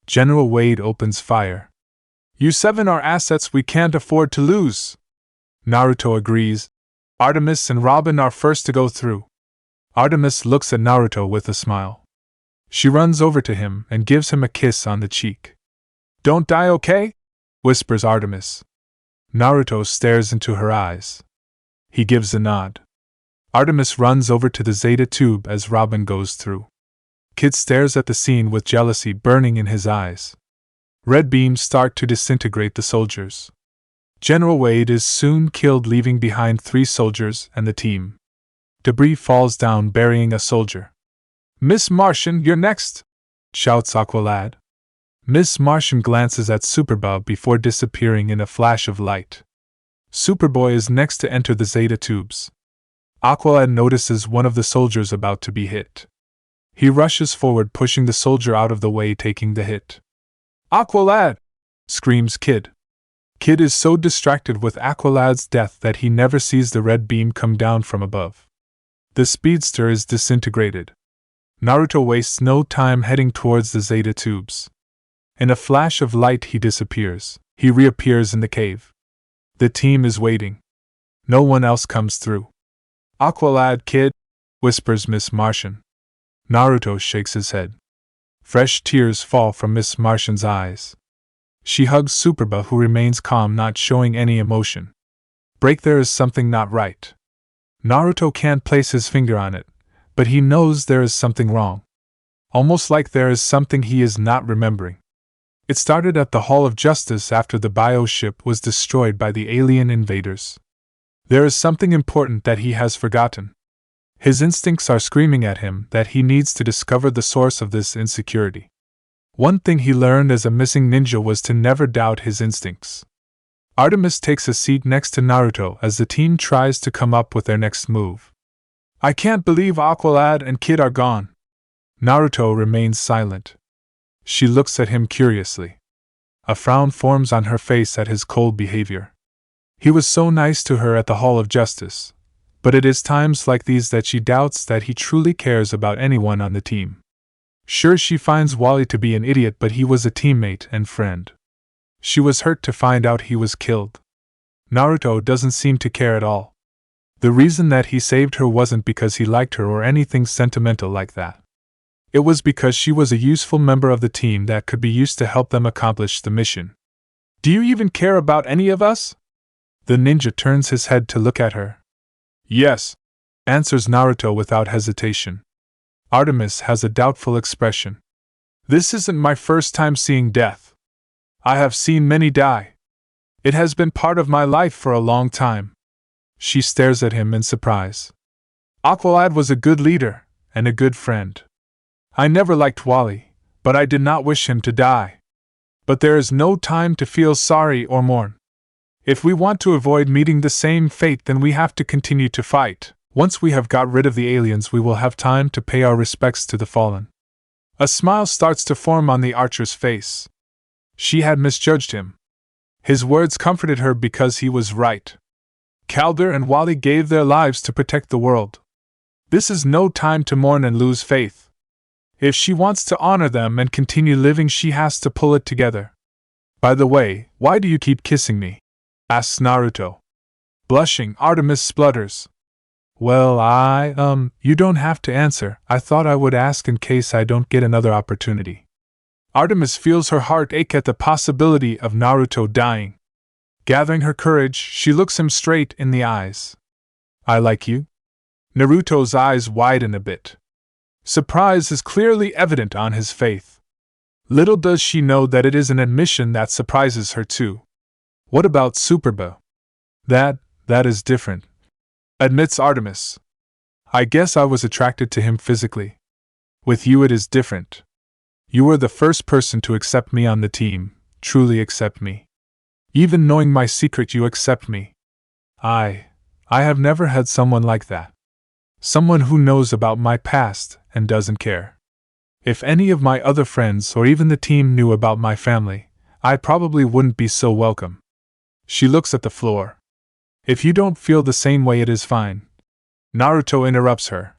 General Wade opens fire. You 7 are assets we can't afford to lose. Naruto agrees. Artemis and Robin are first to go through. Artemis looks at Naruto with a smile. She runs over to him and gives him a kiss on the cheek. Don't die, okay? Whispers Artemis. Naruto stares into her eyes. He gives a nod. Artemis runs over to the Zeta tube as Robin goes through. Kid stares at the scene with jealousy burning in his eyes. Red beams start to disintegrate the soldiers. General Wade is soon killed, leaving behind 3 soldiers and the team. Debris falls down, burying a soldier. "Miss Martian, you're next!" shouts Aqualad. Miss Martian glances at Superboy before disappearing in a flash of light. Superboy is next to enter the Zeta tubes. Aqualad notices one of the soldiers about to be hit. He rushes forward, pushing the soldier out of the way, taking the hit. "Aqualad!" screams Kid. Kid is so distracted with Aqualad's death that he never sees the red beam come down from above. The speedster is disintegrated. Naruto wastes no time heading towards the Zeta tubes. In a flash of light he disappears. He reappears in the cave. The team is waiting. No one else comes through. "Aqualad, Kid," whispers Miss Martian. Naruto shakes his head. Fresh tears fall from Miss Martian's eyes. She hugs Superba, who remains calm, not showing any emotion. Break, there is something not right. Naruto can't place his finger on it, but he knows there is something wrong. Almost like there is something he is not remembering. It started at the Hall of Justice after the bioship was destroyed by the alien invaders. There is something important that he has forgotten. His instincts are screaming at him that he needs to discover the source of this insecurity. One thing he learned as a missing ninja was to never doubt his instincts. Artemis takes a seat next to Naruto as the team tries to come up with their next move. "I can't believe Aqualad and Kid are gone." Naruto remains silent. She looks at him curiously. A frown forms on her face at his cold behavior. He was so nice to her at the Hall of Justice, but it is times like these that she doubts that he truly cares about anyone on the team. Sure, she finds Wally to be an idiot, but he was a teammate and friend. She was hurt to find out he was killed. Naruto doesn't seem to care at all. The reason that he saved her wasn't because he liked her or anything sentimental like that. It was because she was a useful member of the team that could be used to help them accomplish the mission. "Do you even care about any of us?" The ninja turns his head to look at her. "Yes," answers Naruto without hesitation. Artemis has a doubtful expression. "This isn't my first time seeing death. I have seen many die. It has been part of my life for a long time." She stares at him in surprise. "Aqualad was a good leader, and a good friend. I never liked Wally, but I did not wish him to die. But there is no time to feel sorry or mourn. If we want to avoid meeting the same fate, then we have to continue to fight. Once we have got rid of the aliens, we will have time to pay our respects to the fallen." A smile starts to form on the archer's face. She had misjudged him. His words comforted her because he was right. Calder and Wally gave their lives to protect the world. This is no time to mourn and lose faith. If she wants to honor them and continue living, she has to pull it together. "By the way, why do you keep kissing me?" asks Naruto. Blushing, Artemis splutters. "Well, you don't have to answer. I thought I would ask in case I don't get another opportunity." Artemis feels her heart ache at the possibility of Naruto dying. Gathering her courage, she looks him straight in the eyes. "I like you?" Naruto's eyes widen a bit. Surprise is clearly evident on his face. Little does she know that it is an admission that surprises her too. "What about Superba?" That is different," admits Artemis. "I guess I was attracted to him physically. With you it is different. You were the first person to accept me on the team, truly accept me. Even knowing my secret, you accept me. I have never had someone like that. Someone who knows about my past and doesn't care. If any of my other friends or even the team knew about my family, I probably wouldn't be so welcome." She looks at the floor. "If you don't feel the same way, it is fine." Naruto interrupts her.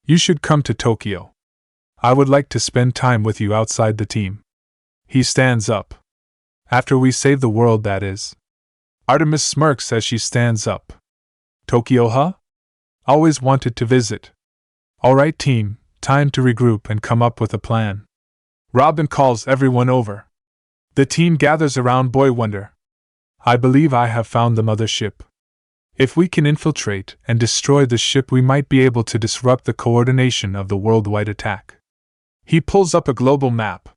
"You should come to Tokyo. I would like to spend time with you outside the team." He stands up. "After we save the world, that is." Artemis smirks as she stands up. "Tokyo, huh? Always wanted to visit." "All right, team, time to regroup and come up with a plan." Robin calls everyone over. The team gathers around Boy Wonder. "I believe I have found the mothership. If we can infiltrate and destroy the ship, we might be able to disrupt the coordination of the worldwide attack." He pulls up a global map.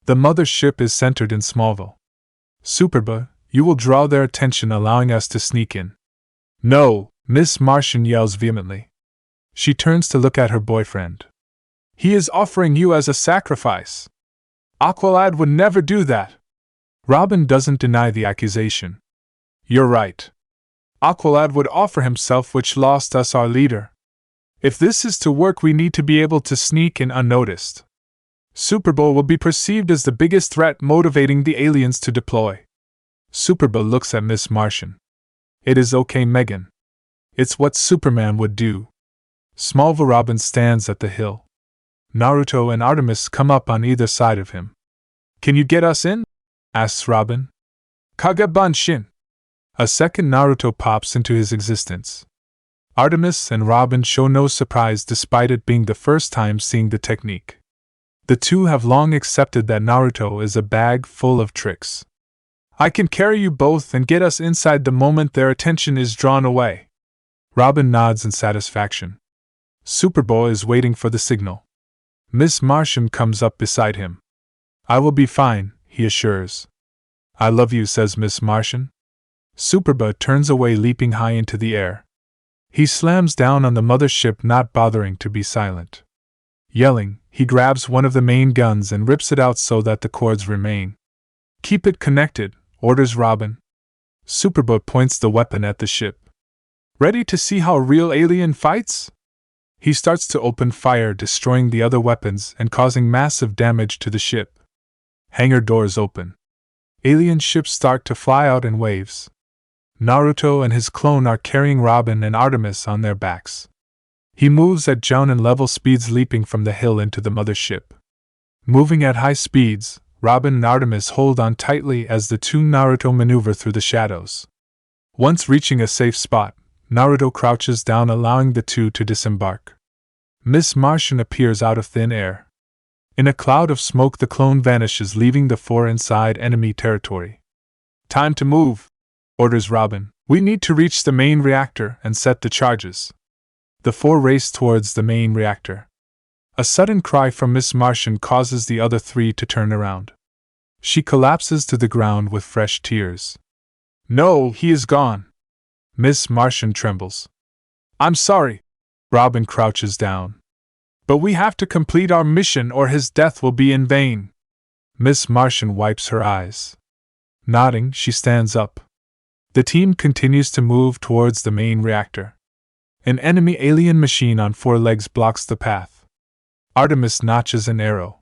The mothership is centered in Smallville. Superba, you will draw their attention, allowing us to sneak in. No, Miss Martian yells vehemently. She turns to look at her boyfriend. He is offering you as a sacrifice. Aqualad would never do that. Robin doesn't deny the accusation. You're right. Aqualad would offer himself, which lost us our leader. If this is to work, we need to be able to sneak in unnoticed. Superbowl will be perceived as the biggest threat, motivating the aliens to deploy. Superbowl looks at Miss Martian. It is okay, Megan. It's what Superman would do. Smallville. Robin stands at the hill. Naruto and Artemis come up on either side of him. Can you get us in? Asks Robin. Kagabanshin. A second Naruto pops into his existence. Artemis and Robin show no surprise despite it being the first time seeing the technique. The two have long accepted that Naruto is a bag full of tricks. I can carry you both and get us inside the moment their attention is drawn away. Robin nods in satisfaction. Superboy is waiting for the signal. Miss Martian comes up beside him. I will be fine, he assures. I love you, says Miss Martian. Superboy turns away, leaping high into the air. He slams down on the mothership, not bothering to be silent. Yelling, he grabs one of the main guns and rips it out so that the cords remain. Keep it connected, orders Robin. Superboy points the weapon at the ship. Ready to see how a real alien fights? He starts to open fire, destroying the other weapons and causing massive damage to the ship. Hangar doors open. Alien ships start to fly out in waves. Naruto and his clone are carrying Robin and Artemis on their backs. He moves at Jounin level speeds, leaping from the hill into the mothership. Moving at high speeds, Robin and Artemis hold on tightly as the two Naruto maneuver through the shadows. Once reaching a safe spot, Naruto crouches down, allowing the two to disembark. Miss Martian appears out of thin air. In a cloud of smoke, the clone vanishes, leaving the four inside enemy territory. Time to move, orders Robin. We need to reach the main reactor and set the charges. The four race towards the main reactor. A sudden cry from Miss Martian causes the other three to turn around. She collapses to the ground with fresh tears. No, he is gone. Miss Martian trembles. I'm sorry. Robin crouches down. But we have to complete our mission or his death will be in vain. Miss Martian wipes her eyes. Nodding, she stands up. The team continues to move towards the main reactor. An enemy alien machine on four legs blocks the path. Artemis notches an arrow.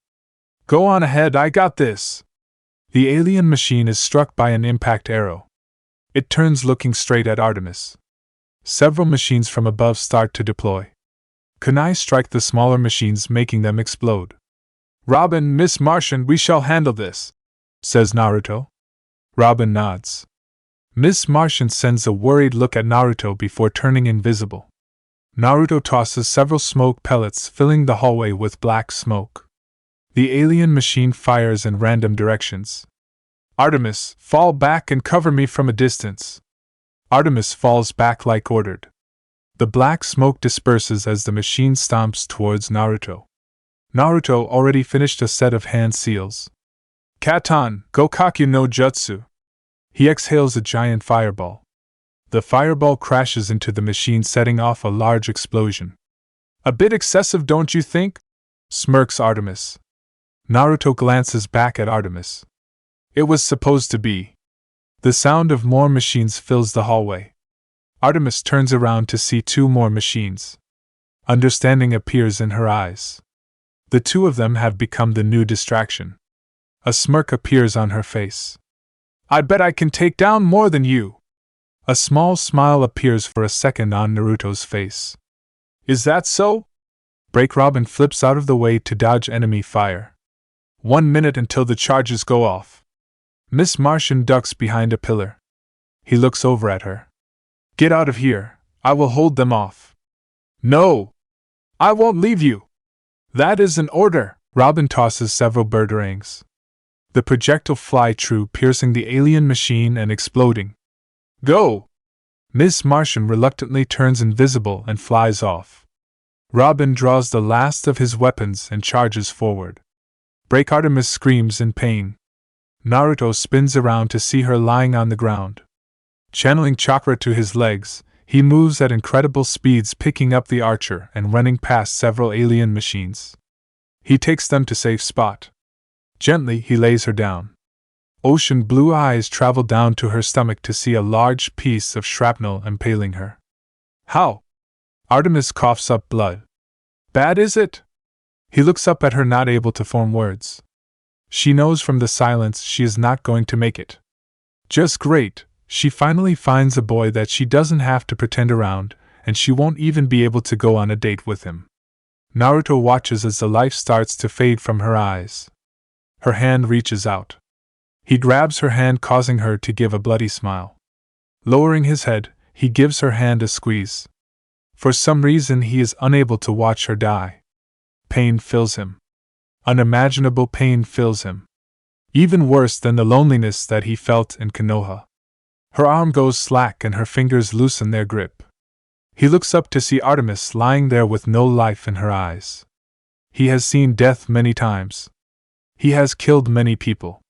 Go on ahead, I got this. The alien machine is struck by an impact arrow. It turns, looking straight at Artemis. Several machines from above start to deploy. Kunai strike the smaller machines, making them explode. Robin, Miss Martian, we shall handle this, says Naruto. Robin nods. Miss Martian sends a worried look at Naruto before turning invisible. Naruto tosses several smoke pellets, filling the hallway with black smoke. The alien machine fires in random directions. Artemis, fall back and cover me from a distance. Artemis falls back like ordered. The black smoke disperses as the machine stomps towards Naruto. Naruto already finished a set of hand seals. Katan, Gokakyu no Jutsu. He exhales a giant fireball. The fireball crashes into the machine, setting off a large explosion. A bit excessive, don't you think? Smirks Artemis. Naruto glances back at Artemis. It was supposed to be. The sound of more machines fills the hallway. Artemis turns around to see two more machines. Understanding appears in her eyes. The two of them have become the new distraction. A smirk appears on her face. I bet I can take down more than you. A small smile appears for a second on Naruto's face. Is that so? Break. Robin flips out of the way to dodge enemy fire. 1 minute until the charges go off. Miss Martian ducks behind a pillar. He looks over at her. Get out of here, I will hold them off. No! I won't leave you! That is an order! Robin tosses several birdarangs. The projectile fly true, piercing the alien machine and exploding. Go! Miss Martian reluctantly turns invisible and flies off. Robin draws the last of his weapons and charges forward. Break! Artemis screams in pain. Naruto spins around to see her lying on the ground. Channeling chakra to his legs, he moves at incredible speeds, picking up the archer and running past several alien machines. He takes them to safe spot. Gently, he lays her down. Ocean blue eyes travel down to her stomach to see a large piece of shrapnel impaling her. How? Artemis coughs up blood. Bad, is it? He looks up at her, not able to form words. She knows from the silence she is not going to make it. Just great, she finally finds a boy that she doesn't have to pretend around, and she won't even be able to go on a date with him. Naruto watches as the life starts to fade from her eyes. Her hand reaches out. He grabs her hand, causing her to give a bloody smile. Lowering his head, he gives her hand a squeeze. For some reason, he is unable to watch her die. Pain fills him. Unimaginable pain fills him. Even worse than the loneliness that he felt in Konoha. Her arm goes slack and her fingers loosen their grip. He looks up to see Artemis lying there with no life in her eyes. He has seen death many times. He has killed many people.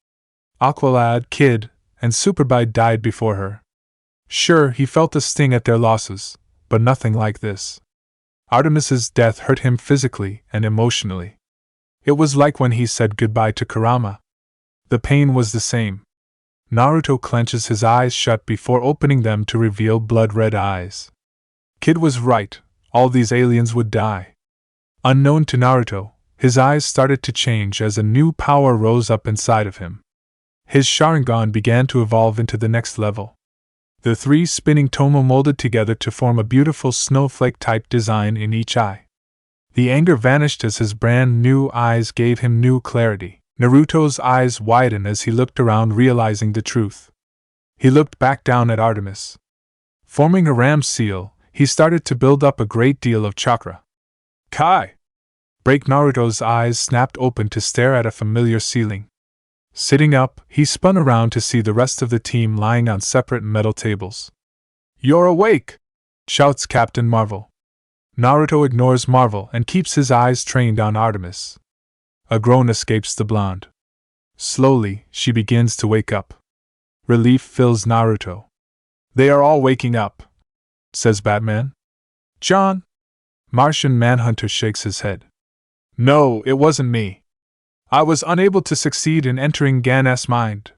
Aqualad, Kid, and Superbite died before her. Sure, he felt a sting at their losses, but nothing like this. Artemis's death hurt him physically and emotionally. It was like when he said goodbye to Kurama. The pain was the same. Naruto clenches his eyes shut before opening them to reveal blood-red eyes. Kid was right, all these aliens would die. Unknown to Naruto, his eyes started to change as a new power rose up inside of him. His Sharingan began to evolve into the next level. The three spinning tomo molded together to form a beautiful snowflake-type design in each eye. The anger vanished as his brand new eyes gave him new clarity. Naruto's eyes widened as he looked around, realizing the truth. He looked back down at Artemis. Forming a ram seal, he started to build up a great deal of chakra. Kai! Break! Naruto's eyes snapped open to stare at a familiar ceiling. Sitting up, he spun around to see the rest of the team lying on separate metal tables. You're awake! Shouts Captain Marvel. Naruto ignores Marvel and keeps his eyes trained on Artemis. A groan escapes the blonde. Slowly, she begins to wake up. Relief fills Naruto. They are all waking up, says Batman. John? Martian Manhunter shakes his head. No, it wasn't me. I was unable to succeed in entering Gan's mind.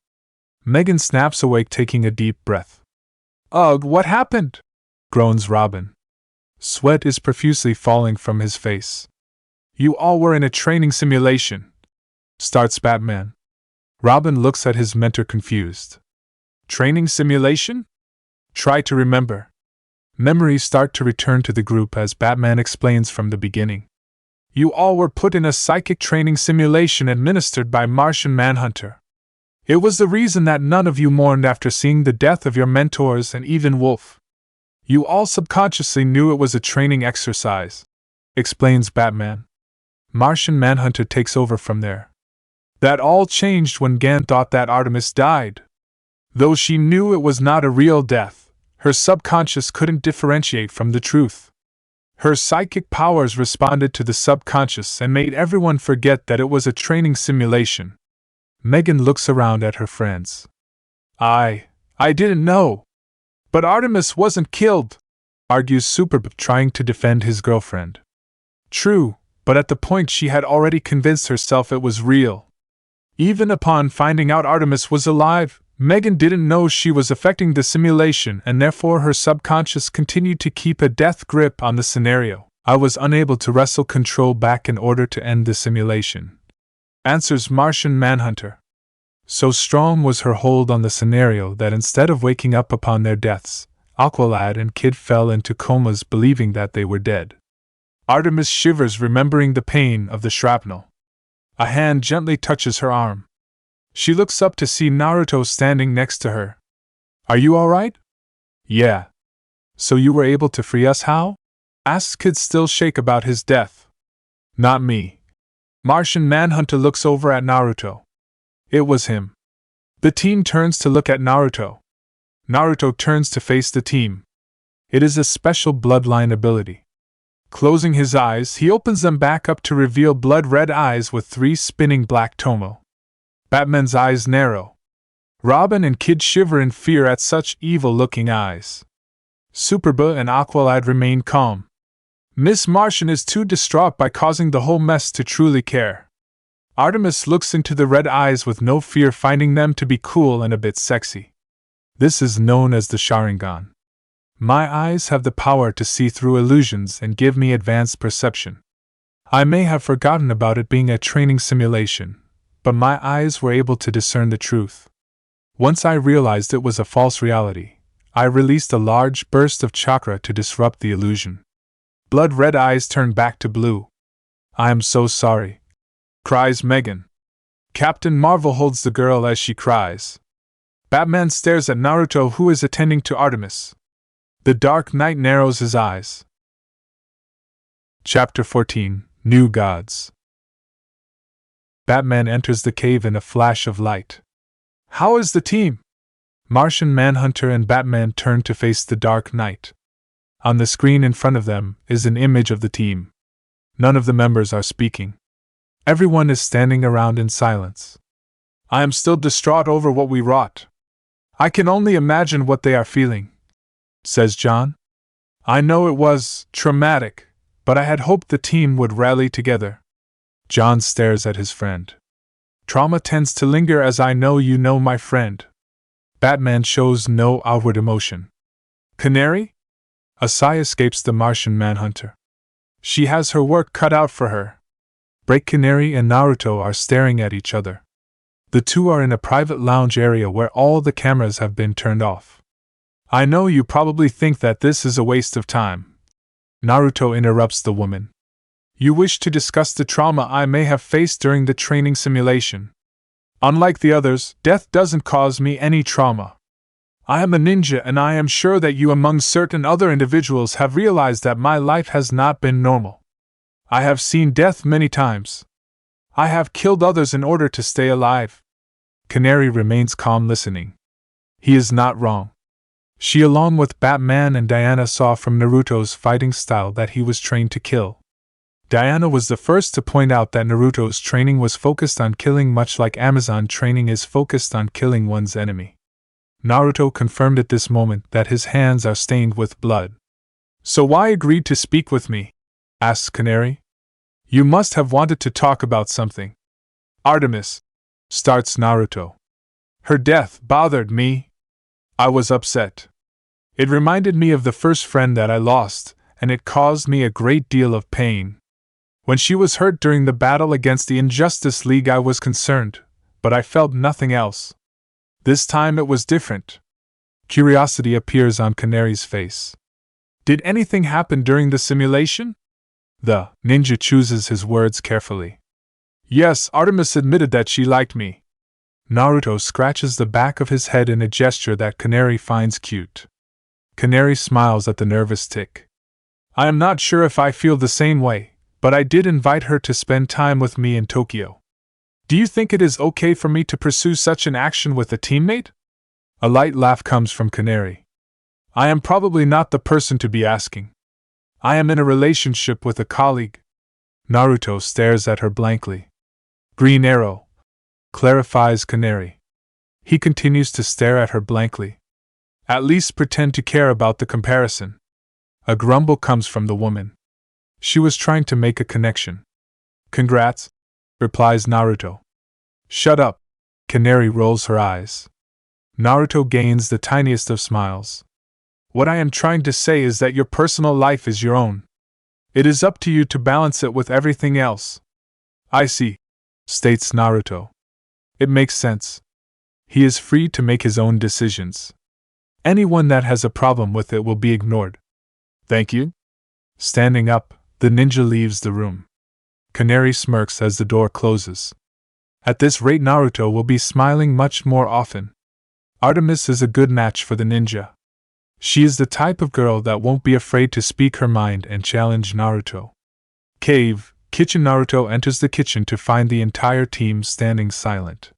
Megan snaps awake, taking a deep breath. Ugh, what happened? Groans Robin. Sweat is profusely falling from his face. You all were in a training simulation, starts Batman. Robin looks at his mentor confused. Training simulation? Try to remember. Memories start to return to the group as Batman explains from the beginning. You all were put in a psychic training simulation administered by Martian Manhunter. It was the reason that none of you mourned after seeing the death of your mentors and even Wolf. You all subconsciously knew it was a training exercise, explains Batman. Martian Manhunter takes over from there. That all changed when Gan thought that Artemis died. Though she knew it was not a real death, her subconscious couldn't differentiate from the truth. Her psychic powers responded to the subconscious and made everyone forget that it was a training simulation. Megan looks around at her friends. I didn't know. But Artemis wasn't killed, argues Superb, trying to defend his girlfriend. True, but at the point she had already convinced herself it was real. Even upon finding out Artemis was alive, Megan didn't know she was affecting the simulation, and therefore her subconscious continued to keep a death grip on the scenario. I was unable to wrestle control back in order to end the simulation, answers Martian Manhunter. So strong was her hold on the scenario that instead of waking up upon their deaths, Aqualad and Kid fell into comas believing that they were dead. Artemis shivers, remembering the pain of the shrapnel. A hand gently touches her arm. She looks up to see Naruto standing next to her. Are you alright? Yeah. So you were able to free us, how? Asks Kid, still shaken about his death. Not me. Martian Manhunter looks over at Naruto. It was him. The team turns to look at Naruto. Naruto turns to face the team. It is a special bloodline ability. Closing his eyes, he opens them back up to reveal blood-red eyes with 3 spinning black tomo. Batman's eyes narrow. Robin and Kid shiver in fear at such evil-looking eyes. Superba and Aqualad remain calm. Miss Martian is too distraught by causing the whole mess to truly care. Artemis looks into the red eyes with no fear, finding them to be cool and a bit sexy. This is known as the Sharingan. My eyes have the power to see through illusions and give me advanced perception. I may have forgotten about it being a training simulation, but my eyes were able to discern the truth. Once I realized it was a false reality, I released a large burst of chakra to disrupt the illusion. Blood-red eyes turn back to blue. I am so sorry, cries Megan. Captain Marvel holds the girl as she cries. Batman stares at Naruto, who is attending to Artemis. The Dark Knight narrows his eyes. Chapter 14: New Gods. Batman enters the cave in a flash of light. How is the team? Martian Manhunter and Batman turn to face the Dark Knight. On the screen in front of them is an image of the team. None of the members are speaking. Everyone is standing around in silence. I am still distraught over what we wrought. I can only imagine what they are feeling, says John. I know it was traumatic, but I had hoped the team would rally together. John stares at his friend. Trauma tends to linger, as I know you know, my friend. Batman shows no outward emotion. Canary? A sigh escapes the Martian Manhunter. She has her work cut out for her. Break Canary and Naruto are staring at each other. The two are in a private lounge area where all the cameras have been turned off. I know you probably think that this is a waste of time. Naruto interrupts the woman. You wish to discuss the trauma I may have faced during the training simulation. Unlike the others, death doesn't cause me any trauma. I am a ninja, and I am sure that you among certain other individuals have realized that my life has not been normal. I have seen death many times. I have killed others in order to stay alive. Canary remains calm, listening. He is not wrong. She, along with Batman and Diana, saw from Naruto's fighting style that he was trained to kill. Diana was the first to point out that Naruto's training was focused on killing, much like Amazon training is focused on killing one's enemy. Naruto confirmed at this moment that his hands are stained with blood. So why agreed to speak with me? Asks Canary. You must have wanted to talk about something. Artemis, starts Naruto. Her death bothered me. I was upset. It reminded me of the first friend that I lost, and it caused me a great deal of pain. When she was hurt during the battle against the Injustice League, I was concerned, but I felt nothing else. This time it was different. Curiosity appears on Canary's face. Did anything happen during the simulation? The ninja chooses his words carefully. Yes, Artemis admitted that she liked me. Naruto scratches the back of his head in a gesture that Canary finds cute. Canary smiles at the nervous tick. I am not sure if I feel the same way, but I did invite her to spend time with me in Tokyo. Do you think it is okay for me to pursue such an action with a teammate? A light laugh comes from Canary. I am probably not the person to be asking. I am in a relationship with a colleague. Naruto stares at her blankly. Green Arrow, clarifies Canary. He continues to stare at her blankly. At least pretend to care about the comparison. A grumble comes from the woman. She was trying to make a connection. Congrats, replies Naruto. Shut up. Canary rolls her eyes. Naruto gains the tiniest of smiles. What I am trying to say is that your personal life is your own. It is up to you to balance it with everything else. I see, states Naruto. It makes sense. He is free to make his own decisions. Anyone that has a problem with it will be ignored. Thank you. Standing up, the ninja leaves the room. Canary smirks as the door closes. At this rate, Naruto will be smiling much more often. Artemis is a good match for the ninja. She is the type of girl that won't be afraid to speak her mind and challenge Naruto. Cave, kitchen. Naruto enters the kitchen to find the entire team standing silent.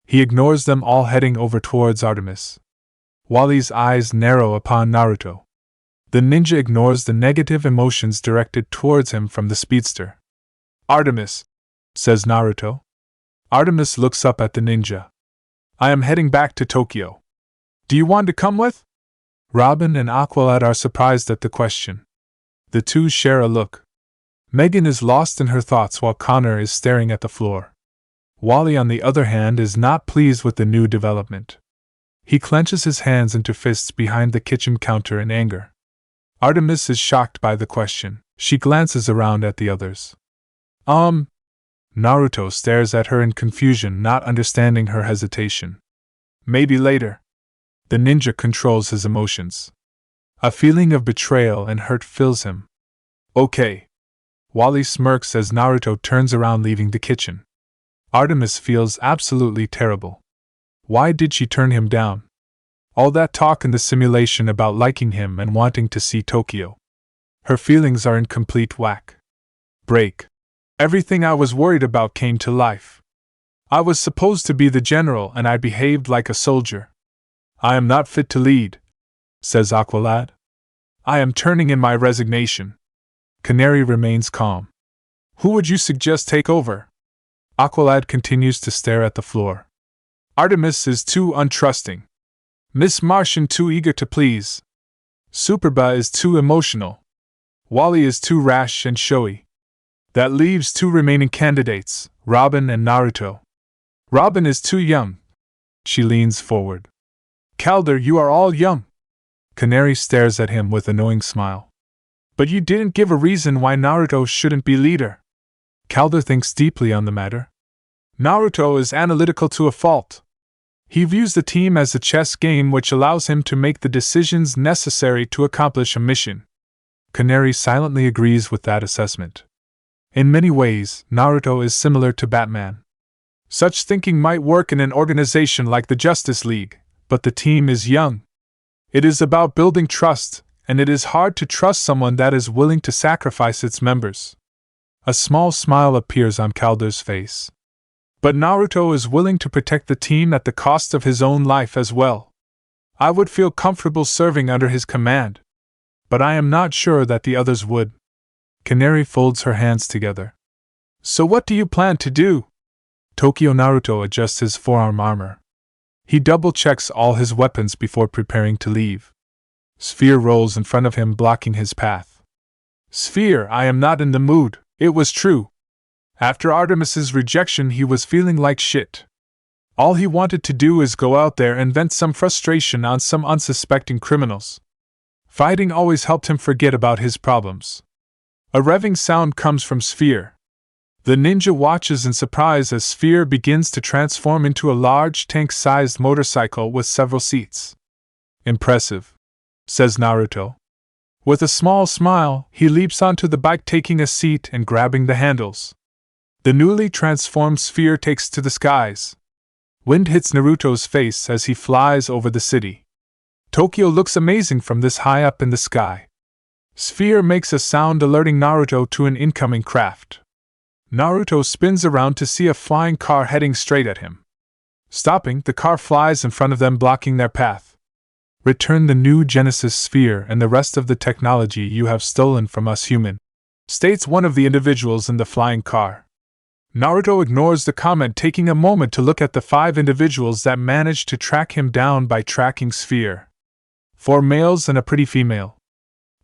He ignores them all, heading over towards Artemis. Wally's eyes narrow upon Naruto. The ninja ignores the negative emotions directed towards him from the speedster. Artemis, says Naruto. Artemis looks up at the ninja. I am heading back to Tokyo. Do you want to come with? Robin and Aqualad are surprised at the question. The two share a look. Megan is lost in her thoughts while Connor is staring at the floor. Wally, on the other hand, is not pleased with the new development. He clenches his hands into fists behind the kitchen counter in anger. Artemis is shocked by the question. She glances around at the others. Naruto stares at her in confusion, not understanding her hesitation. Maybe later. The ninja controls his emotions. A feeling of betrayal and hurt fills him. Okay. Wally smirks as Naruto turns around, leaving the kitchen. Artemis feels absolutely terrible. Why did she turn him down? All that talk in the simulation about liking him and wanting to see Tokyo. Her feelings are in complete whack. Break. Everything I was worried about came to life. I was supposed to be the general and I behaved like a soldier. I am not fit to lead, says Aqualad. I am turning in my resignation. Canary remains calm. Who would you suggest take over? Aqualad continues to stare at the floor. Artemis is too untrusting. Miss Martian too eager to please. Superba is too emotional. Wally is too rash and showy. That leaves two remaining candidates, Robin and Naruto. Robin is too young. She leans forward. Calder, you are all young. Canary stares at him with an annoying smile. But you didn't give a reason why Naruto shouldn't be leader. Calder thinks deeply on the matter. Naruto is analytical to a fault. He views the team as a chess game which allows him to make the decisions necessary to accomplish a mission. Canary silently agrees with that assessment. In many ways, Naruto is similar to Batman. Such thinking might work in an organization like the Justice League, but the team is young. It is about building trust, and it is hard to trust someone that is willing to sacrifice its members. A small smile appears on Calder's face. But Naruto is willing to protect the team at the cost of his own life as well. I would feel comfortable serving under his command. But I am not sure that the others would. Canary folds her hands together. So what do you plan to do? Tokyo Naruto adjusts his forearm armor. He double-checks all his weapons before preparing to leave. Sphere rolls in front of him, blocking his path. Sphere, I am not in the mood. It was true. After Artemis's rejection, he was feeling like shit. All he wanted to do is go out there and vent some frustration on some unsuspecting criminals. Fighting always helped him forget about his problems. A revving sound comes from Sphere. The ninja watches in surprise as Sphere begins to transform into a large tank-sized motorcycle with several seats. Impressive, says Naruto. With a small smile, he leaps onto the bike, taking a seat and grabbing the handles. The newly transformed Sphere takes to the skies. Wind hits Naruto's face as he flies over the city. Tokyo looks amazing from this high up in the sky. Sphere makes a sound alerting Naruto to an incoming craft. Naruto spins around to see a flying car heading straight at him. Stopping, the car flies in front of them, blocking their path. Return the new Genesis Sphere and the rest of the technology you have stolen from us human, states one of the individuals in the flying car. Naruto ignores the comment, taking a moment to look at the 5 individuals that managed to track him down by tracking Sphere. 4 males and a pretty female.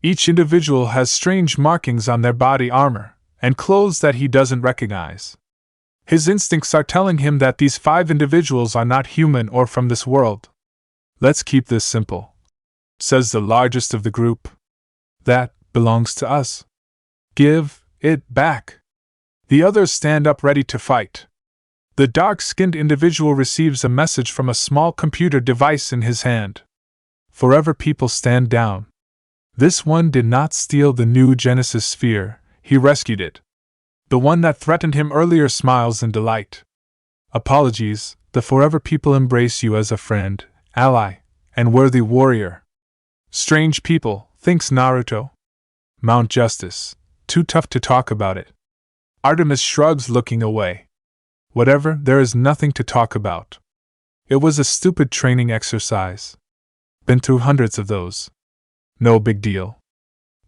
Each individual has strange markings on their body armor and clothes that he doesn't recognize. His instincts are telling him that these 5 individuals are not human or from this world. Let's keep this simple, says the largest of the group. That belongs to us. Give it back. The others stand up ready to fight. The dark-skinned individual receives a message from a small computer device in his hand. Forever people stand down. This one did not steal the new Genesis Sphere, he rescued it. The one that threatened him earlier smiles in delight. Apologies, the Forever people embrace you as a friend, ally, and worthy warrior. Strange people, thinks Naruto. Mount Justice, too tough to talk about it. Artemis shrugs, looking away. Whatever, there is nothing to talk about. It was a stupid training exercise. Been through hundreds of those. No big deal.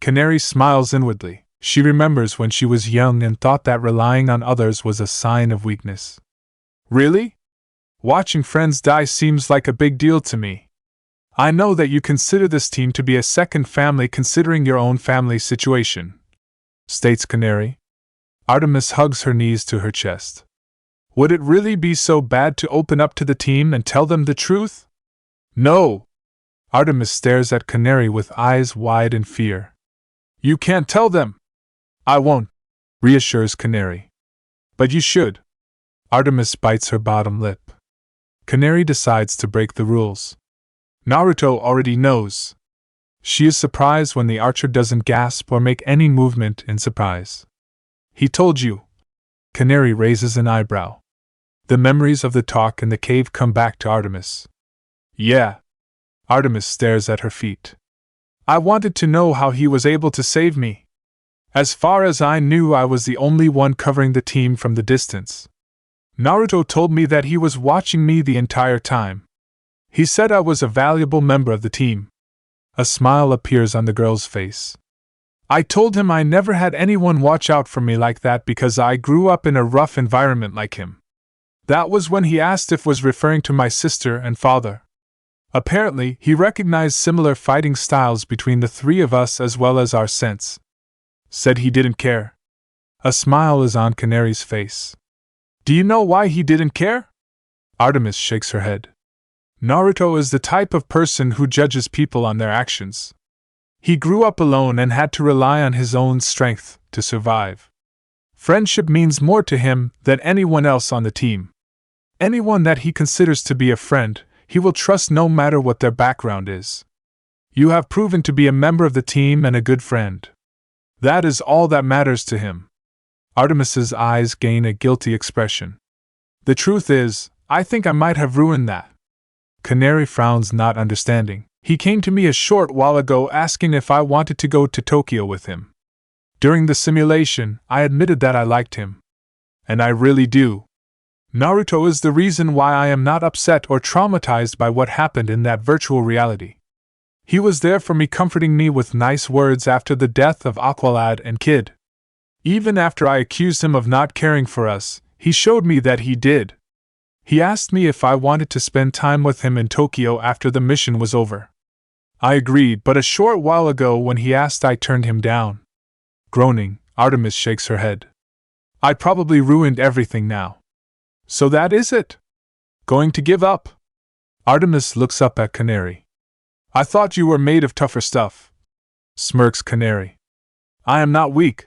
Canary smiles inwardly. She remembers when she was young and thought that relying on others was a sign of weakness. Really? Watching friends die seems like a big deal to me. I know that you consider this team to be a second family considering your own family situation, states Canary. Artemis hugs her knees to her chest. Would it really be so bad to open up to the team and tell them the truth? No! Artemis stares at Canary with eyes wide in fear. You can't tell them! I won't, reassures Canary. But you should. Artemis bites her bottom lip. Canary decides to break the rules. Naruto already knows. She is surprised when the archer doesn't gasp or make any movement in surprise. He told you. Canary raises an eyebrow. The memories of the talk in the cave come back to Artemis. Yeah. Artemis stares at her feet. I wanted to know how he was able to save me. As far as I knew, I was the only one covering the team from the distance. Naruto told me that he was watching me the entire time. He said I was a valuable member of the team. A smile appears on the girl's face. I told him I never had anyone watch out for me like that because I grew up in a rough environment like him. That was when he asked if was referring to my sister and father. Apparently, he recognized similar fighting styles between the three of us as well as our sense. Said he didn't care. A smile is on Canary's face. Do you know why he didn't care? Artemis shakes her head. Naruto is the type of person who judges people on their actions. He grew up alone and had to rely on his own strength to survive. Friendship means more to him than anyone else on the team. Anyone that he considers to be a friend, he will trust no matter what their background is. You have proven to be a member of the team and a good friend. That is all that matters to him. Artemis's eyes gain a guilty expression. The truth is, I think I might have ruined that. Canary frowns, not understanding. He came to me a short while ago asking if I wanted to go to Tokyo with him. During the simulation, I admitted that I liked him. And I really do. Naruto is the reason why I am not upset or traumatized by what happened in that virtual reality. He was there for me, comforting me with nice words after the death of Aqualad and Kid. Even after I accused him of not caring for us, he showed me that he did. He asked me if I wanted to spend time with him in Tokyo after the mission was over. I agreed, but a short while ago when he asked, I turned him down. Groaning, Artemis shakes her head. I probably ruined everything now. So that is it? Going to give up? Artemis looks up at Canary. I thought you were made of tougher stuff. Smirks Canary. I am not weak,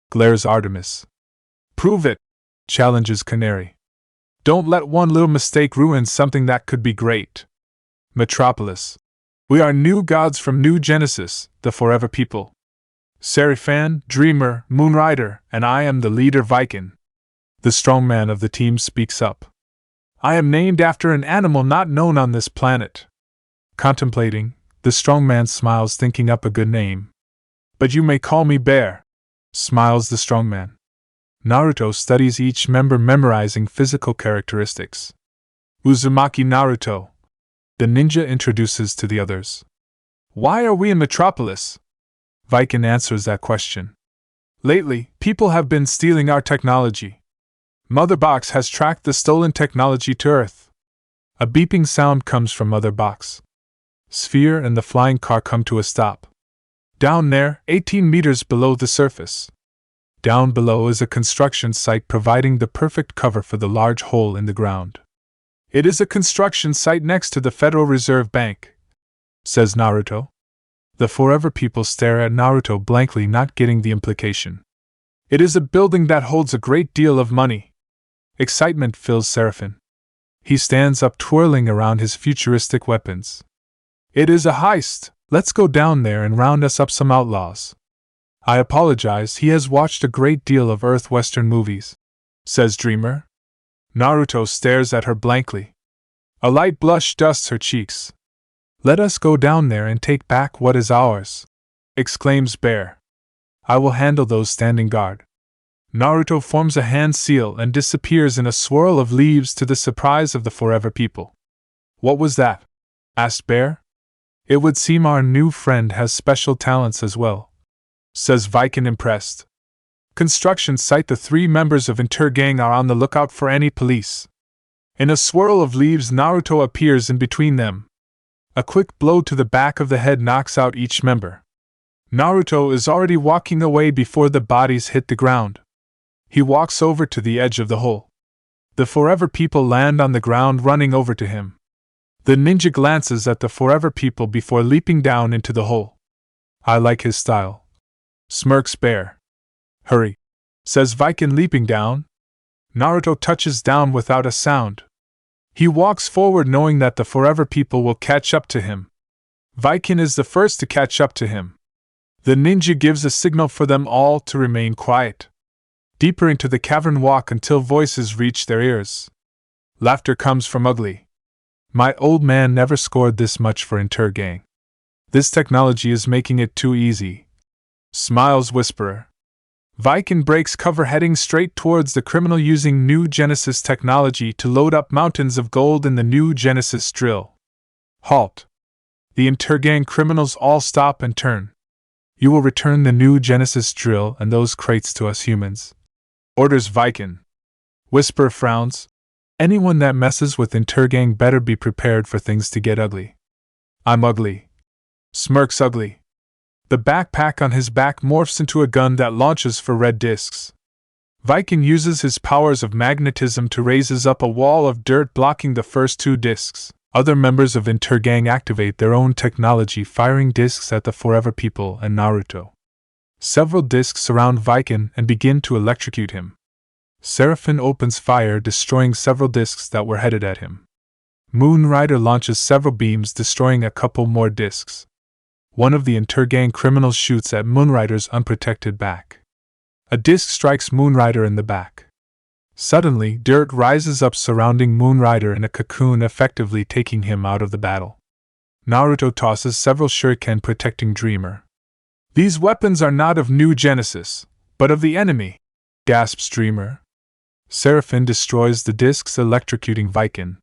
glares Artemis. Prove it, challenges Canary. Don't let one little mistake ruin something that could be great. Metropolis. We are new gods from New Genesis, the Forever People. Seraphan, Dreamer, Moonrider, and I am the leader Viking. The strongman of the team speaks up. I am named after an animal not known on this planet. Contemplating, the strongman smiles, thinking up a good name. But you may call me Bear, smiles the strongman. Naruto studies each member, memorizing physical characteristics. Uzumaki Naruto, the ninja introduces to the others. Why are we in Metropolis? Viking answers that question. Lately, people have been stealing our technology. Mother Box has tracked the stolen technology to Earth. A beeping sound comes from Mother Box. Sphere and the flying car come to a stop. Down there, 18 meters below the surface. Down below is a construction site providing the perfect cover for the large hole in the ground. It is a construction site next to the Federal Reserve Bank, says Naruto. The Forever People stare at Naruto blankly, not getting the implication. It is a building that holds a great deal of money. Excitement fills Seraphan. He stands up, twirling around his futuristic weapons. It is a heist. Let's go down there and round us up some outlaws. I apologize, he has watched a great deal of Earth Western movies, says Dreamer. Naruto stares at her blankly. A light blush dusts her cheeks. Let us go down there and take back what is ours, exclaims Bear. I will handle those standing guard. Naruto forms a hand seal and disappears in a swirl of leaves to the surprise of the Forever People. What was that? Asked Bear. It would seem our new friend has special talents as well, says Viken impressed. Construction site. The three members of Intergang are on the lookout for any police. In a swirl of leaves, Naruto appears in between them. A quick blow to the back of the head knocks out each member. Naruto is already walking away before the bodies hit the ground. He walks over to the edge of the hole. The Forever People land on the ground, running over to him. The ninja glances at the Forever People before leaping down into the hole. I like his style, smirks Bear. Hurry, says Viken, leaping down. Naruto touches down without a sound. He walks forward knowing that the Forever People will catch up to him. Viken is the first to catch up to him. The ninja gives a signal for them all to remain quiet. Deeper into the cavern walk until voices reach their ears. Laughter comes from Ugly. My old man never scored this much for Intergang. This technology is making it too easy. Smiles Whisperer. Viken breaks cover, heading straight towards the criminal using New Genesis technology to load up mountains of gold in the New Genesis drill. Halt. The Intergang criminals all stop and turn. You will return the New Genesis drill and those crates to us humans, orders Viken. Whisper frowns. Anyone that messes with Intergang better be prepared for things to get ugly. I'm ugly, smirks Ugly. The backpack on his back morphs into a gun that launches for red discs. Viken uses his powers of magnetism to raises up a wall of dirt blocking the first two discs. Other members of Intergang activate their own technology, firing discs at the Forever People and Naruto. Several discs surround Viken and begin to electrocute him. Seraphim opens fire, destroying several discs that were headed at him. Moon Rider launches several beams, destroying a couple more discs. One of the Intergang criminals shoots at Moon Rider's unprotected back. A disc strikes Moon Rider in the back. Suddenly, dirt rises up surrounding Moon Rider in a cocoon, effectively taking him out of the battle. Naruto tosses several shuriken protecting Dreamer. These weapons are not of New Genesis, but of the enemy, gasps Dreamer. Seraphim destroys the discs, electrocuting Viken.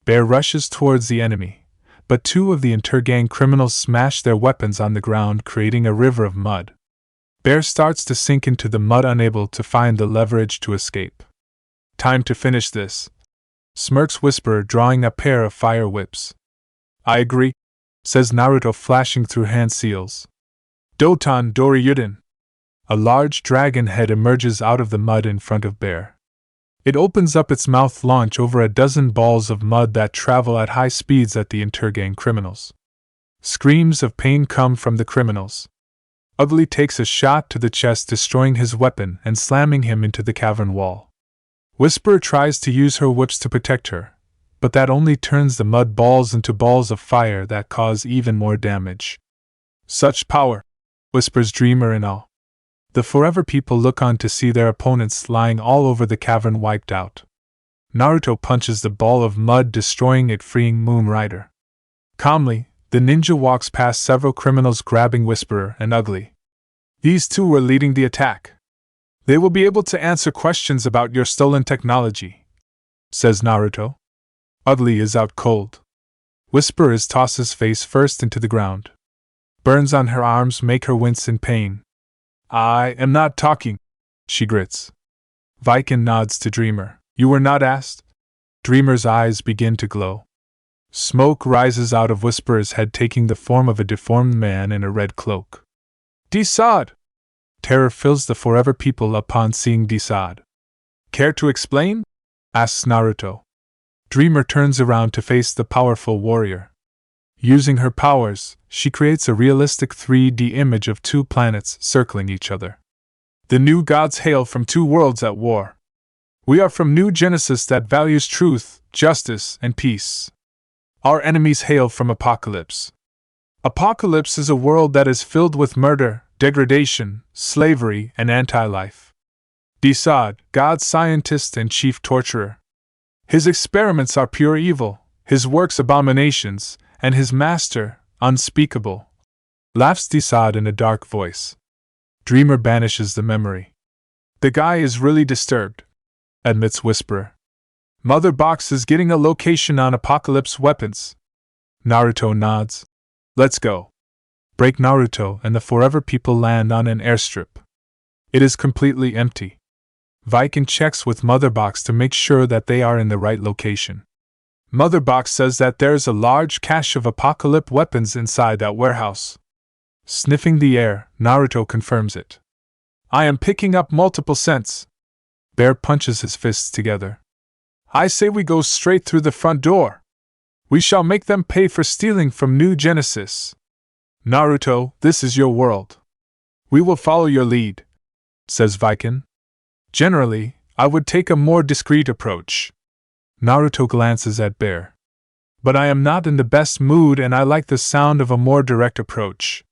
Bear rushes towards the enemy, but two of the Intergang criminals smash their weapons on the ground, creating a river of mud. Bear starts to sink into the mud, unable to find the leverage to escape. Time to finish this, smirks Whisperer, drawing a pair of fire whips. I agree, says Naruto, flashing through hand seals. Doton Doryuden. A large dragon head emerges out of the mud in front of Bear. It opens up its mouth, launch over a dozen balls of mud that travel at high speeds at the Intergang criminals. Screams of pain come from the criminals. Ugly takes a shot to the chest, destroying his weapon and slamming him into the cavern wall. Whisperer tries to use her whips to protect her, but that only turns the mud balls into balls of fire that cause even more damage. Such power, whispers Dreamer in awe. The Forever People look on to see their opponents lying all over the cavern, wiped out. Naruto punches the ball of mud, destroying it, freeing Moon Rider. Calmly, the ninja walks past several criminals, grabbing Whisperer and Ugly. These two were leading the attack. They will be able to answer questions about your stolen technology, says Naruto. Ugly is out cold. Whisperer tosses face first into the ground. Burns on her arms make her wince in pain. I am not talking, she grits. Viken nods to Dreamer. You were not asked? Dreamer's eyes begin to glow. Smoke rises out of Whisperer's head, taking the form of a deformed man in a red cloak. Desad! Terror fills the Forever People upon seeing Desad. Care to explain? Asks Naruto. Dreamer turns around to face the powerful warrior. Using her powers, she creates a realistic 3D image of two planets circling each other. The new gods hail from two worlds at war. We are from New Genesis that values truth, justice, and peace. Our enemies hail from Apocalypse. Apocalypse is a world that is filled with murder, degradation, slavery, and anti-life. Desad, God's scientist and chief torturer. His experiments are pure evil, his works abominations, and his master, unspeakable. Laughs Desad in a dark voice. Dreamer banishes the memory. The guy is really disturbed, admits Whisperer. Mother Box is getting a location on Apocalypse weapons. Naruto nods. Let's go. Break Naruto and the Forever People land on an airstrip. It is completely empty. Viking checks with Motherbox to make sure that they are in the right location. Motherbox says that there's a large cache of apocalypse weapons inside that warehouse. Sniffing the air, Naruto confirms it. I am picking up multiple scents. Bear punches his fists together. I say we go straight through the front door. We shall make them pay for stealing from New Genesis. Naruto, this is your world. We will follow your lead, says Viking. Generally, I would take a more discreet approach. Naruto glances at Bear. But I am not in the best mood and I like the sound of a more direct approach.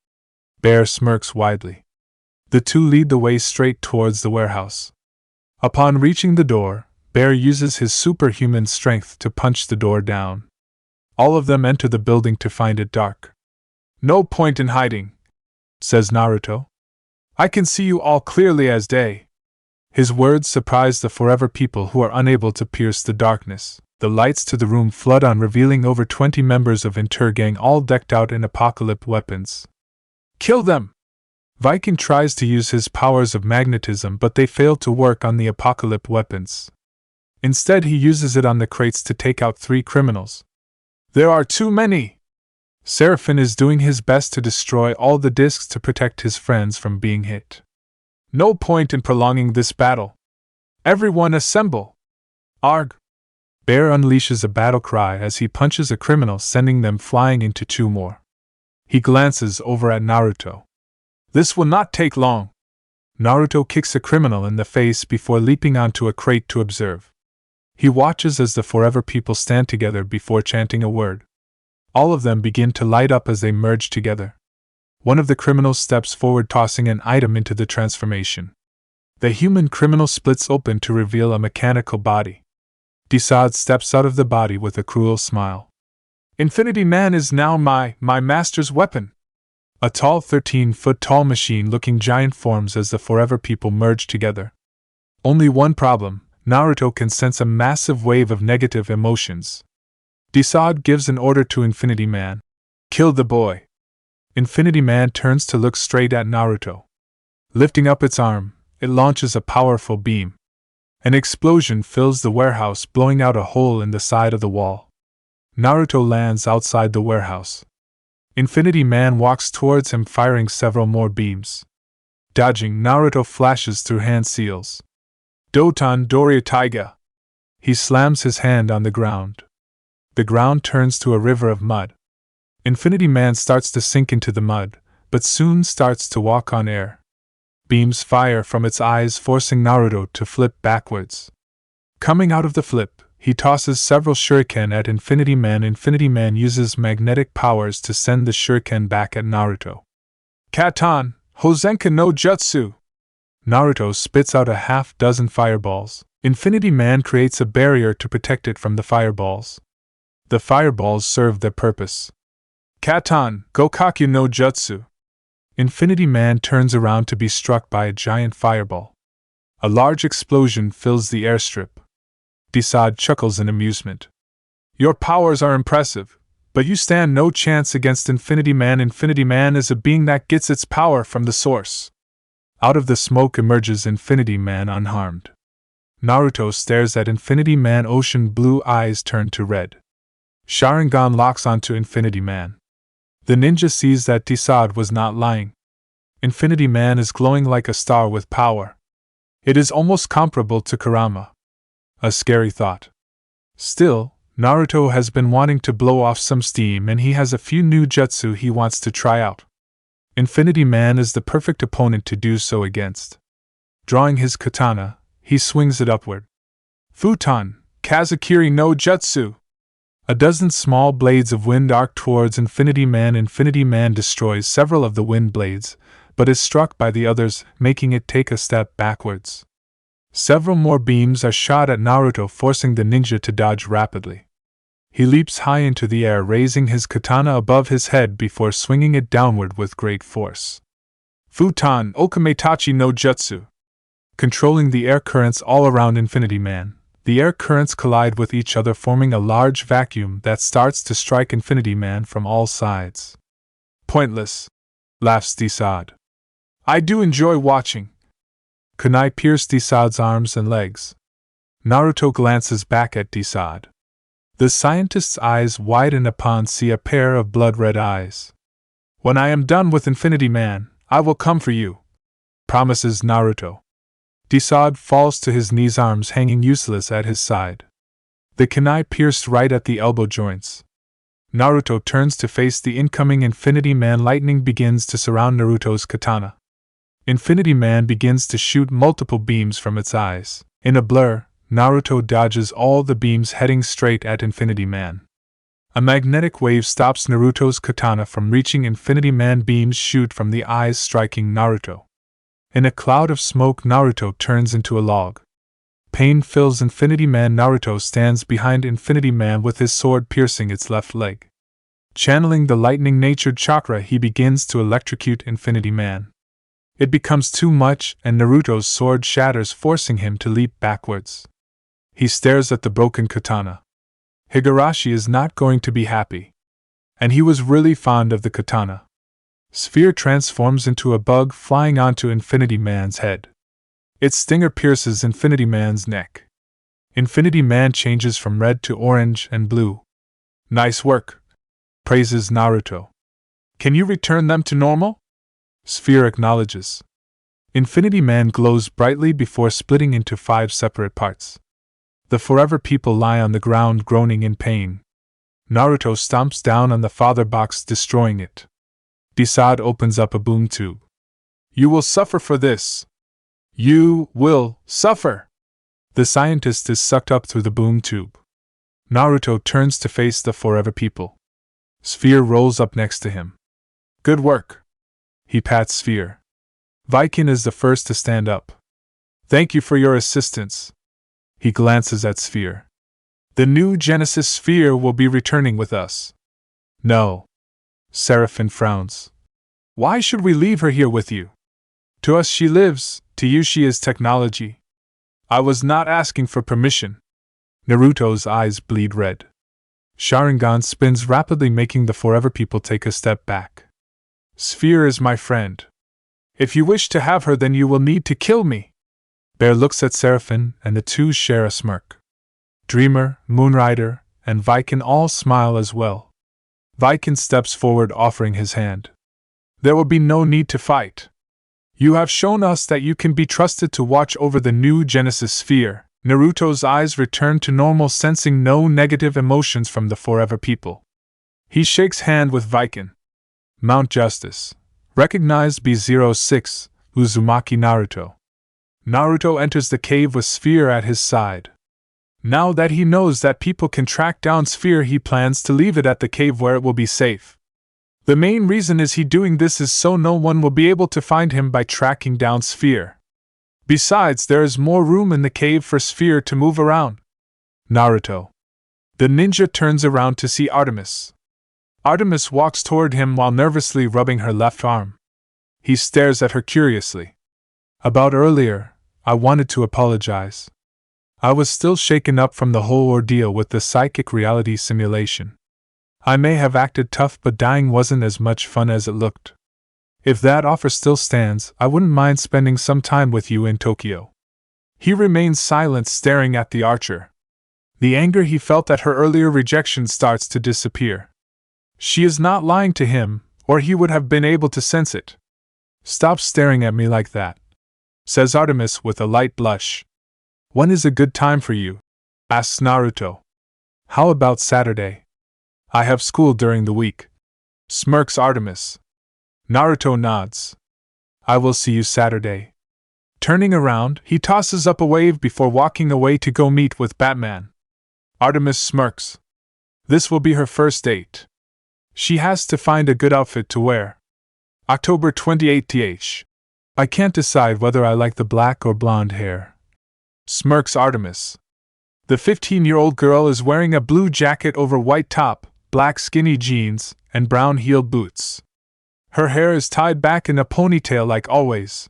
Bear smirks widely. The two lead the way straight towards the warehouse. Upon reaching the door, Bear uses his superhuman strength to punch the door down. All of them enter the building to find it dark. No point in hiding, says Naruto. I can see you all clearly as day. His words surprise the Forever People who are unable to pierce the darkness. The lights to the room flood on, revealing over 20 members of Intergang all decked out in apocalypse weapons. Kill them! Viking tries to use his powers of magnetism, but they fail to work on the apocalypse weapons. Instead, he uses it on the crates to take out 3 criminals. There are too many! Seraphin is doing his best to destroy all the discs to protect his friends from being hit. No point in prolonging this battle. Everyone assemble! Arg! Bear unleashes a battle cry as he punches a criminal, sending them flying into 2 more. He glances over at Naruto. This will not take long. Naruto kicks a criminal in the face before leaping onto a crate to observe. He watches as the Forever People stand together before chanting a word. All of them begin to light up as they merge together. One of the criminals steps forward, tossing an item into the transformation. The human criminal splits open to reveal a mechanical body. Desad steps out of the body with a cruel smile. Infinity Man is now my master's weapon. A tall 13-foot-tall machine-looking giant forms as the Forever People merge together. Only one problem: Naruto can sense a massive wave of negative emotions. Desad gives an order to Infinity Man. Kill the boy. Infinity Man turns to look straight at Naruto. Lifting up its arm, it launches a powerful beam. An explosion fills the warehouse, blowing out a hole in the side of the wall. Naruto lands outside the warehouse. Infinity Man walks towards him, firing several more beams. Dodging, Naruto flashes through hand seals. Doton Doria Taiga. He slams his hand on the ground. The ground turns to a river of mud. Infinity Man starts to sink into the mud, but soon starts to walk on air. Beams fire from its eyes, forcing Naruto to flip backwards. Coming out of the flip, he tosses several shuriken at Infinity Man. Infinity Man uses magnetic powers to send the shuriken back at Naruto. Katan, Hosenka no Jutsu! Naruto spits out a half-dozen fireballs. Infinity Man creates a barrier to protect it from the fireballs. The fireballs serve their purpose. Katan, Gokakyu no Jutsu! Infinity Man turns around to be struck by a giant fireball. A large explosion fills the airstrip. Desad chuckles in amusement. Your powers are impressive, but you stand no chance against Infinity Man. Infinity Man is a being that gets its power from the source. Out of the smoke emerges Infinity Man unharmed. Naruto stares at Infinity Man. Ocean blue eyes turn to red. Sharingan locks onto Infinity Man. The ninja sees that Desad was not lying. Infinity Man is glowing like a star with power. It is almost comparable to Kurama. A scary thought. Still, Naruto has been wanting to blow off some steam and he has a few new jutsu he wants to try out. Infinity Man is the perfect opponent to do so against. Drawing his katana, he swings it upward. Futon, Kazakiri no Jutsu! A dozen small blades of wind arc towards Infinity Man. Infinity Man destroys several of the wind blades, but is struck by the others, making it take a step backwards. Several more beams are shot at Naruto, forcing the ninja to dodge rapidly. He leaps high into the air, raising his katana above his head before swinging it downward with great force. Futon Okametachi no Jutsu! Controlling the air currents all around Infinity Man, the air currents collide with each other, forming a large vacuum that starts to strike Infinity Man from all sides. Pointless, laughs Desad. I do enjoy watching. Kunai pierced Desad's arms and legs. Naruto glances back at Desad. The scientist's eyes widen upon see a pair of blood-red eyes. When I am done with Infinity Man, I will come for you, promises Naruto. Desad falls to his knees, arms hanging useless at his side. The kunai pierced right at the elbow joints. Naruto turns to face the incoming Infinity Man. Lightning begins to surround Naruto's katana. Infinity Man begins to shoot multiple beams from its eyes. In a blur, Naruto dodges all the beams heading straight at Infinity Man. A magnetic wave stops Naruto's katana from reaching Infinity Man. Beams shoot from the eyes, striking Naruto. In a cloud of smoke, Naruto turns into a log. Pain fills Infinity Man. Naruto stands behind Infinity Man with his sword piercing its left leg. Channeling the lightning-natured chakra, he begins to electrocute Infinity Man. It becomes too much, and Naruto's sword shatters, forcing him to leap backwards. He stares at the broken katana. Higurashi is not going to be happy. And he was really fond of the katana. Sphere transforms into a bug, flying onto Infinity Man's head. Its stinger pierces Infinity Man's neck. Infinity Man changes from red to orange and blue. Nice work, praises Naruto. Can you return them to normal? Sphere acknowledges. Infinity Man glows brightly before splitting into 5 separate parts. The Forever People lie on the ground groaning in pain. Naruto stomps down on the father box, destroying it. Desad opens up a boom tube. You will suffer for this. You will suffer. The scientist is sucked up through the boom tube. Naruto turns to face the Forever People. Sphere rolls up next to him. Good work. He pats Sphere. Viking is the first to stand up. Thank you for your assistance. He glances at Sphere. The new Genesis Sphere will be returning with us. No. Seraphine frowns. Why should we leave her here with you? To us she lives, to you she is technology. I was not asking for permission. Naruto's eyes bleed red. Sharingan spins rapidly, making the Forever People take a step back. Sphere is my friend. If you wish to have her, then you will need to kill me. Bear looks at Seraphine, and the two share a smirk. Dreamer, Moonrider, and Viking all smile as well. Viking steps forward, offering his hand. There will be no need to fight. You have shown us that you can be trusted to watch over the new Genesis Sphere. Naruto's eyes return to normal, sensing no negative emotions from the Forever People. He shakes hand with Viking. Mount Justice. Recognize B06, Uzumaki Naruto. Naruto enters the cave with Sphere at his side. Now that he knows that people can track down Sphere, he plans to leave it at the cave where it will be safe. The main reason is he doing this is so no one will be able to find him by tracking down Sphere. Besides, there is more room in the cave for Sphere to move around. Naruto. The ninja turns around to see Artemis. Artemis walks toward him while nervously rubbing her left arm. He stares at her curiously. About earlier, I wanted to apologize. I was still shaken up from the whole ordeal with the psychic reality simulation. I may have acted tough, but dying wasn't as much fun as it looked. If that offer still stands, I wouldn't mind spending some time with you in Tokyo. He remains silent, staring at the archer. The anger he felt at her earlier rejection starts to disappear. She is not lying to him, or he would have been able to sense it. Stop staring at me like that, says Artemis with a light blush. When is a good time for you? Asks Naruto. How about Saturday? I have school during the week, smirks Artemis. Naruto nods. I will see you Saturday. Turning around, he tosses up a wave before walking away to go meet with Batman. Artemis smirks. This will be her first date. She has to find a good outfit to wear. October 28th. I can't decide whether I like the black or blonde hair, smirks Artemis. The 15-year-old girl is wearing a blue jacket over white top, black skinny jeans, and brown heeled boots. Her hair is tied back in a ponytail like always.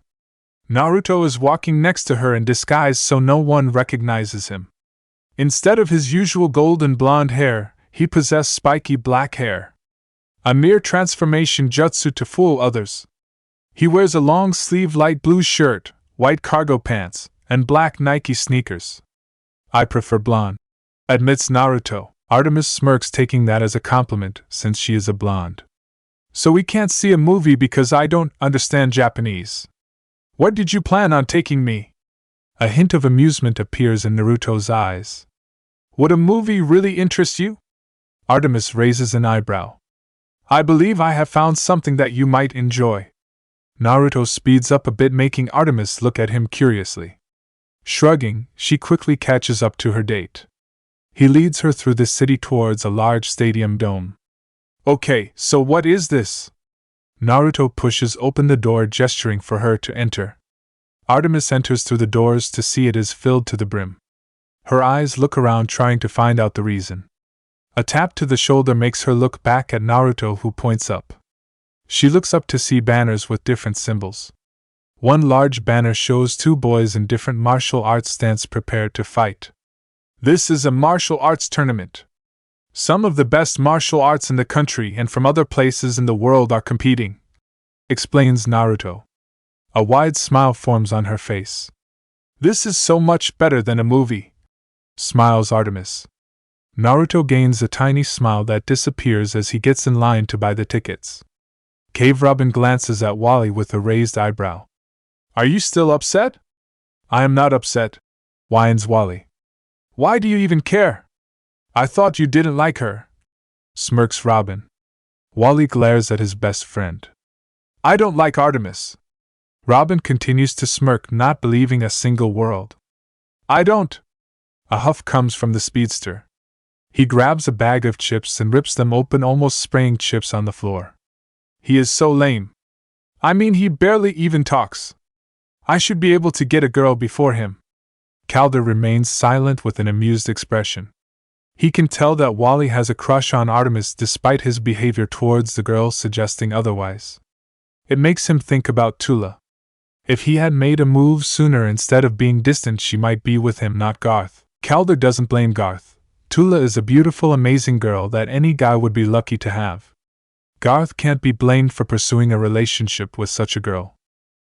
Naruto is walking next to her in disguise so no one recognizes him. Instead of his usual golden blonde hair, he possessed spiky black hair. A mere transformation jutsu to fool others. He wears a long-sleeved light blue shirt, white cargo pants, and black Nike sneakers. I prefer blonde, admits Naruto. Artemis smirks, taking that as a compliment since she is a blonde. So we can't see a movie because I don't understand Japanese. Where did you plan on taking me? A hint of amusement appears in Naruto's eyes. Would a movie really interest you? Artemis raises an eyebrow. I believe I have found something that you might enjoy. Naruto speeds up a bit, making Artemis look at him curiously. Shrugging, she quickly catches up to her date. He leads her through the city towards a large stadium dome. Okay, so what is this? Naruto pushes open the door, gesturing for her to enter. Artemis enters through the doors to see it is filled to the brim. Her eyes look around, trying to find out the reason. A tap to the shoulder makes her look back at Naruto, who points up. She looks up to see banners with different symbols. One large banner shows two boys in different martial arts stance prepared to fight. This is a martial arts tournament. Some of the best martial arts in the country and from other places in the world are competing, explains Naruto. A wide smile forms on her face. This is so much better than a movie, smiles Artemis. Naruto gains a tiny smile that disappears as he gets in line to buy the tickets. Cave Robin glances at Wally with a raised eyebrow. Are you still upset? I am not upset, whines Wally. Why do you even care? I thought you didn't like her, smirks Robin. Wally glares at his best friend. I don't like Artemis. Robin continues to smirk, not believing a single word. I don't. A huff comes from the speedster. He grabs a bag of chips and rips them open, almost spraying chips on the floor. He is so lame. I mean, he barely even talks. I should be able to get a girl before him. Calder remains silent with an amused expression. He can tell that Wally has a crush on Artemis despite his behavior towards the girl suggesting otherwise. It makes him think about Tula. If he had made a move sooner instead of being distant, she might be with him, not Garth. Calder doesn't blame Garth. Tula is a beautiful, amazing girl that any guy would be lucky to have. Garth can't be blamed for pursuing a relationship with such a girl.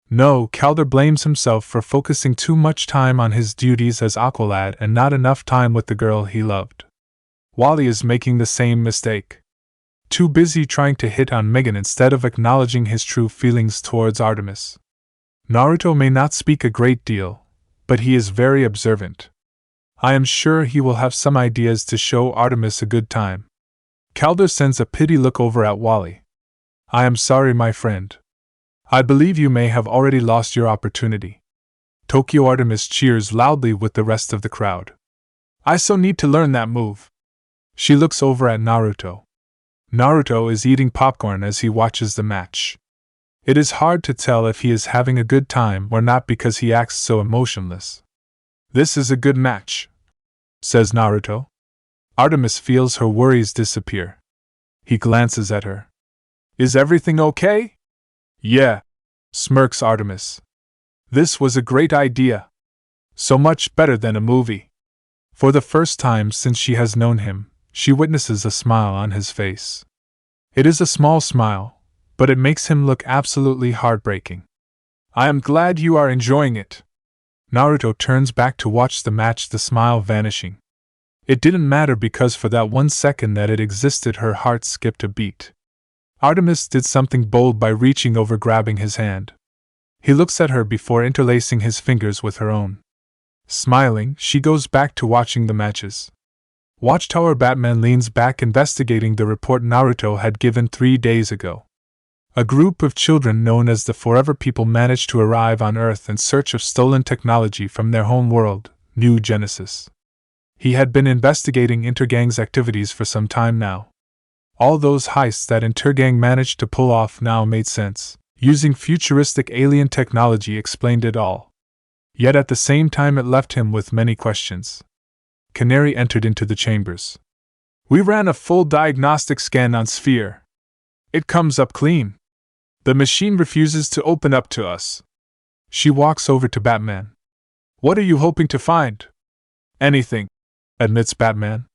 No, Calder blames himself for focusing too much time on his duties as Aqualad and not enough time with the girl he loved. Wally is making the same mistake. Too busy trying to hit on Megan instead of acknowledging his true feelings towards Artemis. Naruto may not speak a great deal, but he is very observant. I am sure he will have some ideas to show Artemis a good time. Calder sends a pity look over at Wally. I am sorry, my friend. I believe you may have already lost your opportunity. Tokyo Artemis cheers loudly with the rest of the crowd. I so need to learn that move. She looks over at Naruto. Naruto is eating popcorn as he watches the match. It is hard to tell if he is having a good time or not because he acts so emotionless. This is a good match, says Naruto. Artemis feels her worries disappear. He glances at her. Is everything okay? Yeah, smirks Artemis. This was a great idea. So much better than a movie. For the first time since she has known him, she witnesses a smile on his face. It is a small smile, but it makes him look absolutely heartbreaking. I am glad you are enjoying it. Naruto turns back to watch the match, the smile vanishing. It didn't matter because for that 1 second that it existed, her heart skipped a beat. Artemis did something bold by reaching over, grabbing his hand. He looks at her before interlacing his fingers with her own. Smiling, she goes back to watching the matches. Watchtower Batman leans back, investigating the report Naruto had given 3 days ago. A group of children known as the Forever People managed to arrive on Earth in search of stolen technology from their home world, New Genesis. He had been investigating Intergang's activities for some time now. All those heists that Intergang managed to pull off now made sense. Using futuristic alien technology explained it all. Yet at the same time it left him with many questions. Canary entered into the chambers. We ran a full diagnostic scan on Sphere. It comes up clean. The machine refuses to open up to us. She walks over to Batman. What are you hoping to find? Anything, admits Batman.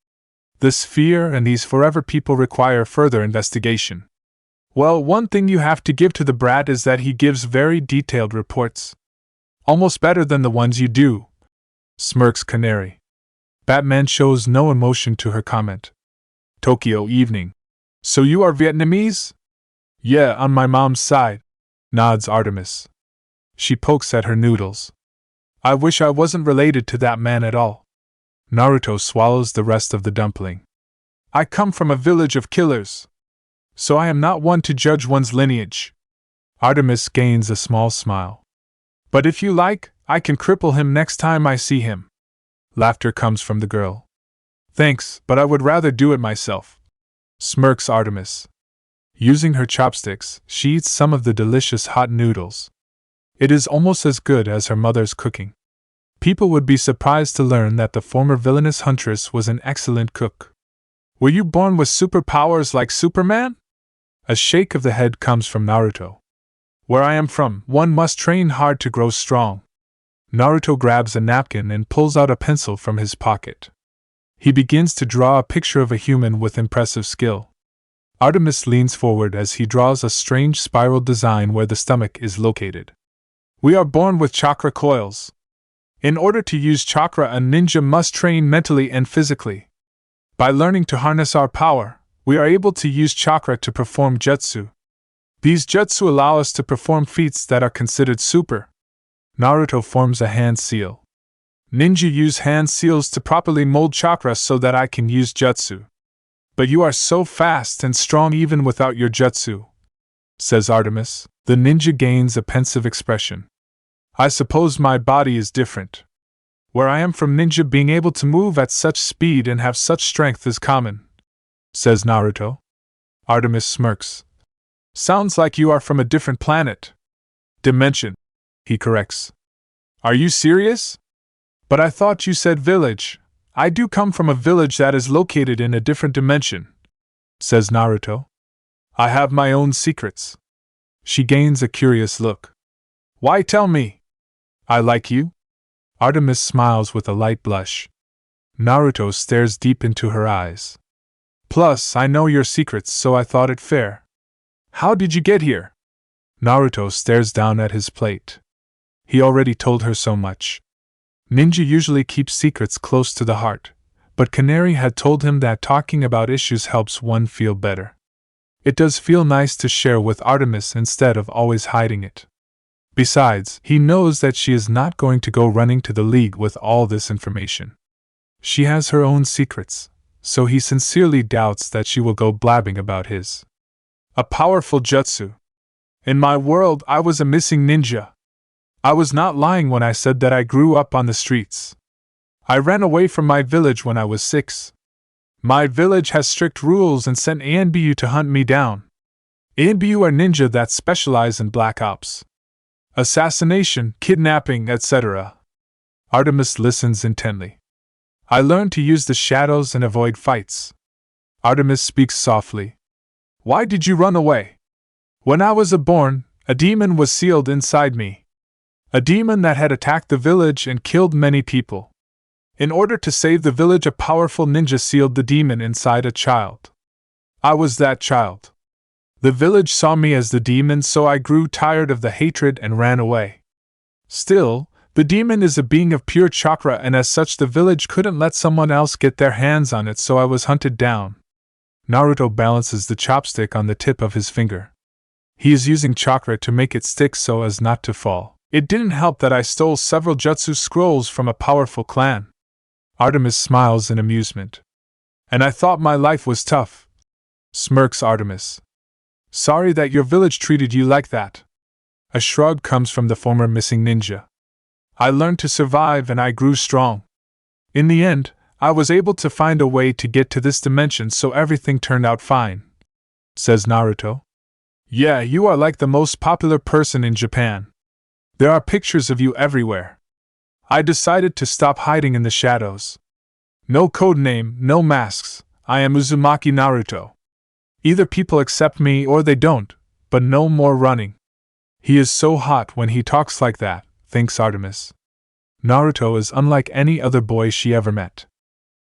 The sphere and these forever people require further investigation. Well, one thing you have to give to the brat is that he gives very detailed reports. Almost better than the ones you do, smirks Canary. Batman shows no emotion to her comment. Tokyo evening. So you are Vietnamese? Yeah, on my mom's side, nods Artemis. She pokes at her noodles. I wish I wasn't related to that man at all. Naruto swallows the rest of the dumpling. I come from a village of killers, so I am not one to judge one's lineage. Artemis gains a small smile. But if you like, I can cripple him next time I see him. Laughter comes from the girl. Thanks, but I would rather do it myself, smirks Artemis. Using her chopsticks, she eats some of the delicious hot noodles. It is almost as good as her mother's cooking. People would be surprised to learn that the former villainous huntress was an excellent cook. Were you born with superpowers like Superman? A shake of the head comes from Naruto. Where I am from, one must train hard to grow strong. Naruto grabs a napkin and pulls out a pencil from his pocket. He begins to draw a picture of a human with impressive skill. Artemis leans forward as he draws a strange spiral design where the stomach is located. We are born with chakra coils. In order to use chakra, a ninja must train mentally and physically. By learning to harness our power, we are able to use chakra to perform jutsu. These jutsu allow us to perform feats that are considered super. Naruto forms a hand seal. Ninja use hand seals to properly mold chakra so that I can use jutsu. But you are so fast and strong even without your jutsu, says Artemis. The ninja gains a pensive expression. I suppose my body is different. Where I am from, ninja being able to move at such speed and have such strength is common, says Naruto. Artemis smirks. Sounds like you are from a different planet. Dimension, he corrects. Are you serious? But I thought you said village. I do come from a village that is located in a different dimension, says Naruto. I have my own secrets. She gains a curious look. Why tell me? I like you? Artemis smiles with a light blush. Naruto stares deep into her eyes. Plus, I know your secrets, so I thought it fair. How did you get here? Naruto stares down at his plate. He already told her so much. Ninja usually keeps secrets close to the heart, but Canary had told him that talking about issues helps one feel better. It does feel nice to share with Artemis instead of always hiding it. Besides, he knows that she is not going to go running to the League with all this information. She has her own secrets, so he sincerely doubts that she will go blabbing about his. A powerful jutsu. In my world, I was a missing ninja. I was not lying when I said that I grew up on the streets. I ran away from my village when I was 6. My village has strict rules and sent ANBU to hunt me down. ANBU are ninja that specialize in black ops. Assassination, kidnapping, etc. Artemis listens intently. I learned to use the shadows and avoid fights. Artemis speaks softly. Why did you run away? When I was born, a demon was sealed inside me. A demon that had attacked the village and killed many people. In order to save the village, a powerful ninja sealed the demon inside a child. I was that child. The village saw me as the demon, so I grew tired of the hatred and ran away. Still, the demon is a being of pure chakra, and as such the village couldn't let someone else get their hands on it, so I was hunted down. Naruto balances the chopstick on the tip of his finger. He is using chakra to make it stick so as not to fall. It didn't help that I stole several jutsu scrolls from a powerful clan. Artemis smiles in amusement. And I thought my life was tough, smirks Artemis. Sorry that your village treated you like that. A shrug comes from the former missing ninja. I learned to survive and I grew strong. In the end, I was able to find a way to get to this dimension, so everything turned out fine, says Naruto. Yeah, you are like the most popular person in Japan. There are pictures of you everywhere. I decided to stop hiding in the shadows. No code name, no masks, I am Uzumaki Naruto. Either people accept me or they don't, but no more running. He is so hot when he talks like that, thinks Artemis. Naruto is unlike any other boy she ever met.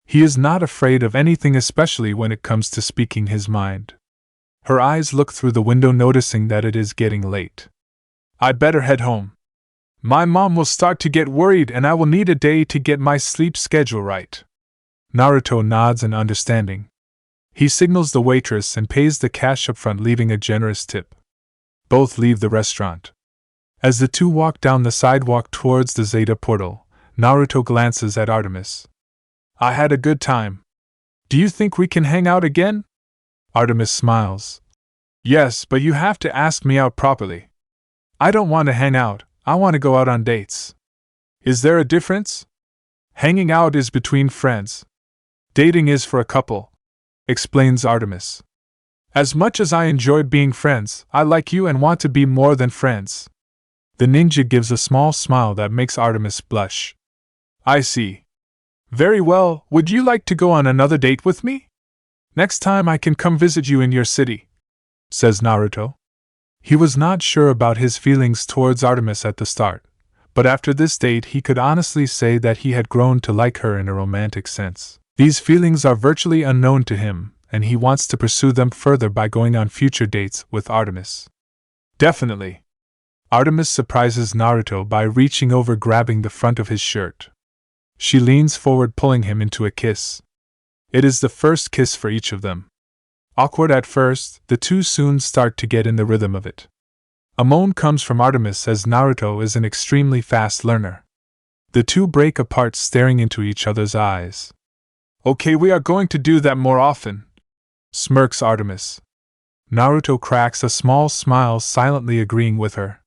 He is not afraid of anything, especially when it comes to speaking his mind. Her eyes look through the window, noticing that it is getting late. I'd better head home. My mom will start to get worried and I will need a day to get my sleep schedule right. Naruto nods in understanding. He signals the waitress and pays the cash up front, leaving a generous tip. Both leave the restaurant. As the two walk down the sidewalk towards the Zeta portal, Naruto glances at Artemis. I had a good time. Do you think we can hang out again? Artemis smiles. Yes, but you have to ask me out properly. I don't want to hang out, I want to go out on dates. Is there a difference? Hanging out is between friends. Dating is for a couple, explains Artemis. As much as I enjoy being friends, I like you and want to be more than friends. The ninja gives a small smile that makes Artemis blush. I see. Very well, would you like to go on another date with me? Next time I can come visit you in your city, says Naruto. He was not sure about his feelings towards Artemis at the start, but after this date he could honestly say that he had grown to like her in a romantic sense. These feelings are virtually unknown to him, and he wants to pursue them further by going on future dates with Artemis. Definitely. Artemis surprises Naruto by reaching over, grabbing the front of his shirt. She leans forward, pulling him into a kiss. It is the first kiss for each of them. Awkward at first, the two soon start to get in the rhythm of it. A moan comes from Artemis as Naruto is an extremely fast learner. The two break apart, staring into each other's eyes. Okay, we are going to do that more often, smirks Artemis. Naruto cracks a small smile, silently agreeing with her.